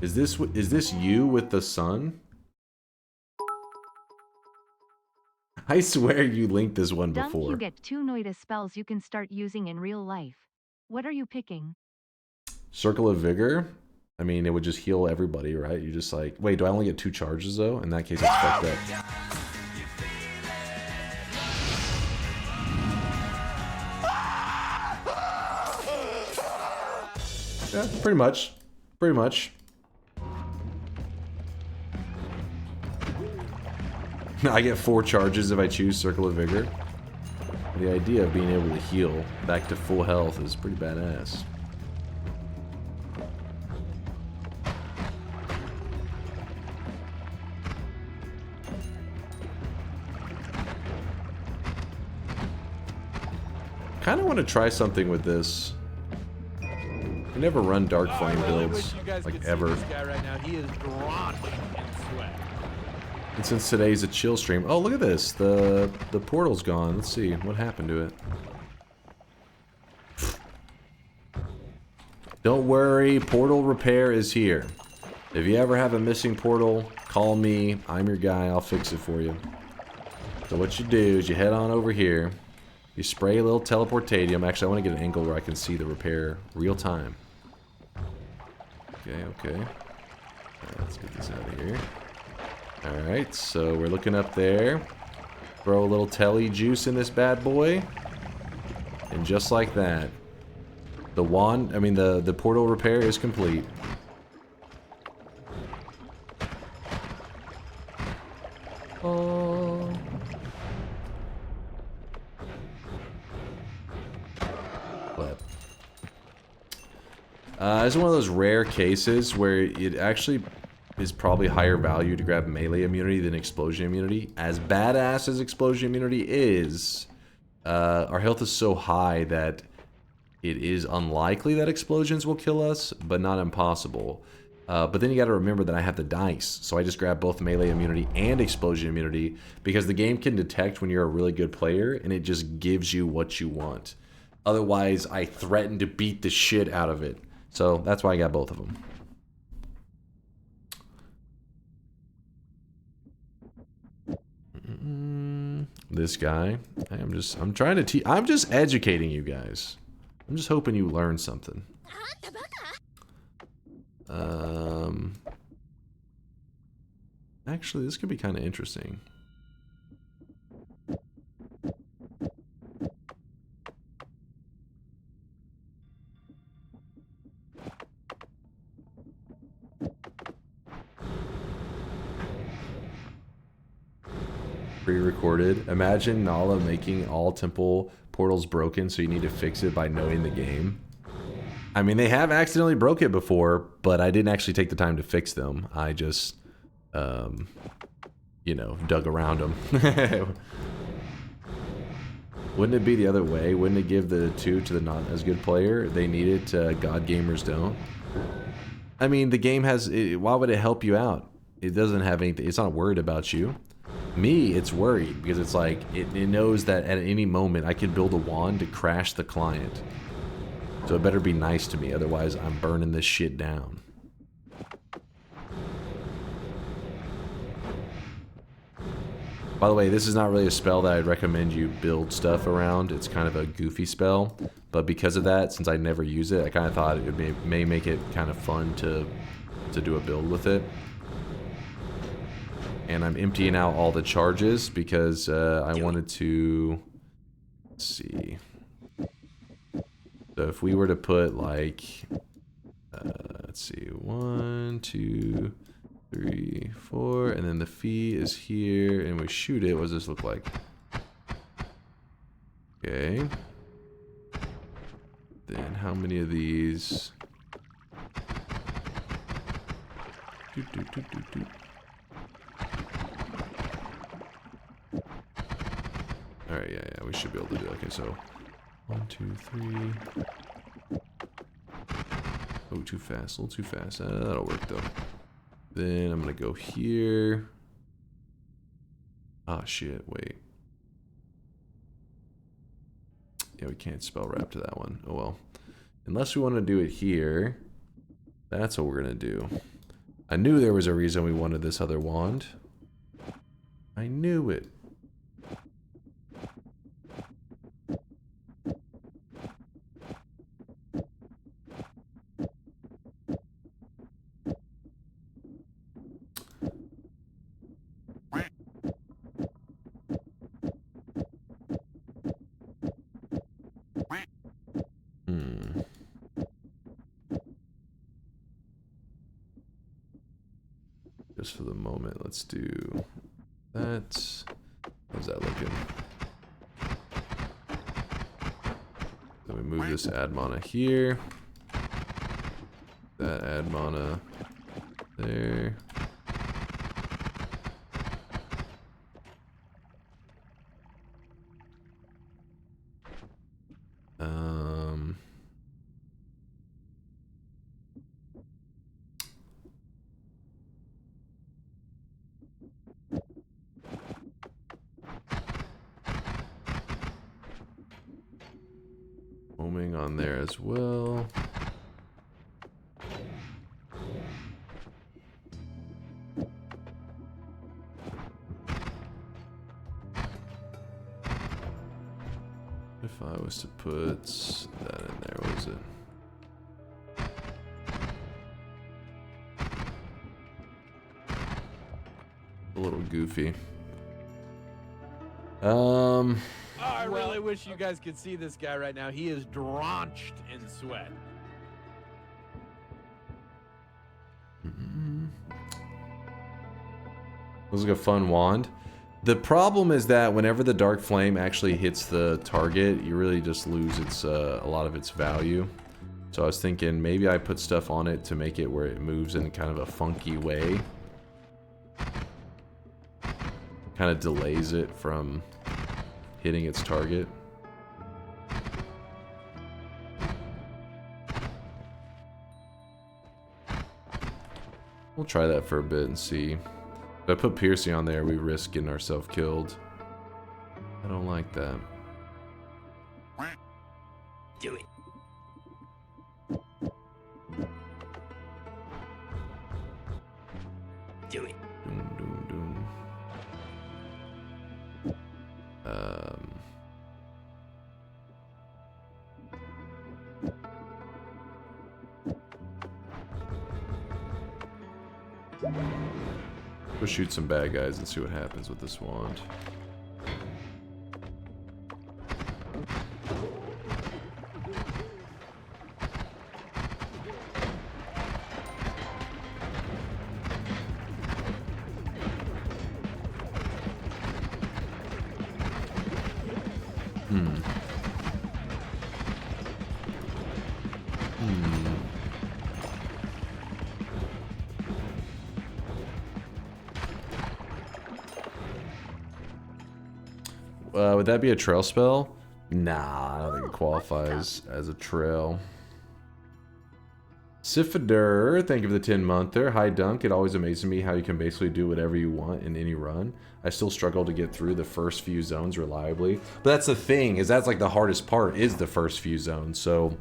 Is this you with the sun? I swear you linked this one Dunk, before. you get 2 Noita spells you can start using in real life. What are you picking? Circle of Vigor? I mean, it would just heal everybody, right? You just like... Wait, do I only get 2 charges, though? In that case, it's fucked up. Yeah, pretty much. Pretty much. I get 4 charges if I choose Circle of Vigor. The idea of being able to heal back to full health is pretty badass. Kind of want to try something with this. I never run Dark Flame builds, like ever. This guy right now, he is drenched in sweat. And since today's a chill stream, oh look at this, the portal's gone. Let's see what happened to it. Don't worry, portal repair is here. If you ever have a missing portal, call me. I'm your guy. I'll fix it for you. So what you do is you head on over here. You spray a little teleportadium. Actually, I want to get an angle where I can see the repair real time. Okay. Let's get this out of here. Alright, so we're looking up there. Throw a little telly juice in this bad boy. And just like that, the portal repair is complete. Oh. But it's one of those rare cases where it actually is probably higher value to grab melee immunity than explosion immunity. As badass as explosion immunity is, our health is so high that it is unlikely that explosions will kill us, but not impossible. But then you gotta remember that I have the dice, so I just grab both melee immunity and explosion immunity because the game can detect when you're a really good player and it just gives you what you want. Otherwise, I threaten to beat the shit out of it. So that's why I got both of them. This guy, I'm just educating you guys. I'm just hoping you learn something. Actually, this could be kind of interesting. Pre-recorded. Imagine Nala making all temple portals broken, so you need to fix it by knowing the game. I mean, they have accidentally broke it before, but I didn't actually take the time to fix them. I just, you know, dug around them. Wouldn't it be the other way? Wouldn't it give the 2 to the not as good player? They need it, God gamers don't. I mean, the game has, why would it help you out? It doesn't have anything, it's not worried about you. Me, it's worried, because it's like, it knows that at any moment I could build a wand to crash the client. So it better be nice to me, otherwise I'm burning this shit down. By the way, this is not really a spell that I'd recommend you build stuff around. It's kind of a goofy spell, but because of that, since I never use it, I kind of thought it may make it kind of fun to do a build with it. And I'm emptying out all the charges because I wanted to, let's see. So if we were to put like, let's see, 1, 2, 3, 4, and then the fee is here, and we shoot it. What does this look like? Okay. Then how many of these? Alright, yeah, we should be able to do it. Okay, so 1, 2, 3. Oh, too fast, a little too fast. That'll work though. Then I'm gonna go here. Ah, shit, wait. Yeah, we can't spell wrap to that one. Oh well. Unless we want to do it here, that's what we're gonna do. I knew there was a reason we wanted this other wand. I knew it. Just for the moment, let's do that. How's that looking? Then we move this add mana here. That add mana there. Homing on there as well. If I was to put that in there, what is it? A little goofy. I really wish you guys could see this guy right now. He is drenched in sweat. Looks like a fun wand. The problem is that whenever the dark flame actually hits the target, you really just lose its a lot of its value. So I was thinking maybe I put stuff on it to make it where it moves in kind of a funky way. Kind of delays it from hitting its target. We'll try that for a bit and see. If I put piercing on there, we risk getting ourselves killed. I don't like that. Do it. Do it. Doom, doom, doom. We'll shoot some bad guys and see what happens with this wand. Would that be a trail spell? Nah, I don't think it qualifies as a trail. Sifadur, thank you for the 10-monther. Hi, Dunk. It always amazes me how you can basically do whatever you want in any run. I still struggle to get through the first few zones reliably. But that's the thing, is that's like the hardest part, is the first few zones. So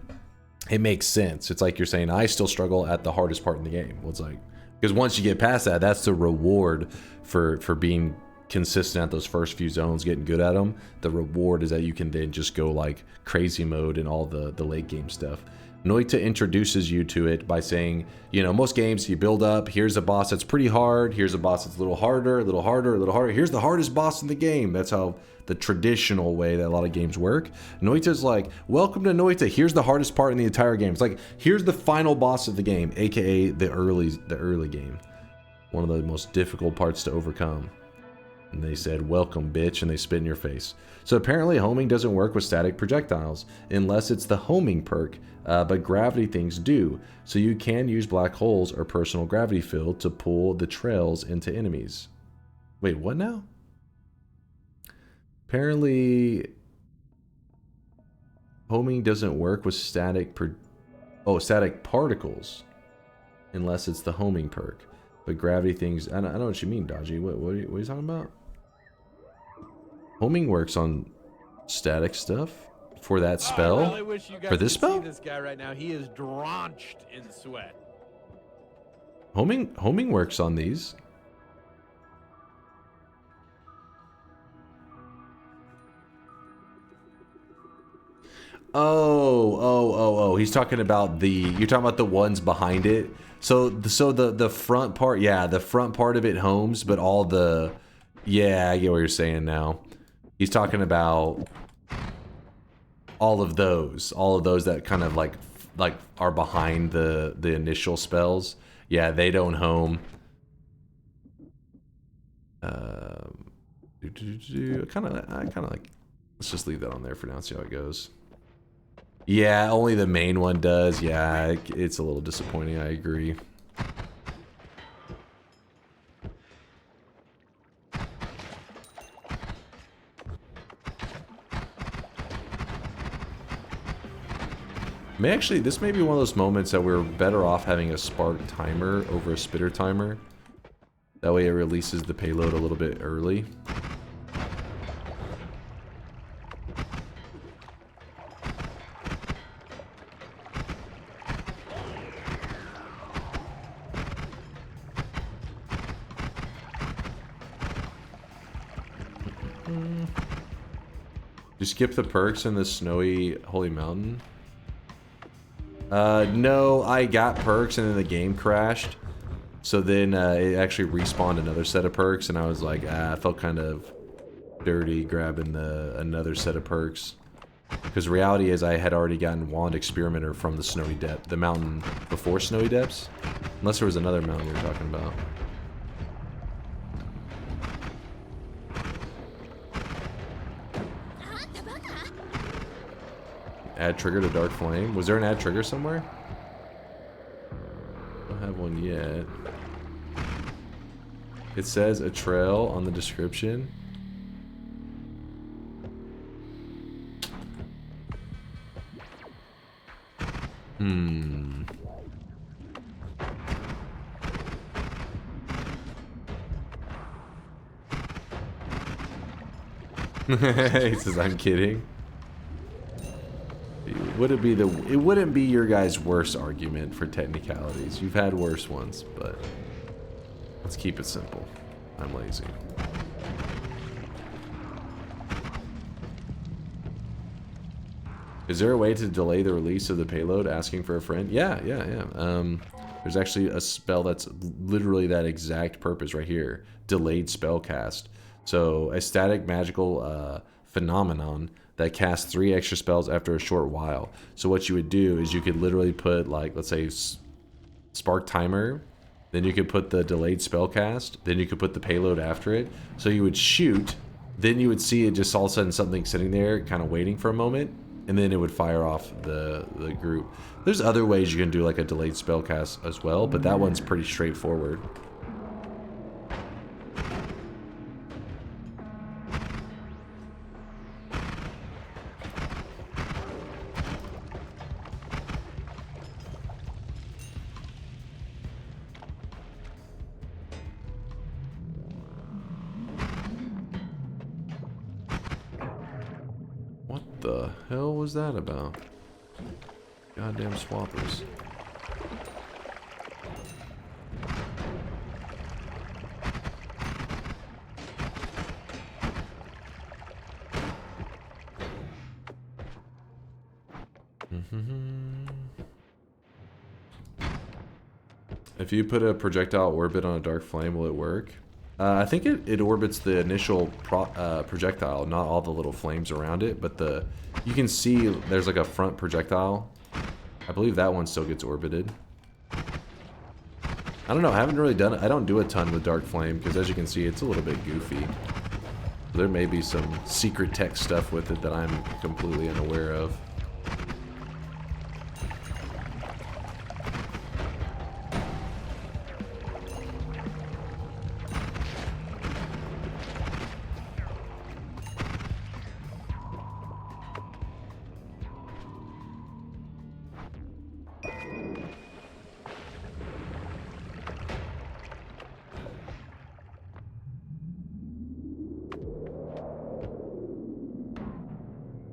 it makes sense. It's like you're saying, I still struggle at the hardest part in the game. Well, it's like, because once you get past that, that's the reward for being consistent at those first few zones, getting good at them. The reward is that you can then just go like crazy mode and all the late game stuff. Noita introduces you to it by saying, you know, most games you build up, here's a boss that's pretty hard, here's a boss that's a little harder, a little harder, a little harder, here's the hardest boss in the game. That's how the traditional way that a lot of games work. Noita's like, welcome to Noita, here's the hardest part in the entire game. It's like, here's the final boss of the game, aka the early game. One of the most difficult parts to overcome. And they said, welcome, bitch, and they spit in your face. So apparently homing doesn't work with static projectiles, unless it's the homing perk, but gravity things do. So you can use black holes or personal gravity field to pull the trails into enemies. Wait, what now? Apparently, homing doesn't work with static particles, unless it's the homing perk. But gravity things, I know what you mean, Dodgy. What are you talking about? Homing works on static stuff for that spell. I really wish you guys for this could spell? see this guy right now. He is drenched in sweat. Homing works on these. Oh. He's talking about you're talking about the ones behind it. So the front part, yeah, the front part of it homes, but all the, yeah, I get what you're saying now. He's talking about all of those that kind of like are behind the initial spells. Yeah, they don't home. I kind of like, let's just leave that on there for now, see how it goes. Yeah, only the main one does. Yeah, it's a little disappointing, I agree. This may be one of those moments that we're better off having a spark timer over a spitter timer. That way it releases the payload a little bit early. You skip the perks in the snowy holy mountain? No, I got perks and then the game crashed. So then it actually respawned another set of perks, and I was like, I felt kind of dirty grabbing another set of perks. Because reality is I had already gotten Wand Experimenter from the snowy depth, the mountain before snowy depths. Unless there was another mountain you were talking about. Add trigger to Dark Flame. Was there an add trigger somewhere? I don't have one yet. It says a trail on the description. He says, I'm kidding. It wouldn't be your guys' worst argument for technicalities. You've had worse ones, but let's keep it simple. I'm lazy. Is there a way to delay the release of the payload? Asking for a friend? Yeah. There's actually a spell that's literally that exact purpose right here. Delayed spell cast. So a static magical phenomenon that casts 3 extra spells after a short while. So what you would do is you could literally put, like, let's say spark timer, then you could put the delayed spell cast, then you could put the payload after it. So you would shoot, then you would see it just all of a sudden something sitting there kind of waiting for a moment, and then it would fire off the group. There's other ways you can do like a delayed spell cast as well, but that one's pretty straightforward. What the hell was that about? Goddamn swappers. If you put a projectile orbit on a dark flame, will it work? I think it orbits the initial projectile, not all the little flames around it, but you can see there's like a front projectile. I believe that one still gets orbited. I don't know, I haven't really done it. I don't do a ton with dark flame because as you can see, it's a little bit goofy. There may be some secret tech stuff with it that I'm completely unaware of.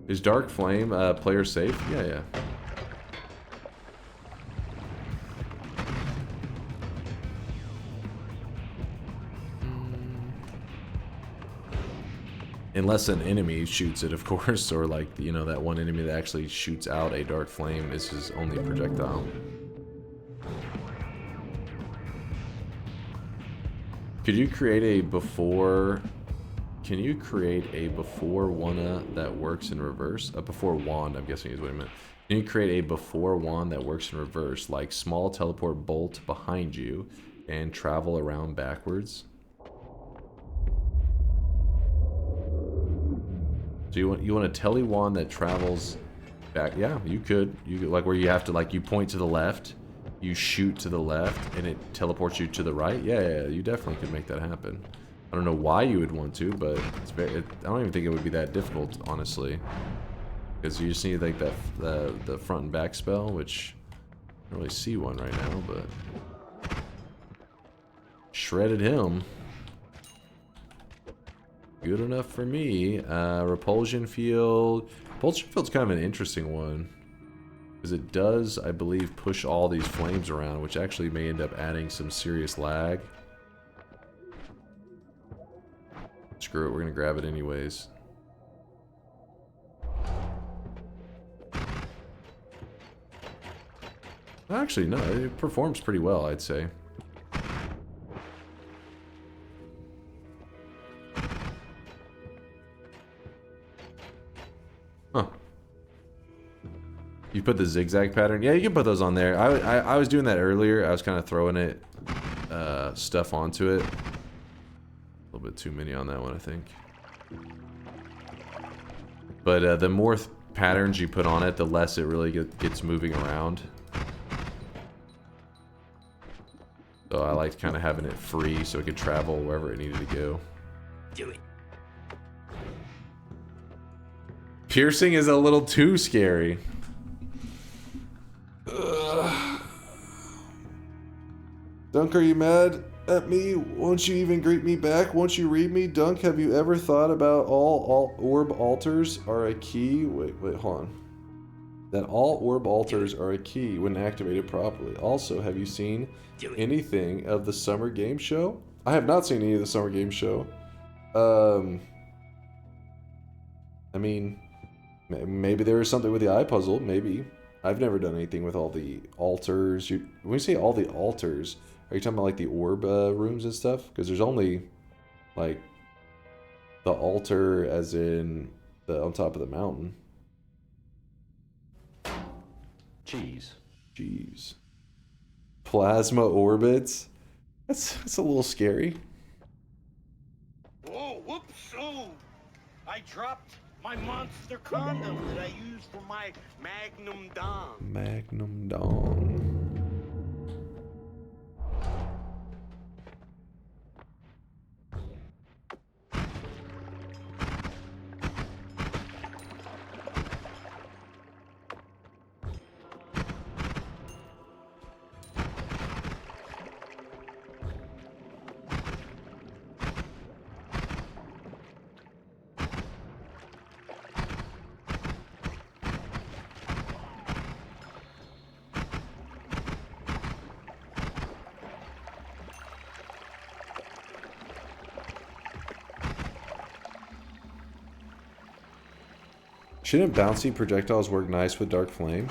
Is Dark Flame player safe? Yeah. Unless an enemy shoots it, of course, or like, you know, that one enemy that actually shoots out a Dark Flame is his only projectile. Could you create a before... Can you create a before wanna that works in reverse? A before wand, I'm guessing is what I meant. Can you create a before wand that works in reverse, like small teleport bolt behind you and travel around backwards? So you want a tele wand that travels back? Yeah, you could. You could, like where you have to like you point to the left, you shoot to the left, and it teleports you to the right. Yeah, you definitely could make that happen. I don't know why you would want to, but it's very. I don't even think it would be that difficult, honestly, because you just need like the front and back spell, which I don't really see one right now, but shredded him. Good enough for me. Repulsion field. Repulsion field's kind of an interesting one because it does, I believe, push all these flames around, which actually may end up adding some serious lag. Screw it, we're gonna grab it anyways. Actually, no, it performs pretty well, I'd say. Huh. You put the zigzag pattern? Yeah, you can put those on there. I was doing that earlier. I was kind of throwing it, stuff onto it. A little bit too many on that one, I think. But the more patterns you put on it, the less it really gets moving around. So I liked kind of having it free so it could travel wherever it needed to go. Do it. Piercing is a little too scary. Dunk, are you mad at me? Won't you even greet me back? Won't you read me? Dunk, have you ever thought about all orb altars are a key? Wait, hold on. That all orb altars are a key when activated properly. Also, have you seen anything of the summer game show? I have not seen any of the summer game show. I mean, maybe there is something with the eye puzzle. Maybe. I've never done anything with all the altars. When you say all the altars, are you talking about like the orb rooms and stuff? Because there's only like the altar as in the on top of the mountain. Jeez. Plasma orbits? That's a little scary. Whoa, whoops, oh, I dropped my monster condom that I used for my Magnum Dom. Magnum Dong. Shouldn't bouncy projectiles work nice with Dark Flame?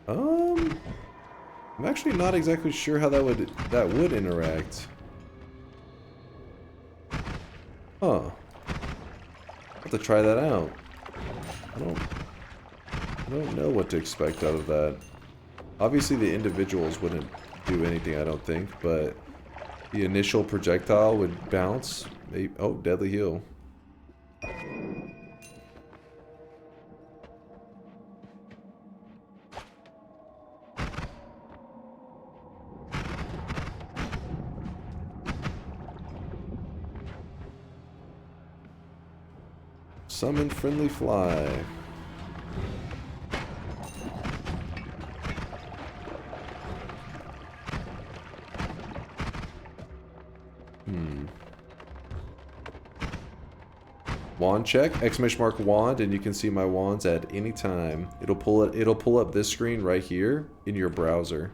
I'm actually not exactly sure how that would interact. Huh. I'll have to try that out. I don't know what to expect out of that. Obviously the individuals wouldn't do anything, I don't think, but the initial projectile would bounce. Maybe, oh, Deadly Heal. Summon Friendly Fly. Wand check, exclamation mark wand, and you can see my wands at any time. It'll pull up this screen right here in your browser.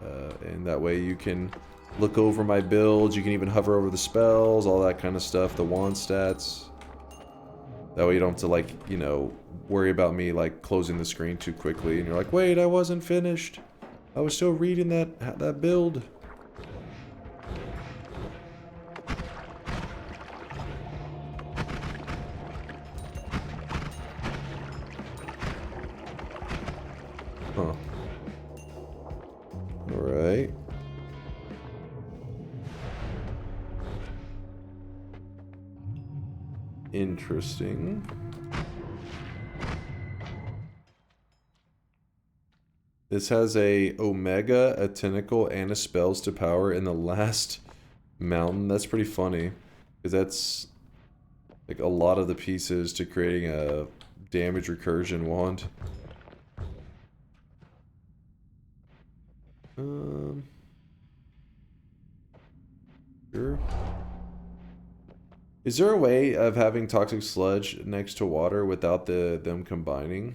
And that way you can look over my builds, you can even hover over the spells, all that kind of stuff, the wand stats. That way you don't have to, like, you know, worry about me, like, closing the screen too quickly. And you're like, wait, I wasn't finished. I was still reading that build. Huh. Alright. Interesting. This has a Omega, a Tentacle, and a Spells to power in the last mountain. That's pretty funny, because that's like a lot of the pieces to creating a damage recursion wand. Sure. Is there a way of having Toxic Sludge next to water without them combining?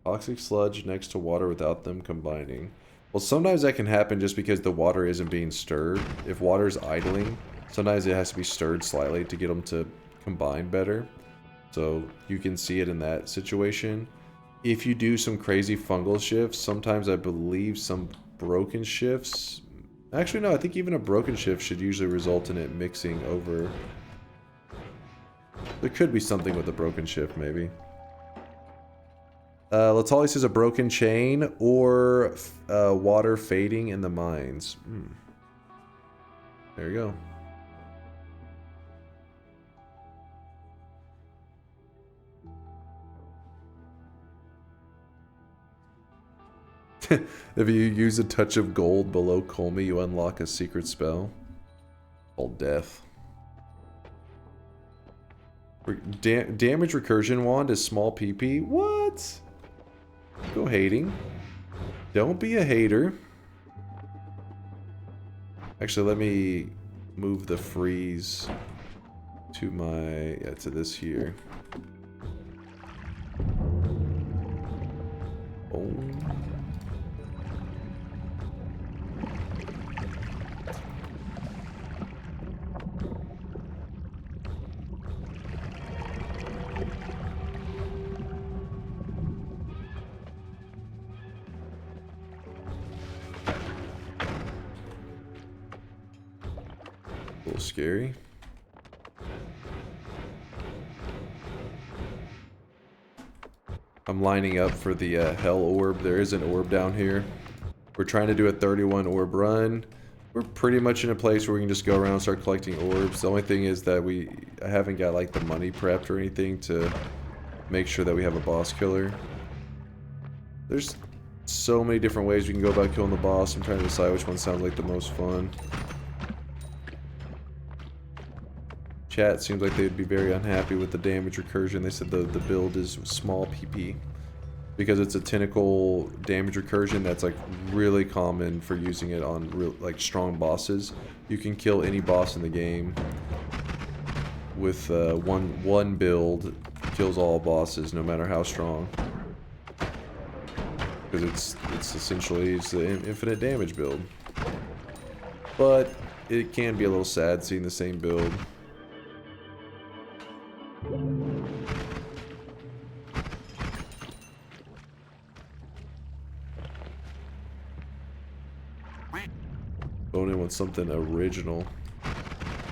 Toxic Sludge next to water without them combining. Well, sometimes that can happen just because the water isn't being stirred. If water's idling, sometimes it has to be stirred slightly to get them to combine better. So you can see it in that situation. If you do some crazy fungal shifts, sometimes I believe some broken shifts... Actually, no, I think even a broken shift should usually result in it mixing over. There could be something with a broken shift, maybe. Latali says a broken chain or water fading in the mines. There you go. If you use a touch of gold below Colmy, you unlock a secret spell called Death. Damage recursion wand is small PP. What? Go hating. Don't be a hater. Actually, let me move the freeze to my to this here. Oh. A little scary. I'm lining up for the Hell Orb. There is an orb down here. We're trying to do a 31 orb run. we're pretty much in a place where we can just go around and start collecting orbs. The only thing is that I haven't got like the money prepped or anything to make sure that we have a boss killer. There's so many different ways we can go about killing the boss. I'm trying to decide which one sounds like the most fun. Chat seems like they'd be very unhappy with the damage recursion. They said the build is small PP. Because it's a tentacle damage recursion that's like really common for using it on real, like strong bosses. You can kill any boss in the game with one build. Kills all bosses no matter how strong. Because it's essentially the infinite damage build. But it can be a little sad seeing the same build. Bonin wants something original.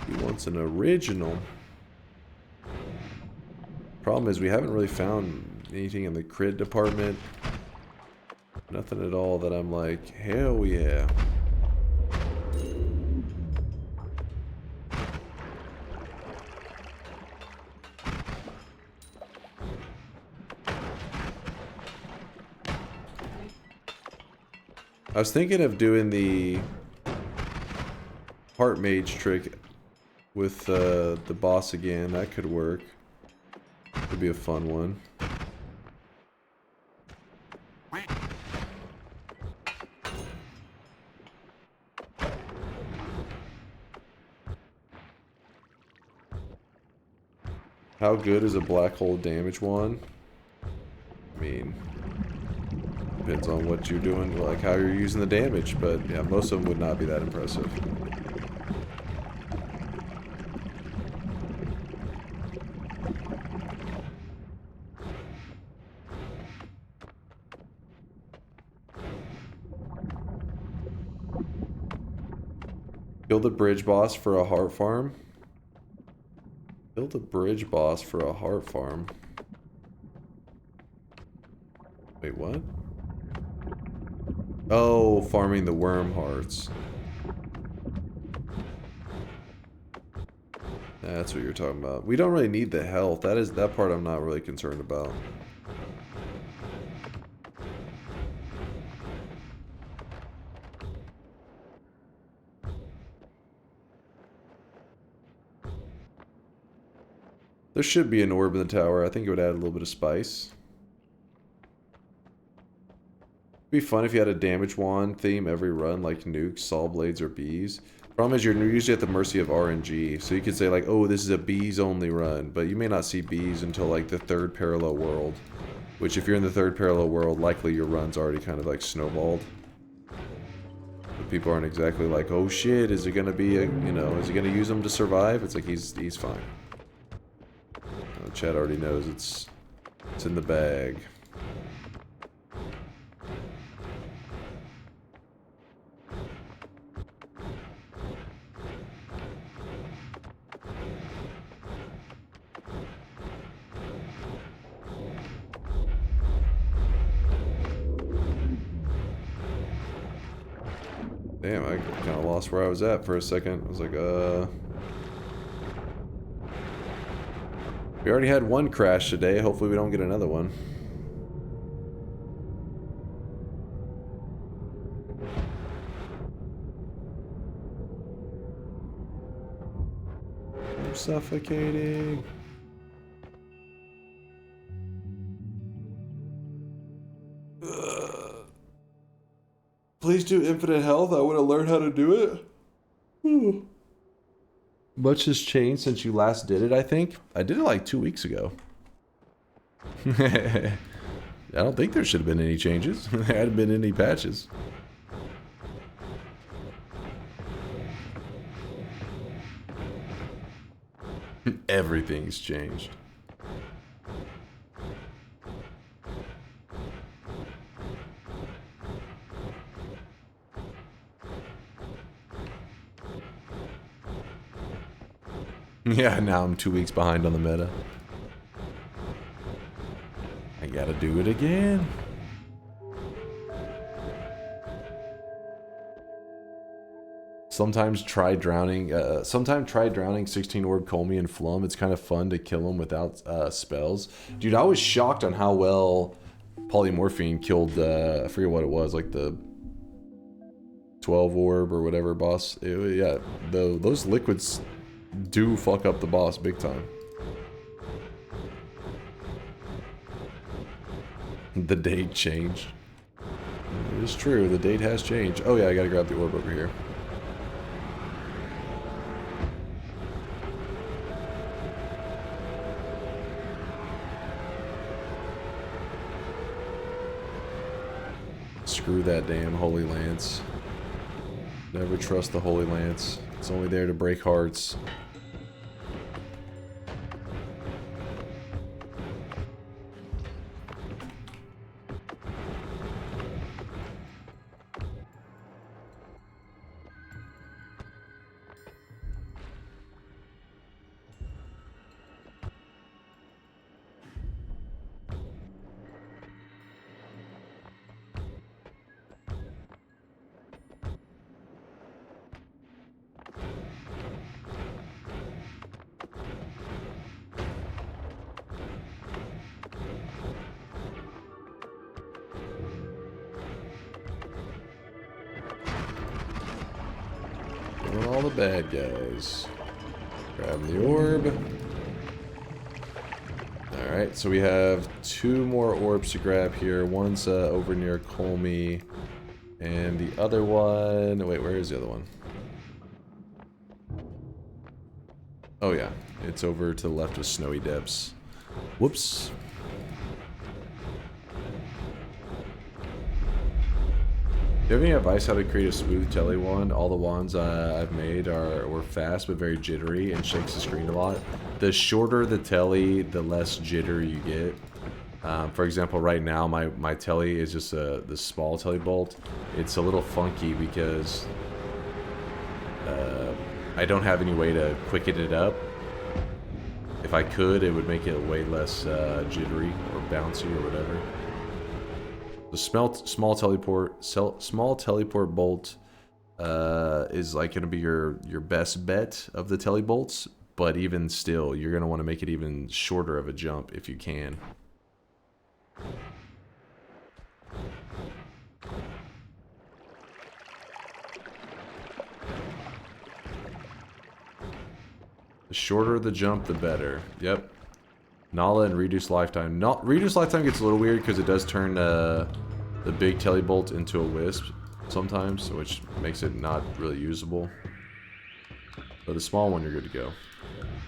He wants an original. Problem is we haven't really found anything in the crit department. Nothing at all that I'm like, hell yeah. I was thinking of doing the Heart Mage trick with the boss again. That could work. Could be a fun one. How good is a black hole damage wand? I mean, depends on what you're doing, like how you're using the damage, but yeah, most of them would not be that impressive. Kill the bridge boss for a heart farm. Kill the bridge boss for a heart farm. Wait, what? Oh, farming the worm hearts. That's what you're talking about. We don't really need the health. That part I'm not really concerned about. There should be an orb in the tower. I think it would add a little bit of spice. It'd be fun if you had a damage wand theme every run, like nukes, saw blades, or bees. Problem is you're usually at the mercy of RNG. So you could say like, oh, this is a bees only run, but you may not see bees until like the third parallel world. Which if you're in the third parallel world, likely your run's already kind of like snowballed. But people aren't exactly like, oh shit, is it gonna be a, you know, is he gonna use them to survive? It's like he's fine. Chad already knows it's in the bag. Damn, I kind of lost where I was at for a second. I was like, we already had one crash today. Hopefully we don't get another one. I'm suffocating. Please do infinite health. I want to learn how to do it. Whew. Much has changed since you last did it, I think. I did it like 2 weeks ago. I don't think there should have been any changes. There hadn't been any patches. Everything's changed. Yeah, now I'm 2 weeks behind on the meta. I gotta do it again. Sometimes try drowning 16 orb Colmy and Flum. It's kind of fun to kill them without spells. Dude, I was shocked on how well Polymorphine killed, I forget what it was, like the 12 orb or whatever boss. Yeah, those liquids do fuck up the boss big time. The date changed. It is true, the date has changed. Oh yeah, I gotta grab the orb over here. Screw that damn Holy Lance. Never trust the Holy Lance. It's only there to break hearts. All the bad guys. Grab the orb. Alright, so we have 2 more orbs to grab here. One's over near Colmy. And the other one... Wait, where is the other one? Oh yeah, it's over to the left of Snowy Depths. Whoops. Do you have any advice how to create a smooth telly wand? All the wands I've made were fast but very jittery and shakes the screen a lot. The shorter the telly, the less jitter you get. For example, right now my telly is just the small telly bolt. It's a little funky because I don't have any way to quicken it up. If I could, it would make it way less jittery or bouncy or whatever. The small teleport bolt is like going to be your best bet of the telly bolts, but even still, you're going to want to make it even shorter of a jump if you can. The shorter the jump, the better. Yep. Nala and Reduced Lifetime. Reduced Lifetime gets a little weird because it does turn the big telly bolt into a wisp sometimes, which makes it not really usable. But the small one, you're good to go.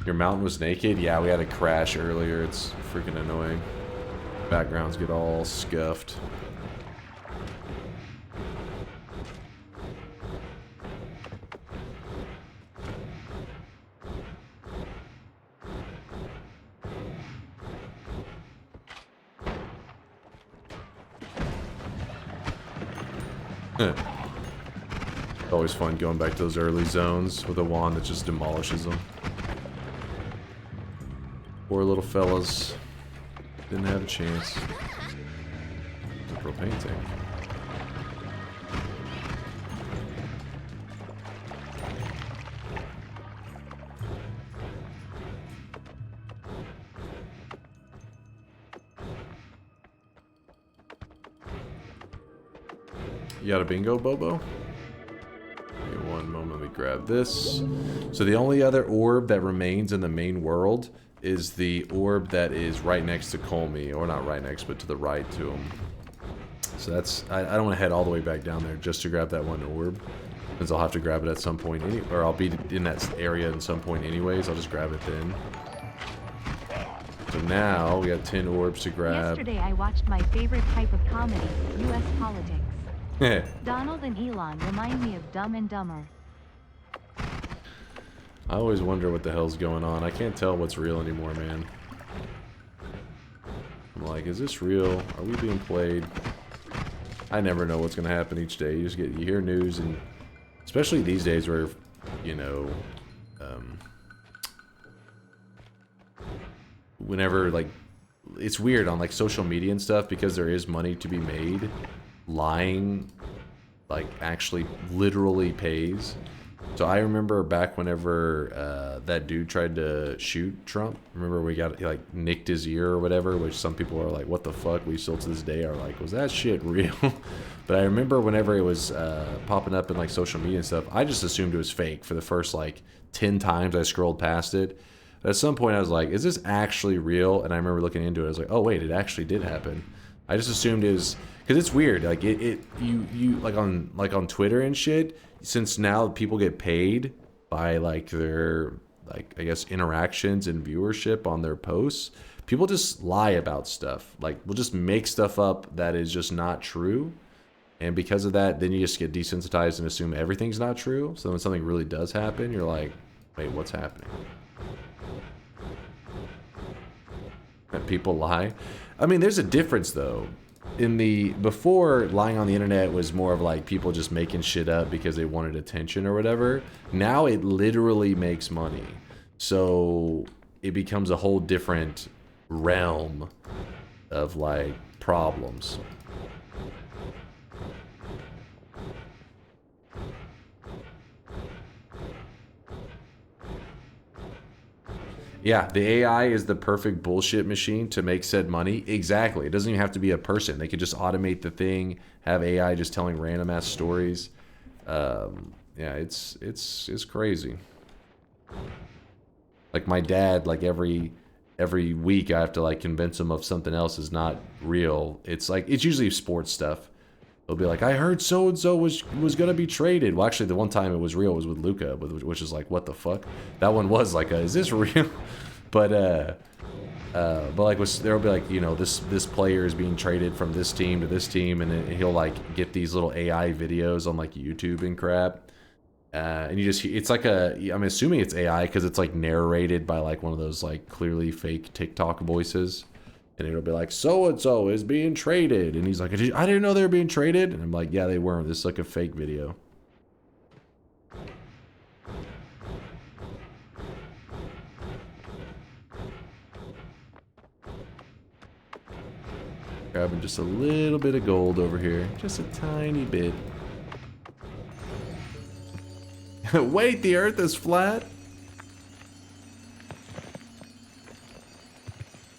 Your mountain was naked? Yeah, we had a crash earlier. It's freaking annoying. Backgrounds get all scuffed. It's always fun going back to those early zones with a wand that just demolishes them. Poor little fellas. Didn't have a chance. It's a propane tank. You got a bingo, Bobo? Give me one moment, let me grab this. So the only other orb that remains in the main world is the orb that is right next to Colmy, or not right next, but to the right to him. So that's, I don't want to head all the way back down there just to grab that one orb, because I'll have to grab it at some point, or I'll be in that area at some point anyways. I'll just grab it then. So now we got 10 orbs to grab. Yesterday I watched my favorite type of comedy, U.S. politics. Donald and Elon remind me of Dumb and Dumber. I always wonder what the hell's going on. I can't tell what's real anymore, man. I'm like, is this real? Are we being played? I never know what's gonna happen each day. You hear news, and especially these days where, you know, whenever, like, it's weird on like social media and stuff, because there is money to be made. Lying, like, actually literally pays. So I remember back whenever that dude tried to shoot Trump. Remember we got like nicked his ear or whatever, which some people are like, "What the fuck?" We still to this day are like, "Was that shit real?" But I remember whenever it was popping up in like social media and stuff, I just assumed it was fake for the first like 10 times I scrolled past it. But at some point I was like, "Is this actually real?" And I remember looking into it. I was like, "Oh wait, it actually did happen." I just assumed it was because it's weird. Like you like on Twitter and shit. Since now people get paid by like their like I guess interactions and viewership on their posts, people just lie about stuff. Like we'll just make stuff up that is just not true, and because of that, then you just get desensitized and assume everything's not true. So when something really does happen, you're like, wait, what's happening? And people lie. I mean, there's a difference though. Before, lying on the internet was more of like people just making shit up because they wanted attention or whatever. Now it literally makes money, so it becomes a whole different realm of like problems. Yeah, the AI is the perfect bullshit machine to make said money. Exactly. It doesn't even have to be a person. They could just automate the thing, have AI just telling random ass stories. Yeah, it's crazy. Like my dad, like every week I have to like convince him of something else is not real. It's like it's usually sports stuff. They'll be like, I heard so and so was gonna be traded. Well, actually, the one time it was real was with Luca, which is like, what the fuck? That one was like, is this real? But like, there'll be like, you know, this player is being traded from this team to this team, and he'll like get these little AI videos on like YouTube and crap. And you just, it's like I'm assuming it's AI because it's like narrated by like one of those like clearly fake TikTok voices. And it'll be like, so-and-so is being traded. And he's like, I didn't know they were being traded. And I'm like, yeah, they weren't. This is like a fake video. Grabbing just a little bit of gold over here. Just a tiny bit. Wait, the earth is flat?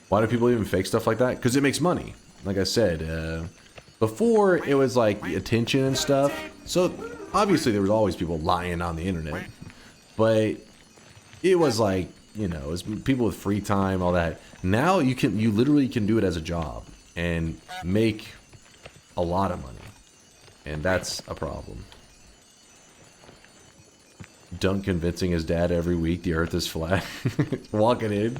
Why do people even fake stuff like that? Because it makes money. Like I said, before it was like attention and stuff. So obviously there was always people lying on the internet. But it was like, you know, it was people with free time, all that. Now you literally can do it as a job and make a lot of money. And that's a problem. Dunk convincing his dad every week the earth is flat. Walking in.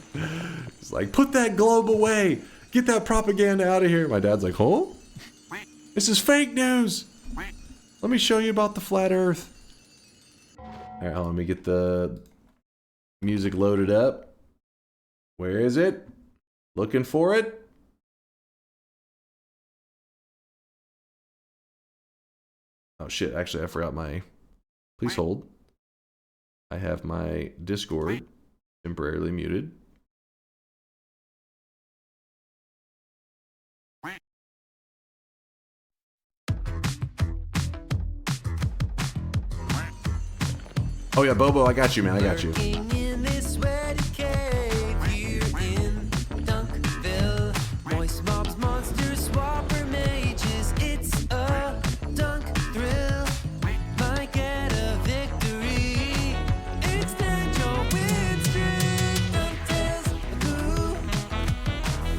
He's like, put that globe away. Get that propaganda out of here. My dad's like, huh? This is fake news. Let me show you about the flat earth. Alright, let me get the music loaded up. Where is it? Looking for it. Oh shit, actually I forgot my... Please hold. I have my Discord temporarily muted. Oh yeah, Bobo, I got you, man. I got you. In this sweaty cave here in Dunkville, moist mobs, monsters, swapper mages. It's a dunk thrill. Might get a victory. Extend your win streak. Dunk tales goo.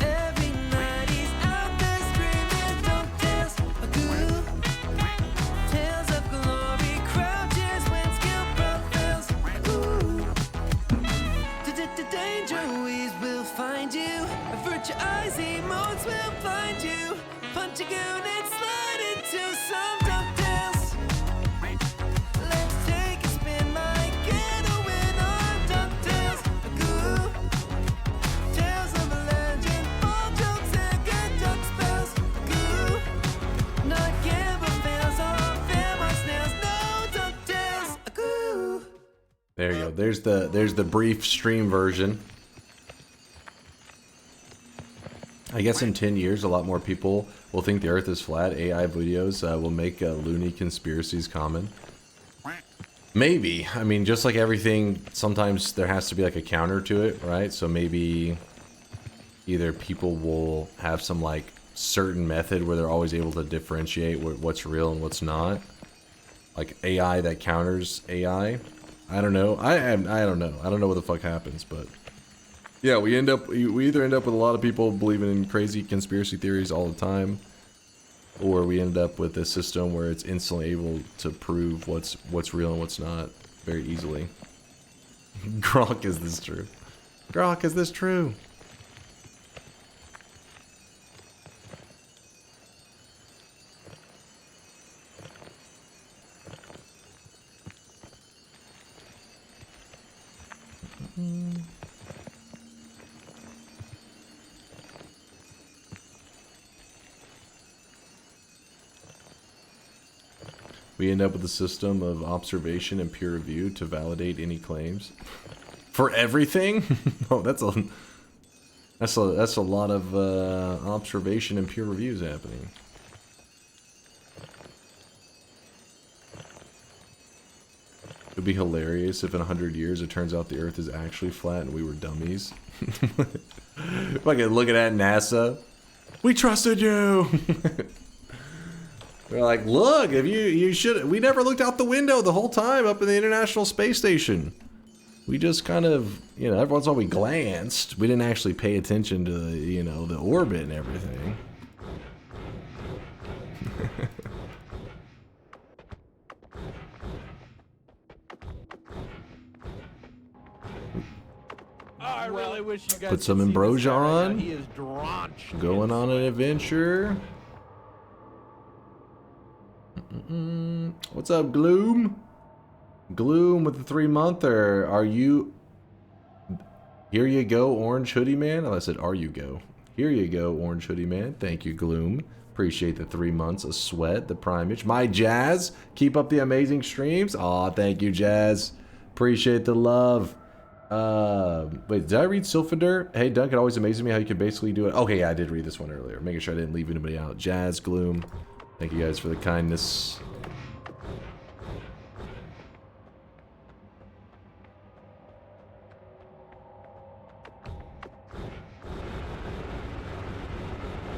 Every night he's out there screaming. Dunk tales goo. Tales of glory crouches when skill prevails. Danger weeds will find you. Virtuousy modes will find you. Punch a goon and slide into some DuckTales. Let's take a spin, might get a win on DuckTales. Goo. Tales of a legend, all jokes and good duck spells. Goo. Not gamble fails on vampire snails. No DuckTales. Goo. There you go. There's the brief stream version. I guess in 10 years, a lot more people will think the earth is flat. AI videos will make loony conspiracies common. Maybe. I mean, just like everything, sometimes there has to be like a counter to it, right? So maybe either people will have some like certain method where they're always able to differentiate what's real and what's not. Like AI that counters AI. I don't know. I don't know. I don't know what the fuck happens, but yeah, we either end up with a lot of people believing in crazy conspiracy theories all the time, or we end up with a system where it's instantly able to prove what's real and what's not very easily. Grok, is this true? Grok, is this true? We end up with a system of observation and peer review to validate any claims. For everything? Oh, that's a lot of observation and peer reviews happening. It'd be hilarious if in 100 years it turns out the Earth is actually flat and we were dummies. Fucking looking at NASA. We trusted you! They're like, look, if you should. We never looked out the window the whole time up in the International Space Station. We just kind of, you know, every once in a while we glanced. We didn't actually pay attention to the, you know, the orbit and everything. I really wish you guys Put some could see this ambrosia guy right now. on. He is drenched. Going on an adventure. What's up, Gloom? Gloom with the 3-monther. Are you... Here you go, Orange Hoodie Man. Oh, I said, are you go. Here you go, Orange Hoodie Man. Thank you, Gloom. Appreciate the 3 months of sweat, the primage. My Jazz, keep up the amazing streams. Aw, thank you, Jazz. Appreciate the love. Wait, did I read Sylphander? Hey, Dunk, it always amazes me how you can basically do it. Okay, yeah, I did read this one earlier. Making sure I didn't leave anybody out. Jazz, Gloom. Thank you guys for the kindness.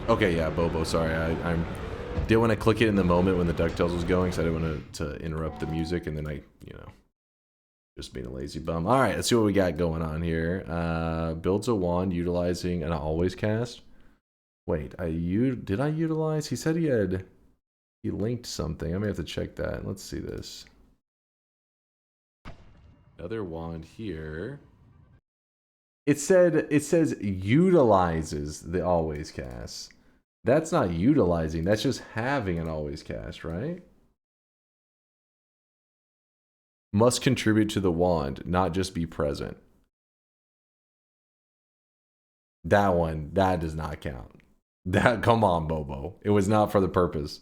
Okay, yeah, Bobo, sorry. I didn't want to click it in the moment when the DuckTales was going, so I didn't want to interrupt the music, and then I, you know, just being a lazy bum. Alright, let's see what we got going on here. Builds a wand utilizing an always cast. Wait, did I utilize? He said he linked something. I may have to check that. Let's see this. Another wand here. It says utilizes the always cast. That's not utilizing. That's just having an always cast, right? Must contribute to the wand, not just be present. That one, that does not count. That, come on, Bobo. It was not for the purpose.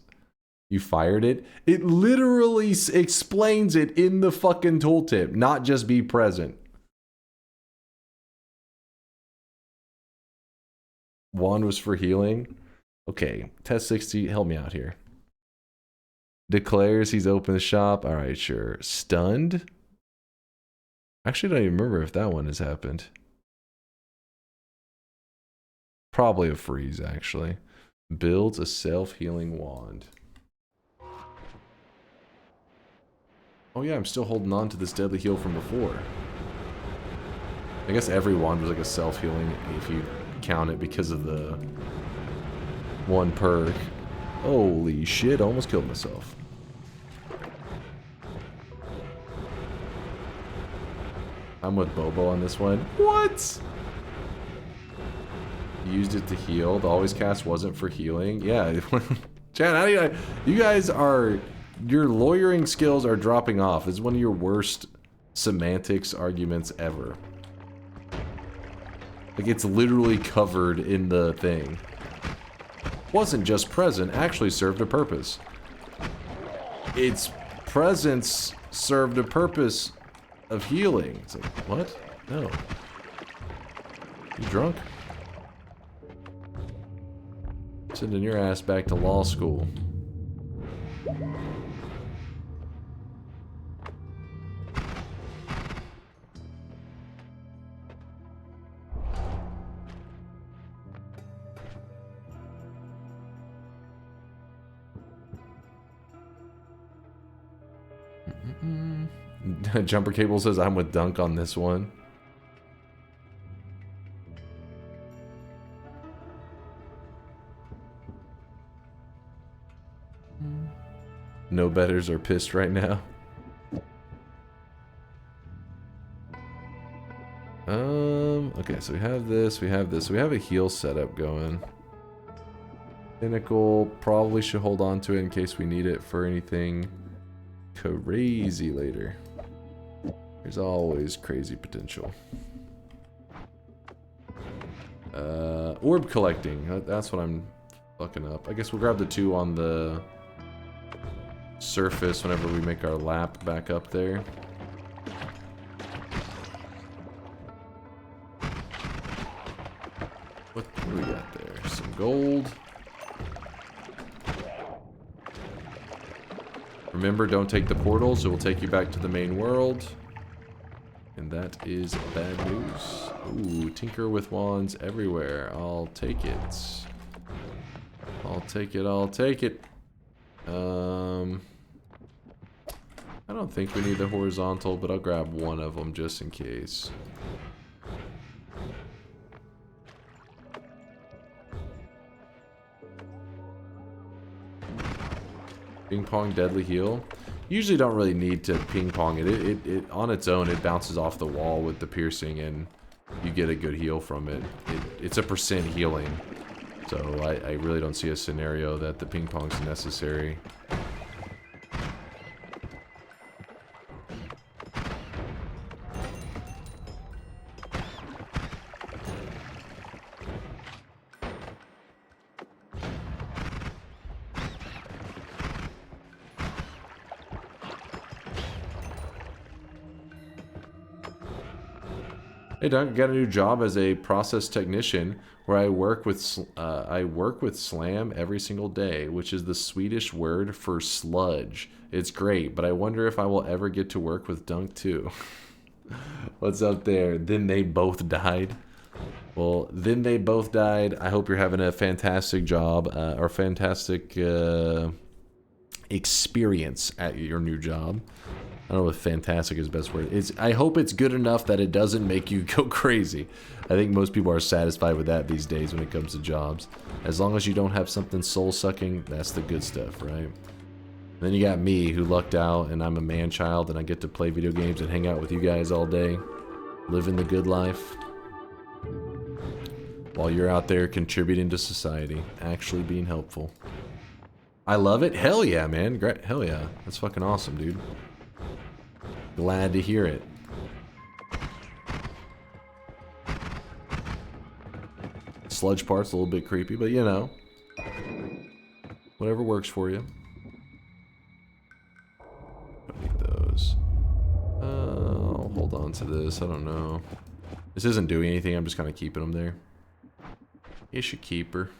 You fired it? It literally explains it in the fucking tooltip, not just be present. Wand was for healing. Okay, test 60, help me out here. Declares he's opened the shop. Alright, sure. Stunned? Actually, I don't even remember if that one has happened. Probably a freeze, actually. Builds a self-healing wand. Oh yeah, I'm still holding on to this deadly heal from before. I guess every wand was like a self-healing if you count it because of the one perk. Holy shit, I almost killed myself. I'm with Bobo on this one. What? Used it to heal. The always cast wasn't for healing. Yeah. Chad, how do you guys are, your lawyering skills are dropping off. This is one of your worst semantics arguments ever. Like, it's literally covered in the thing. Wasn't just present, actually served a purpose. Its presence served a purpose of healing. It's like, what? No. You drunk? Sending your ass back to law school. Jumper Cable says I'm with Dunk on this one. No betters are pissed right now. Okay, so we have this, we have this. We have a heal setup going. Pinnacle, probably should hold on to it in case we need it for anything crazy later. There's always crazy potential. Orb collecting, that's what I'm fucking up. I guess we'll grab the 2 on the surface whenever we make our lap back up there. What do we got there? Some gold. Remember, don't take the portals. It will take you back to the main world. And that is bad news. Ooh, tinker with wands everywhere. I'll take it. I'll take it, I'll take it. I don't think we need the horizontal, but I'll grab one of them just in case. Ping pong deadly heal. Usually don't really need to ping pong it. It on its own, it bounces off the wall with the piercing and you get a good heal from it. It's a % healing. So I really don't see a scenario that the ping pong's necessary. Hey Doug, got a new job as a process technician where I work with slam every single day, which is the Swedish word for sludge. It's great, but I wonder if I will ever get to work with Dunk too. What's up there? Then they both died. Well, then they both died. I hope you're having a fantastic job or fantastic experience at your new job. I don't know if fantastic is the best word. I hope it's good enough that it doesn't make you go crazy. I think most people are satisfied with that these days when it comes to jobs. As long as you don't have something soul-sucking, that's the good stuff, right? And then you got me, who lucked out, and I'm a man-child, and I get to play video games and hang out with you guys all day. Living the good life. While you're out there contributing to society. Actually being helpful. I love it. Hell yeah, man. Great. Hell yeah. That's fucking awesome, dude. Glad to hear it. Sludge part's a little bit creepy, but you know. Whatever works for you. I need those. I'll hold on to this. I don't know. This isn't doing anything. I'm just kind of keeping them there. You should keep her.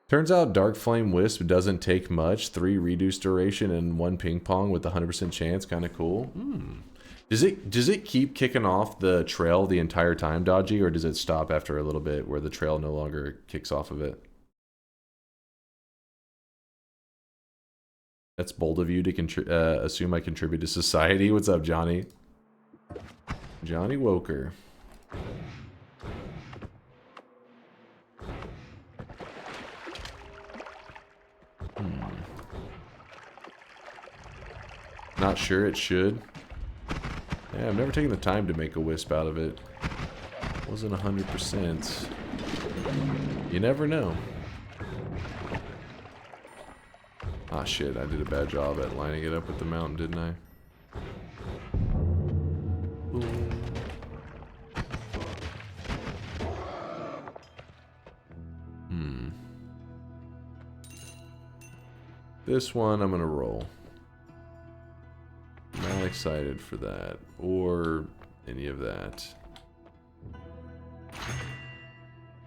Turns out Dark Flame Wisp doesn't take much. 3 reduced duration and 1 ping pong with 100% chance. Kind of cool. Does it keep kicking off the trail the entire time, Dodgy, or does it stop after a little bit where the trail no longer kicks off of it? That's bold of you to assume I contribute to society. What's up, Johnny? Johnny Woker. Not sure it should. Yeah, I've never taken the time to make a wisp out of it. Wasn't 100%. You never know. Ah shit, I did a bad job at lining it up with the mountain, didn't I? This one I'm gonna roll. Not excited for that or any of that.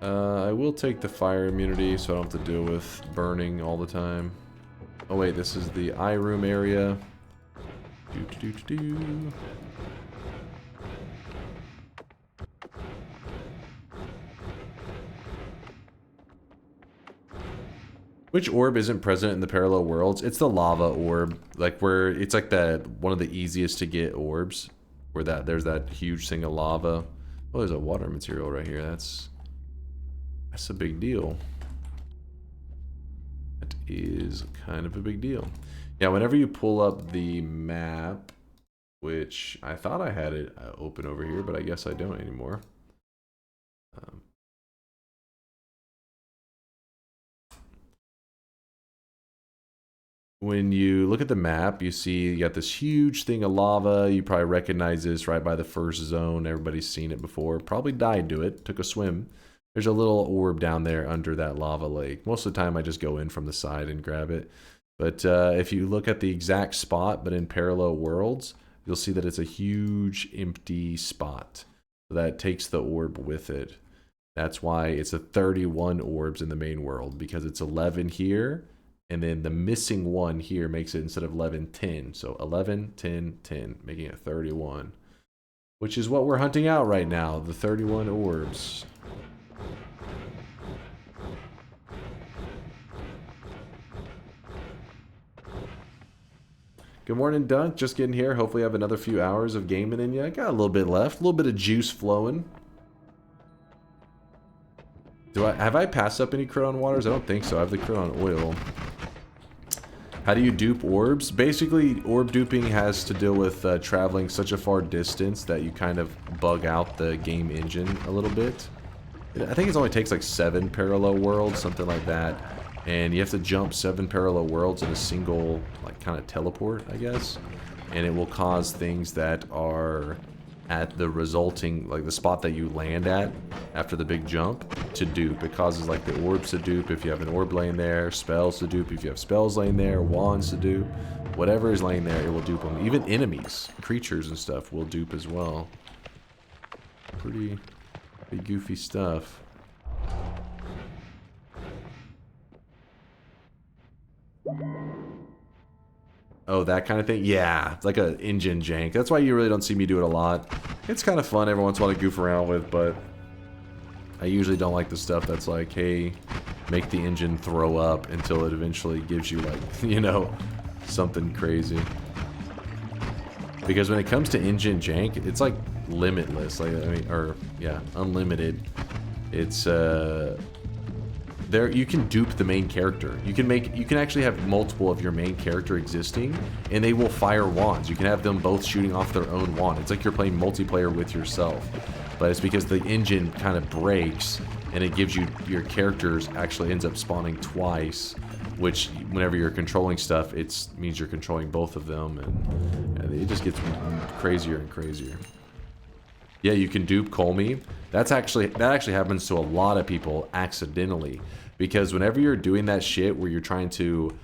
I will take the fire immunity so I don't have to deal with burning all the time. Oh wait, this is the eye room area. Which orb isn't present in the parallel worlds? It's the lava orb, like where it's like one of the easiest to get orbs, where there's that huge thing of lava. Oh, there's a water material right here. That's a big deal. That is kind of a big deal. Yeah, whenever you pull up the map, which I thought I had it open over here, but I guess I don't anymore. When you look at the map, you see you got this huge thing of lava. You probably recognize this right by the first zone. Everybody's seen it before. Probably died to it, took a swim. There's a little orb down there under that lava lake. Most of the time I just go in from the side and grab it. But if you look at the exact spot, but in parallel worlds, you'll see that it's a huge empty spot. So that takes the orb with it. That's why it's a 31 orbs in the main world, because it's 11 here. And then the missing one here makes it, instead of 11, 10. So 11, 10, 10, making it 31. Which is what we're hunting out right now, the 31 orbs. Good morning, Dunk. Just getting here. Hopefully I have another few hours of gaming in you. I got a little bit left. A little bit of juice flowing. Have I passed up any Crit on Waters? I don't think so. I have the Crit on Oil. How do you dupe orbs? Basically, orb duping has to deal with traveling such a far distance that you kind of bug out the game engine a little bit. I think it only takes like 7 parallel worlds, something like that. And you have to jump 7 parallel worlds in a single, like, kind of teleport, I guess. And it will cause things that are at the resulting, like the spot that you land at after the big jump, to dupe. It causes like the orbs to dupe if you have an orb laying there, spells to dupe if you have spells laying there, wands to dupe. Whatever is laying there, it will dupe them. Even enemies, creatures and stuff will dupe as well. Pretty goofy stuff. Oh, that kind of thing? Yeah, like an engine jank. That's why you really don't see me do it a lot. It's kind of fun every once in a while to goof around with, but I usually don't like the stuff that's like, hey, make the engine throw up until it eventually gives you, like, you know, something crazy. Because when it comes to engine jank, it's like limitless. Like, I mean, or yeah, unlimited. It's there, you can dupe the main character. You can actually have multiple of your main character existing, and they will fire wands. You can have them both shooting off their own wand. It's like you're playing multiplayer with yourself. But it's because the engine kind of breaks, and it gives you, your characters actually ends up spawning twice, which whenever you're controlling stuff, it means you're controlling both of them, and it just gets crazier and crazier. Yeah, you can dupe Colmy. That actually happens to a lot of people accidentally, because whenever you're doing that shit where you're trying to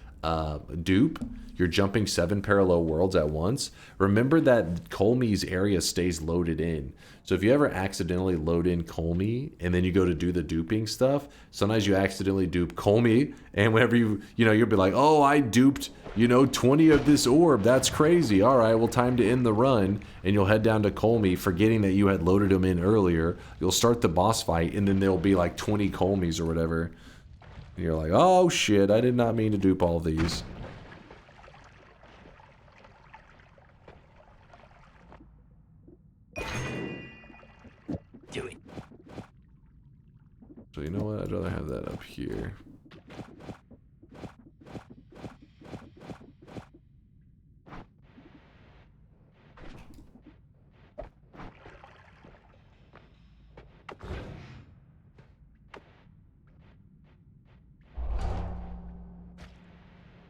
dupe, you're jumping 7 parallel worlds at once. Remember that Colmy's area stays loaded in. So if you ever accidentally load in Colmy and then you go to do the duping stuff, sometimes you accidentally dupe Colmy, and whenever you'll be like, oh, I duped, 20 of this orb. That's crazy. All right, well, time to end the run. And you'll head down to Colmy, forgetting that you had loaded them in earlier. You'll start the boss fight, and then there'll be like 20 Colmys or whatever. And you're like, oh shit, I did not mean to dupe all these. Do it. So you know what? I'd rather have that up here.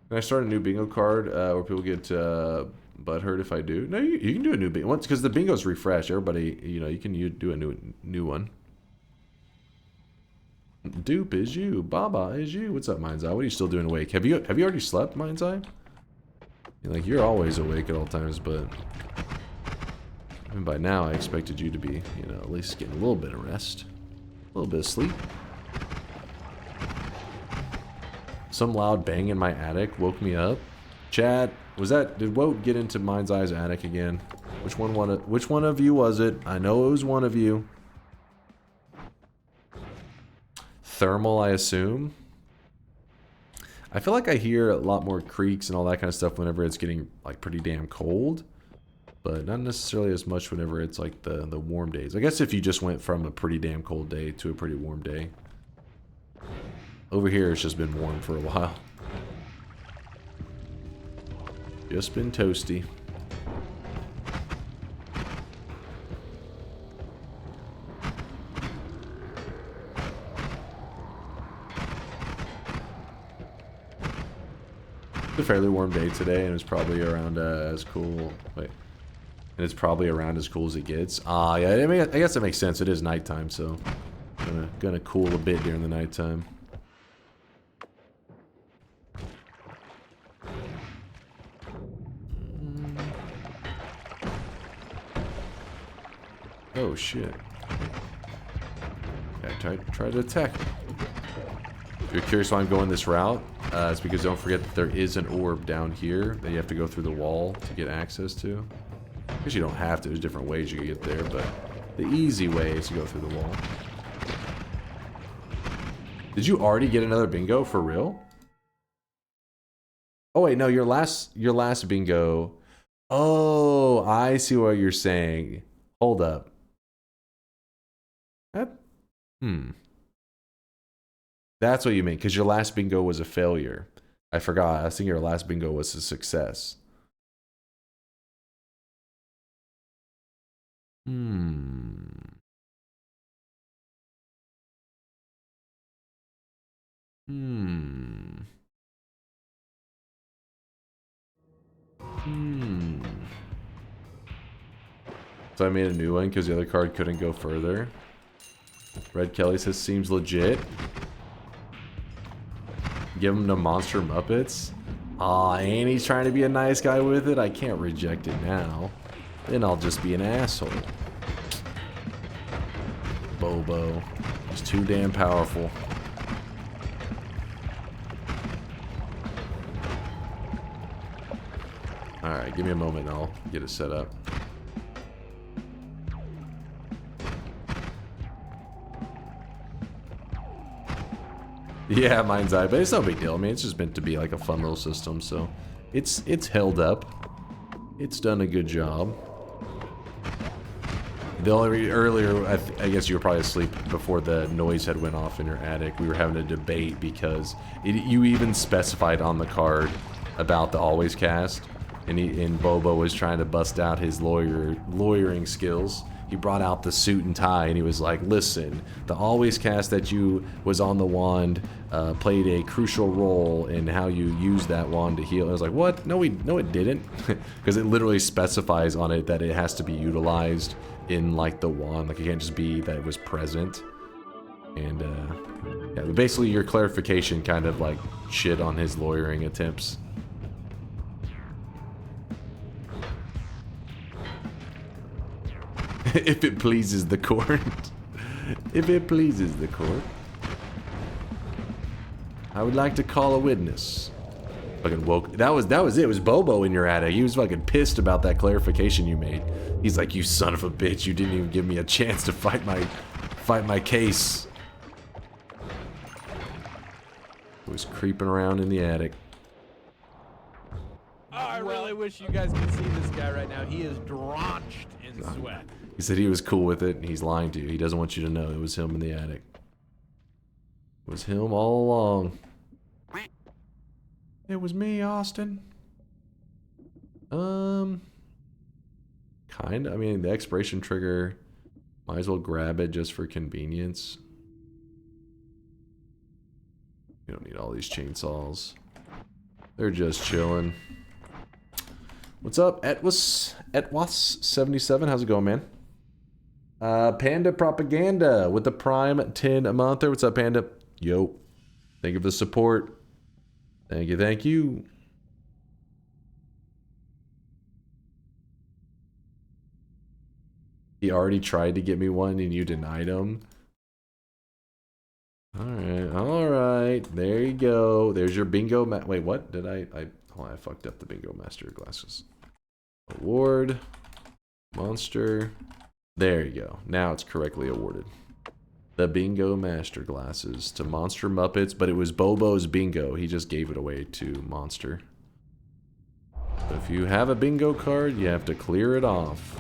Can I start a new bingo card where people get butthurt if I do? No, you can do a new bingo once, because the bingo's refreshed. Everybody, you can do a new one. Dupe is you. Baba is you. What's up, Mind's Eye? What are you still doing awake? Have you already slept, Mind's Eye? You're always awake at all times, but I mean, by now I expected you to be, at least getting a little bit of rest, a little bit of sleep. Some loud bang in my attic woke me up. Chat, did Woat get into Mind's Eye's attic again? Which one of you was it? I know it was one of you. Thermal, I assume. I feel like I hear a lot more creaks and all that kind of stuff whenever it's getting like pretty damn cold, but not necessarily as much whenever it's like the warm days. I guess if you just went from a pretty damn cold day to a pretty warm day. Over here it's just been warm for a while. Just been toasty. It's a fairly warm day today, and it's probably around as cool. Wait, and it's probably around as cool as it gets. Yeah. I mean, I guess that makes sense. It is nighttime, so gonna cool a bit during the nighttime. Oh shit! Yeah, try to attack me. If you're curious why I'm going this route, it's because don't forget that there is an orb down here that you have to go through the wall to get access to. I guess you don't have to, there's different ways you can get there, but the easy way is to go through the wall. Did you already get another bingo for real? Oh wait, no, your last bingo. Oh, I see what you're saying. Hold up. That's what you mean, because your last bingo was a failure. I forgot. I was thinking your last bingo was a success. So I made a new one because the other card couldn't go further. Red Kelly says seems legit. Give him the monster Muppets. Aw, and he's trying to be a nice guy with it. I can't reject it now. Then I'll just be an asshole. Bobo. He's too damn powerful. Alright, give me a moment and I'll get it set up. Yeah, Mind's Eye, but it's no big deal. I mean, it's just meant to be like a fun little system, so it's held up. It's done a good job. The only earlier, I guess you were probably asleep before the noise had went off in your attic. We were having a debate because you even specified on the card about the always cast, and Bobo was trying to bust out his lawyering skills. He brought out the suit and tie, and he was like, listen, the always cast that you was on the wand played a crucial role in how you use that wand to heal. I was like, what? No, it didn't. Because it literally specifies on it that it has to be utilized in, like, the wand. Like, it can't just be that it was present. And, yeah, but basically your clarification kind of, like, shit on his lawyering attempts. If it pleases the court. If it pleases the court. I would like to call a witness. Fucking woke. That was it. It was Bobo in your attic. He was fucking pissed about that clarification you made. He's like, you son of a bitch. You didn't even give me a chance to fight my case. He was creeping around in the attic. Oh, I really wish you guys could see this guy right now. He is drenched in sweat. He said he was cool with it, and he's lying to you. He doesn't want you to know it was him in the attic. It was him all along. It was me, Austin. Kinda. I mean, the expiration trigger, might as well grab it just for convenience. You don't need all these chainsaws. They're just chilling. What's up, Etwas77? How's it going, man? Panda Propaganda with the Prime 10 a month there. What's up, Panda? Yo. Thank you for the support. Thank you, thank you. He already tried to get me one and you denied him. Alright. There you go. There's your bingo wait, what? Did I fucked up the bingo master glasses. Award. Monster. There you go. Now it's correctly awarded. the Bingo Master Glasses to Monster Muppets, but it was Bobo's Bingo. He just gave it away to Monster. So if you have a bingo card, you have to clear it off.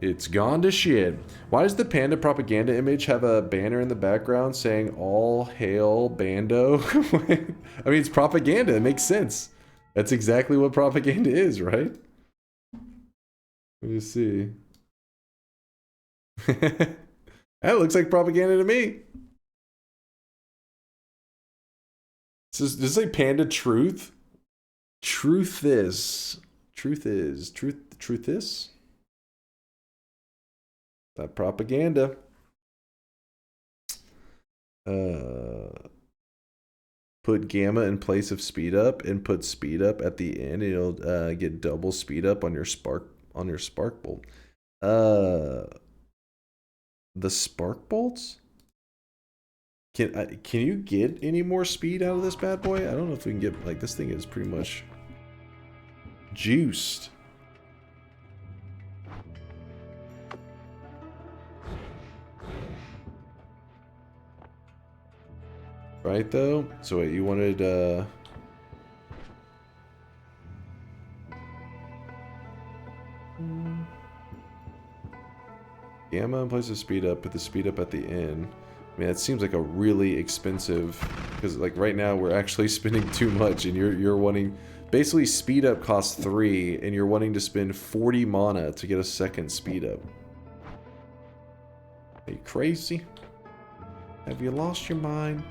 It's gone to shit. Why does the panda propaganda image have a banner in the background saying all hail Bando? I mean, it's propaganda. It makes sense. That's exactly what propaganda is, right? Let me see. That looks like propaganda to me. Does this say Panda Truth? Truth is. Truth is. Truth is? That propaganda. Put gamma in place of speed up and put speed up at the end. It'll get double speed up on your spark bolt. The spark bolts? Can you get any more speed out of this bad boy? I don't know if we can get, like, this thing is pretty much juiced. Right though? So wait, you wanted gamma in place of speed up, put the speed up at the end. I mean, that seems like a really expensive, because like right now we're actually spending too much, and you're wanting, basically speed up costs 3, and you're wanting to spend 40 mana to get a second speed up. Are you crazy? Have you lost your mind?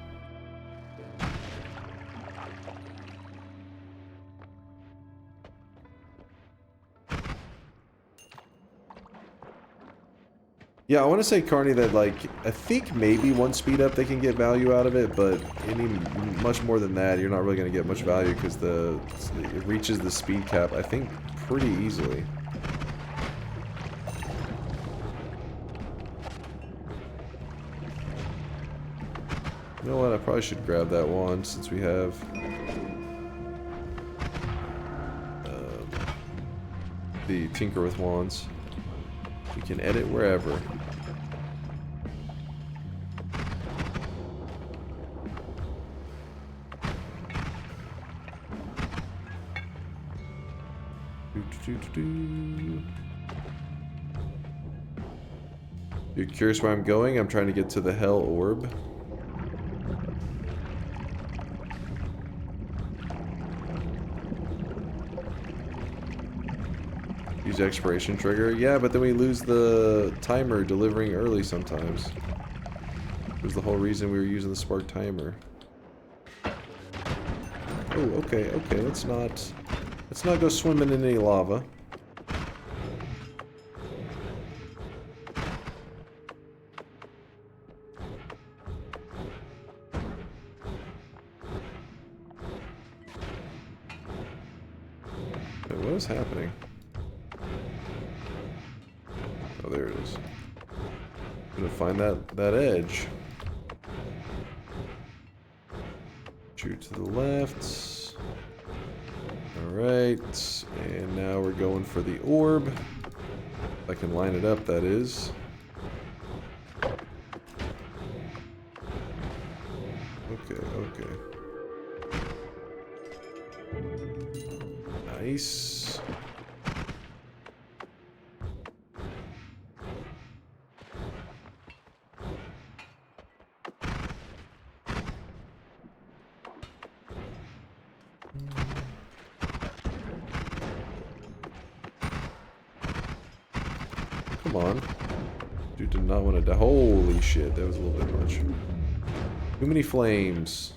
Yeah, I want to say, Carney, that, like, I think maybe one speed up they can get value out of it, but any much more than that, you're not really going to get much value because it reaches the speed cap, I think, pretty easily. You know what? I probably should grab that one since we have the Tinker with Wands. We can edit wherever. You're curious where I'm going? I'm trying to get to the Hell Orb. Use expiration trigger. Yeah, but then we lose the timer delivering early sometimes. It was the whole reason we were using the spark timer. Oh, okay, let's not go swimming in any lava. Wait, what is happening? Oh, there it is. I'm gonna find that edge. Shoot to the left. Alright. And now we're going for the orb. If I can line it up, that is. Okay. Nice. Come on. Dude did not want to die. Holy shit, that was a little bit much. Too many flames.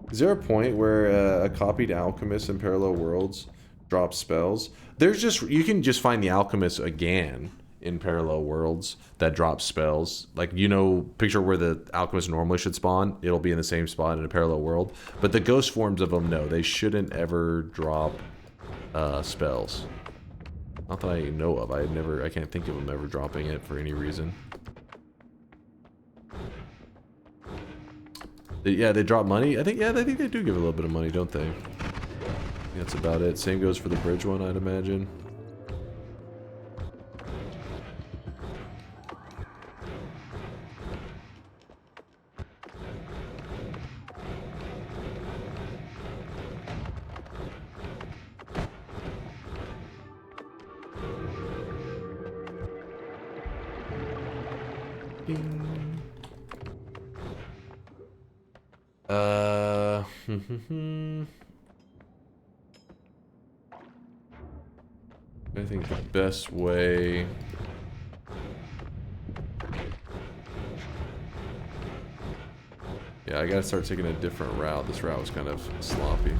Is there a point where a copied alchemist in Parallel Worlds drops spells? You can just find the alchemist again in Parallel Worlds that drops spells. Like, you know, picture where the alchemist normally should spawn. It'll be in the same spot in a parallel world. But the ghost forms of them, no, they shouldn't ever drop spells. Not that I know of. I can't think of them ever dropping it for any reason. Yeah, they drop money. I think they do give a little bit of money, don't they? That's about it. Same goes for the bridge one, I'd imagine. I think the best way... Yeah, I gotta start taking a different route. This route was kind of sloppy.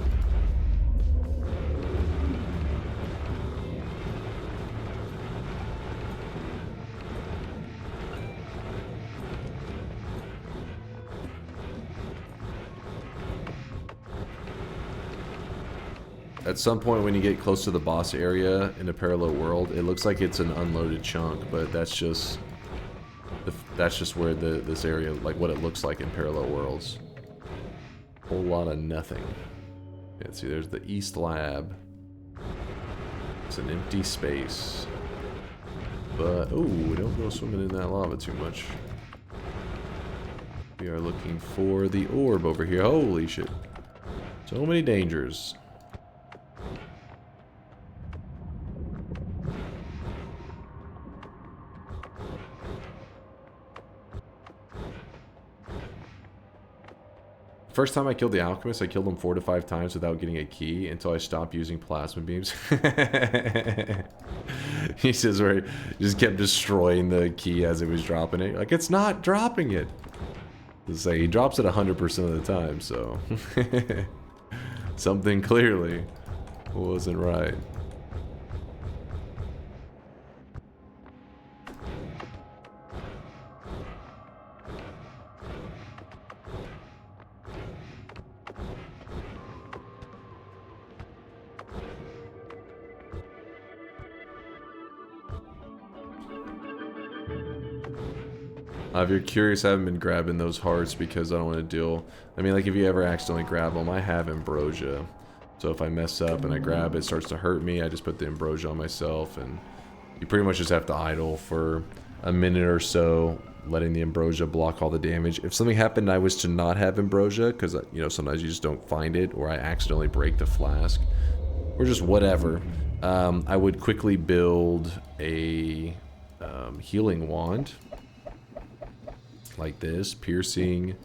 At some point when you get close to the boss area in a parallel world, it looks like it's an unloaded chunk, but that's just where this area, like what it looks like in parallel worlds. Whole lot of nothing. Yeah, see, there's the East Lab. It's an empty space. But, ooh, don't go swimming in that lava too much. We are looking for the orb over here. Holy shit. So many dangers. First time I killed the alchemist, I killed him 4 to 5 times without getting a key until I stopped using plasma beams. He says where he just kept destroying the key as it was dropping it. Like, it's not dropping it. To say he drops it 100% of the time, so something clearly wasn't right. If you're curious, I haven't been grabbing those hearts because I don't want to deal... I mean, like, if you ever accidentally grab them, I have ambrosia. So if I mess up and I grab it, it starts to hurt me, I just put the ambrosia on myself, and you pretty much just have to idle for a minute or so, letting the ambrosia block all the damage. If something happened and I was to not have ambrosia, because, you know, sometimes you just don't find it, or I accidentally break the flask, or just whatever, I would quickly build a healing wand. Like this, piercing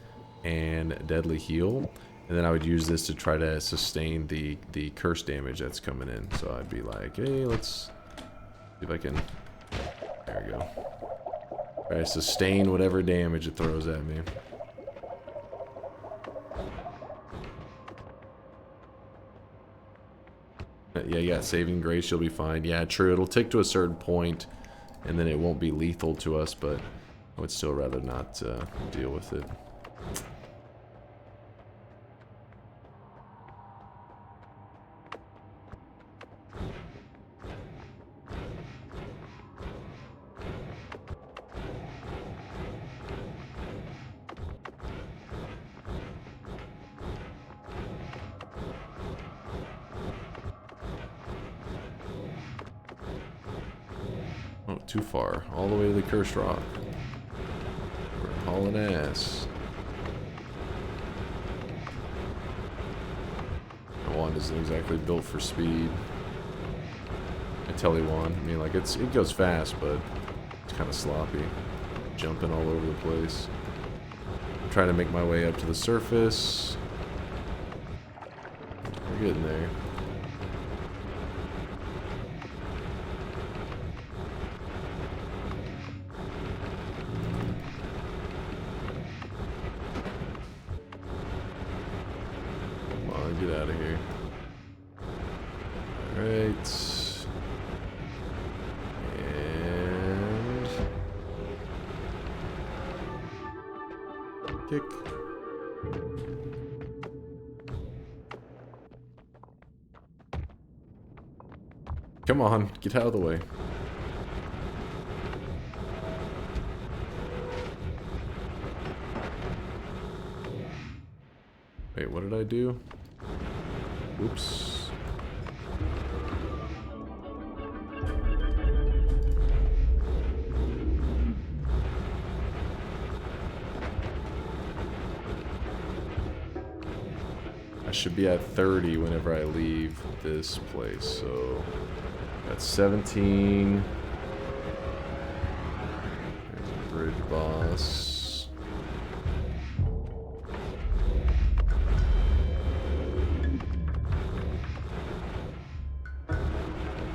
and deadly heal, and then I would use this to try to sustain the curse damage that's coming in. So I'd be like, hey, let's see if I can, there we go, try to sustain whatever damage it throws at me. Yeah, you got saving grace, you'll be fine. Yeah, true, it'll tick to a certain point and then it won't be lethal to us, but I would still rather not deal with it. Oh, too far. All the way to the cursed rock. Hauling ass. My wand isn't exactly built for speed. My tele wand, I mean, like, it goes fast, but it's kind of sloppy. Jumping all over the place. I'm trying to make my way up to the surface. We're getting there. Get out of here. Alright. And... kick. Come on, get out of the way. Wait, what did I do? Oops. I should be at 30 whenever I leave this place, so that's 17. There's a bridge boss.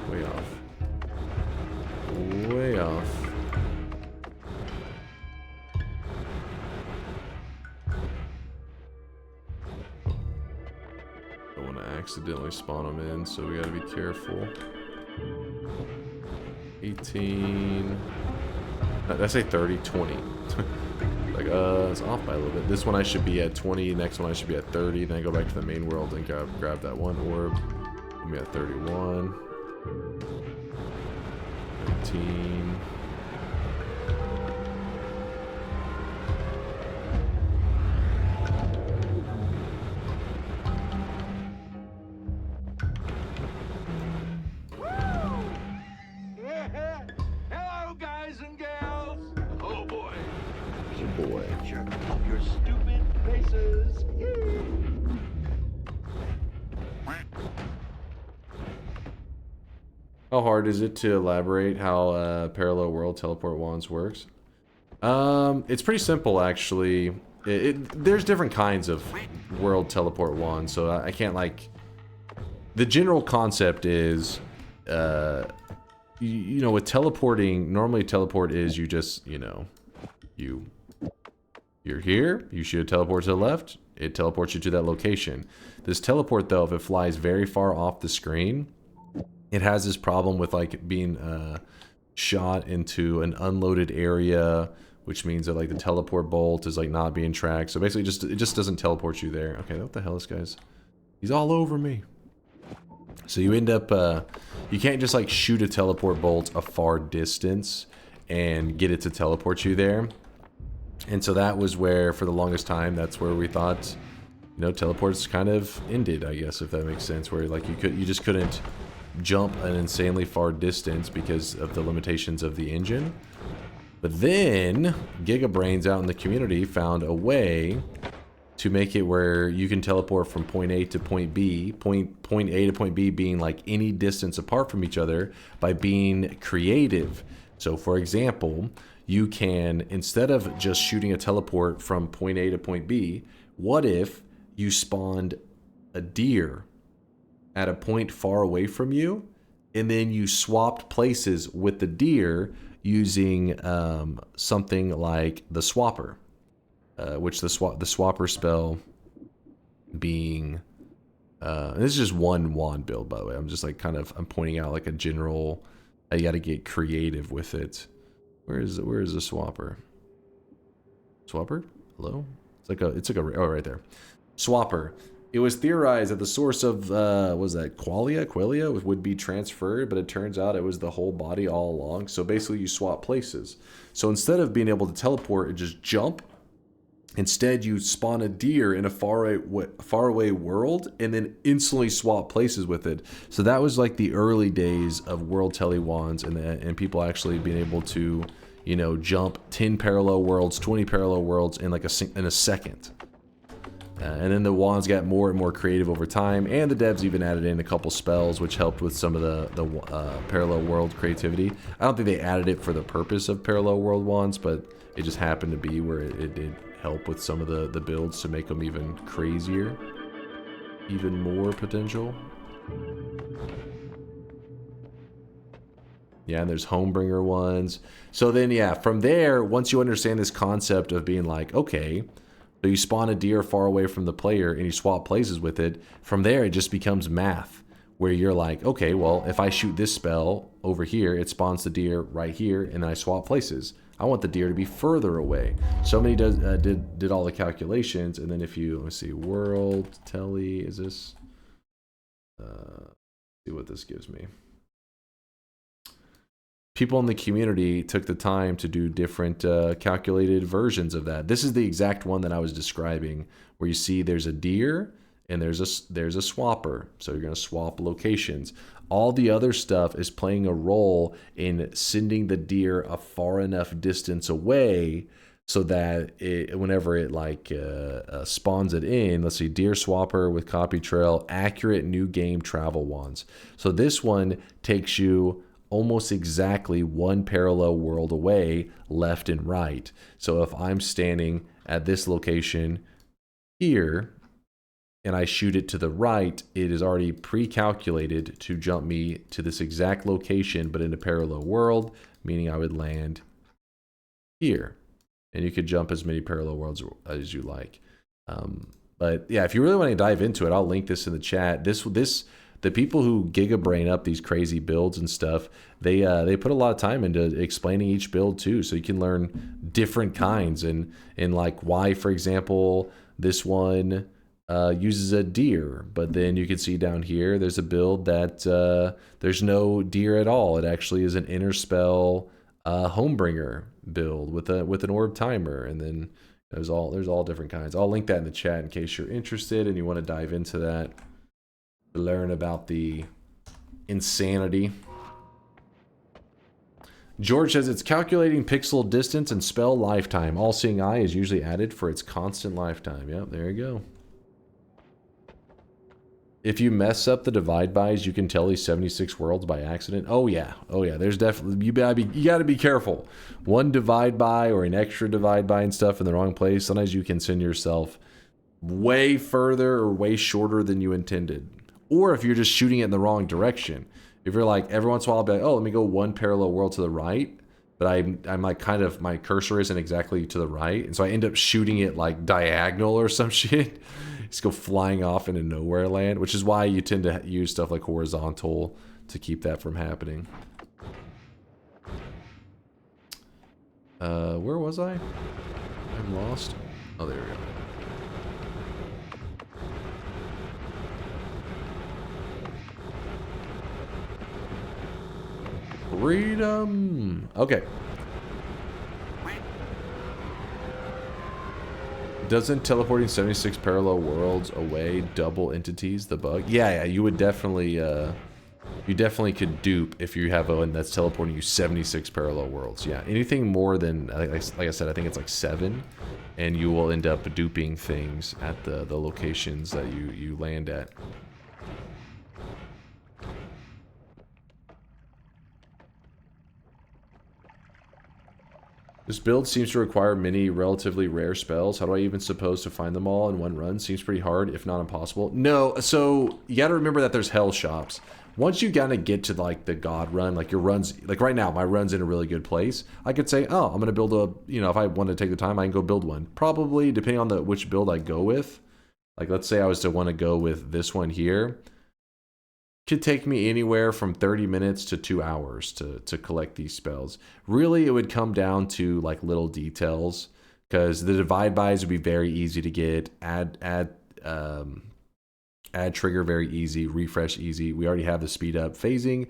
Way off. Way off. Don't want to accidentally spawn them in, so we gotta be careful. 18. Did I say 30? 20. Like, it's off by a little bit. This one I should be at 20, next one I should be at 30, then I go back to the main world and grab that one orb. I'm at 31. 19. Hello, guys and gals. Oh boy. Oh boy. Jerk off your stupid faces. How hard is it to elaborate how parallel world teleport wands works? It's pretty simple, actually. There's different kinds of world teleport wands, so I can't, like... The general concept is, you know, with teleporting, normally teleport is you just, you know, you're here, you shoot a teleport to the left, it teleports you to that location. This teleport, though, if it flies very far off the screen, it has this problem with, like, being shot into an unloaded area, which means that, like, the teleport bolt is, like, not being tracked. So basically, it just doesn't teleport you there. Okay, what the hell is this guy's? He's all over me. So you end up, you can't just, like, shoot a teleport bolt a far distance and get it to teleport you there. And so that was where, for the longest time, that's where we thought, you know, teleports kind of ended, I guess, if that makes sense. Where, like, you just couldn't jump an insanely far distance because of the limitations of the engine. But then, GigaBrains out in the community found a way to make it where you can teleport from point A to point B, point A to point B being like any distance apart from each other, by being creative. So for example, you can, instead of just shooting a teleport from point A to point B, what if you spawned a deer at a point far away from you, and then you swapped places with the deer using something like the swapper? Which the swapper spell being, this is just one wand build, by the way. I'm just like I'm pointing out like a general. You got to get creative with it. Where is the swapper? Swapper? Hello? It's like a oh, right there. Swapper. It was theorized that the source of was that Qualia would be transferred, but it turns out it was the whole body all along. So basically, you swap places. So instead of being able to teleport and just jump, instead, you spawn a deer in a far away world and then instantly swap places with it. So that was like the early days of world tele wands, and people actually being able to, you know, jump 10 parallel worlds, 20 parallel worlds in like in a second. And then the wands got more and more creative over time, and the devs even added in a couple spells which helped with some of the parallel world creativity. I don't think they added it for the purpose of parallel world wands, but it just happened to be where it did help with some of the builds to make them even crazier, even more potential. Yeah, and there's Homebringer ones. So then, yeah, from there, once you understand this concept of being like, okay, so you spawn a deer far away from the player and you swap places with it, from there it just becomes math, where you're like, okay, well, if I shoot this spell over here, it spawns the deer right here, and then I swap places. I want the deer to be further away. Somebody did all the calculations, and then if you, let's see, world tele, is this, see what this gives me. people in the community took the time to do different calculated versions of that. This is the exact one that I was describing, where you see there's a deer and there's a swapper. So you're going to swap locations. All the other stuff is playing a role in sending the deer a far enough distance away so that whenever it like spawns it in, let's see, deer swapper with copy trail, accurate new game travel wands. So this one takes you almost exactly one parallel world away, left and right. So if I'm standing at this location here and I shoot it to the right, it is already pre-calculated to jump me to this exact location, but in a parallel world, meaning I would land here. And you could jump as many parallel worlds as you like. But yeah, if you really want to dive into it, I'll link this in the chat. The people who gigabrain up these crazy builds and stuff, they put a lot of time into explaining each build too, so you can learn different kinds and like why, for example, this one uses a deer, but then you can see down here there's a build that there's no deer at all. It actually is an inner spell homebringer build with an orb timer, and then there's all different kinds. I'll link that in the chat in case you're interested and you want to dive into that. Learn about the insanity. George says it's calculating pixel distance and spell lifetime. All-seeing eye is usually added for its constant lifetime. Yep, there you go. If you mess up the divide bys, you can tell these 76 worlds by accident. Oh yeah, there's definitely, you gotta be careful. One divide by or an extra divide by and stuff in the wrong place, sometimes you can send yourself way further or way shorter than you intended. Or if you're just shooting it in the wrong direction. If you're like, every once in a while, I'll be like, oh, let me go one parallel world to the right, but I'm like kind of, my cursor isn't exactly to the right, and so I end up shooting it like diagonal or some shit. Just go flying off into nowhere land, which is why you tend to use stuff like horizontal to keep that from happening. Where was I? I'm lost. Oh, there we go. Freedom. Okay. Doesn't teleporting 76 parallel worlds away double entities the bug? Yeah, you would definitely, you definitely could dupe if you have one that's teleporting you 76 parallel worlds. Yeah, anything more than, like I said, I think it's like 7, and you will end up duping things at the locations that you land at. This build seems to require many relatively rare spells. How do I even suppose to find them all in one run? Seems pretty hard, if not impossible. No, so you got to remember that there's hell shops. Once you kind of get to like the god run, like your runs, like right now, my run's in a really good place. I could say, oh, I'm going to build a, you know, if I want to take the time, I can go build one. Probably, depending on which build I go with. Like, let's say I was to want to go with this one here. Could take me anywhere from 30 minutes to 2 hours to collect these spells. Really, it would come down to like little details, because the divide bys would be very easy to get. Add trigger very easy. Refresh easy. We already have the speed up. Phasing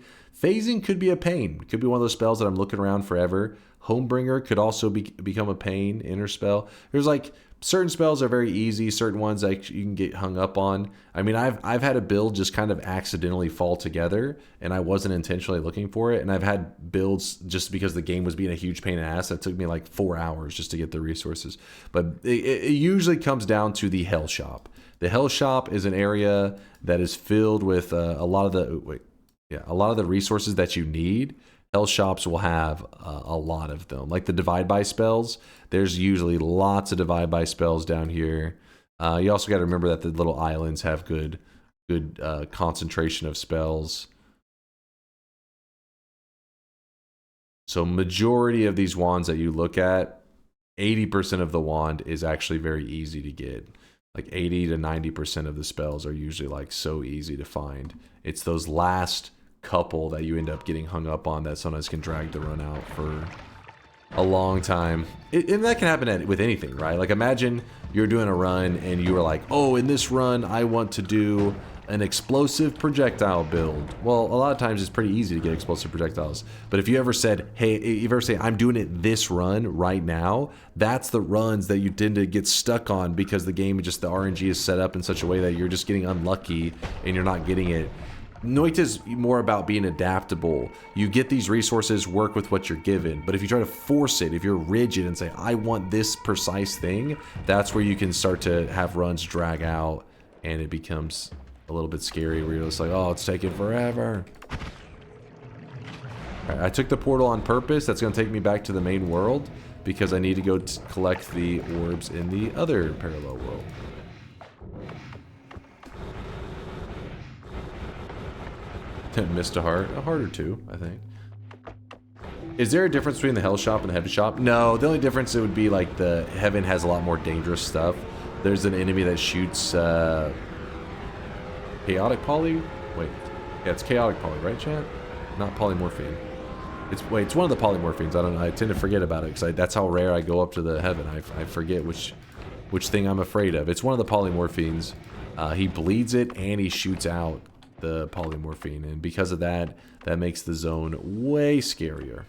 could be a pain. It could be one of those spells that I'm looking around forever. Homebringer could also become a pain. Inner spell. There's like certain spells are very easy. Certain ones like you can get hung up on. I mean, I've had a build just kind of accidentally fall together, and I wasn't intentionally looking for it. And I've had builds just because the game was being a huge pain in the ass that took me like 4 hours just to get the resources. But it usually comes down to the Hell Shop. The Hell Shop is an area that is filled with a lot of the resources that you need. Hell shops will have a lot of them. Like the divide by spells, there's usually lots of divide by spells down here. You also got to remember that the little islands have good concentration of spells. So majority of these wands that you look at, 80% of the wand is actually very easy to get. Like 80 to 90% of the spells are usually like so easy to find. It's those last couple that you end up getting hung up on that sometimes can drag the run out for a long time. And that can happen with anything, right? Like imagine you're doing a run and you were like, oh, in this run I want to do an explosive projectile build. Well, a lot of times it's pretty easy to get explosive projectiles. But if you ever said, hey, if you ever say, I'm doing it this run right now, that's the runs that you tend to get stuck on because the game, just the RNG is set up in such a way that you're just getting unlucky and you're not getting it. Noita's more about being adaptable. You get these resources, work with what you're given. But if you try to force it, if you're rigid and say, I want this precise thing, that's where you can start to have runs drag out and it becomes a little bit scary where you're just like, oh, it's taking forever. All right, I took the portal on purpose. That's going to take me back to the main world because I need to go collect the orbs in the other parallel world. Missed a heart or two, I think. Is there a difference between the hell shop and the heaven shop? No, the only difference it would be like the heaven has a lot more dangerous stuff. There's an enemy that shoots chaotic poly. Wait, yeah, it's chaotic poly, right, chat? Not polymorphine. It's one of the polymorphines. I don't know. I tend to forget about it because that's how rare I go up to the heaven. I forget which thing I'm afraid of. It's one of the polymorphines. He bleeds it and he shoots out the polymorphine, and because of that, that makes the zone way scarier.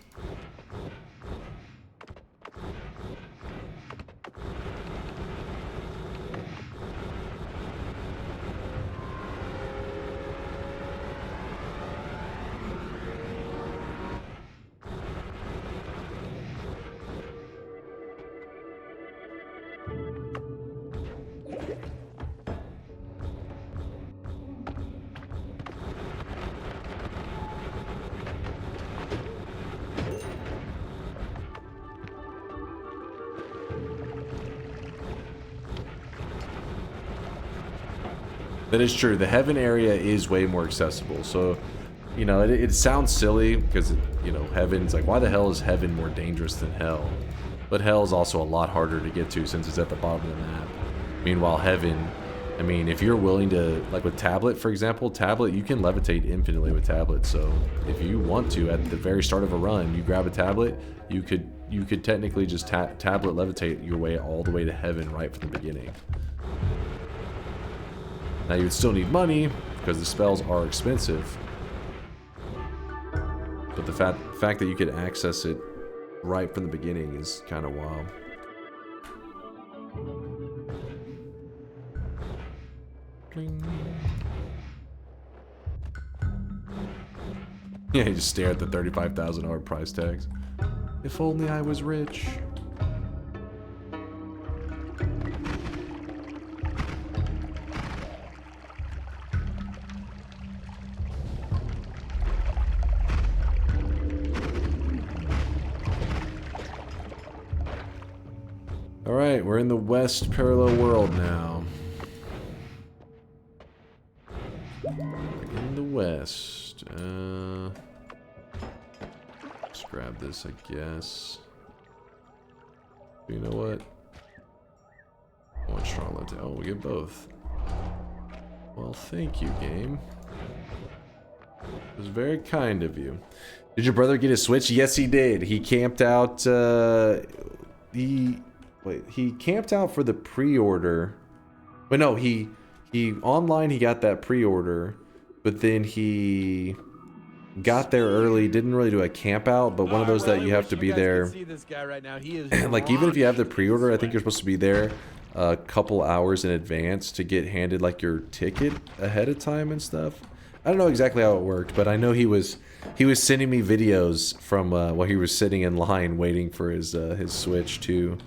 That is true. The heaven area is way more accessible. So, you know, it sounds silly because, you know, heaven's like, why the hell is heaven more dangerous than hell? But hell is also a lot harder to get to since it's at the bottom of the map. Meanwhile, heaven, I mean, if you're willing to, like with tablet, for example, tablet, you can levitate infinitely with tablet. So if you want to, at the very start of a run, you grab a tablet, you could technically just tablet levitate your way all the way to heaven right from the beginning. Now you would still need money because the spells are expensive, but the fact that you could access it right from the beginning is kind of wild. Bling. Yeah, you just stare at the $35,000 price tags. If only I was rich. Alright, we're in the West parallel world now. In the West. Let's grab this, I guess. You know what? I want strong left. Oh, we get both. Well, thank you, game. It was very kind of you. Did your brother get a Switch? Yes, he did. He camped out, he camped out for the pre-order. But no, he online he got that pre-order, but then he got there early, didn't really do a camp out, but one of those that you have to be there. See this guy right now. He is like even if you have the pre-order, I think you're supposed to be there a couple hours in advance to get handed like your ticket ahead of time and stuff. I don't know exactly how it worked, but I know he was sending me videos from while he was sitting in line waiting for his Switch too.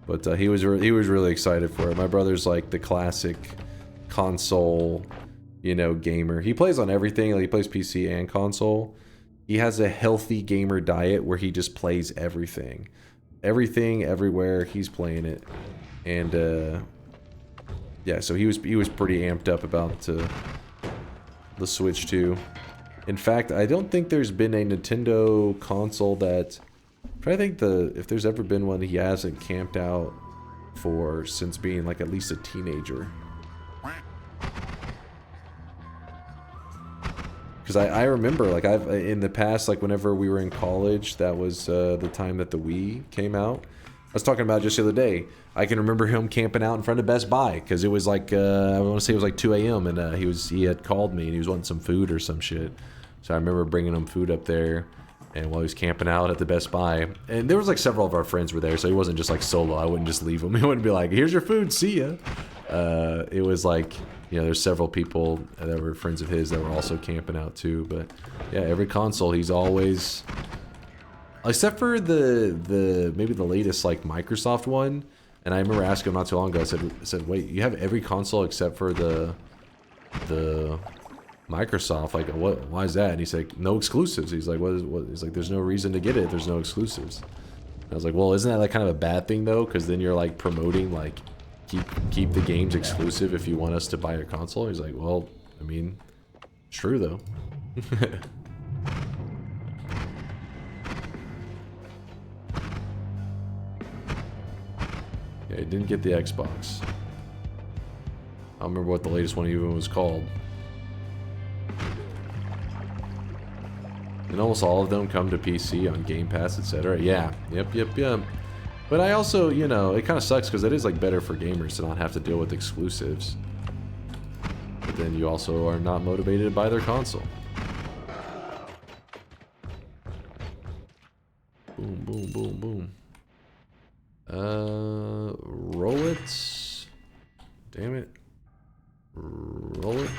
But he was really excited for it. My brother's like the classic console, you know, gamer. He plays on everything. Like he plays PC and console. He has a healthy gamer diet where he just plays everything, everywhere. He's playing it, and yeah. So he was pretty amped up about the Switch too. In fact, I don't think there's been a Nintendo console that. I think if there's ever been one he hasn't camped out for since being like at least a teenager. Because I remember like in the past, like whenever we were in college, that was the time that the Wii came out. was talking about just the other day. I can remember him camping out in front of Best Buy because it was like I want to say it was like 2 a.m. and he had called me and he was wanting some food or some shit. So I remember bringing him food up there, and while he was camping out at the Best Buy, and there was like several of our friends were there, so he wasn't just like solo. I wouldn't just leave him. He wouldn't be like, "Here's your food, see ya." It was like, you know, there's several people that were friends of his that were also camping out too. But yeah, every console he's always, except for the maybe the latest like Microsoft one. And I remember asking him not too long ago. I said, "Wait, you have every console except for the Microsoft? Like, what? Why is that?" And he's like, "No exclusives." He's like, "What?" He's like, "There's no reason to get it. There's no exclusives." And I was like, "Well, isn't that like kind of a bad thing though? Because then you're like promoting like keep the games exclusive if you want us to buy your console." He's like, "Well, I mean, it's true though." Yeah, he didn't get the Xbox. I don't remember what the latest one even was called. And almost all of them come to PC on Game Pass, etc. Yeah, yep. But I also, you know, it kind of sucks because it is like better for gamers to not have to deal with exclusives. But then you also are not motivated to buy their console. Boom, boom, boom, boom. Roll it. Damn it. Roll it.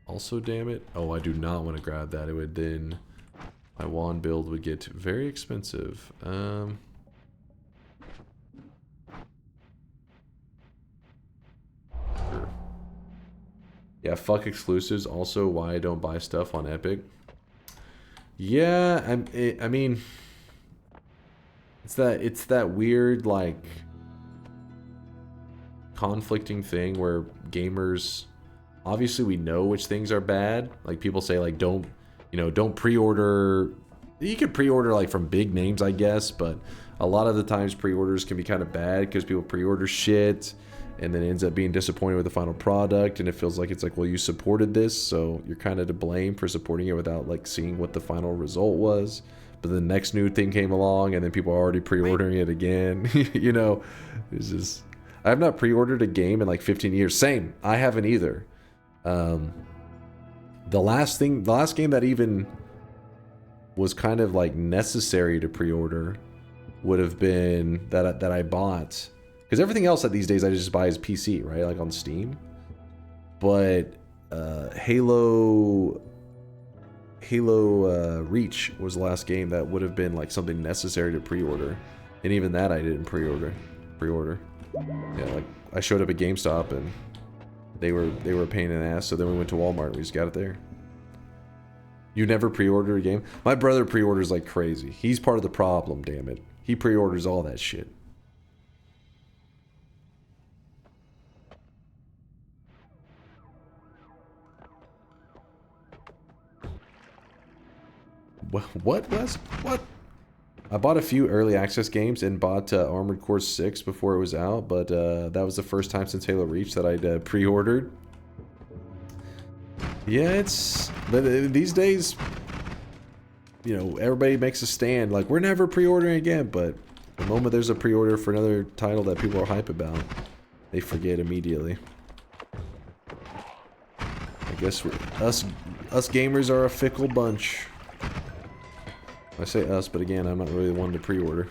Also, damn it. Oh, I do not want to grab that. It would then... My wand build would get very expensive. Sure. Yeah, fuck exclusives. Also, why I don't buy stuff on Epic. Yeah, I mean... It's that weird, like... conflicting thing where gamers... Obviously, we know which things are bad. Like, people say, like, don't pre-order... You can pre-order, like, from big names, I guess, but a lot of the times pre-orders can be kind of bad because people pre-order shit, and then it ends up being disappointed with the final product, and it feels like it's like, well, you supported this, so you're kind of to blame for supporting it without, like, seeing what the final result was. But the next new thing came along, and then people are already pre-ordering it again. You know, it's just... I have not pre-ordered a game in, like, 15 years. Same. I haven't either. The last game that even was kind of like necessary to pre-order would have been that I bought, because everything else that these days I just buy is PC, right? Like on Steam. But Halo Reach was the last game that would have been like something necessary to pre-order, and even that I didn't pre-order. Yeah, like I showed up at GameStop and they were a pain in the ass, so then we went to Walmart and we just got it there. You never pre-order a game? My brother pre-orders like crazy. He's part of the problem, damn it. He pre-orders all that shit. What, Wes? What? I bought a few early access games and bought Armored Core 6 before it was out, but that was the first time since Halo Reach that I'd pre-ordered. Yeah, it's... But these days, you know, everybody makes a stand. Like, we're never pre-ordering again, but the moment there's a pre-order for another title that people are hype about, they forget immediately. I guess us gamers are a fickle bunch. I say us, but again, I'm not really one to pre-order.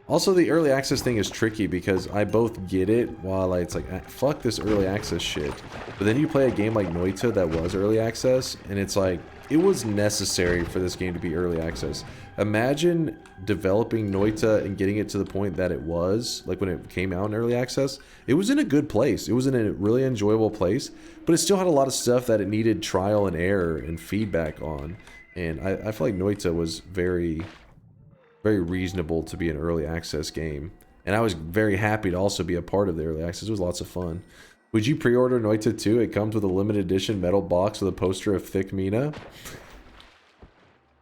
Also, the early access thing is tricky because I both get it while it's like, fuck this early access shit. But then you play a game like Noita that was early access, and it's like, it was necessary for this game to be early access. Imagine developing Noita and getting it to the point that it was, like when it came out in early access. It was in a good place. It was in a really enjoyable place, but it still had a lot of stuff that it needed trial and error and feedback on. And I feel like Noita was very, very reasonable to be an early access game. And I was very happy to also be a part of the early access. It was lots of fun. Would you pre-order Noita 2? It comes with a limited edition metal box with a poster of Thick Mina.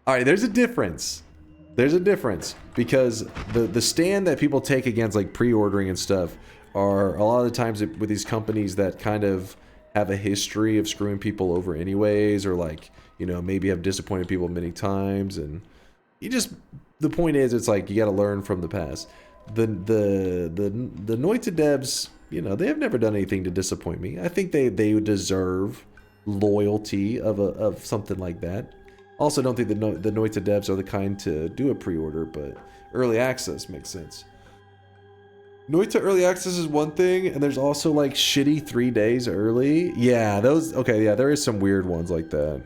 Alright, there's a difference. There's a difference. Because the stand that people take against like pre-ordering and stuff are a lot of the times with these companies that kind of have a history of screwing people over anyways, or like, you know, maybe have disappointed people many times, and the point is, it's like you got to learn from the past. The Noita devs, you know, they have never done anything to disappoint me. I think they deserve loyalty of something like that. Also, don't think the Noita devs are the kind to do a pre-order, but early access makes sense. Noita early access is one thing, and there's also like shitty 3 days early. Yeah, those, okay, yeah, there is some weird ones like that.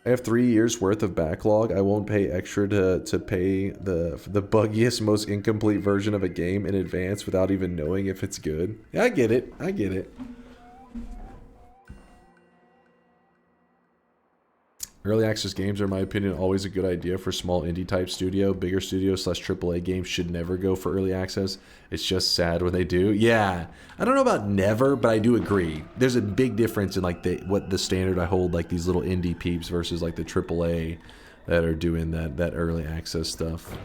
I have 3 years worth of backlog. I won't pay extra to pay the buggiest, most incomplete version of a game in advance without even knowing if it's good. Yeah, I get it. I get it. Early access games are, in my opinion, always a good idea for small indie type studio. Bigger studios / AAA games should never go for early access. It's just sad when they do. Yeah, I don't know about never, but I do agree. There's a big difference in like what the standard I hold, like these little indie peeps versus like the AAA that are doing that early access stuff.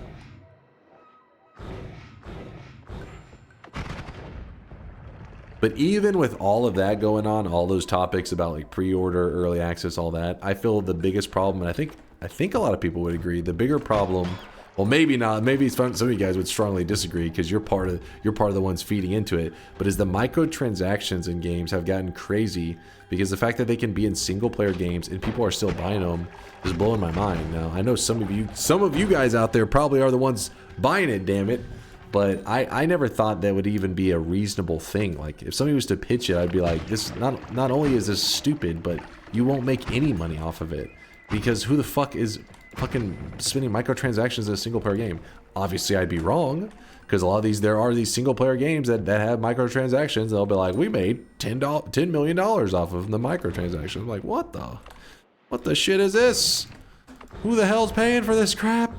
But even with all of that going on, all those topics about like pre-order, early access, all that, I feel the biggest problem, and I think a lot of people would agree, the bigger problem, well, maybe not, maybe some of you guys would strongly disagree because you're part of the ones feeding into it, but is the microtransactions in games have gotten crazy because the fact that they can be in single player games and people are still buying them is blowing my mind. Now, I know some of you guys out there probably are the ones buying it, damn it. But I never thought that would even be a reasonable thing. Like, if somebody was to pitch it, I'd be like, this not only is this stupid, but you won't make any money off of it. Because who the fuck is fucking spending microtransactions in a single-player game? Obviously, I'd be wrong. Because a lot of there are these single-player games that have microtransactions. And they'll be like, we made $10 million off of the microtransactions. I'm like, what the shit is this? Who the hell's paying for this crap?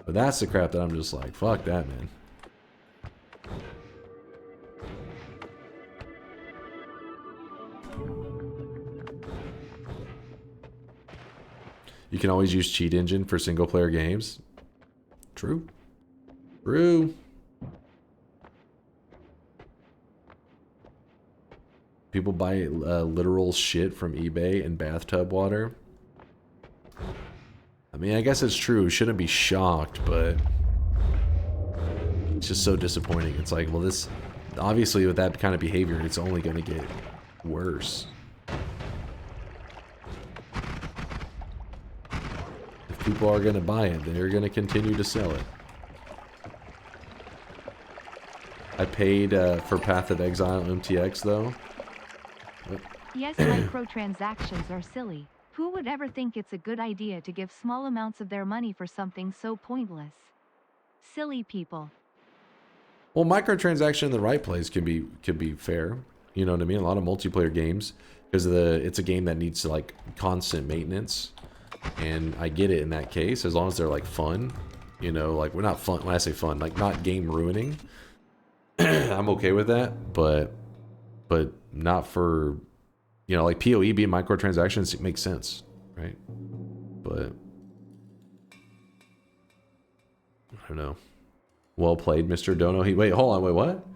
But that's the crap that I'm just like, fuck that, man. You can always use cheat engine for single player games. True. True. People buy literal shit from eBay in bathtub water. I mean, I guess it's true. Shouldn't be shocked, but it's just so disappointing. It's like, well, this obviously with that kind of behavior, it's only going to get worse. If people are going to buy it, they're going to continue to sell it. I paid for Path of Exile MTX though. Yes, microtransactions are silly. Who would ever think it's a good idea to give small amounts of their money for something so pointless? Silly people. Well, microtransaction in the right place can be fair. You know what I mean? A lot of multiplayer games, because it's a game that needs to like constant maintenance, and I get it in that case, as long as they're like fun. You know, like we're not fun. When I say fun, like not game ruining. I'm okay with that, but not for, you know, like PoE being microtransactions, it makes sense, right? But I don't know. Well played, Mr. Dono. Wait, hold on, wait, what?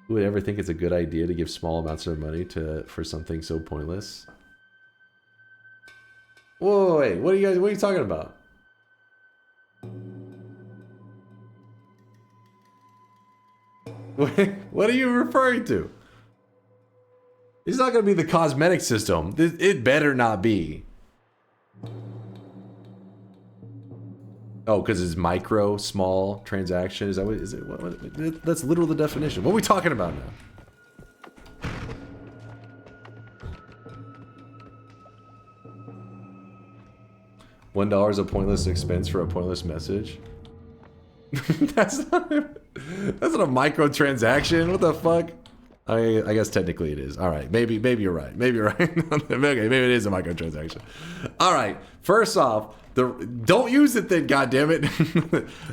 Who would ever think it's a good idea to give small amounts of money for something so pointless? Whoa, wait, what are you talking about? What are you referring to? It's not going to be the cosmetic system. It better not be. Oh, because it's micro, small transaction. Is that what is it? What, that's literally the definition. What are we talking about now? $1 is a pointless expense for a pointless message. That's not a microtransaction. What the fuck? I guess technically it is. All right, maybe you're right. Maybe you're right. Okay, maybe it is a microtransaction. All right. First off, don't use it then. God damn it.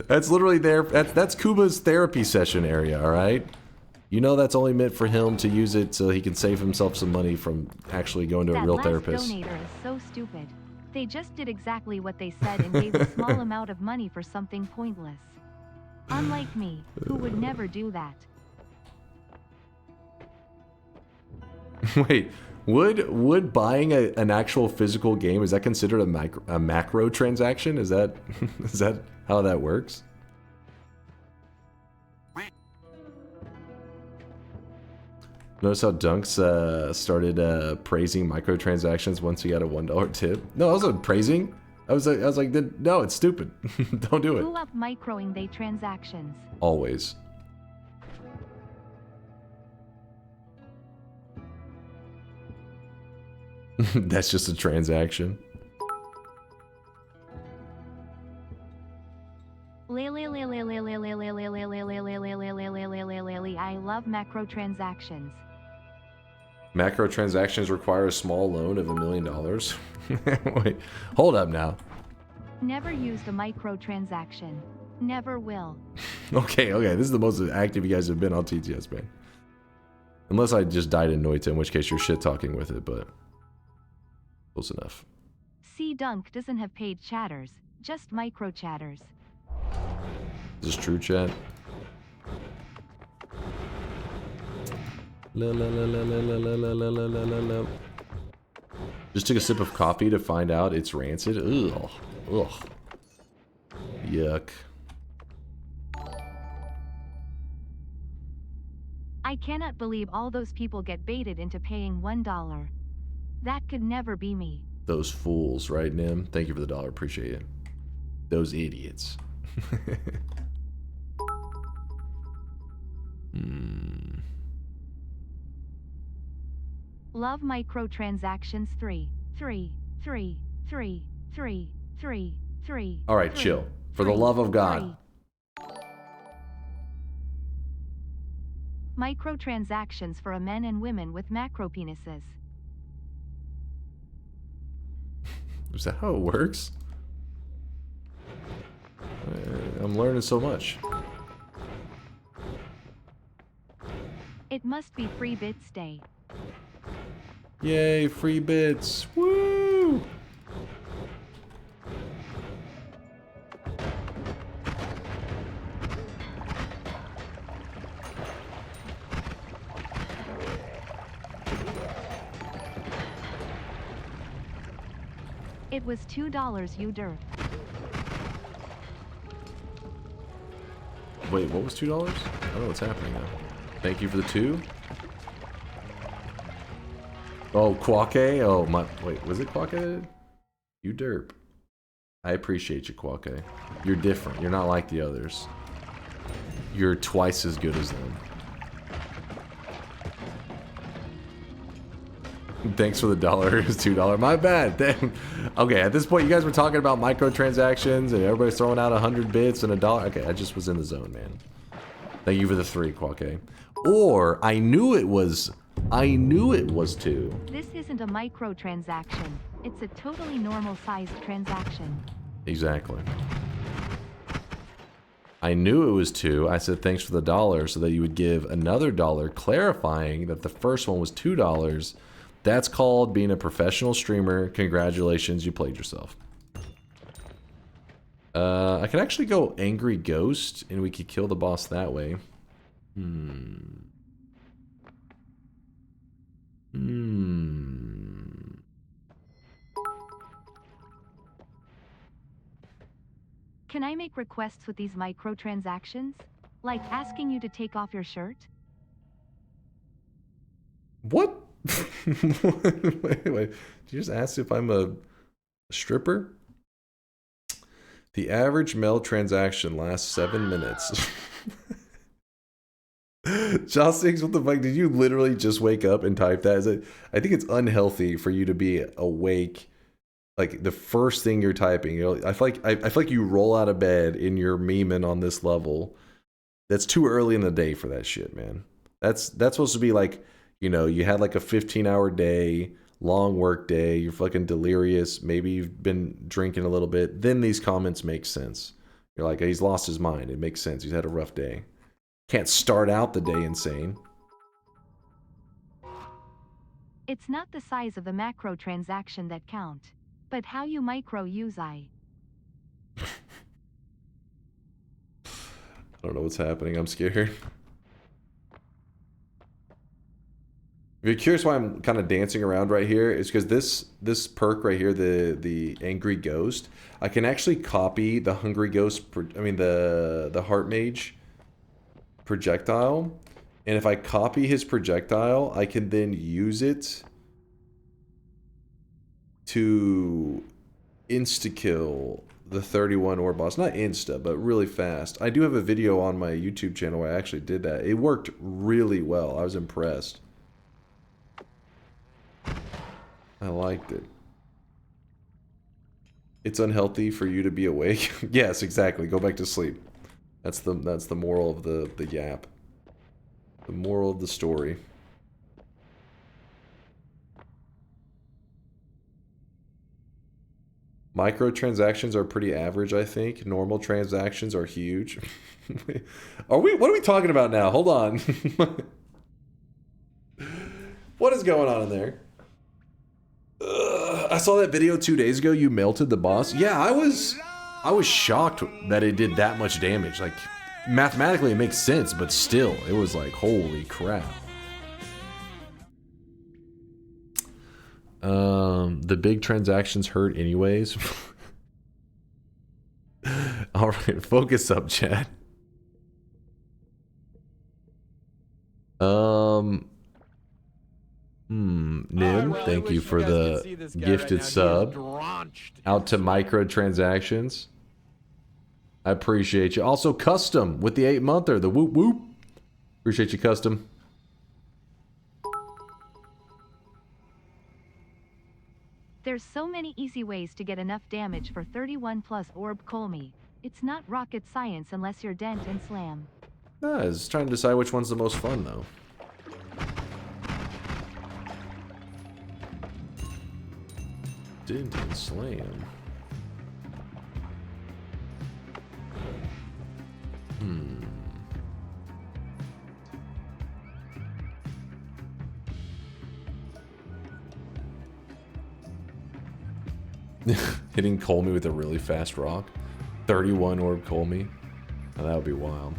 That's literally there. That's Kuba's therapy session area. All right. You know that's only meant for him to use it so he can save himself some money from actually going to a real therapist. That last donator is so stupid. They just did exactly what they said and gave a small amount of money for something pointless. Unlike me, who would never do that. Wait, would buying an actual physical game, is that considered a macro transaction? Is that is that how that works? Notice how Dunks started praising microtransactions once he got a $1 tip. No, I wasn't praising. I was like, no, it's stupid. Don't do it. Who up microing they transactions? Always. That's just a transaction. I love macro transactions. Macro transactions require a small loan of $1 million. Wait, hold up now. Never used a micro transaction. Never will. Okay, this is the most active you guys have been on TTS, man. Unless I just died in Noita, in which case you're shit talking with it, but close enough. See, Dunk doesn't have paid chatters, just micro chatters. Is this true, chat? Just took a sip of coffee to find out it's rancid. Ugh. Yuck. I cannot believe all those people get baited into paying $1. That could never be me. Those fools, right, Nim? Thank you for the $1. Appreciate it. Those idiots. Love microtransactions 3. All right, chill. For the love of God. Microtransactions for men and women with macro penises. Is that how it works? I'm learning so much. It must be free bits day. Yay, free bits. Woo! It was $2, you derp. Wait, what was $2? I don't know what's happening now. Thank you for the 2. Oh, Quake? Oh, my. Wait, was it Quake? You derp. I appreciate you, Quake. You're different. You're not like the others. You're twice as good as them. Thanks for the $1. It's $2. My bad. Damn. Okay, at this point, you guys were talking about microtransactions and everybody's throwing out 100 bits and $1. Okay, I just was in the zone, man. Thank you for the 3, Quake. Or I knew it was 2. This isn't a microtransaction. It's a totally normal sized transaction. Exactly. I knew it was 2. I said thanks for the $1 so that you would give another $1 clarifying that the first one was $2. That's called being a professional streamer. Congratulations, you played yourself. I could actually go Angry Ghost and we could kill the boss that way. Can I make requests with these microtransactions? Like asking you to take off your shirt? What? wait. Did you just ask if I'm a stripper? The average male transaction lasts 7 minutes. Joss6, what the fuck? Did you literally just wake up and type that? I think it's unhealthy for you to be awake. Like the first thing you're typing, I feel like you roll out of bed and you're memeing on this level. That's too early in the day for that shit, man. That's supposed to be like, you know, you had like a 15-hour day, long work day, you're fucking delirious, maybe you've been drinking a little bit, then these comments make sense. You're like, he's lost his mind. It makes sense. He's had a rough day. Can't start out the day insane. It's not the size of the macro transaction that count, but how you micro use I. don't know what's happening. I'm scared. you're curious why I'm kind of dancing around right here, it's because this perk right here, the Angry Ghost, I can actually copy the Hungry Ghost, the Heart Mage projectile, and if I copy his projectile, I can then use it to insta-kill the 31 orb boss. Not insta, but really fast. I do have a video on my YouTube channel where I actually did that. It worked really well. I was impressed. I liked it. It's unhealthy for you to be awake. Yes, exactly. Go back to sleep. That's the moral of the yap. The moral of the story. Microtransactions are pretty average, I think. Normal transactions are huge. What are we talking about now? Hold on. What is going on in there? I saw that video 2 days ago. You melted the boss. Yeah, I was shocked that it did that much damage. Like, mathematically it makes sense, but still, it was like, holy crap. The big transactions hurt anyways. All right, focus up, chat. Nim, thank you for the gifted sub. Out to microtransactions. I appreciate you. Also, Custom with the 8-monther, the whoop whoop. Appreciate you, Custom. There's so many easy ways to get enough damage for 31 plus orb Colmy. It's not rocket science unless you're Dent and Slam. No, I was trying to decide which one's the most fun, though. Dent and Slam. Hitting Colmy with a really fast rock. 31 orb Colmy. Now, that would be wild.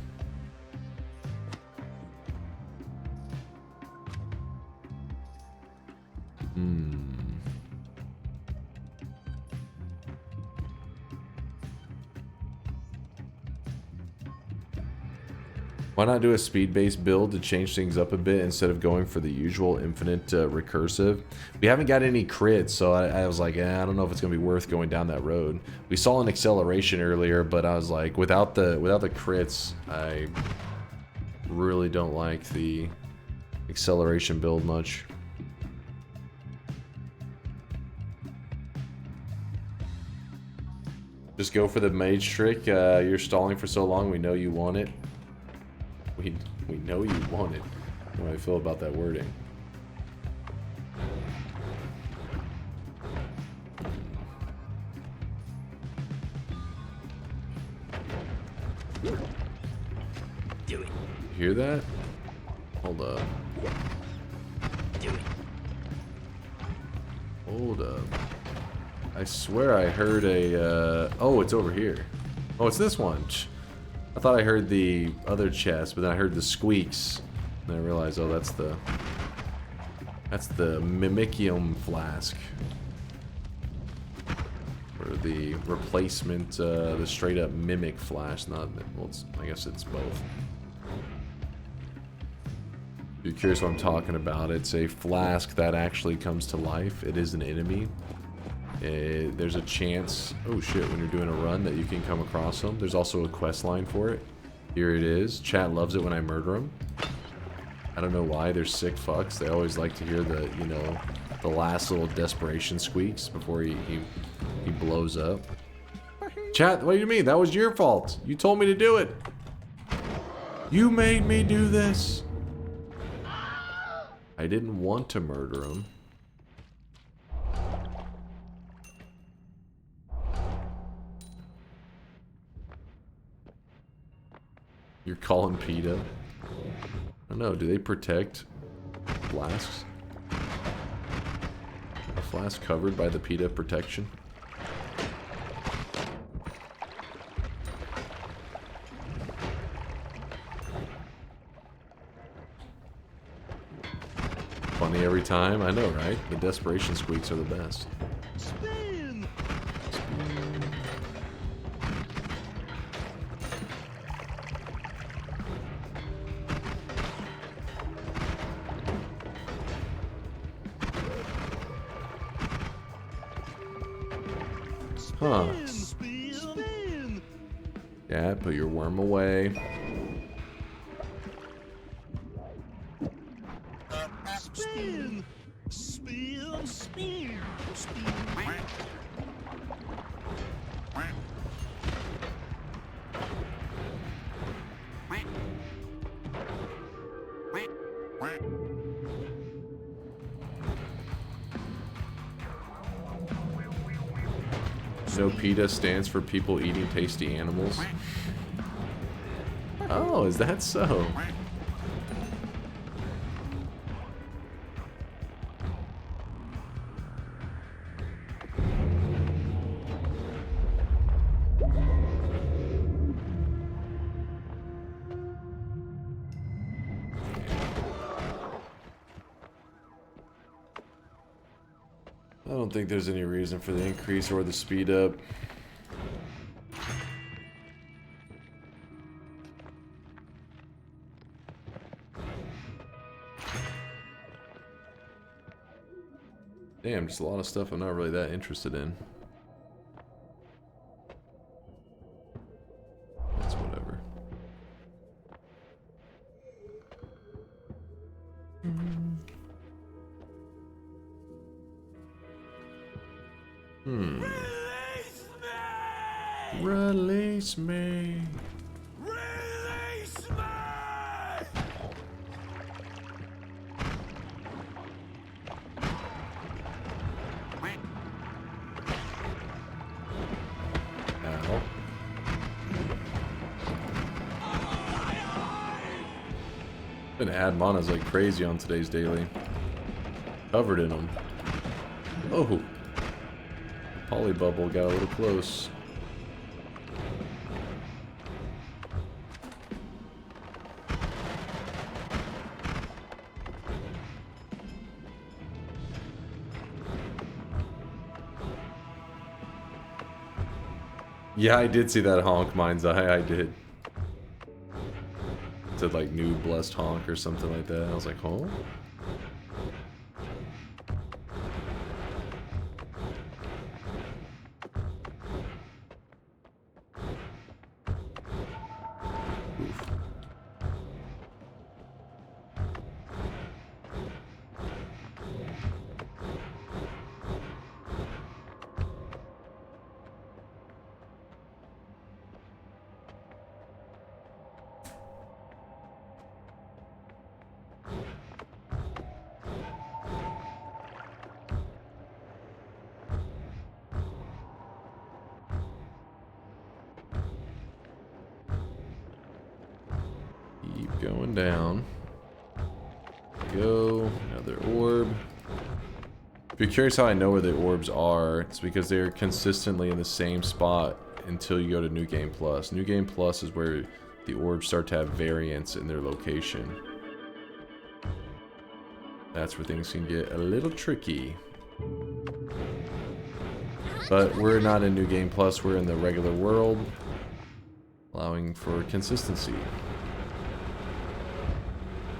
Why not do a speed-based build to change things up a bit instead of going for the usual infinite recursive? We haven't got any crits, so I was like, I don't know if it's gonna be worth going down that road. We saw an acceleration earlier, but I was like, without the crits, I really don't like the acceleration build much. Just go for the mage trick. You're stalling for so long, we know you want it. We know you want it. How do I feel about that wording? Do it. Hear that? Hold up. Do it. Hold up. I swear I heard a, oh, it's over here. Oh, it's this one. I thought I heard the other chest, but then I heard the squeaks. And I realized, oh, that's the Mimicium flask. Or the replacement, the straight up mimic flash, not, well, I guess it's both. If you're curious what I'm talking about, it's a flask that actually comes to life. It is an enemy. There's a chance, oh shit, when you're doing a run that you can come across them. There's also a quest line for it. Here it is. Chat loves it when I murder them. I don't know why, they're sick fucks. They always like to hear the, you know, the last little desperation squeaks before he blows up. Chat, what do you mean? That was your fault. You told me to do it. You made me do this. I didn't want to murder him. You're calling PETA? I don't know, do they protect flasks? Are flasks covered by the PETA protection? funny every time. I know, right? The desperation squeaks are the best. Spin! Huh. Spin! Yeah, put your worm away. Spin! Spin! Spin! Spin! No PETA stands for people eating tasty animals. Oh, is that so? I don't think there's any reason for the increase or the speed up. Damn, just a lot of stuff I'm not really that interested in. That's whatever. Release me! Release me! Ow. Been ad monas like crazy on today's daily. Covered in them. Oh! Poly bubble got a little close. Yeah, I did see that honk, Mind's Eye, I did. It said like new blessed honk or something like that. I was like, huh? Keep going down. Go. Another orb. If you're curious how I know where the orbs are, it's because they're consistently in the same spot until you go to New Game Plus. New Game Plus is where the orbs start to have variance in their location. That's where things can get a little tricky. But we're not in New Game Plus, we're in the regular world, allowing for consistency.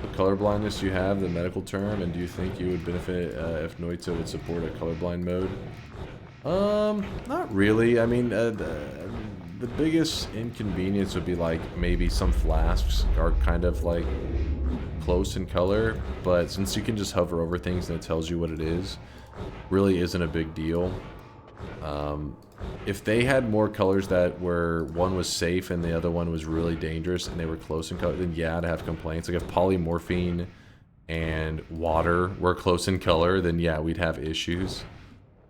What color blindness do you have, the medical term, and do you think you would benefit if Noita would support a colorblind mode? Not really. I mean, the biggest inconvenience would be like maybe some flasks are kind of like close in color, but since you can just hover over things and it tells you what it is, really isn't a big deal. If they had more colors that were, one was safe and the other one was really dangerous and they were close in color, then yeah, I'd have complaints. Like if polymorphine and water were close in color, then yeah, we'd have issues.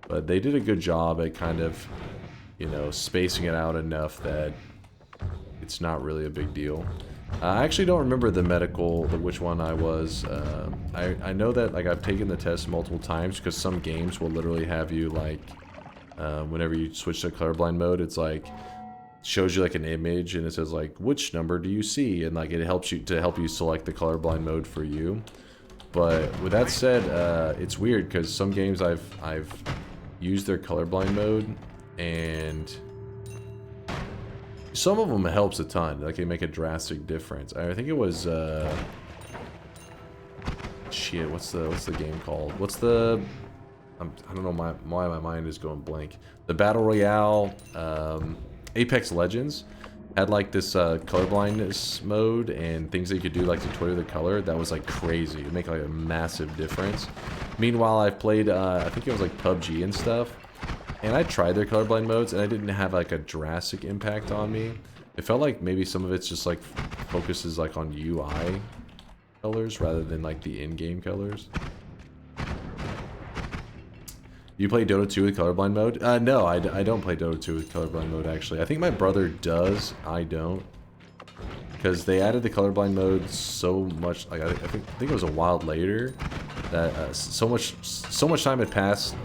But they did a good job at kind of, you know, spacing it out enough that it's not really a big deal. I actually don't remember the medical, which one I was. I know that like I've taken the test multiple times because some games will literally have you like, whenever you switch to colorblind mode, it's like shows you like an image and it says like which number do you see, and like it helps you to help you select the colorblind mode for you. But with that said, it's weird because some games I've used their colorblind mode, and some of them helps a ton. Like they make a drastic difference. I think it was shit. What's the game called? What's the I don't know why my mind is going blank. The Battle Royale, Apex Legends had like this colorblindness mode and things that you could do like to toy with the color. That was like crazy. It'd make like a massive difference. Meanwhile, I've played I think it was like PUBG and stuff, and I tried their colorblind modes and I didn't have like a drastic impact on me. It felt like maybe some of it's just like focuses like on UI colors rather than like the in-game colors. You play Dota 2 with colorblind mode? No, I don't play Dota 2 with colorblind mode, actually. I think my brother does. I don't. Because they added the colorblind mode so much, like I think it was a while later, that so much time had passed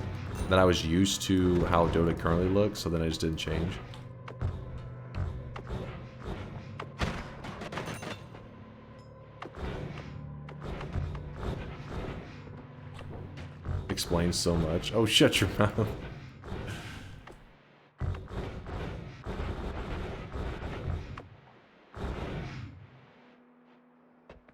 that I was used to how Dota currently looks, so then I just didn't change. Explains so much. Oh, shut your mouth.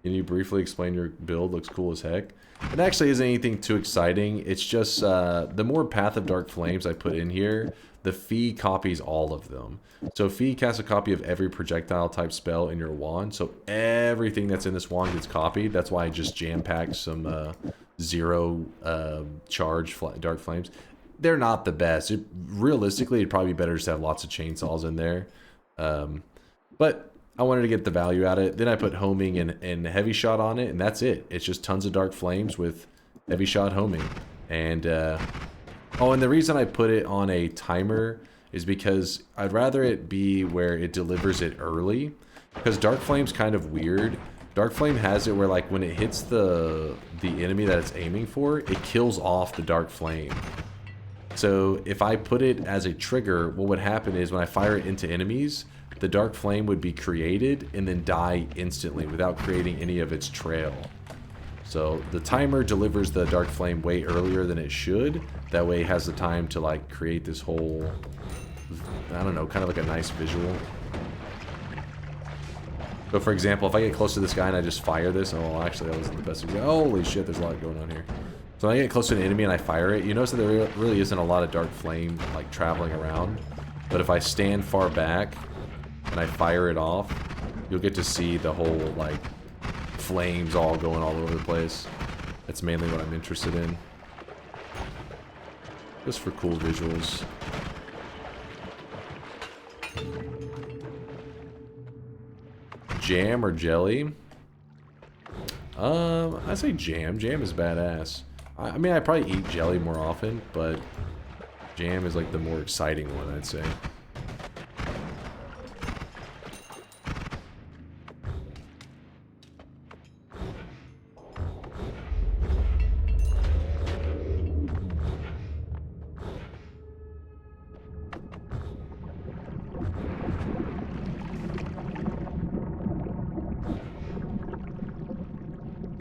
Can you briefly explain your build? Looks cool as heck. It actually isn't anything too exciting. It's just the more Path of Dark Flames I put in here, the Fee copies all of them. So Fee casts a copy of every projectile type spell in your wand. So everything that's in this wand gets copied. That's why I just jam-packed some zero charge Dark Flames. They're not the best. Realistically, it'd probably be better just to have lots of chainsaws in there. But I wanted to get the value out of it. Then I put homing and heavy shot on it, and that's it. It's just tons of Dark Flames with heavy shot homing. And oh, and the reason I put it on a timer is because I'd rather it be where it delivers it early, because Dark Flame's kind of weird. Dark Flame has it where like when it hits the enemy that it's aiming for, it kills off the Dark Flame. So if I put it as a trigger, what would happen is when I fire it into enemies, the Dark Flame would be created and then die instantly without creating any of its trail. So the timer delivers the Dark Flame way earlier than it should. That way it has the time to like create this whole, I don't know, kind of like a nice visual. So for example, if I get close to this guy and I just fire this, oh, actually that wasn't the best example. Holy shit, there's a lot going on here. So when I get close to an enemy and I fire it, you notice that there really isn't a lot of Dark Flame like traveling around. But if I stand far back and I fire it off, you'll get to see the whole like flames all going all over the place. That's mainly what I'm interested in. Just for cool visuals. Jam or jelly? I say jam. Jam is badass. I mean, I probably eat jelly more often, but jam is like the more exciting one, I'd say.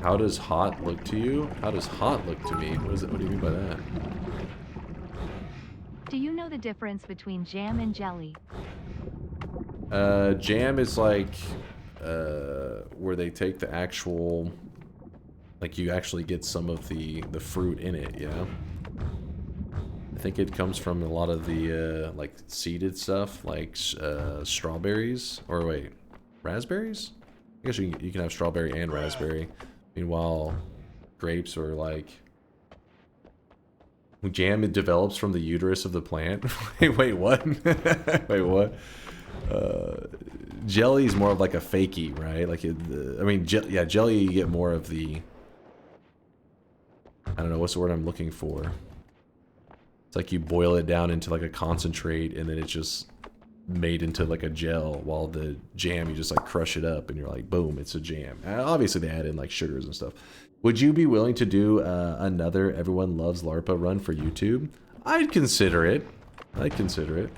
How does hot look to you? How does hot look to me? What is it? What do you mean by that? Do you know the difference between jam and jelly? Jam is like where they take the actual, like you actually get some of the fruit in it, you know? I think it comes from a lot of the like seeded stuff, like strawberries, or wait, raspberries? I guess you can have strawberry and raspberry. Meanwhile, grapes are like... Jam, it develops from the uterus of the plant. Wait, what? Wait, what? Jelly is more of like a fakey, right? Like, I mean, yeah, jelly, you get more of the... I don't know, what's the word I'm looking for? It's like you boil it down into like a concentrate and then it's just made into like a gel, while the jam, you just like crush it up and you're like, boom, it's a jam. Obviously they add in like sugars and stuff. Would you be willing to do another Everyone Loves LARPA run for YouTube? I'd consider it. I'd consider it.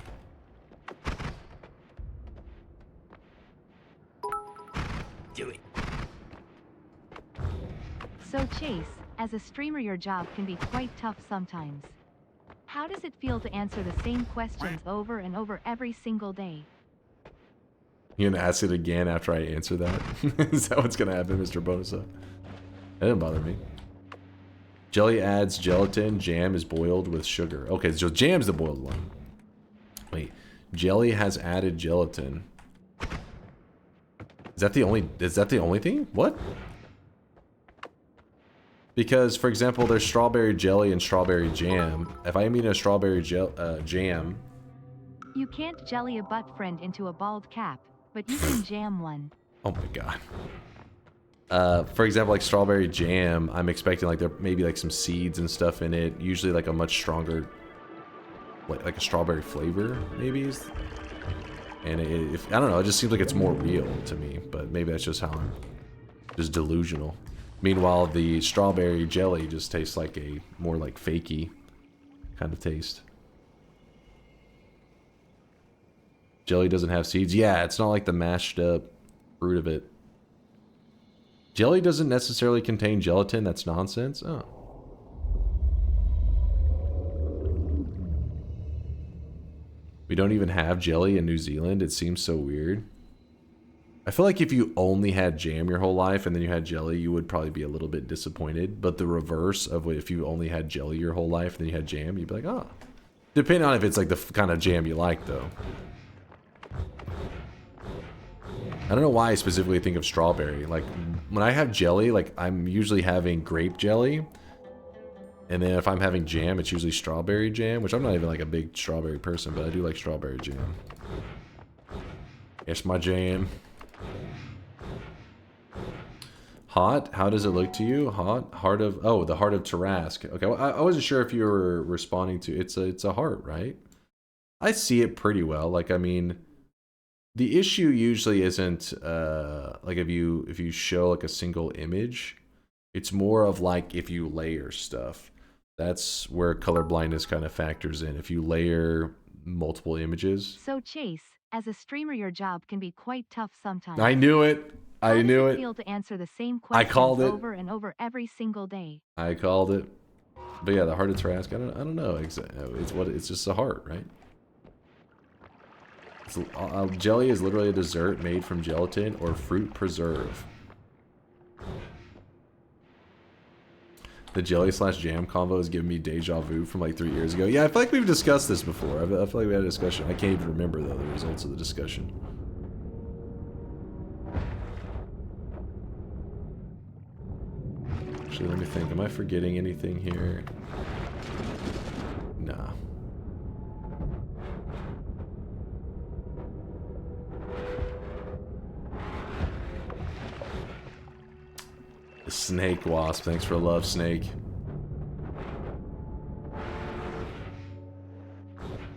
So Chase, as a streamer your job can be quite tough sometimes. How does it feel to answer the same questions over and over every single day? You gonna ask it again after I answer that? Is that what's gonna happen, Mr. Bonusa? That didn't bother me. Jelly adds gelatin. Jam is boiled with sugar. Okay, so jam's the boiled one. Wait, jelly has added gelatin. Is that the only thing? What? Because, for example, there's strawberry jelly and strawberry jam. If I am eating a strawberry jam... You can't jelly a butt friend into a bald cap, but you can jam one. Oh my god. For example, like strawberry jam, I'm expecting like there maybe like some seeds and stuff in it. Usually like a much stronger, like a strawberry flavor, maybe. And if I don't know, it just seems like it's more real to me. But maybe that's just how I'm just delusional. Meanwhile, the strawberry jelly just tastes like a more like fakey kind of taste. Jelly doesn't have seeds. Yeah, it's not like the mashed up fruit of it. Jelly doesn't necessarily contain gelatin. That's nonsense. Oh. We don't even have jelly in New Zealand. It seems so weird. I feel like if you only had jam your whole life and then you had jelly, you would probably be a little bit disappointed. But the reverse of if you only had jelly your whole life and then you had jam, you'd be like, oh. Depending on if it's like the kind of jam you like, though. I don't know why I specifically think of strawberry. Like, when I have jelly, like, I'm usually having grape jelly. And then if I'm having jam, it's usually strawberry jam, which I'm not even like a big strawberry person, but I do like strawberry jam. It's my jam. Hot? How does it look to you? Hot? Heart of... Oh, the heart of Tarask. Okay, well, I wasn't sure if you were responding to... It's a heart, right? I see it pretty well. Like, I mean... The issue usually isn't, like, if you show, like, a single image. It's more of, like, if you layer stuff. That's where color blindness kind of factors in. If you layer multiple images. So Chase, as a streamer your job can be quite tough sometimes. I knew it. I knew it. Feel to answer the same questions over and over every single day. I called it. But yeah, the heart of Tarask, I don't know. It's just a heart, right? Jelly is literally a dessert made from gelatin or fruit preserve. The jelly / jam combo is giving me deja vu from like 3 years ago. Yeah, I feel like we've discussed this before. I feel like we had a discussion. I can't even remember though the results of the discussion. Actually, let me think. Am I forgetting anything here? Nah. Snake Wasp, thanks for love, Snake.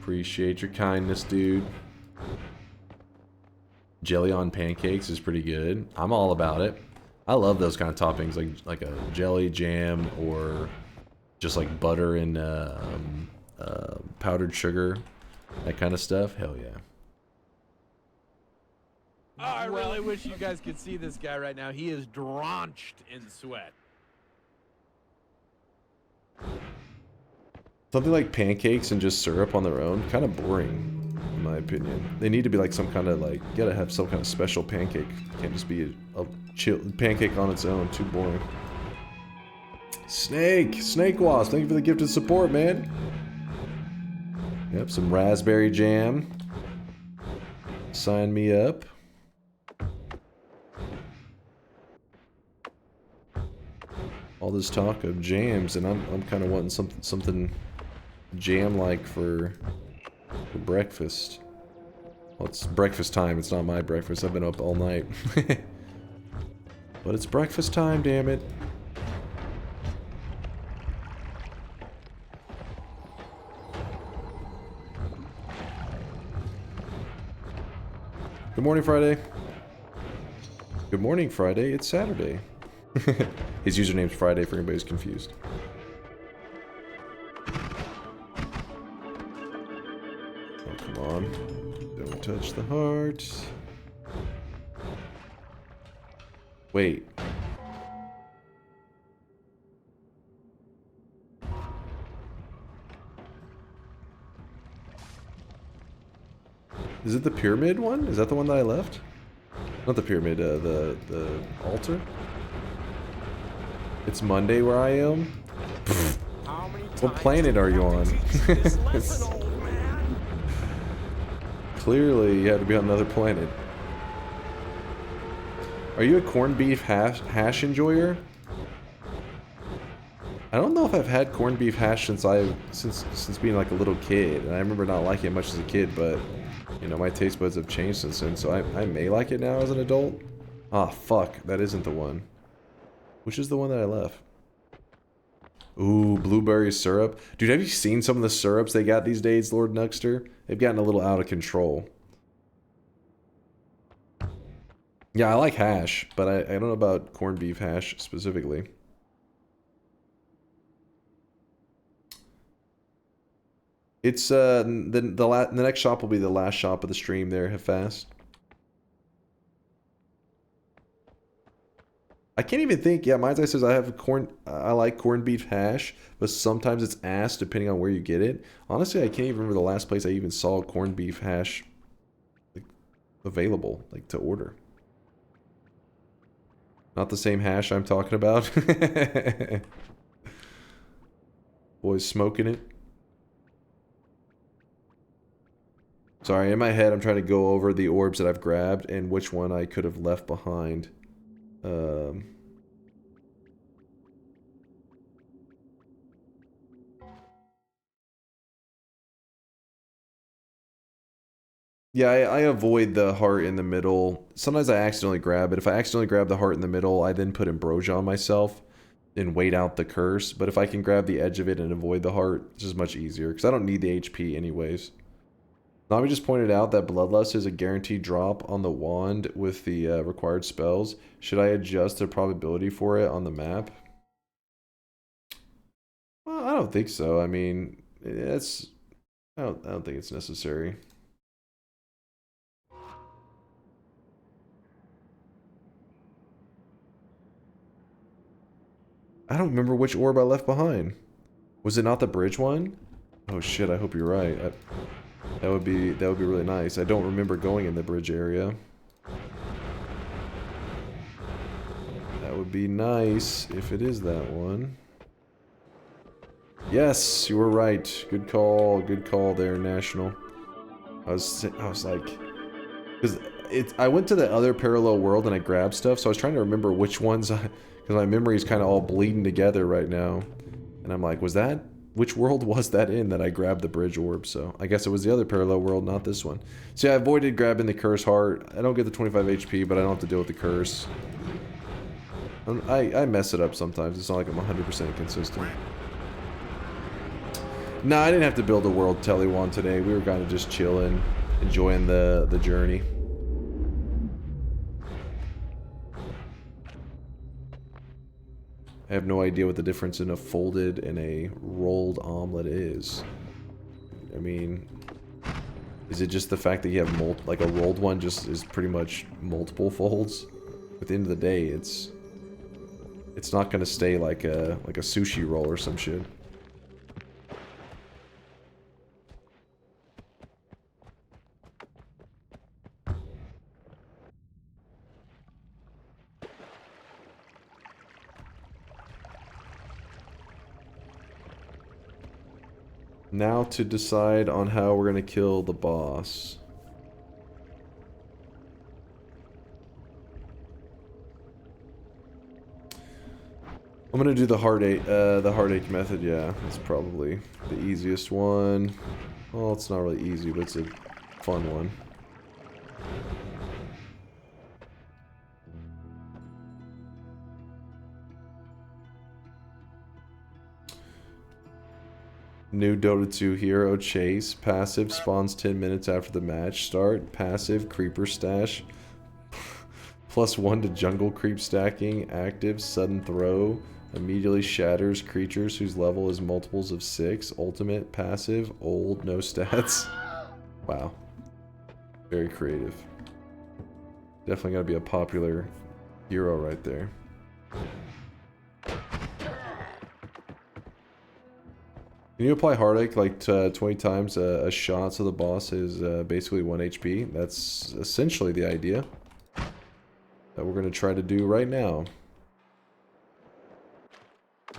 Appreciate your kindness, dude. Jelly on pancakes is pretty good. I'm all about it. I love those kind of toppings, like a jelly jam or just like butter and powdered sugar, that kind of stuff. Hell yeah. Oh, I really wish you guys could see this guy right now. He is drenched in sweat. Something like pancakes and just syrup on their own, kind of boring, in my opinion. They need to be like some kind of like, you gotta have some kind of special pancake. Can't just be a chill pancake on its own. Too boring. Snake Wasp, thank you for the gifted support, man. Yep, some raspberry jam. Sign me up. All this talk of jams, and I'm kind of wanting something jam-like for breakfast. Well, it's breakfast time. It's not my breakfast. I've been up all night. But it's breakfast time, damn it. Good morning, Friday. Good morning, Friday. It's Saturday. His username's Friday for anybody who's confused. Oh, come on. Don't touch the heart. Wait. Is it the pyramid one? Is that the one that I left? Not the pyramid, the altar? It's Monday where I am? What planet are you on? Clearly, you had to be on another planet. Are you a corned beef hash enjoyer? I don't know if I've had corned beef hash since being like a little kid, and I remember not liking it much as a kid, but you know, my taste buds have changed since then, so I may like it now as an adult. Ah, fuck, that isn't the one. Which is the one that I left? Ooh, blueberry syrup. Dude, have you seen some of the syrups they got these days, Lord Nuxter? They've gotten a little out of control. Yeah, I like hash, but I don't know about corned beef hash specifically. It's the next shop will be the last shop of the stream there, Fast. I can't even think. Yeah, Mind's Eye says I like corned beef hash, but sometimes it's ass depending on where you get it. Honestly, I can't even remember the last place I even saw corned beef hash like available, like to order. Not the same hash I'm talking about. Boys smoking it. Sorry, in my head I'm trying to go over the orbs that I've grabbed and which one I could have left behind. Yeah, I avoid the heart in the middle. Sometimes I accidentally grab it. If I accidentally grab the heart in the middle, I then put ambrosia on myself and wait out the curse. But if I can grab the edge of it and avoid the heart, it's just much easier because I don't need the HP anyways. Nami just pointed out that Bloodlust is a guaranteed drop on the wand with the required spells. Should I adjust the probability for it on the map? Well, I don't think so. I mean, I don't think it's necessary. I don't remember which orb I left behind. Was it not the bridge one? Oh shit, I hope you're right. That would be really nice. I don't remember going in the bridge area. That would be nice if it is that one. Yes, you were right. Good call there, National. I was like, because I went to the other parallel world and I grabbed stuff, so I was trying to remember which ones because my memory is kind of all bleeding together right now. And I'm like, which world was that in that I grabbed the bridge orb? So I guess it was the other parallel world, not this one. So yeah, I avoided grabbing the curse heart. I don't get the 25 HP, but I don't have to deal with the curse. I mess it up sometimes. It's not like I'm 100% consistent. Nah, I didn't have to build a world Telewand today. We were kind of just chilling, enjoying the journey. I have no idea what the difference in a folded and a rolled omelet is. I mean, is it just the fact that you have like a rolled one just is pretty much multiple folds? At the end of the day, it's not gonna stay like a sushi roll or some shit. Now to decide on how we're gonna kill the boss. I'm gonna do the heartache method. Yeah, that's probably the easiest one. Well, it's not really easy, but it's a fun one. New Dota 2 hero, Chase. Passive, spawns 10 minutes after the match start. Passive, creeper stash. +1 to jungle creep stacking. Active, sudden throw. Immediately shatters creatures whose level is multiples of 6. Ultimate, passive, old, no stats. Wow. Very creative. Definitely gotta be a popular hero right there. You When you apply Heartache like 20 times a shot so the boss is basically 1 HP, that's essentially the idea that we're going to try to do right now.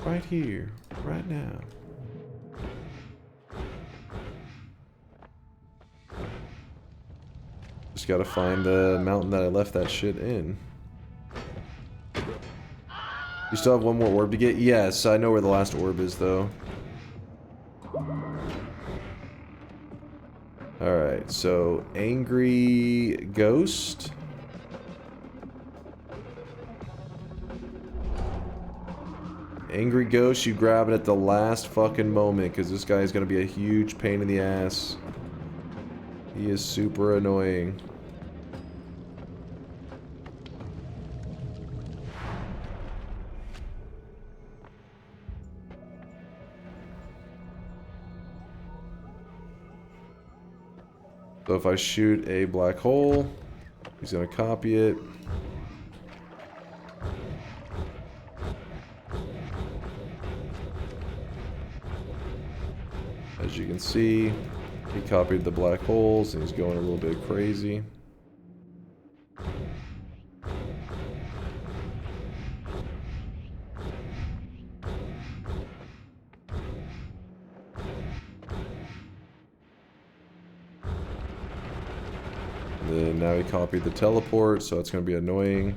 Right here, right now. Just gotta find the mountain that I left that shit in. You still have one more orb to get? Yes, I know where the last orb is though. Alright, so Angry Ghost. Angry Ghost, you grab it at the last fucking moment because this guy is going to be a huge pain in the ass. He is super annoying. So if I shoot a black hole, he's going to copy it. As you can see, he copied the black holes and he's going a little bit crazy. And then now he copied the teleport, so it's going to be annoying.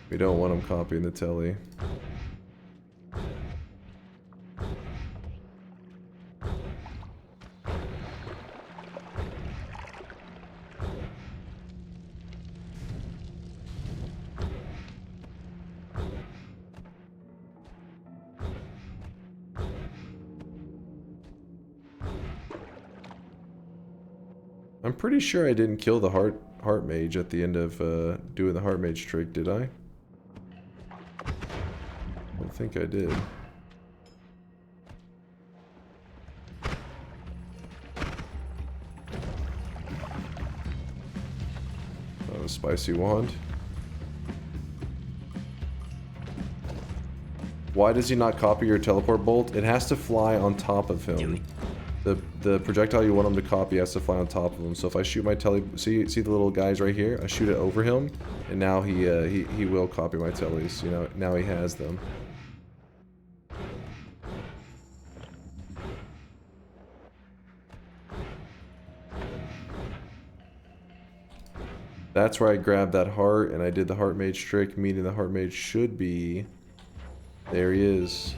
We don't want him copying the telly. I'm pretty sure I didn't kill the heart mage at the end of doing the heart mage trick, did I? I don't think I did. Oh, spicy wand. Why does he not copy your teleport bolt? It has to fly on top of him. The projectile you want him to copy has to fly on top of him. So if I shoot my see the little guys right here? I shoot it over him, and now he will copy my tellies. You know, now he has them. That's where I grabbed that heart, and I did the heart mage trick, meaning the heart mage should be... There he is.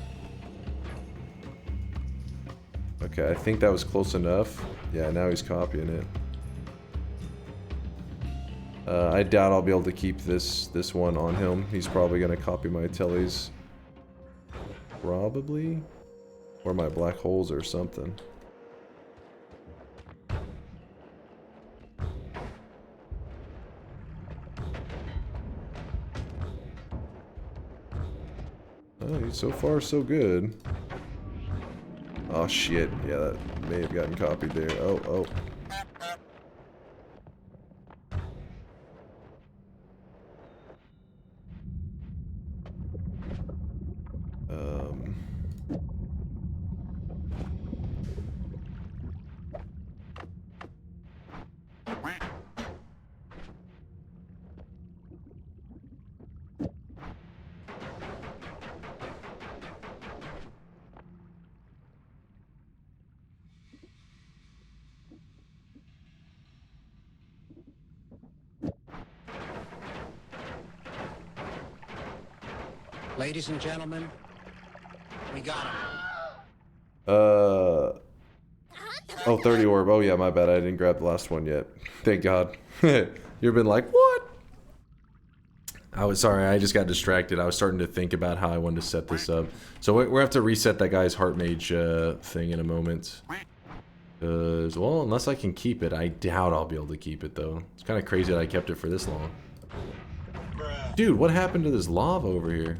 Okay, I think that was close enough. Yeah, now he's copying it. I doubt I'll be able to keep this one on him. He's probably going to copy my tellies. Probably. Or my black holes or something. Oh, so far so good. Oh shit, yeah, that may have gotten copied there. Oh. Ladies and gentlemen, we got him. Oh, 30 orb. Oh yeah, my bad. I didn't grab the last one yet. Thank God. You've been like, what? I was sorry. I just got distracted. I was starting to think about how I wanted to set this up. So we have to reset that guy's heart mage thing in a moment. Well, unless I can keep it, I doubt I'll be able to keep it though. It's kind of crazy that I kept it for this long. Dude, what happened to this lava over here?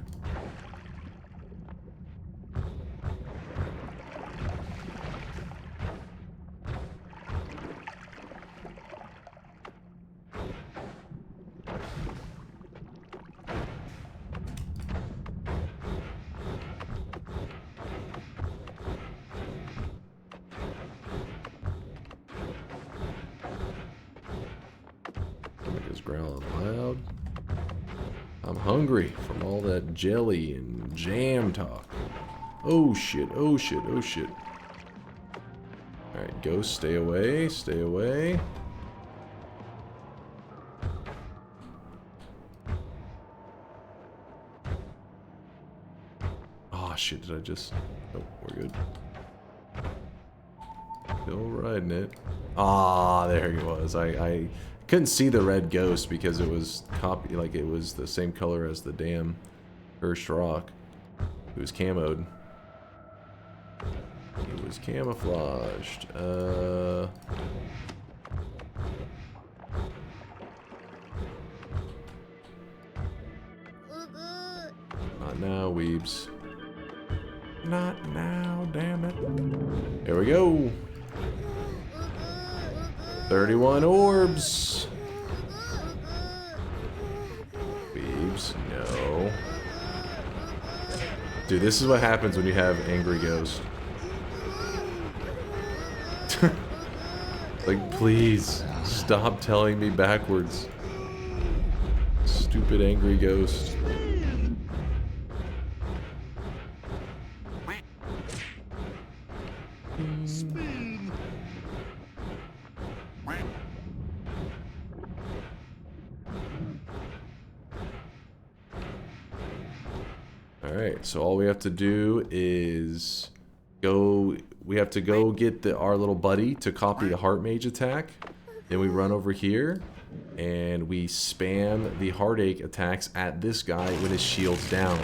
out loud. I'm hungry from all that jelly and jam talk. Oh shit, oh shit, oh shit. Alright, ghost, stay away, stay away. Oh shit, did I just... Nope, we're good. Still riding it. Ah, there he was. I couldn't see the red ghost because it was like it was the same color as the damn first rock. It was camoed. It was camouflaged. Not now, weebs. Not now, damn it. Here we go. 31 orbs. Weebs, no. Dude, this is what happens when you have angry ghost. Like, please, stop telling me backwards. Stupid angry ghost. Alright, so all we have to do is go... We have to go get our little buddy to copy the heart mage attack. Then we run over here and we spam the heartache attacks at this guy with his shields down.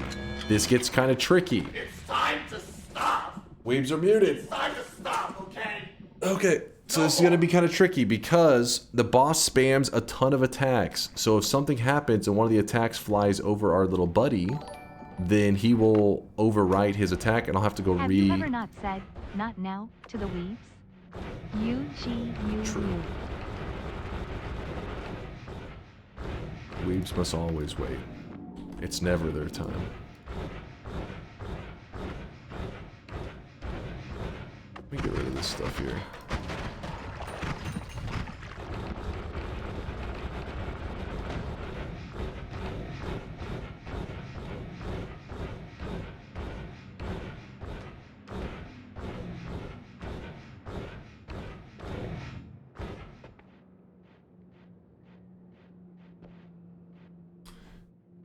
This gets kind of tricky. It's time to stop. Weebs are muted. It's time to stop, okay? Okay, so this is going to be kind of tricky because the boss spams a ton of attacks. So if something happens and one of the attacks flies over our little buddy, then he will overwrite his attack and I'll have to go Have you ever not said, not now, to the weebs? True. Weebs must always wait. It's never their time. Let me get rid of this stuff here.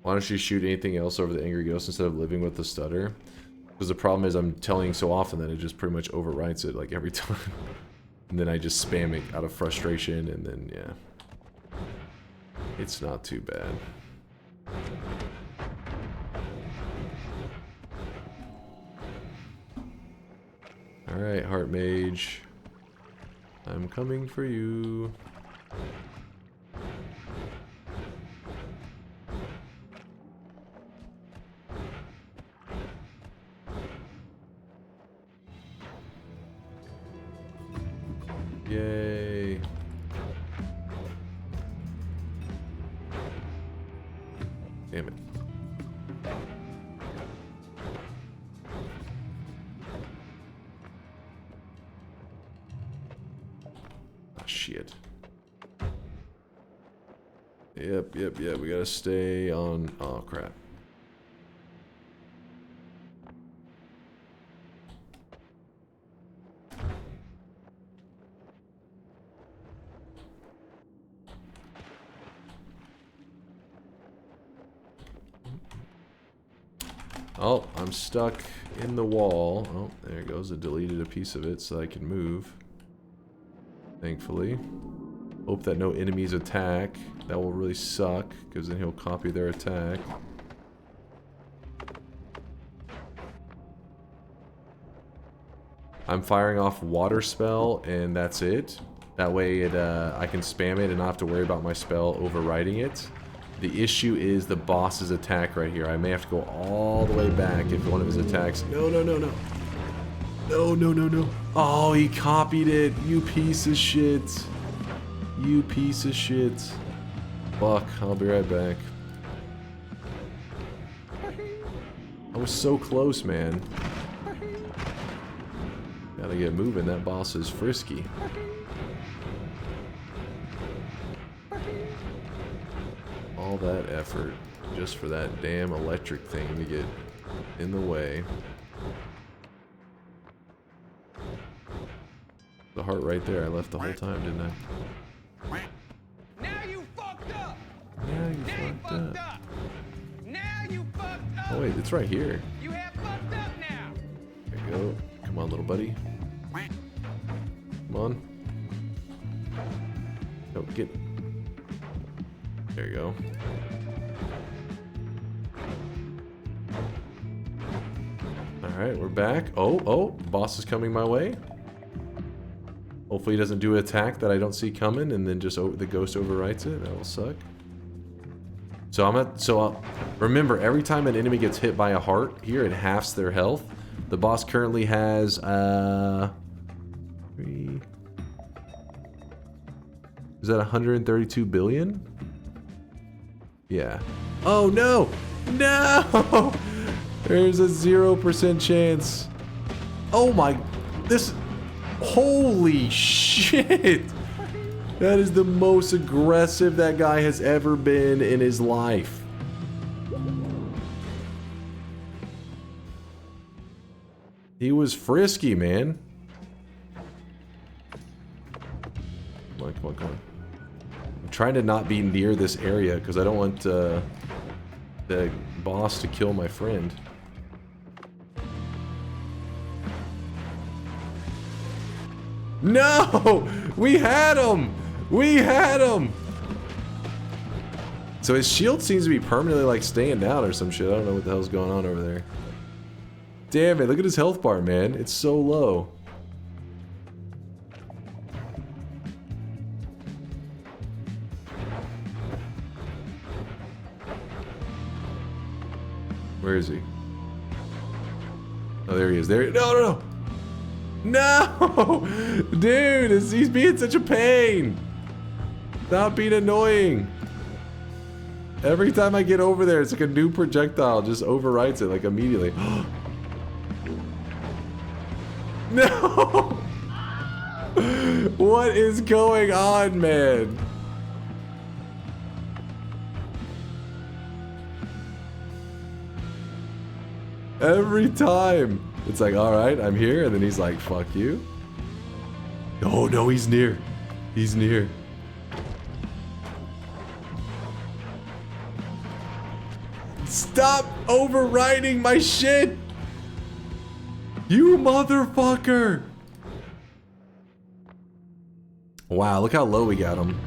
Why don't you shoot anything else over the angry ghost instead of living with the stutter? Because the problem is I'm telling so often that it just pretty much overwrites it like every time. And then I just spam it out of frustration and then, yeah. It's not too bad. Alright, Heart Mage. I'm coming for you. Yay. Damn it. Ah, shit. Yep, we gotta stay on... Oh, crap. Oh, I'm stuck in the wall. Oh, there it goes. I deleted a piece of it so I can move. Thankfully. Hope that no enemies attack. That will really suck, because then he'll copy their attack. I'm firing off water spell, and that's it. That way I can spam it and not have to worry about my spell overwriting it. The issue is the boss's attack right here. I may have to go all the way back if one of his attacks... No. No. Oh, he copied it. You piece of shit. You piece of shit. Fuck, I'll be right back. I was so close, man. Gotta get moving. That boss is frisky. All that effort just for that damn electric thing to get in the way. The heart right there. I left the whole time, didn't I? Now you fucked up. Yeah, you fucked up. Now you fucked up. Oh wait, it's right here. You have fucked up now. There you go. Come on, little buddy. Come on. Oh, get. There you go. Alright, we're back. Oh, boss is coming my way. Hopefully he doesn't do an attack that I don't see coming and then just the ghost overwrites it. That will suck. So remember, every time an enemy gets hit by a heart here, it halves their health. The boss currently has 3. Is that 132 billion? Yeah. Oh no! No! There's a 0% chance. Oh my, holy shit! That is the most aggressive that guy has ever been in his life. He was frisky, man. Come on, come on, come on. I'm trying to not be near this area because I don't want the boss to kill my friend. No! We had him! We had him! So his shield seems to be permanently like staying down or some shit. I don't know what the hell's going on over there. Damn it, look at his health bar, man. It's so low. Where is he? Oh, there he is. There. No, no, no! No! Dude, he's being such a pain! Stop being annoying! Every time I get over there, it's like a new projectile just overwrites it, like, immediately. No! What is going on, man? Every time! It's like, alright, I'm here, and then he's like, fuck you. Oh no, he's near. He's near. Stop overriding my shit! You motherfucker! Wow, look how low we got him.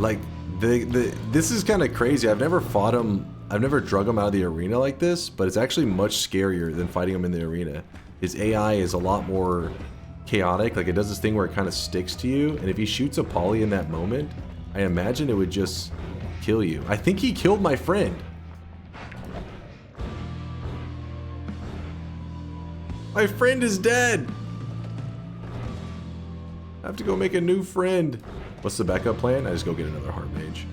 Like, this is kind of crazy. I've never fought him. I've never drug him out of the arena like this, but it's actually much scarier than fighting him in the arena. His AI is a lot more chaotic. Like, it does this thing where it kind of sticks to you, and if he shoots a poly in that moment, I imagine it would just kill you. I think he killed my friend. My friend is dead! I have to go make a new friend. What's the backup plan? I just go get another heart mage.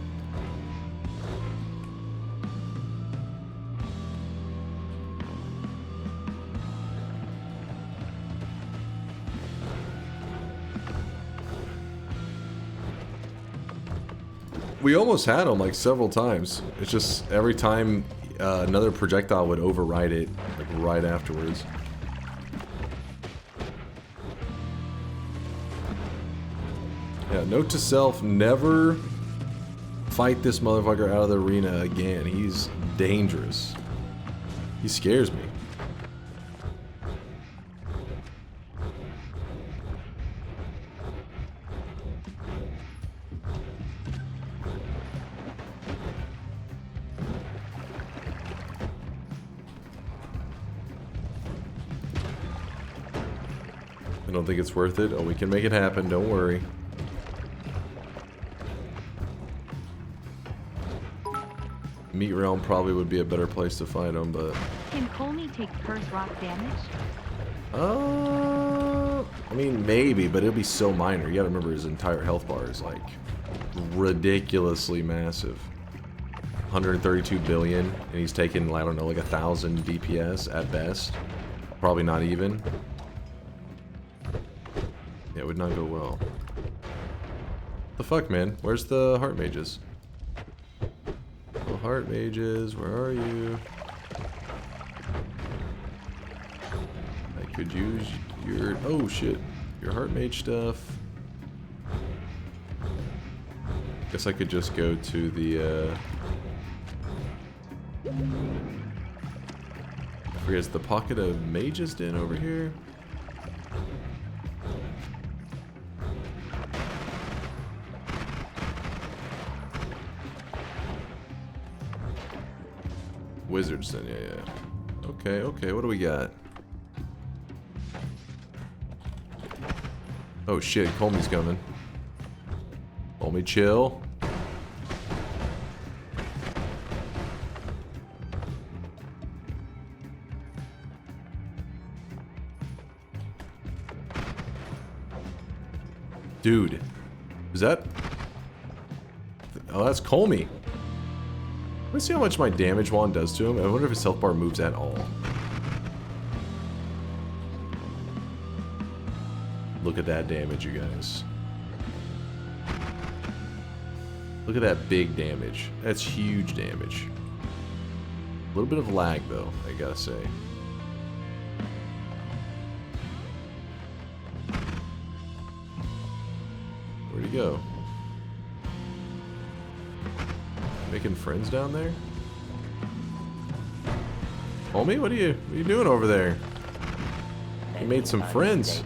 We almost had him like several times. It's just every time another projectile would override it, like right afterwards. Yeah, note to self, never fight this motherfucker out of the arena again. He's dangerous. He scares me. I don't think it's worth it. Oh, we can make it happen, don't worry. Meat Realm probably would be a better place to fight him, but... Can Colney take first rock damage? I mean, maybe, but it'll be so minor. You gotta remember his entire health bar is, like, ridiculously massive. 132 billion, and he's taking, I don't know, like 1,000 DPS at best. Probably not even. Yeah, it would not go well. The fuck, man? Where's the heart mages? heart mages, where are you? I could use your, oh shit, your heart mage stuff. Guess I could just go to the, I forget, is the pocket of mages den over here? Wizards den, yeah. Okay, okay, what do we got? Oh shit, Colmey's coming. Colmey, chill. Dude, is that? Oh, that's Colmey. Let's see how much my damage wand does to him. I wonder if his health bar moves at all. Look at that damage, you guys. Look at that big damage. That's huge damage. A little bit of lag, though, I gotta say. Where'd he go? Making friends down there? Homie, what are you doing over there? You made some friends.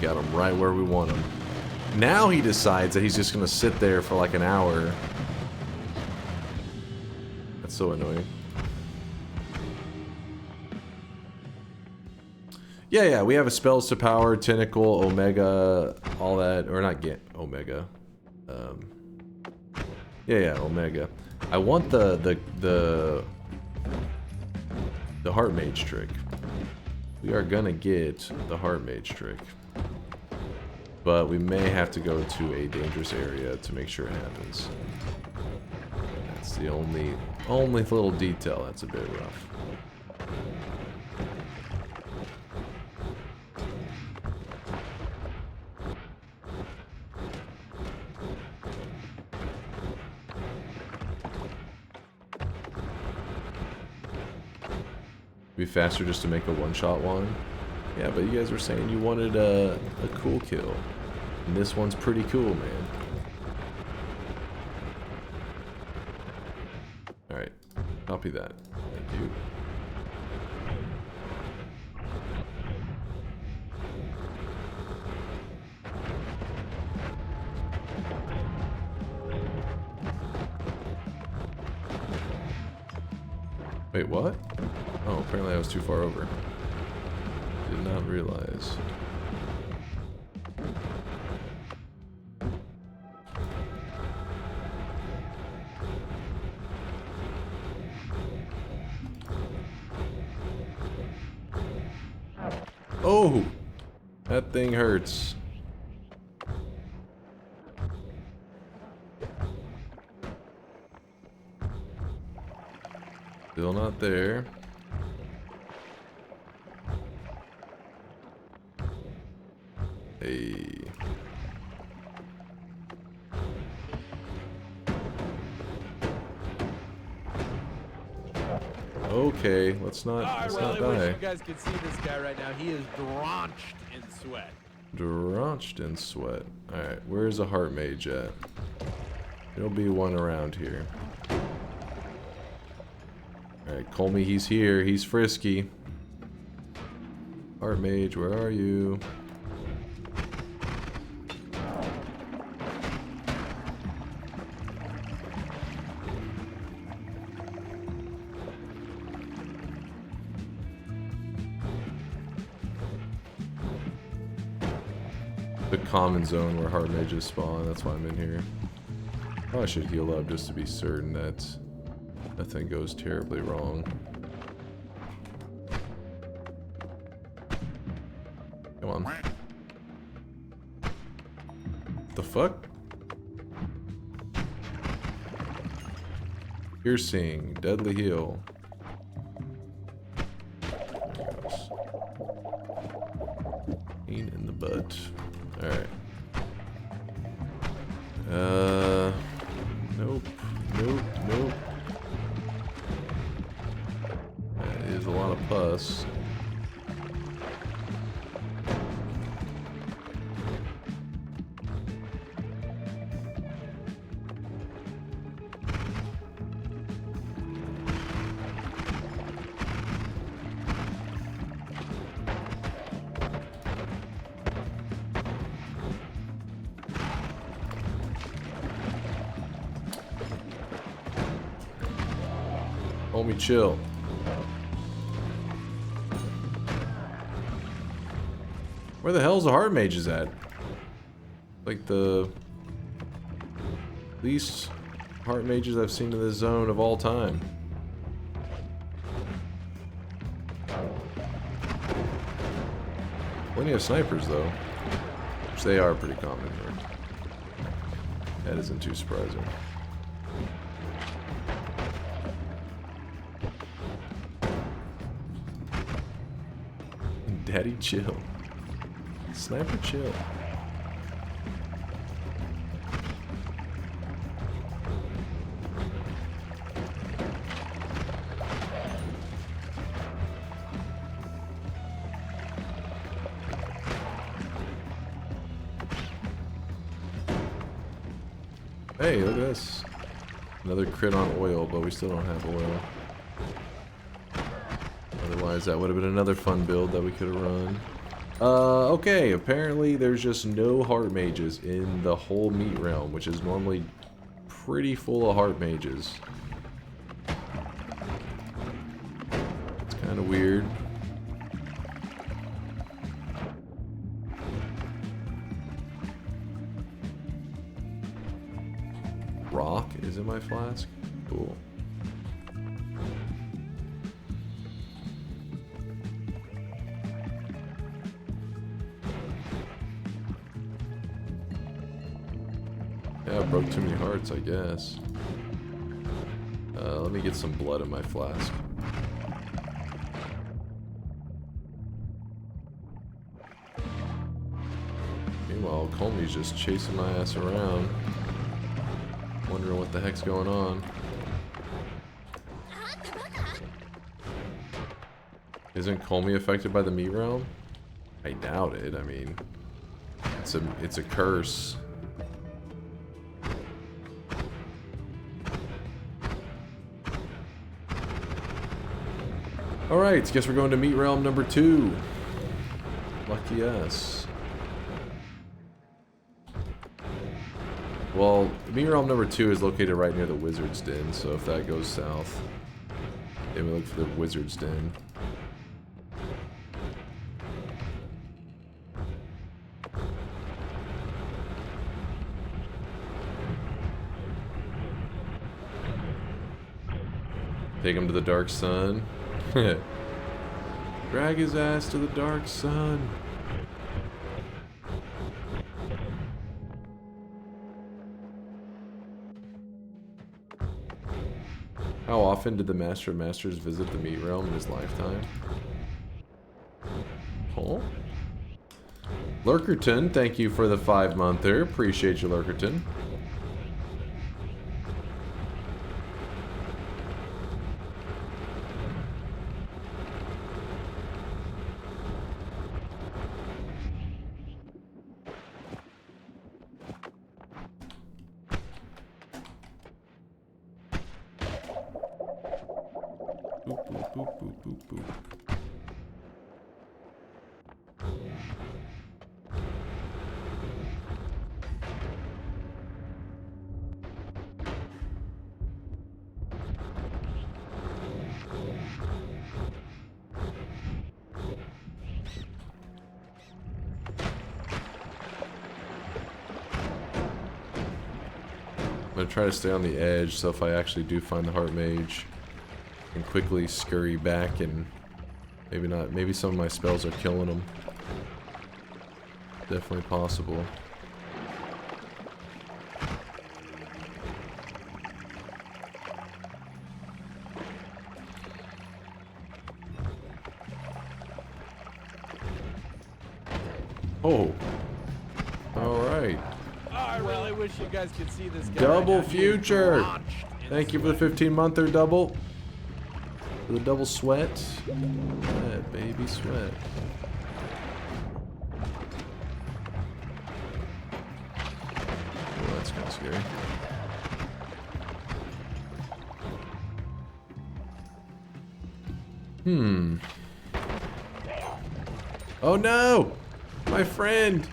Got him right where we want him. Now he decides that he's just gonna sit there for like an hour. That's so annoying. Yeah, we have a spells to power, tentacle, omega, all that, or not get omega. Yeah, omega. I want the heart mage trick. We are gonna get the heart mage trick. But we may have to go to a dangerous area to make sure it happens. That's the only little detail that's a bit rough. Be faster just to make a one-shot one. Yeah, but you guys were saying you wanted a cool kill. And this one's pretty cool, man. Alright. Copy that. Thank you. Wait, what? Oh, apparently I was too far over. Did not realize. Oh! That thing hurts. Still not there. Hey. Okay, let's not die. I really wish you guys could see this guy right now. He is drenched in sweat. Drenched in sweat. Alright, where's a heart mage at? There'll be one around here. Alright, Colmey, he's here. He's frisky. Heart mage, where are you? The common zone where heart mages spawn, that's why I'm in here. Probably should heal up just to be certain that nothing goes terribly wrong. Come on. The fuck? Piercing. Deadly heal. Pain in the butt. Alright. Nope. Nope. Nope. That is a lot of pus. Homie, chill. Where the hell's the heart mages at? Like the least heart mages I've seen in this zone of all time. Plenty of snipers though, which they are pretty common here. That isn't too surprising. Daddy, chill. Sniper, chill. Hey, look at this. Another crit on oil, but we still don't have oil. Otherwise, that would have been another fun build that we could have run. Okay, apparently there's just no heart mages in the whole meat realm, which is normally pretty full of heart mages. It's kind of weird. Rock is in my flask? Cool. Yeah, I broke too many hearts, I guess. Let me get some blood in my flask. Meanwhile, Comey's just chasing my ass around. Wondering what the heck's going on. Isn't Comey affected by the meat realm? I doubt it. I mean, it's a curse. Alright, guess we're going to meat realm number 2. Lucky us. Well, meat realm number 2 is located right near the wizard's den, so if that goes south, then we look for the wizard's den. Take him to the dark sun. Drag his ass to the dark sun. How often did the Master of Masters visit the meat realm in his lifetime? Oh. Lurkerton, thank you for the 5-monther. Appreciate you, Lurkerton. I'm gonna try to stay on the edge, so if I actually do find the heart mage, I can quickly scurry back and maybe some of my spells are killing him. Definitely possible. Oh. Alright. I really wish you guys could see this guy. Double right now. He is future. drenched in Thank you for the sweat. 15-monther double. For the double sweat. Yeah, baby sweat. Oh, that's kind of scary. Oh no! My friend!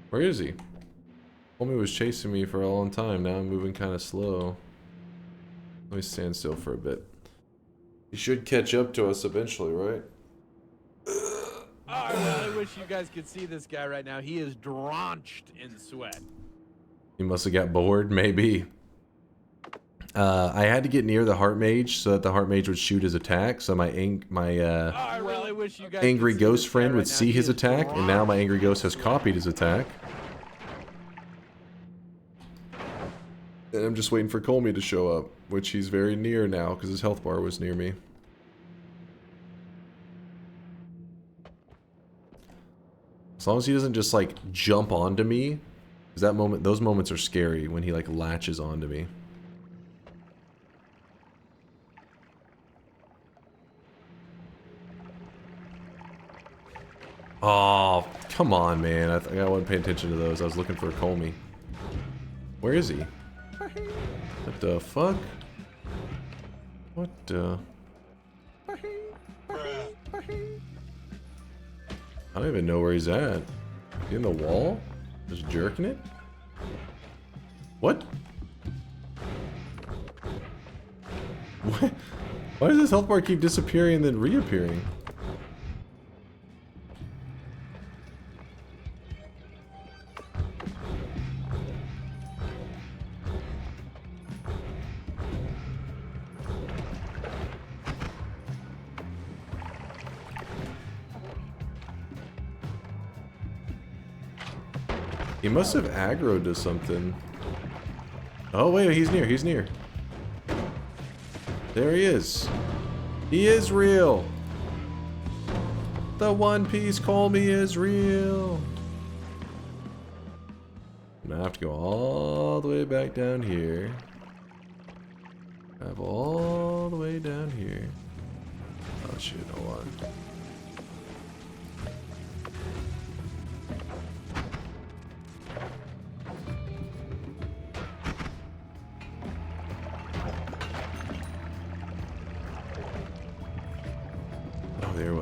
Where is he? Homie was chasing me for a long time. Now I'm moving kind of slow. Let me stand still for a bit. He should catch up to us eventually, right? I really wish you guys could see this guy right now. He is drenched in sweat. He must have got bored, maybe. I had to get near the heart mage so that the heart mage would shoot his attack. So my I really wish you guys angry could see ghost this guy friend right would now. see He his is attack, and now my angry ghost has drenched in copied his attack. And I'm just waiting for Colmy to show up, which he's very near now because his health bar was near me. As long as he doesn't just like jump onto me, because those moments are scary when he like latches onto me. Oh, come on, man. I wasn't paying attention to those. I was looking for a Colmy. Where is he? What the fuck? What the? I don't even know where he's at. Is he in the wall? Just jerking it? What? What? Why does this health bar keep disappearing and then reappearing? He must have aggroed to something. Oh wait, he's near, he's near. There he is. He is real. The One Piece Colmy is real. And I have to go all the way back down here. All the way down here. Oh shit, hold on.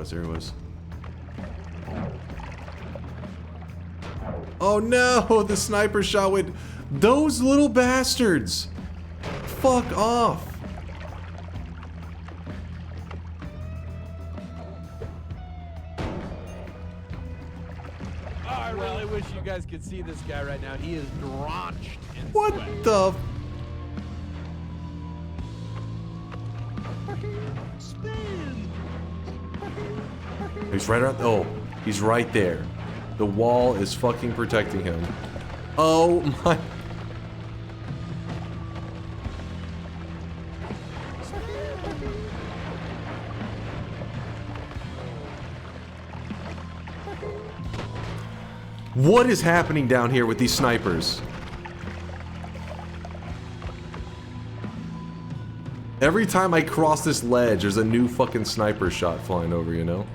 There it was. Oh no, the sniper shot went. Those little bastards! Fuck off! I really wish you guys could see this guy right now. He is drenched in What sweat. the? He's right around. Oh, he's right there. The wall is fucking protecting him. Oh my. What is happening down here with these snipers? Every time I cross this ledge, there's a new fucking sniper shot flying over, you know?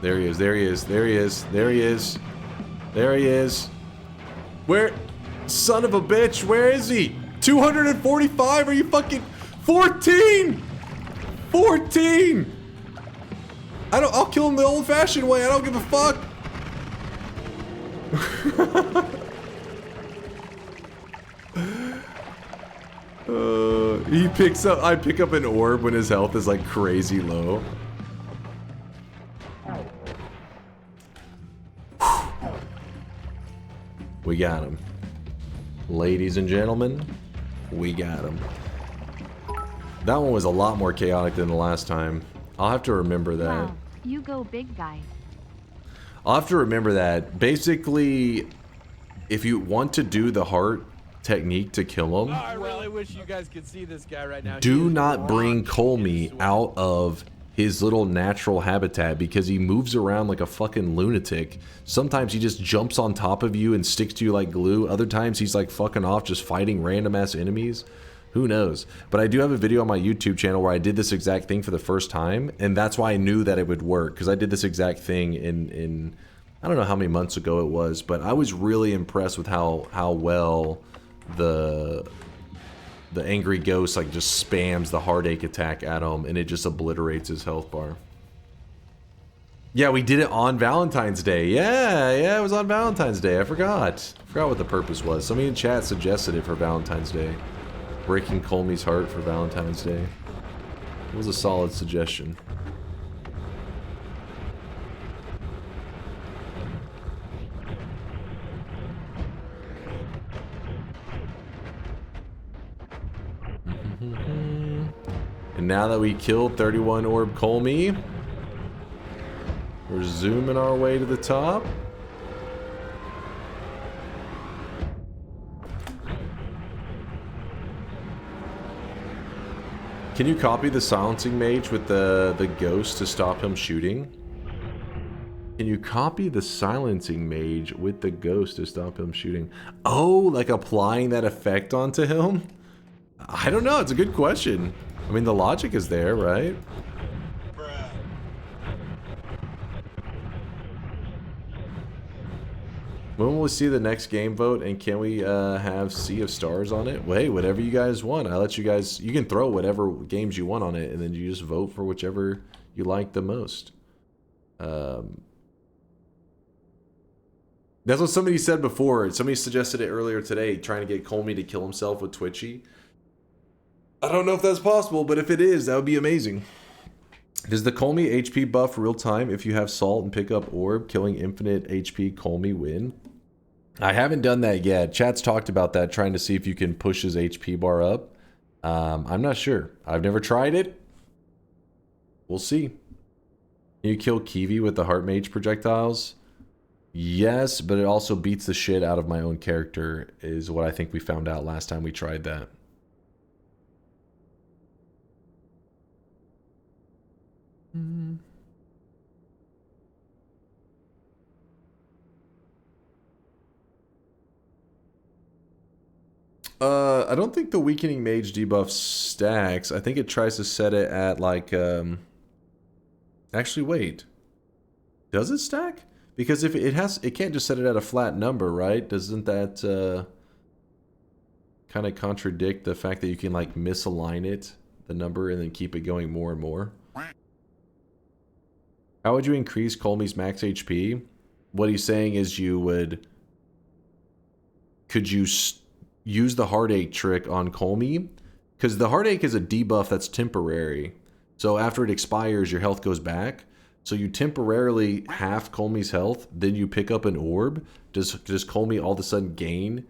There he is, there he is, there he is, there he is. There he is. Where? Son of a bitch, where is he? 245? Are you fucking... 14! 14! I'll kill him the old-fashioned way. I don't give a fuck. He picks up. I pick up an orb when his health is like crazy low. We got him. Ladies and gentlemen, we got him. That one was a lot more chaotic than the last time. I'll have to remember that. Wow, you go big guy. I'll have to remember that. Basically, if you want to do the heart technique to kill him, I really wish you guys could see this guy right now. do not bring Colmy out of his little natural habitat because he moves around like a fucking lunatic. Sometimes he just jumps on top of you and sticks to you like glue. Other times he's like fucking off just fighting random ass enemies. Who knows? But I do have a video on my YouTube channel where I did this exact thing for the first time, and that's why I knew that it would work, because I did this exact thing in I don't know how many months ago it was, but I was really impressed with how well the angry ghost like just spams the heartache attack at him, and it just obliterates his health bar. Yeah, we did it on Valentine's Day. Yeah, it was on Valentine's Day. I forgot what the purpose was. Somebody in chat suggested it for Valentine's Day. Breaking Colmy's heart for Valentine's Day. It was a solid suggestion. And now that we killed 31 orb Colmy, we're zooming our way to the top. Can you copy the silencing mage with the ghost to stop him shooting? Can you copy the silencing mage with the ghost to stop him shooting? Oh, like applying that effect onto him? I don't know. It's a good question. I mean, the logic is there, right? When will we see the next game vote, and can we have Sea of Stars on it? Well, hey, whatever you guys want. I let you guys, you can throw whatever games you want on it, and then you just vote for whichever you like the most. That's what somebody said before. Somebody suggested it earlier today, trying to get Colmy to kill himself with Twitchy. I don't know if that's possible, but if it is, that would be amazing. Does the Colmy HP buff real time if you have Salt and pick up Orb, killing infinite HP Colmy win? I haven't done that yet. Chat's talked about that, trying to see if you can push his HP bar up. I'm not sure. I've never tried it. We'll see. Can you kill Kiwi with the Heart Mage projectiles? Yes, but it also beats the shit out of my own character, is what I think we found out last time we tried that. I don't think the Weakening Mage debuff stacks. I think it tries to set it at like, actually wait. Does it stack? Because if it has, it can't just set it at a flat number, right? Doesn't that kind of contradict the fact that you can like misalign it, the number, and then keep it going more and more? How would you increase Colmy's max HP? What he's saying is you would... Could you use the Heartache trick on Colmy? Because the Heartache is a debuff that's temporary. So after it expires, your health goes back. So you temporarily half Colmy's health, then you pick up an orb. Does Colmy all of a sudden gain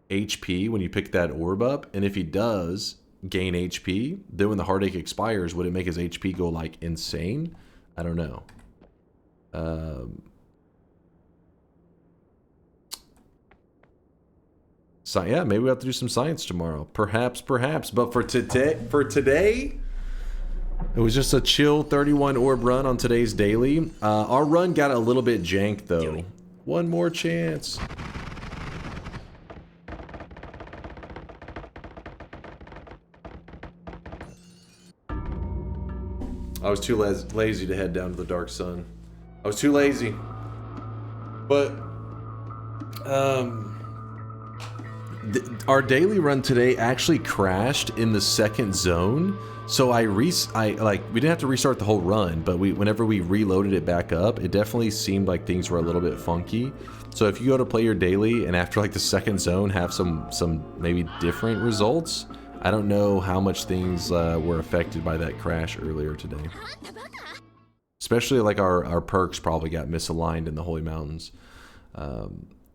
HP when you pick that orb up? And if he does gain HP, then when the Heartache expires, would it make his HP go like insane? I don't know. So yeah, maybe we have to do some science tomorrow. Perhaps. But for today, it was just a chill 31 orb run on today's daily. Our run got a little bit janked though. One more chance. I was too lazy to head down to the Dark Sun. I was too lazy. our daily run today actually crashed in the second zone. So we didn't have to restart the whole run, but whenever we reloaded it back up, it definitely seemed like things were a little bit funky. So if you go to play your daily and after like the second zone have some maybe different results, I don't know how much things were affected by that crash earlier today. Especially like our perks probably got misaligned in the Holy Mountains.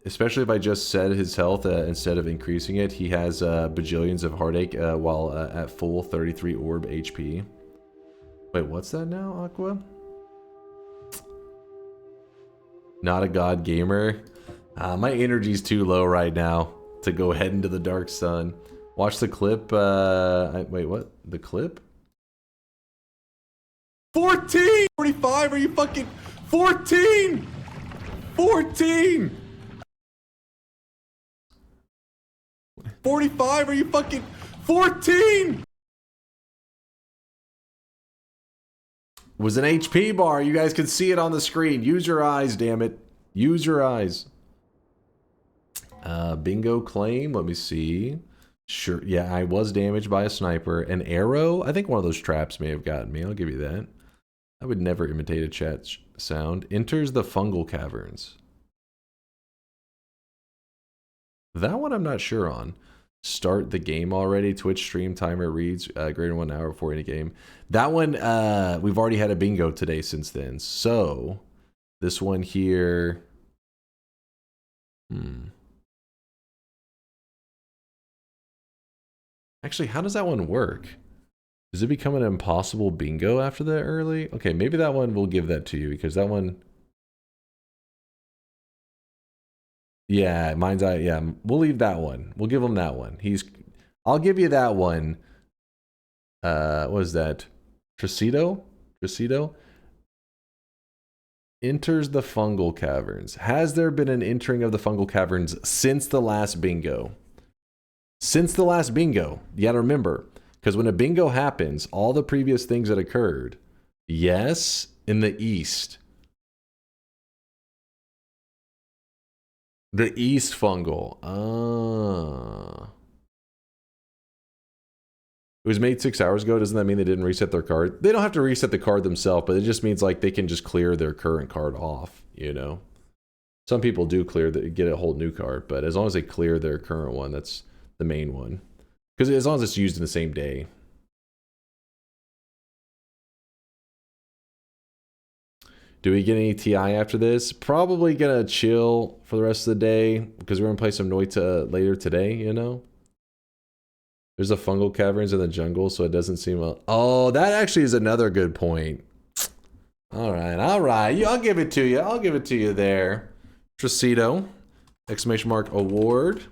Especially if I just set his health instead of increasing it. He has bajillions of heartache while at full 33 orb HP. Wait, what's that now, Aqua? Not a god gamer. My energy's too low right now to go head into the dark sun. Watch the clip. Wait, what? The clip? 14! 45? Are you fucking... 14! 14! 45? Are you fucking... 14! Was an HP bar. You guys can see it on the screen. Use your eyes, damn it. Use your eyes. Bingo claim. Let me see. Sure. Yeah, I was damaged by a sniper. An arrow? I think one of those traps may have gotten me. I'll give you that. I would never imitate a chat sound. Enters the fungal caverns. That one I'm not sure on. Start the game already. Twitch stream timer reads greater than 1 hour before any game. That one, we've already had a bingo today since then. So, this one here... Actually, how does that one work? Does it become an impossible bingo after that early? Okay, maybe that one, we'll give that to you, because that one... Yeah, mind's eye, yeah, we'll leave that one. We'll give him that one. I'll give you that one. What is that? Tricido? Enters the fungal caverns. Has there been an entering of the fungal caverns since the last bingo? Since the last bingo. You gotta remember, because when a bingo happens, all the previous things that occurred, yes, in the east. The east fungal. It was made 6 hours ago. Doesn't that mean they didn't reset their card? They don't have to reset the card themselves, but it just means like they can just clear their current card off, you know? Some people do get a whole new card, but as long as they clear their current one, that's the main one. Because as long as it's used in the same day. Do we get any TI after this? Probably gonna chill for the rest of the day because we're gonna play some Noita later today, you know? There's a fungal caverns in the jungle, so it doesn't seem well. Oh, that actually is another good point. All right. Yeah, I'll give it to you. I'll give it to you there. Tricido, exclamation mark award.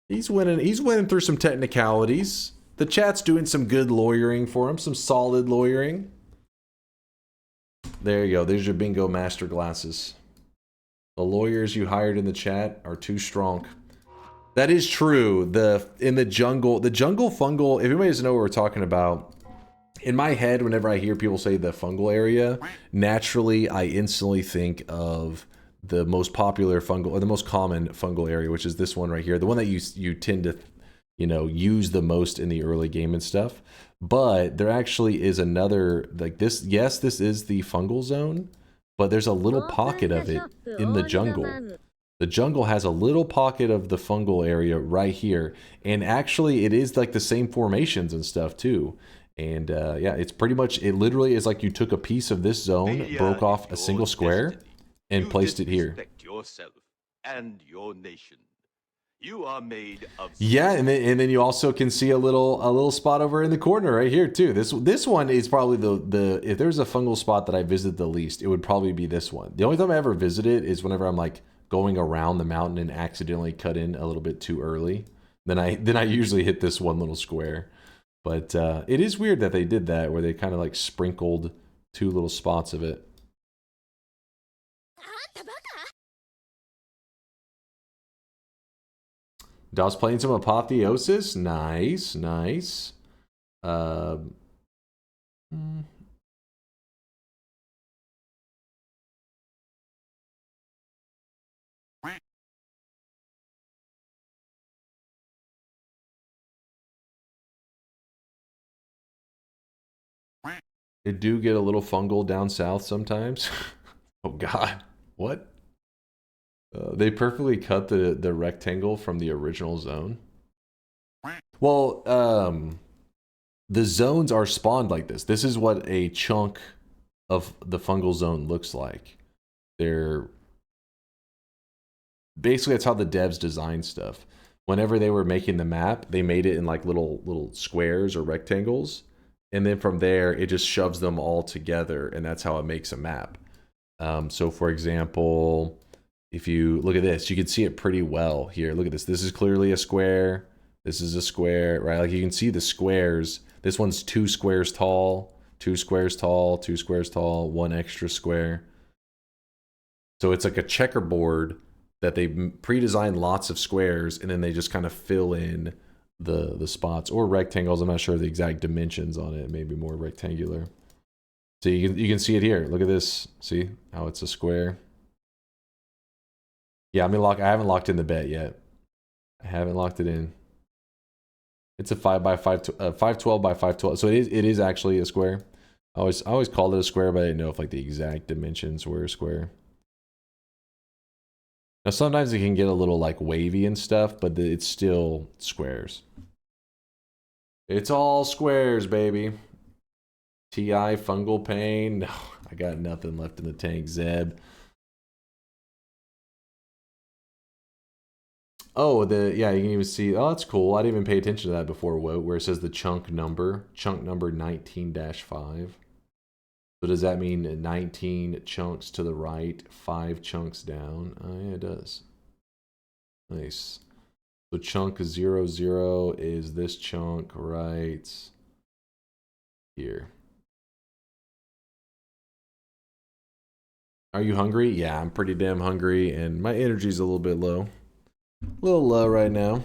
He's winning through some technicalities. The chat's doing some good lawyering for him, some solid lawyering. There you go. There's your bingo master glasses. The lawyers you hired in the chat are too strong. That is true. In the jungle fungal, if anybody doesn't know what we're talking about, in my head, whenever I hear people say the fungal area, naturally I instantly think of the most popular fungal, or the most common fungal area, which is this one right here. The one that you tend to, you know, use the most in the early game and stuff. But there actually is another, like this, yes, this is the fungal zone, but there's a little pocket of it in the jungle. The jungle has a little pocket of the fungal area right here. And actually, it is like the same formations and stuff too. And yeah, it's pretty much, it literally is like you took a piece of this zone, broke off a single square, and placed it here. Yourself and your nation. You are made of... Yeah, and then you also can see a little spot over in the corner right here too. This one is probably the if there's a fungal spot that I visit the least, it would probably be this one. The only time I ever visit it is whenever I'm like going around the mountain and accidentally cut in a little bit too early. Then I usually hit this one little square. But it is weird that they did that, where they kind of like sprinkled two little spots of it. Daw's playing some Apotheosis. Nice. They do get a little fungal down south sometimes. Oh God, what? They perfectly cut the rectangle from the original zone. Well, the zones are spawned like this. This is what a chunk of the fungal zone looks like. They're basically, that's how the devs design stuff. Whenever they were making the map, they made it in like little squares or rectangles, and then from there it just shoves them all together, and that's how it makes a map. So for example, if you look at this, you can see it pretty well here. Look at this. This is clearly a square. This is a square, right? Like you can see the squares. This one's 2 squares tall, 2 squares tall, 2 squares tall, 1 extra square. So it's like a checkerboard that they pre-designed lots of squares, and then they just kind of fill in the spots, or rectangles. I'm not sure the exact dimensions on it. Maybe more rectangular. So you can see it here. Look at this. See how it's a square? Yeah, I haven't locked in the bet yet. I haven't locked it in. It's a 512 by 512. So it is actually a square. I always called it a square, but I didn't know if like the exact dimensions were a square. Now sometimes it can get a little like wavy and stuff, but it's still squares. It's all squares, baby. TI fungal pain. No, I got nothing left in the tank, Zeb. Oh, yeah, you can even see. Oh, that's cool. I didn't even pay attention to that before, where it says the chunk number 19-5. So does that mean 19 chunks to the right, 5 chunks down? Oh, yeah, it does. Nice. So chunk 00 is this chunk right here. Are you hungry? Yeah, I'm pretty damn hungry, and my energy's a little bit low. A little low right now.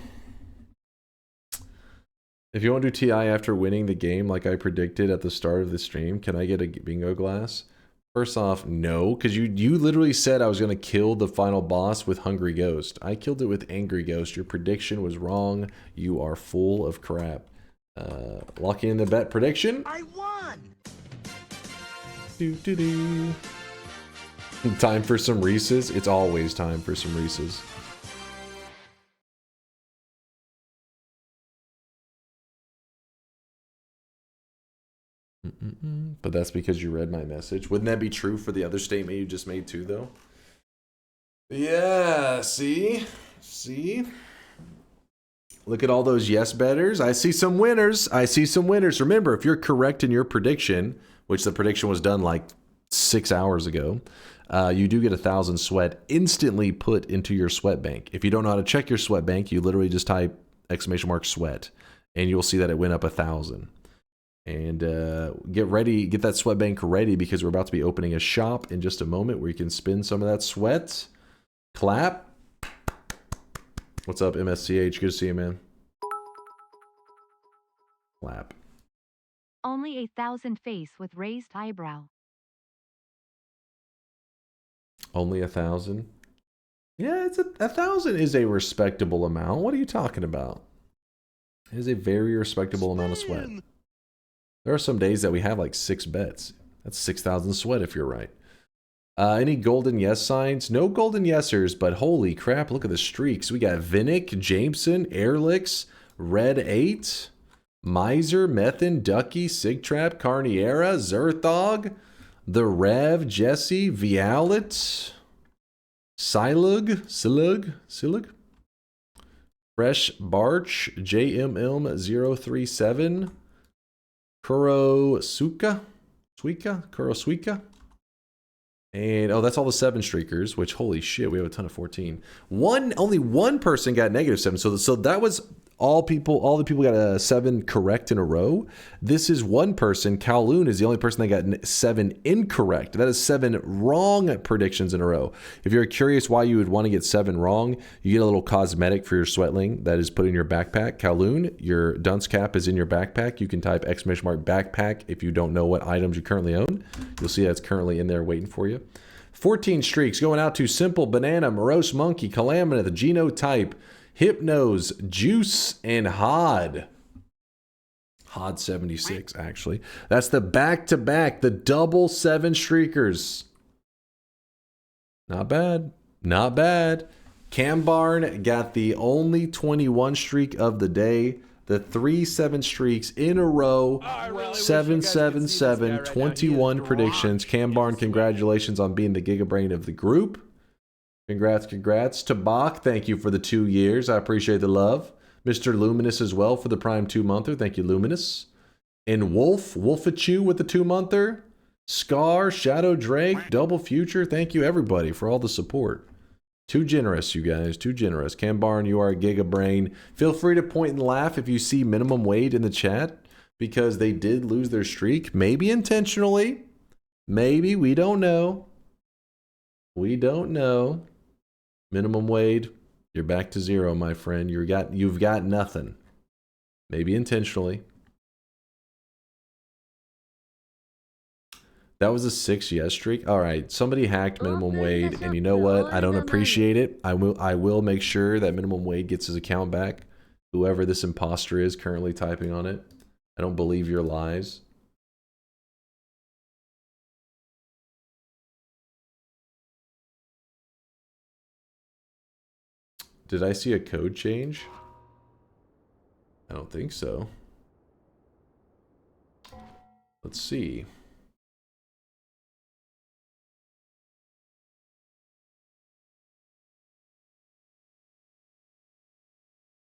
If you want to do TI after winning the game like I predicted at the start of the stream, can I get a bingo glass? First off, no, because you literally said I was going to kill the final boss with Hungry Ghost. I killed it with Angry Ghost. Your prediction was wrong. You are full of crap. Locking in the bet prediction. I won! Time for some Reese's. It's always time for some Reese's. But that's because you read my message. Wouldn't that be true for the other statement you just made too, though? Yeah, see? See? Look at all those yes betters. I see some winners. I see some winners. Remember, if you're correct in your prediction, which the prediction was done like 6 hours ago, you do get 1,000 sweat instantly put into your sweat bank. If you don't know how to check your sweat bank, you literally just type !sweat, and you'll see that it went up 1,000. And get ready, get that sweat bank ready, because we're about to be opening a shop in just a moment where you can spin some of that sweat. Clap. What's up, MSCH? Good to see you, man. Clap. Only 1,000 face with raised eyebrow. Only 1,000? Yeah, it's 1,000 is a respectable amount. What are you talking about? It is a very respectable amount of sweat. There are some days that we have like 6 bets. That's 6,000 sweat if you're right. Any golden yes signs? No golden yesers, but holy crap, look at the streaks. We got Vinnick, Jameson, Airlix, Red 8, Miser, Methan, Ducky, Sigtrap, Carniera, Zerthog, The Rev, Jesse, Vialet, Silug, Fresh Barch, JMM037, Kurosuika, and oh, that's all the 7 streakers. Which holy shit, we have a ton of 14. Only one person got -7. So that was all people. All the people got a 7 correct in a row. This is one person. Kowloon is the only person that got 7 incorrect. That is 7 wrong predictions in a row. If you're curious why you would want to get 7 wrong, you get a little cosmetic for your sweatling that is put in your backpack. Kowloon, your dunce cap is in your backpack. You can type !backpack if you don't know what items you currently own. You'll see that's currently in there waiting for you. 14 streaks going out to Simple Banana, Morose Monkey, Calamina, the Genotype, Hypnose, Juice, and Hod. Hod 76, actually. That's the back-to-back, the double 7 streakers. Not bad. Not bad. Cam Barn got the only 21 streak of the day. The 3 7 streaks in a row. 7 7 7 21 predictions. Cam Barn, congratulations on being the Gigabrain of the group. Congrats to Bach. Thank you for the 2 years. I appreciate the love. Mr. Luminous as well for the Prime 2-monther. Thank you, Luminous. And Wolfachu with the 2-monther. Scar, Shadow Drake, Double Future. Thank you, everybody, for all the support. Too generous, you guys. Too generous. Cam Barn, you are a Gigabrain. Feel free to point and laugh if you see minimum wage in the chat, because they did lose their streak. Maybe intentionally. Maybe. We don't know. We don't know. Minimum wage, you're back to 0, my friend. You've got nothing. Maybe intentionally. That was a 6 yes streak. All right, somebody hacked minimum wage, and you know what? I don't appreciate it. I will make sure that minimum wage gets his account back. Whoever this imposter is currently typing on it, I don't believe your lies. Did I see a code change? I don't think so. Let's see.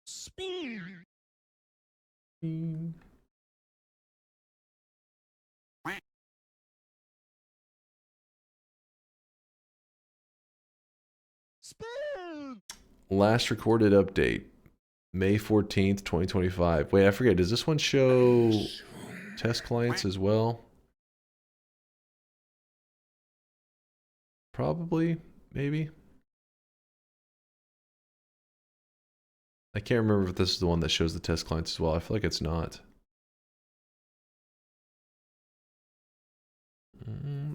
Spin. Spin. Last recorded update, May 14th, 2025. Wait, I forget. Does this one show test clients as well? Probably, maybe. I can't remember if this is the one that shows the test clients as well. I feel like it's not.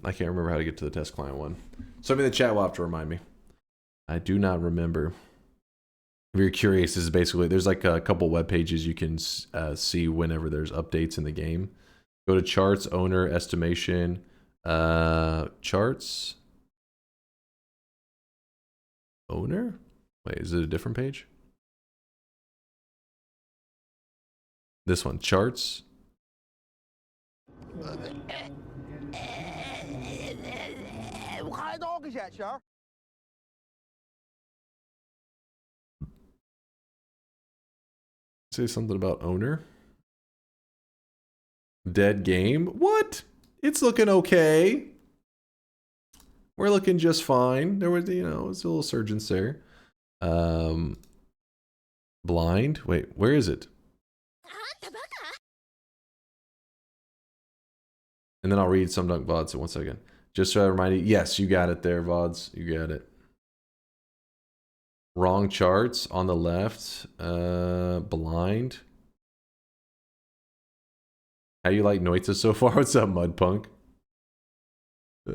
I can't remember how to get to the test client one. Somebody in the chat will have to remind me. I do not remember. If you're curious, this is basically, there's like a couple web pages you can see whenever there's updates in the game. Go to charts, owner, estimation, charts, owner? Wait, is it a different page? This one, charts. What kind of dog is that, sir? Say something about owner. Dead game. What? It's looking okay. We're looking just fine. There was, it's a little surgeons there. Blind. Wait, where is it? And then I'll read SomeDunkVods in 1 second. Just so I remind you. Yes, you got it there, Vods. You got it. Wrong charts on the left. Blind. How you like Noita so far? What's up, Mudpunk? I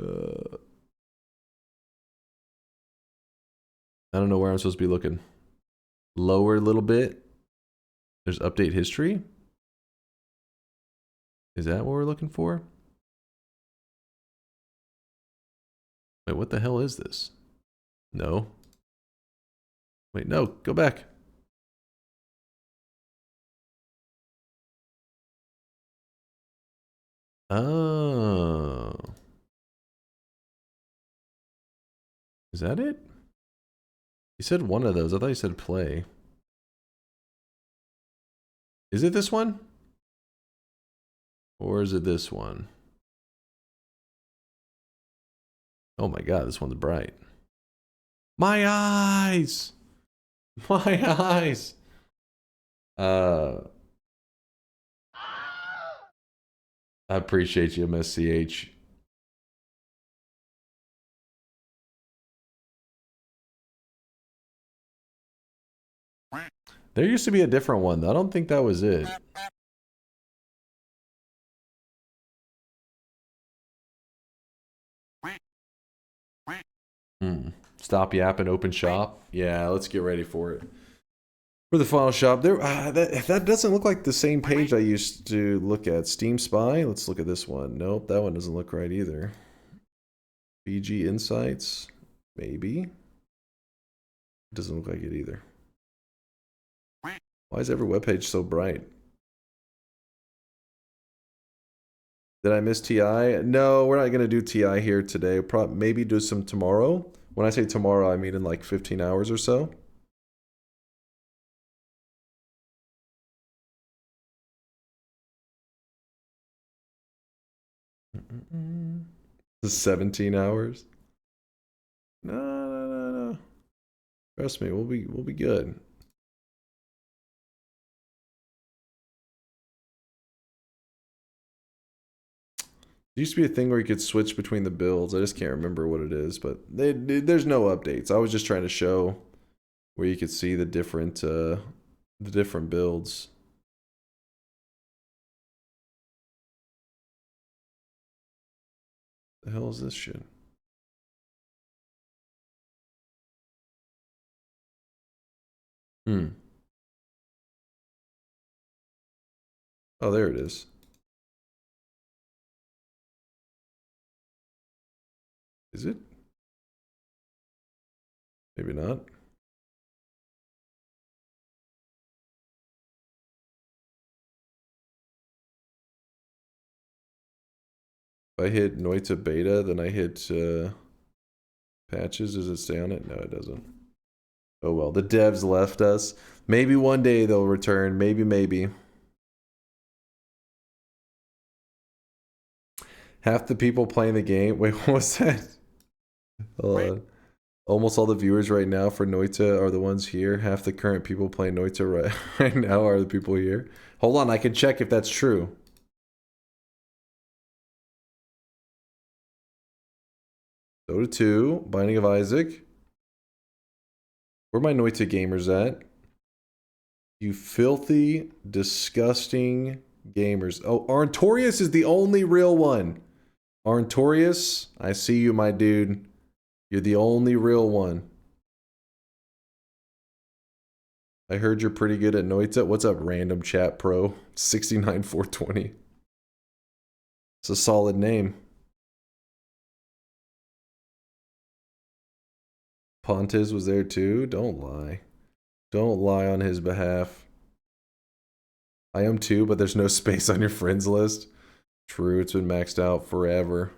don't know where I'm supposed to be looking. Lower a little bit. There's update history. Is that what we're looking for? Wait, what the hell is this? No. Wait, no, go back. Oh. Is that it? You said one of those. I thought you said play. Is it this one? Or is it this one? Oh my god, this one's bright. My eyes! My eyes! I appreciate you, MSCH. There used to be a different one, though. I don't think that was it. Stop yapping, open shop. Yeah, let's get ready for it. For the file shop, there that doesn't look like the same page I used to look at. Steam Spy. Let's look at this one. Nope, that one doesn't look right either. BG Insights, maybe. Doesn't look like it either. Why is every webpage so bright? Did I miss TI? No, we're not gonna do TI here today. Maybe do some tomorrow. When I say tomorrow, I mean in like 15 hours or so. The 17 hours. No. Trust me, we'll be good. There used to be a thing where you could switch between the builds. I just can't remember what it is, but there's no updates. I was just trying to show where you could see the different builds. The hell is this shit? Oh, there it is. Is it? Maybe not. If I hit Noita beta, then I hit patches. Does it stay on it? No, it doesn't. Oh well, the devs left us. Maybe one day they'll return. Maybe. Half the people playing the game. Wait, what was that? Hold on. Almost all the viewers right now for Noita are the ones here. Half the current people playing Noita right now are the people here. Hold on, I can check if that's true. Dota 2, Binding of Isaac. Where are my Noita gamers at? You filthy, disgusting gamers. Oh, Arntorius is the only real one. Arntorius, I see you, my dude. You're the only real one. I heard you're pretty good at Noita. What's up, Random Chat Pro? 69420. It's a solid name. Pontes was there too? Don't lie. Don't lie on his behalf. I am too, but there's no space on your friends list. True, it's been maxed out forever.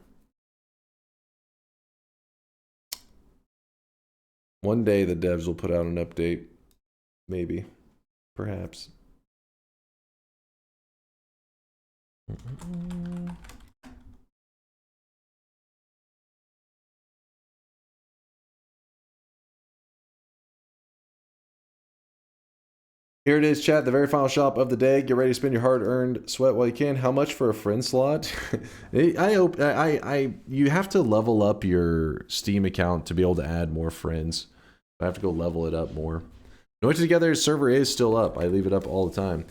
One day the devs will put out an update. Maybe. Perhaps. Here it is, chat. The very final shop of the day. Get ready to spend your hard-earned sweat while you can. How much for a friend slot? I hope you have to level up your Steam account to be able to add more friends. I have to go level it up more. Noita Together's server is still up. I leave it up all the time.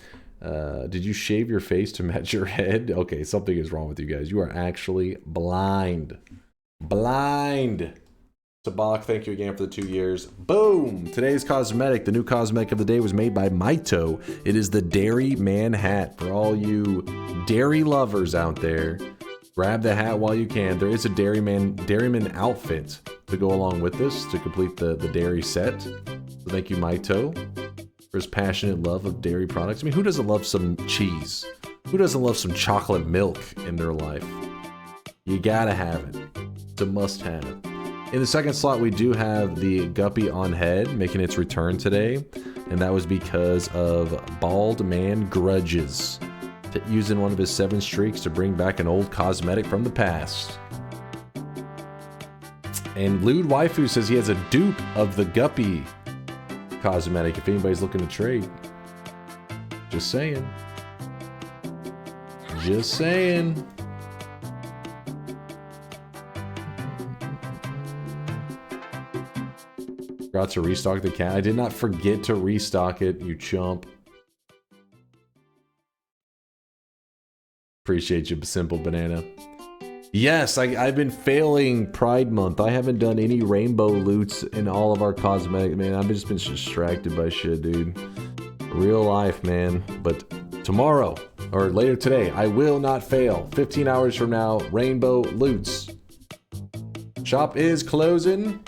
Did you shave your face to match your head? Okay, something is wrong with you guys. You are actually blind. Blind. Sabak, thank you again for the 2 years. Boom! Today's cosmetic, the new cosmetic of the day, was made by Maito. It is the Dairy Man hat. For all you dairy lovers out there, grab the hat while you can. There is a Dairyman outfit to go along with this to complete the dairy set. So thank you, Maito, for his passionate love of dairy products. I mean, who doesn't love some cheese? Who doesn't love some chocolate milk in their life? You gotta have it. It's a must-have. In the second slot, we do have the Guppy on Head making its return today, and that was because of Bald Man Grudges, using one of his 7 streaks to bring back an old cosmetic from the past. And Lewd Waifu says he has a dupe of the Guppy cosmetic if anybody's looking to trade. Just saying. Just saying. Forgot to restock the cat. I did not forget to restock it, you chump. Appreciate you, Simple Banana. Yes, I've been failing Pride Month. I haven't done any rainbow loots in all of our cosmetic. Man, I've just been distracted by shit, dude. Real life, man. But tomorrow, or later today, I will not fail. 15 hours from now, Rainbow Loots. Shop is closing.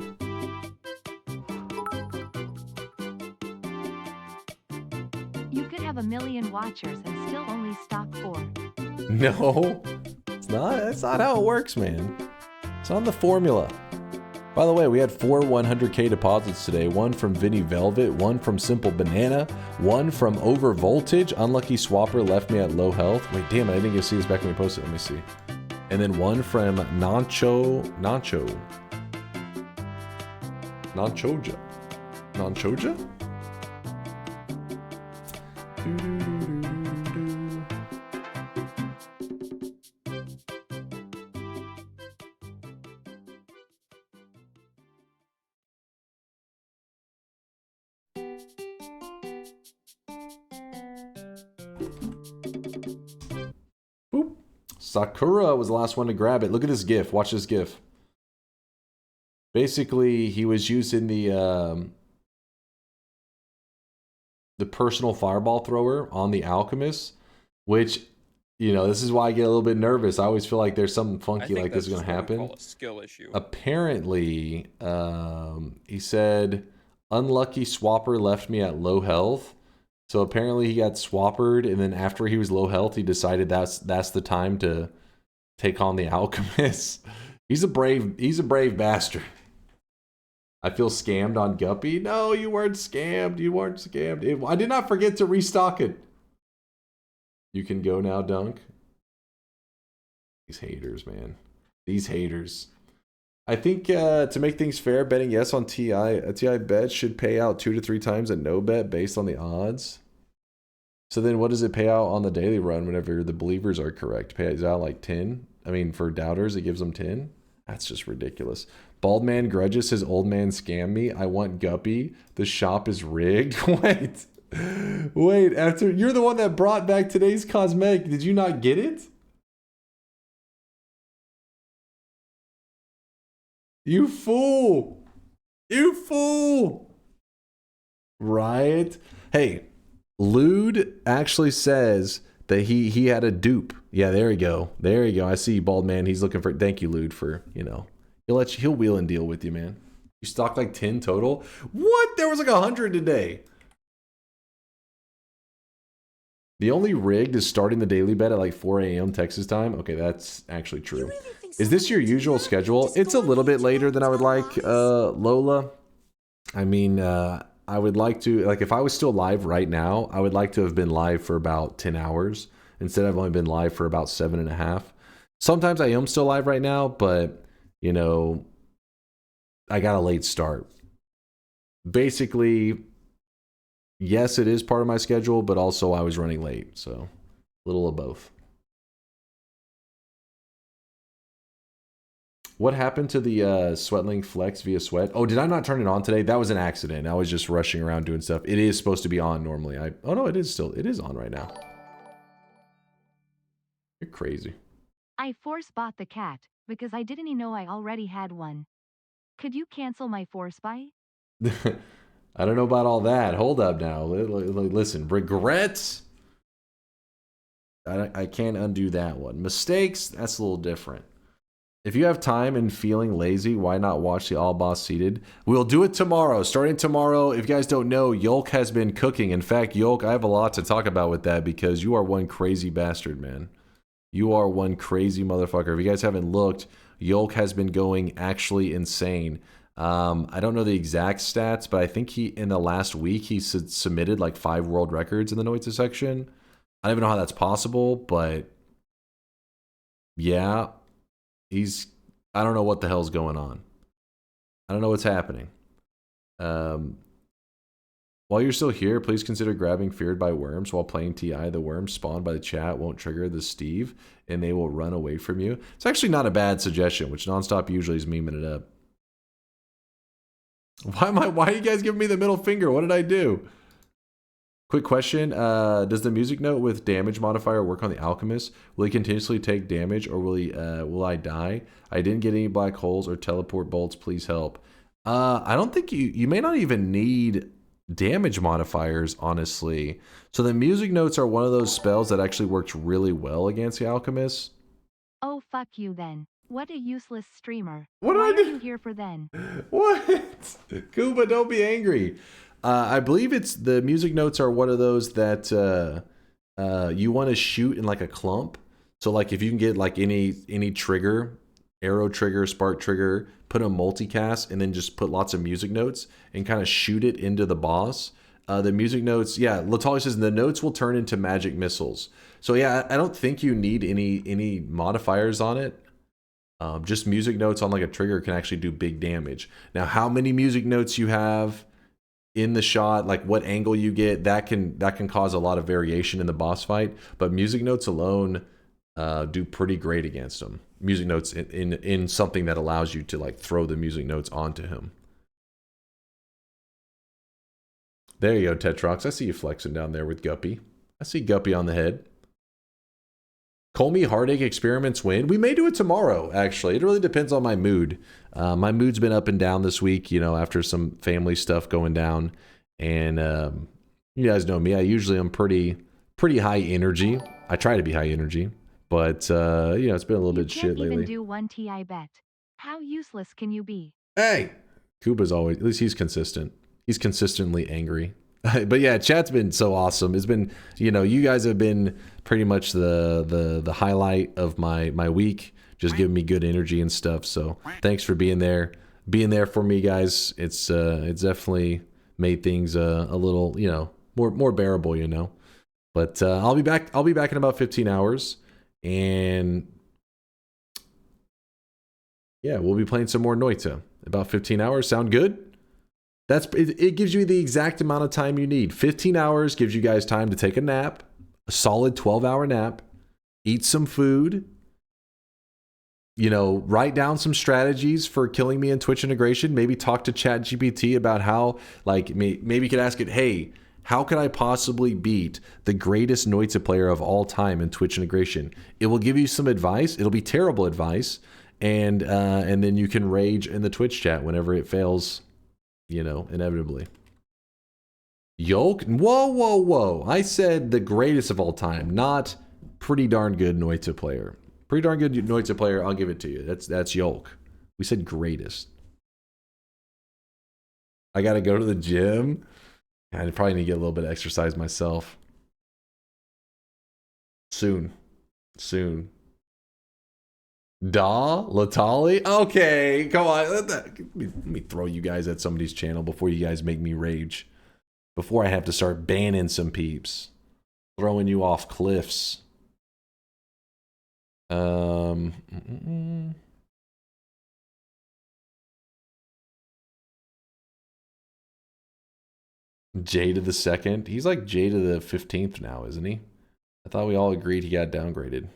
You could have 1 million watchers and still only stock 4. No, it's not. That's not how it works, man. It's on the formula. By the way, we had 4 100K deposits today. One from Vinny Velvet, one from Simple Banana, one from Over Voltage. Unlucky Swapper left me at low health. Wait, damn it, I didn't get to see this back when we posted. Let me see. And then one from Nanchoja. Boop. Sakura was the last one to grab it. Look at this GIF. Watch this GIF. Basically, he was using the personal fireball thrower on the alchemist, which, you know, this is why I get a little bit nervous. I always feel like there's something funky like this is going to happen. A skill issue. Apparently, he said, unlucky Swapper left me at low health. So apparently he got swappered, and then after he was low health, he decided that's the time to take on the alchemist. He's a brave bastard. I feel scammed on Guppy. No, you weren't scammed. You weren't scammed. I did not forget to restock it. You can go now, Dunk. These haters, man. These haters. I think to make things fair, betting yes on TI, a TI bet should pay out 2 to 3 times a no bet based on the odds. So then what does it pay out on the daily run whenever the believers are correct? Pays out like 10? I mean, for doubters, it gives them 10? That's just ridiculous. Bald man grudges his old man scam me. I want Guppy. The shop is rigged. Wait, after you're the one that brought back today's cosmetic, did you not get it? You fool! You fool! Right? Hey, Lude actually says that he had a dupe. Yeah, there you go. There you go. I see you, bald man. He's looking for. Thank you, Lude, for, you know, he'll wheel and deal with you, man. You stocked like 10 total. What? There was like 100 today. The only rigged is starting the daily bet at like 4 a.m. Texas time. Okay, that's actually true. Is this your usual schedule? It's a little bit later than I would like, Lola. I mean, I would like to, like, if I was still live right now, I would like to have been live for about 10 hours. Instead, I've only been live for about 7.5. Sometimes I am still live right now, but, you know, I got a late start. Basically, yes, it is part of my schedule, but also I was running late, so a little of both. What happened to the Sweatling Flex via Sweat? Oh, did I not turn it on today? That was an accident. I was just rushing around doing stuff. It is supposed to be on normally. Oh no, it is on right now. You're crazy. I force bought the cat because I didn't know I already had one. Could you cancel my force buy? I don't know about all that. Hold up now. Listen, regrets. I can't undo that one. Mistakes, that's a little different. If you have time and feeling lazy, why not watch the All Boss Seated? We'll do it tomorrow. Starting tomorrow, if you guys don't know, Yolk has been cooking. In fact, Yolk, I have a lot to talk about with that because you are one crazy bastard, man. You are one crazy motherfucker. If you guys haven't looked, Yolk has been going actually insane. I don't know the exact stats, but I think in the last week, he submitted like 5 world records in the Noita section. I don't even know how that's possible, but yeah. I don't know what the hell's going on. I don't know what's happening. While you're still here, please consider grabbing Feared by Worms while playing TI. The worms spawned by the chat won't trigger the Steve, and they will run away from you. It's actually not a bad suggestion, which Nonstop usually is memeing it up. Why are you guys giving me the middle finger? What did I do? Quick question, does the music note with damage modifier work on the alchemist? Will he continuously take damage, or will I die? I didn't get any black holes or teleport bolts, please help. I don't think you may not even need damage modifiers, honestly. So the music notes are one of those spells that actually works really well against the Alchemist. Oh, fuck you then. What a useless streamer. What Why did I are do? you here for then? What? Kuba, don't be angry. I believe it's the music notes are one of those that you want to shoot in like a clump. So like if you can get like any trigger, arrow trigger, spark trigger, put a multicast and then just put lots of music notes and kind of shoot it into the boss. The music notes, yeah, Latali says the notes will turn into magic missiles. So yeah, I don't think you need any modifiers on it. Just music notes on like a trigger can actually do big damage. Now, how many music notes you have in the shot, like what angle you get, that can cause a lot of variation in the boss fight. But music notes alone do pretty great against him. Music notes in something that allows you to like throw the music notes onto him. There you go, Tetrox. I see you flexing down there with Guppy. I see Guppy on the head. Call me Heartache Experiments win. We may do it tomorrow, actually. It really depends on my mood. My mood's been up and down this week, you know, after some family stuff going down. And you guys know me. I usually am pretty high energy. I try to be high energy. But, you know, it's been a little bit shit lately. You can't even do one TI bet. How useless can you be? Hey! Kuba's always, at least he's consistent. He's consistently angry. But yeah, chat's been so awesome. It's been, you know, you guys have been pretty much the highlight of my week, just giving me good energy and stuff. So thanks for being there for me, guys. It's definitely made things a little, you know, more bearable, you know. But I'll be back in about 15 hours, and yeah, we'll be playing some more Noita. About 15 hours. Sound good? It gives you the exact amount of time you need. 15 hours gives you guys time to take a nap, a solid 12-hour nap, eat some food, you know, write down some strategies for killing me in Twitch integration, maybe talk to ChatGPT about how, like, maybe you could ask it, hey, how could I possibly beat the greatest Noita player of all time in Twitch integration? It will give you some advice. It'll be terrible advice, and then you can rage in the Twitch chat whenever it fails, you know, inevitably. Yolk? Whoa. I said the greatest of all time, not pretty darn good Noita player. Pretty darn good Noita player, I'll give it to you. That's Yolk. We said greatest. I gotta go to the gym. I probably need to get a little bit of exercise myself. Soon. Latali? Okay, come on. Let me throw you guys at somebody's channel before you guys make me rage. Before I have to start banning some peeps. Throwing you off cliffs. Jay to the 2nd? He's like Jay to the 15th now, isn't he? I thought we all agreed he got downgraded.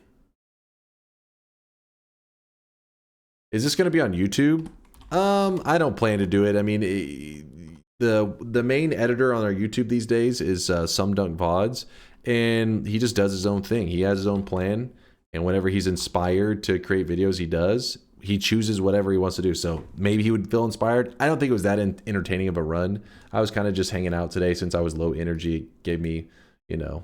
Is this going to be on YouTube? I don't plan to do it. I mean, the main editor on our YouTube these days is SomeDunkVods, and he just does his own thing. He has his own plan, and whenever he's inspired to create videos, he does. He chooses whatever he wants to do. So maybe he would feel inspired. I don't think it was that entertaining of a run. I was kind of just hanging out today since I was low energy. It gave me, you know,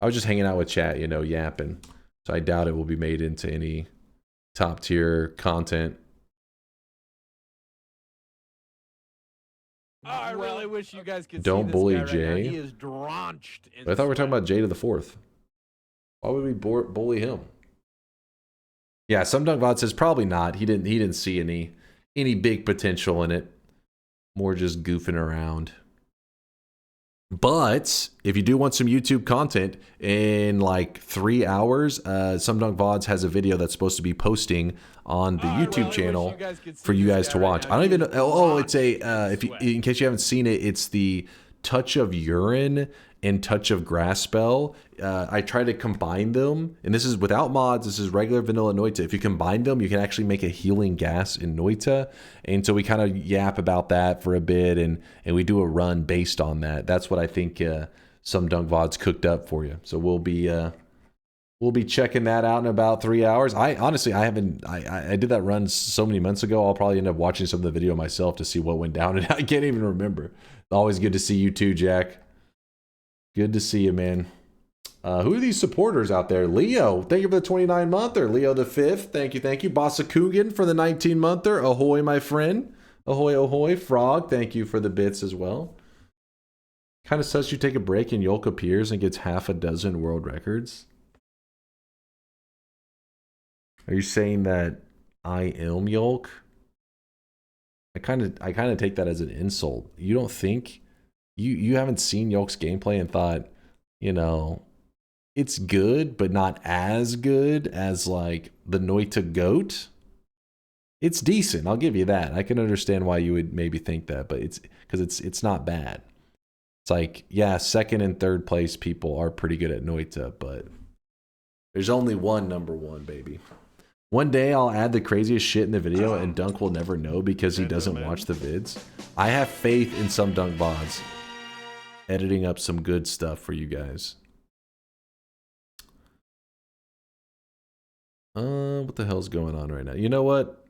I was just hanging out with chat, you know, yapping. So I doubt it will be made into any top tier content. Oh, I really wish you guys could Don't see this bully guy right Jay. now. He is drenched in But I thought we were talking sweat. about Jay to the 4th. Why would we bully him? Yeah, SomeDunkVods says probably not. He didn't see any big potential in it. More just goofing around. But if you do want some YouTube content in like 3 hours, SomeDunkVods has a video that's supposed to be posting on the YouTube channel for you guys to watch. I don't even know. Oh, it's a in case you haven't seen it, it's the Touch of Urine and Touch of Grass spell. I try to combine them, and this is without mods. This is regular vanilla Noita. If you combine them, you can actually make a healing gas in Noita. And so we kind of yap about that for a bit, and we do a run based on that. That's what I think SomeDunkVods cooked up for you. So we'll be We'll be checking that out in about 3 hours. I honestly, I haven't, I did that run so many months ago. I'll probably end up watching some of the video myself to see what went down, and I can't even remember. Always good to see you too, Jack. Good to see you, man. Who are these supporters out there? Leo, thank you for the 29-monther. Leo the 5th, thank you, thank you. Bossa Coogan for the 19-monther. Ahoy, my friend. Ahoy, ahoy. Frog, thank you for the bits as well. Kind of says you take a break and Yolk appears and gets half a dozen world records. Are you saying that I am Yolk? I kind of take that as an insult. You don't think you haven't seen Yolk's gameplay and thought, you know, it's good, but not as good as like the Noita goat? It's decent, I'll give you that. I can understand why you would maybe think that, but it's because it's not bad. It's like, yeah, second and third place people are pretty good at Noita, but there's only one number one, baby. One day I'll add the craziest shit in the video and Dunk will never know because he doesn't watch the vids. I have faith in SomeDunkVods editing up some good stuff for you guys. What the hell's going on right now? You know what?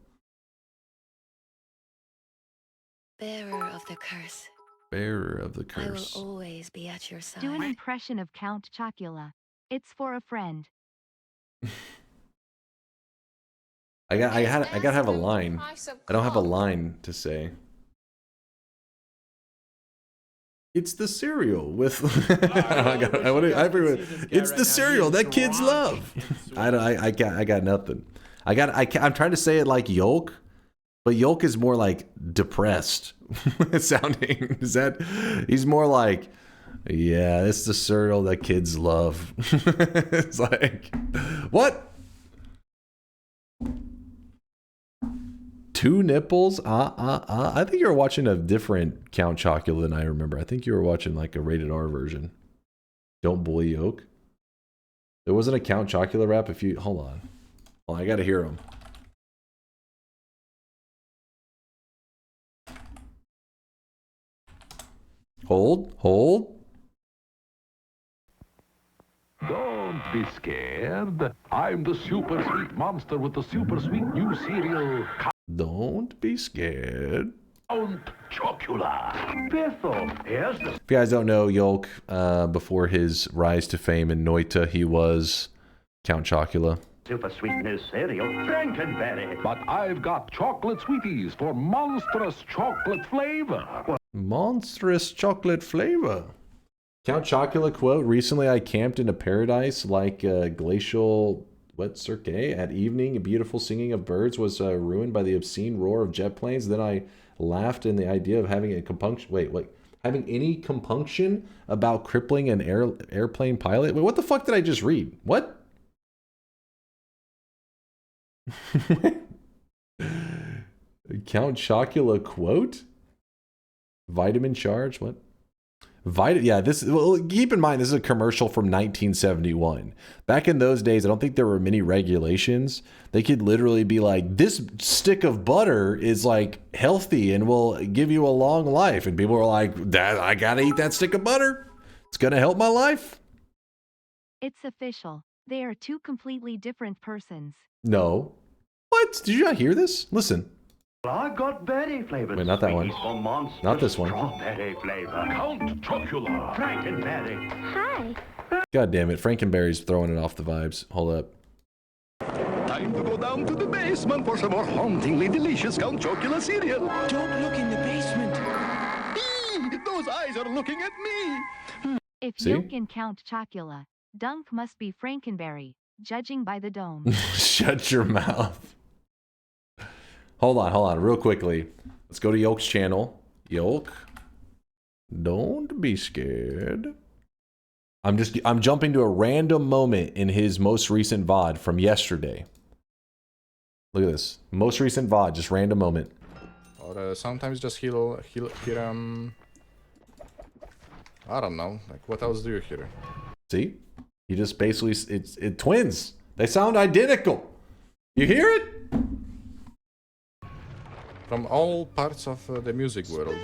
Bearer of the curse. Bearer of the curse. I will always be at your side. Do an impression of Count Chocula. It's for a friend. I gotta have a line. I don't have a line to say. It's the cereal with. It's the cereal that kids love. I got nothing. I'm trying to say it like Yolk, but Yolk is more like depressed sounding. Is that? He's more like, yeah, it's the cereal that kids love. It's like, what? Two nipples? I think you were watching a different Count Chocula than I remember. I think you were watching like a rated R version. Don't bully Yolk. There wasn't a Count Chocula rap if you... Hold on. Oh, I gotta hear him. Hold. Don't be scared. I'm the super sweet monster with the super sweet new cereal. Don't be scared. Count Chocula. Here's the... If you guys don't know Yolk, before his rise to fame in Noita, he was Count Chocula. Super sweet new cereal, Frankenberry. But I've got chocolate sweeties for monstrous chocolate flavor. Monstrous chocolate flavor. Count Chocula quote, recently I camped in a paradise like glacial wet cirque. At evening, a beautiful singing of birds was ruined by the obscene roar of jet planes. Then I laughed in the idea of having a compunction. Wait, having any compunction about crippling an airplane pilot? Wait, what the fuck did I just read? What? Count Chocula quote? Vitamin charge? What? Yeah, well, keep in mind, this is a commercial from 1971. Back in those days, I don't think there were many regulations. They could literally be like, this stick of butter is like healthy and will give you a long life. And people were like, I gotta eat that stick of butter. It's gonna help my life. It's official. They are two completely different persons. No. What? Did you not hear this? Listen. I got berry flavored. Wait, not that one. Not this one. Strawberry flavor. Count Chocula. Frankenberry. Hi. God damn it. Frankenberry's throwing it off the vibes. Hold up. Time to go down to the basement for some more hauntingly delicious Count Chocula cereal. Don't look in the basement. Those eyes are looking at me. If Yolk can Count Chocula, Dunk must be Frankenberry, judging by the dome. Shut your mouth. Hold on, real quickly. Let's go to Yolk's channel. Yolk, don't be scared. I'm jumping to a random moment in his most recent VOD from yesterday. Look at this. Most recent VOD, just random moment. Or sometimes just heal I don't know. Like, what else do you hear? See? He just basically, it's twins. They sound identical. You hear it? From all parts of the music world.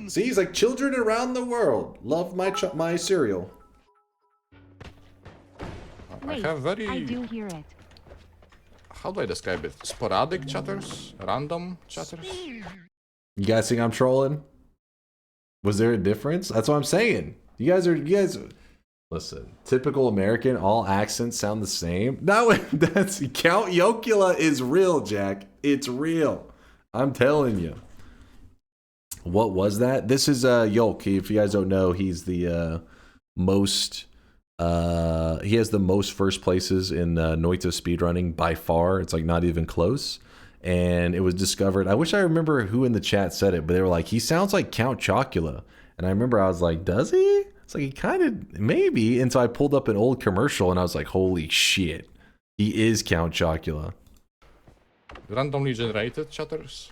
See, he's like, children around the world love my cereal. Wait, have very... I do hear it. How do I describe it? Sporadic chatters? Random chatters? You guys think I'm trolling? Was there a difference? That's what I'm saying. You guys listen, typical American, all accents sound the same. No, that's Count Yokula is real, Jack. It's real. I'm telling you. What was that? This is Yolk. If you guys don't know, he's the most he has the most first places in Noita speedrunning by far. It's like not even close. And it was discovered. I wish I remember who in the chat said it, but they were like, he sounds like Count Chocula. And I remember I was like, does he? It's like he kind of maybe. And so I pulled up an old commercial and I was like, holy shit, he is Count Chocula. Randomly generated chatters?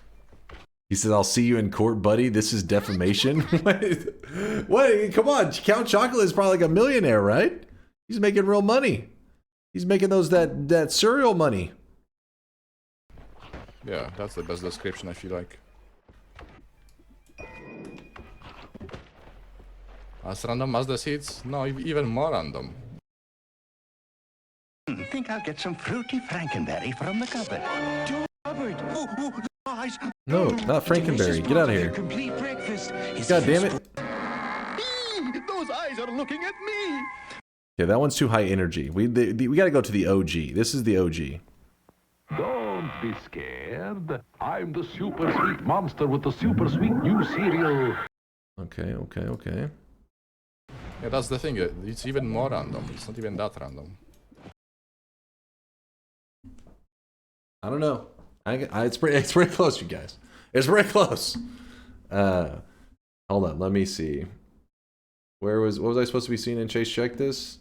He says, I'll see you in court, buddy. This is defamation. What? Come on. Count Chocula is probably like a millionaire, right? He's making real money. He's making that cereal money. Yeah, that's the best description, I feel like. As random as the seeds? No, even more random. Think I'll get some fruity Frankenberry from the cupboard. No, not Frankenberry. Get out of here. Complete breakfast. God damn it. Those eyes are looking at me. Yeah, that one's too high energy. We got to go to the OG. This is the OG. Don't be scared. I'm the super sweet monster with the super sweet new cereal. Okay. Yeah, that's the thing. It's even more random. It's not even that random. I don't know. It's pretty close, you guys. It's very close. Hold on. Let me see. What was I supposed to be seeing in Chase? Check this.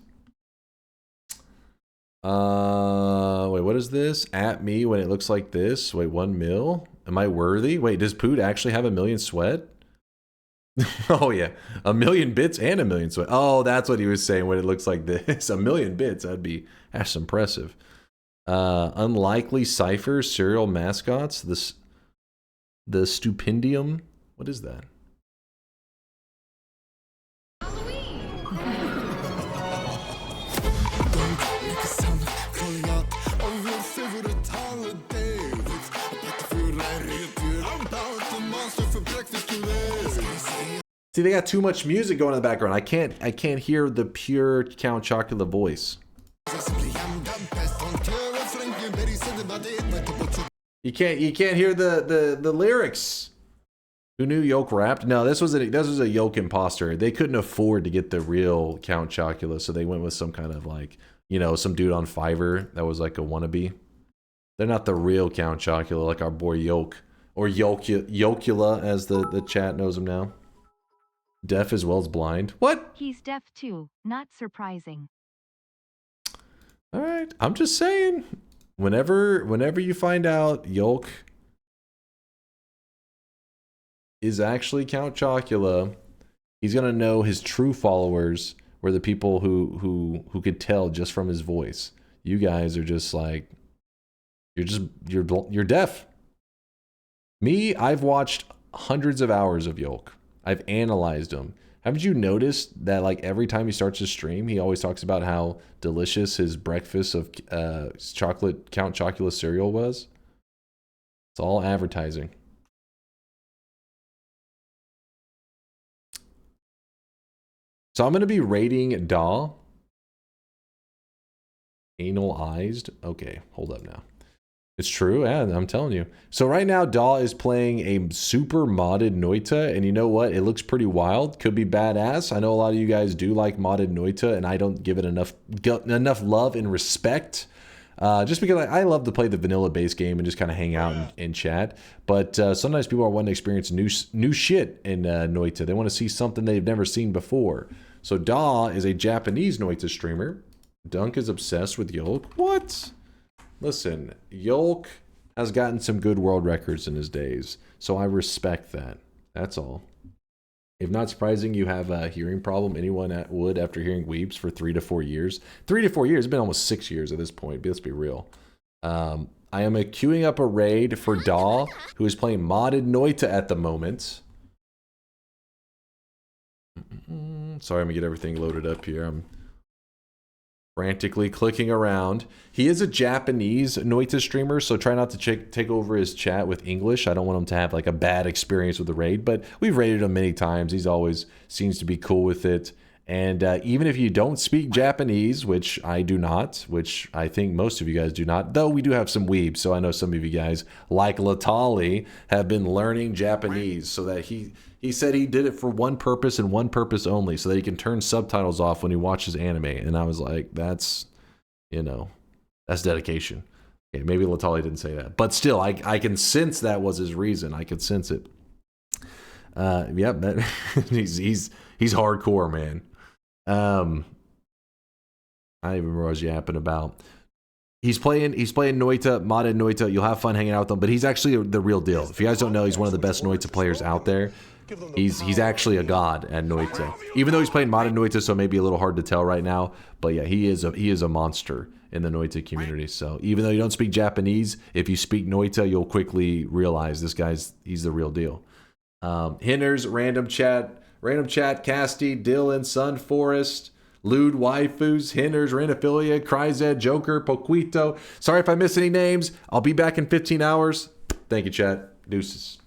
Wait, what is this? At me when it looks like this. Wait, 1 mil? Am I worthy? Wait, does Poot actually have 1 million sweat? Oh yeah, 1 million bits and 1 million sweat. Oh, that's what he was saying when it looks like this. 1 million bits, that's impressive. Unlikely ciphers, serial mascots, the stupendium. What is that? See, they got too much music going in the background. I can't hear the pure Count Chocula voice. You can't hear the lyrics. Who knew Yoke rapped? No, this was a Yoke imposter. They couldn't afford to get the real Count Chocula, so they went with some kind of like, you know, some dude on Fiverr that was like a wannabe. They're not the real Count Chocula like our boy Yoke. Or Yokula, as the chat knows him now. Deaf as well as blind. What? He's deaf too. Not surprising. All right. I'm just saying. Whenever you find out Yolk is actually Count Chocula, he's gonna know his true followers were the people who could tell just from his voice. You guys are just like you're deaf. Me, I've watched hundreds of hours of Yolk. I've analyzed him. Haven't you noticed that like every time he starts his stream, he always talks about how delicious his breakfast of Count Chocula cereal was? It's all advertising. So I'm going to be rating Daw. Anal-ized? Okay, hold up now. It's true, yeah, I'm telling you. So right now, Daw is playing a super modded Noita, and you know what? It looks pretty wild. Could be badass. I know a lot of you guys do like modded Noita, and I don't give it enough love and respect. Just because I love to play the vanilla base game and just kind of hang out and chat. But sometimes people are wanting to experience new shit in Noita. They want to see something they've never seen before. So Daw is a Japanese Noita streamer. Dunk is obsessed with Yolk. What? Listen, Yolk has gotten some good world records in his days, so I respect that. That's all. If not surprising, you have a hearing problem. Anyone would after hearing Weeps for 3 to 4 years. 3 to 4 years. It's been almost 6 years at this point, but let's be real. I am queuing up a raid for Daw, who is playing modded Noita at the moment. Sorry, I'm going to get everything loaded up here. frantically clicking around. He is a Japanese Noita streamer, so try not to take over his chat with English. I don't want him to have like a bad experience with the raid, but we've raided him many times. He's always seems to be cool with it. And even if you don't speak Japanese, which I do not, which I think most of you guys do not, though we do have some weebs, so I know some of you guys, like Latali, have been learning Japanese, so that he said he did it for one purpose and one purpose only, so that he can turn subtitles off when he watches anime. And I was like, that's, you know, that's dedication. Okay, maybe Latali didn't say that, but still, I can sense that was his reason. I could sense it. Yep, he's hardcore, man. I don't even remember what I was yapping about. He's playing Noita, modded Noita. You'll have fun hanging out with him, but he's actually the real deal. If you guys don't know, he's one of the best Noita players out there. He's actually a god at Noita. Even though he's playing modded Noita, so it may be a little hard to tell right now. But yeah, he is a monster in the Noita community. So even though you don't speak Japanese, if you speak Noita, you'll quickly realize he's the real deal. Hinners, random chat, Casty, Dylan, Sunforest, Lewd Waifus, Hinners, Ranophilia, Cryzed, Joker, Poquito. Sorry if I miss any names. I'll be back in 15 hours. Thank you, chat. Deuces.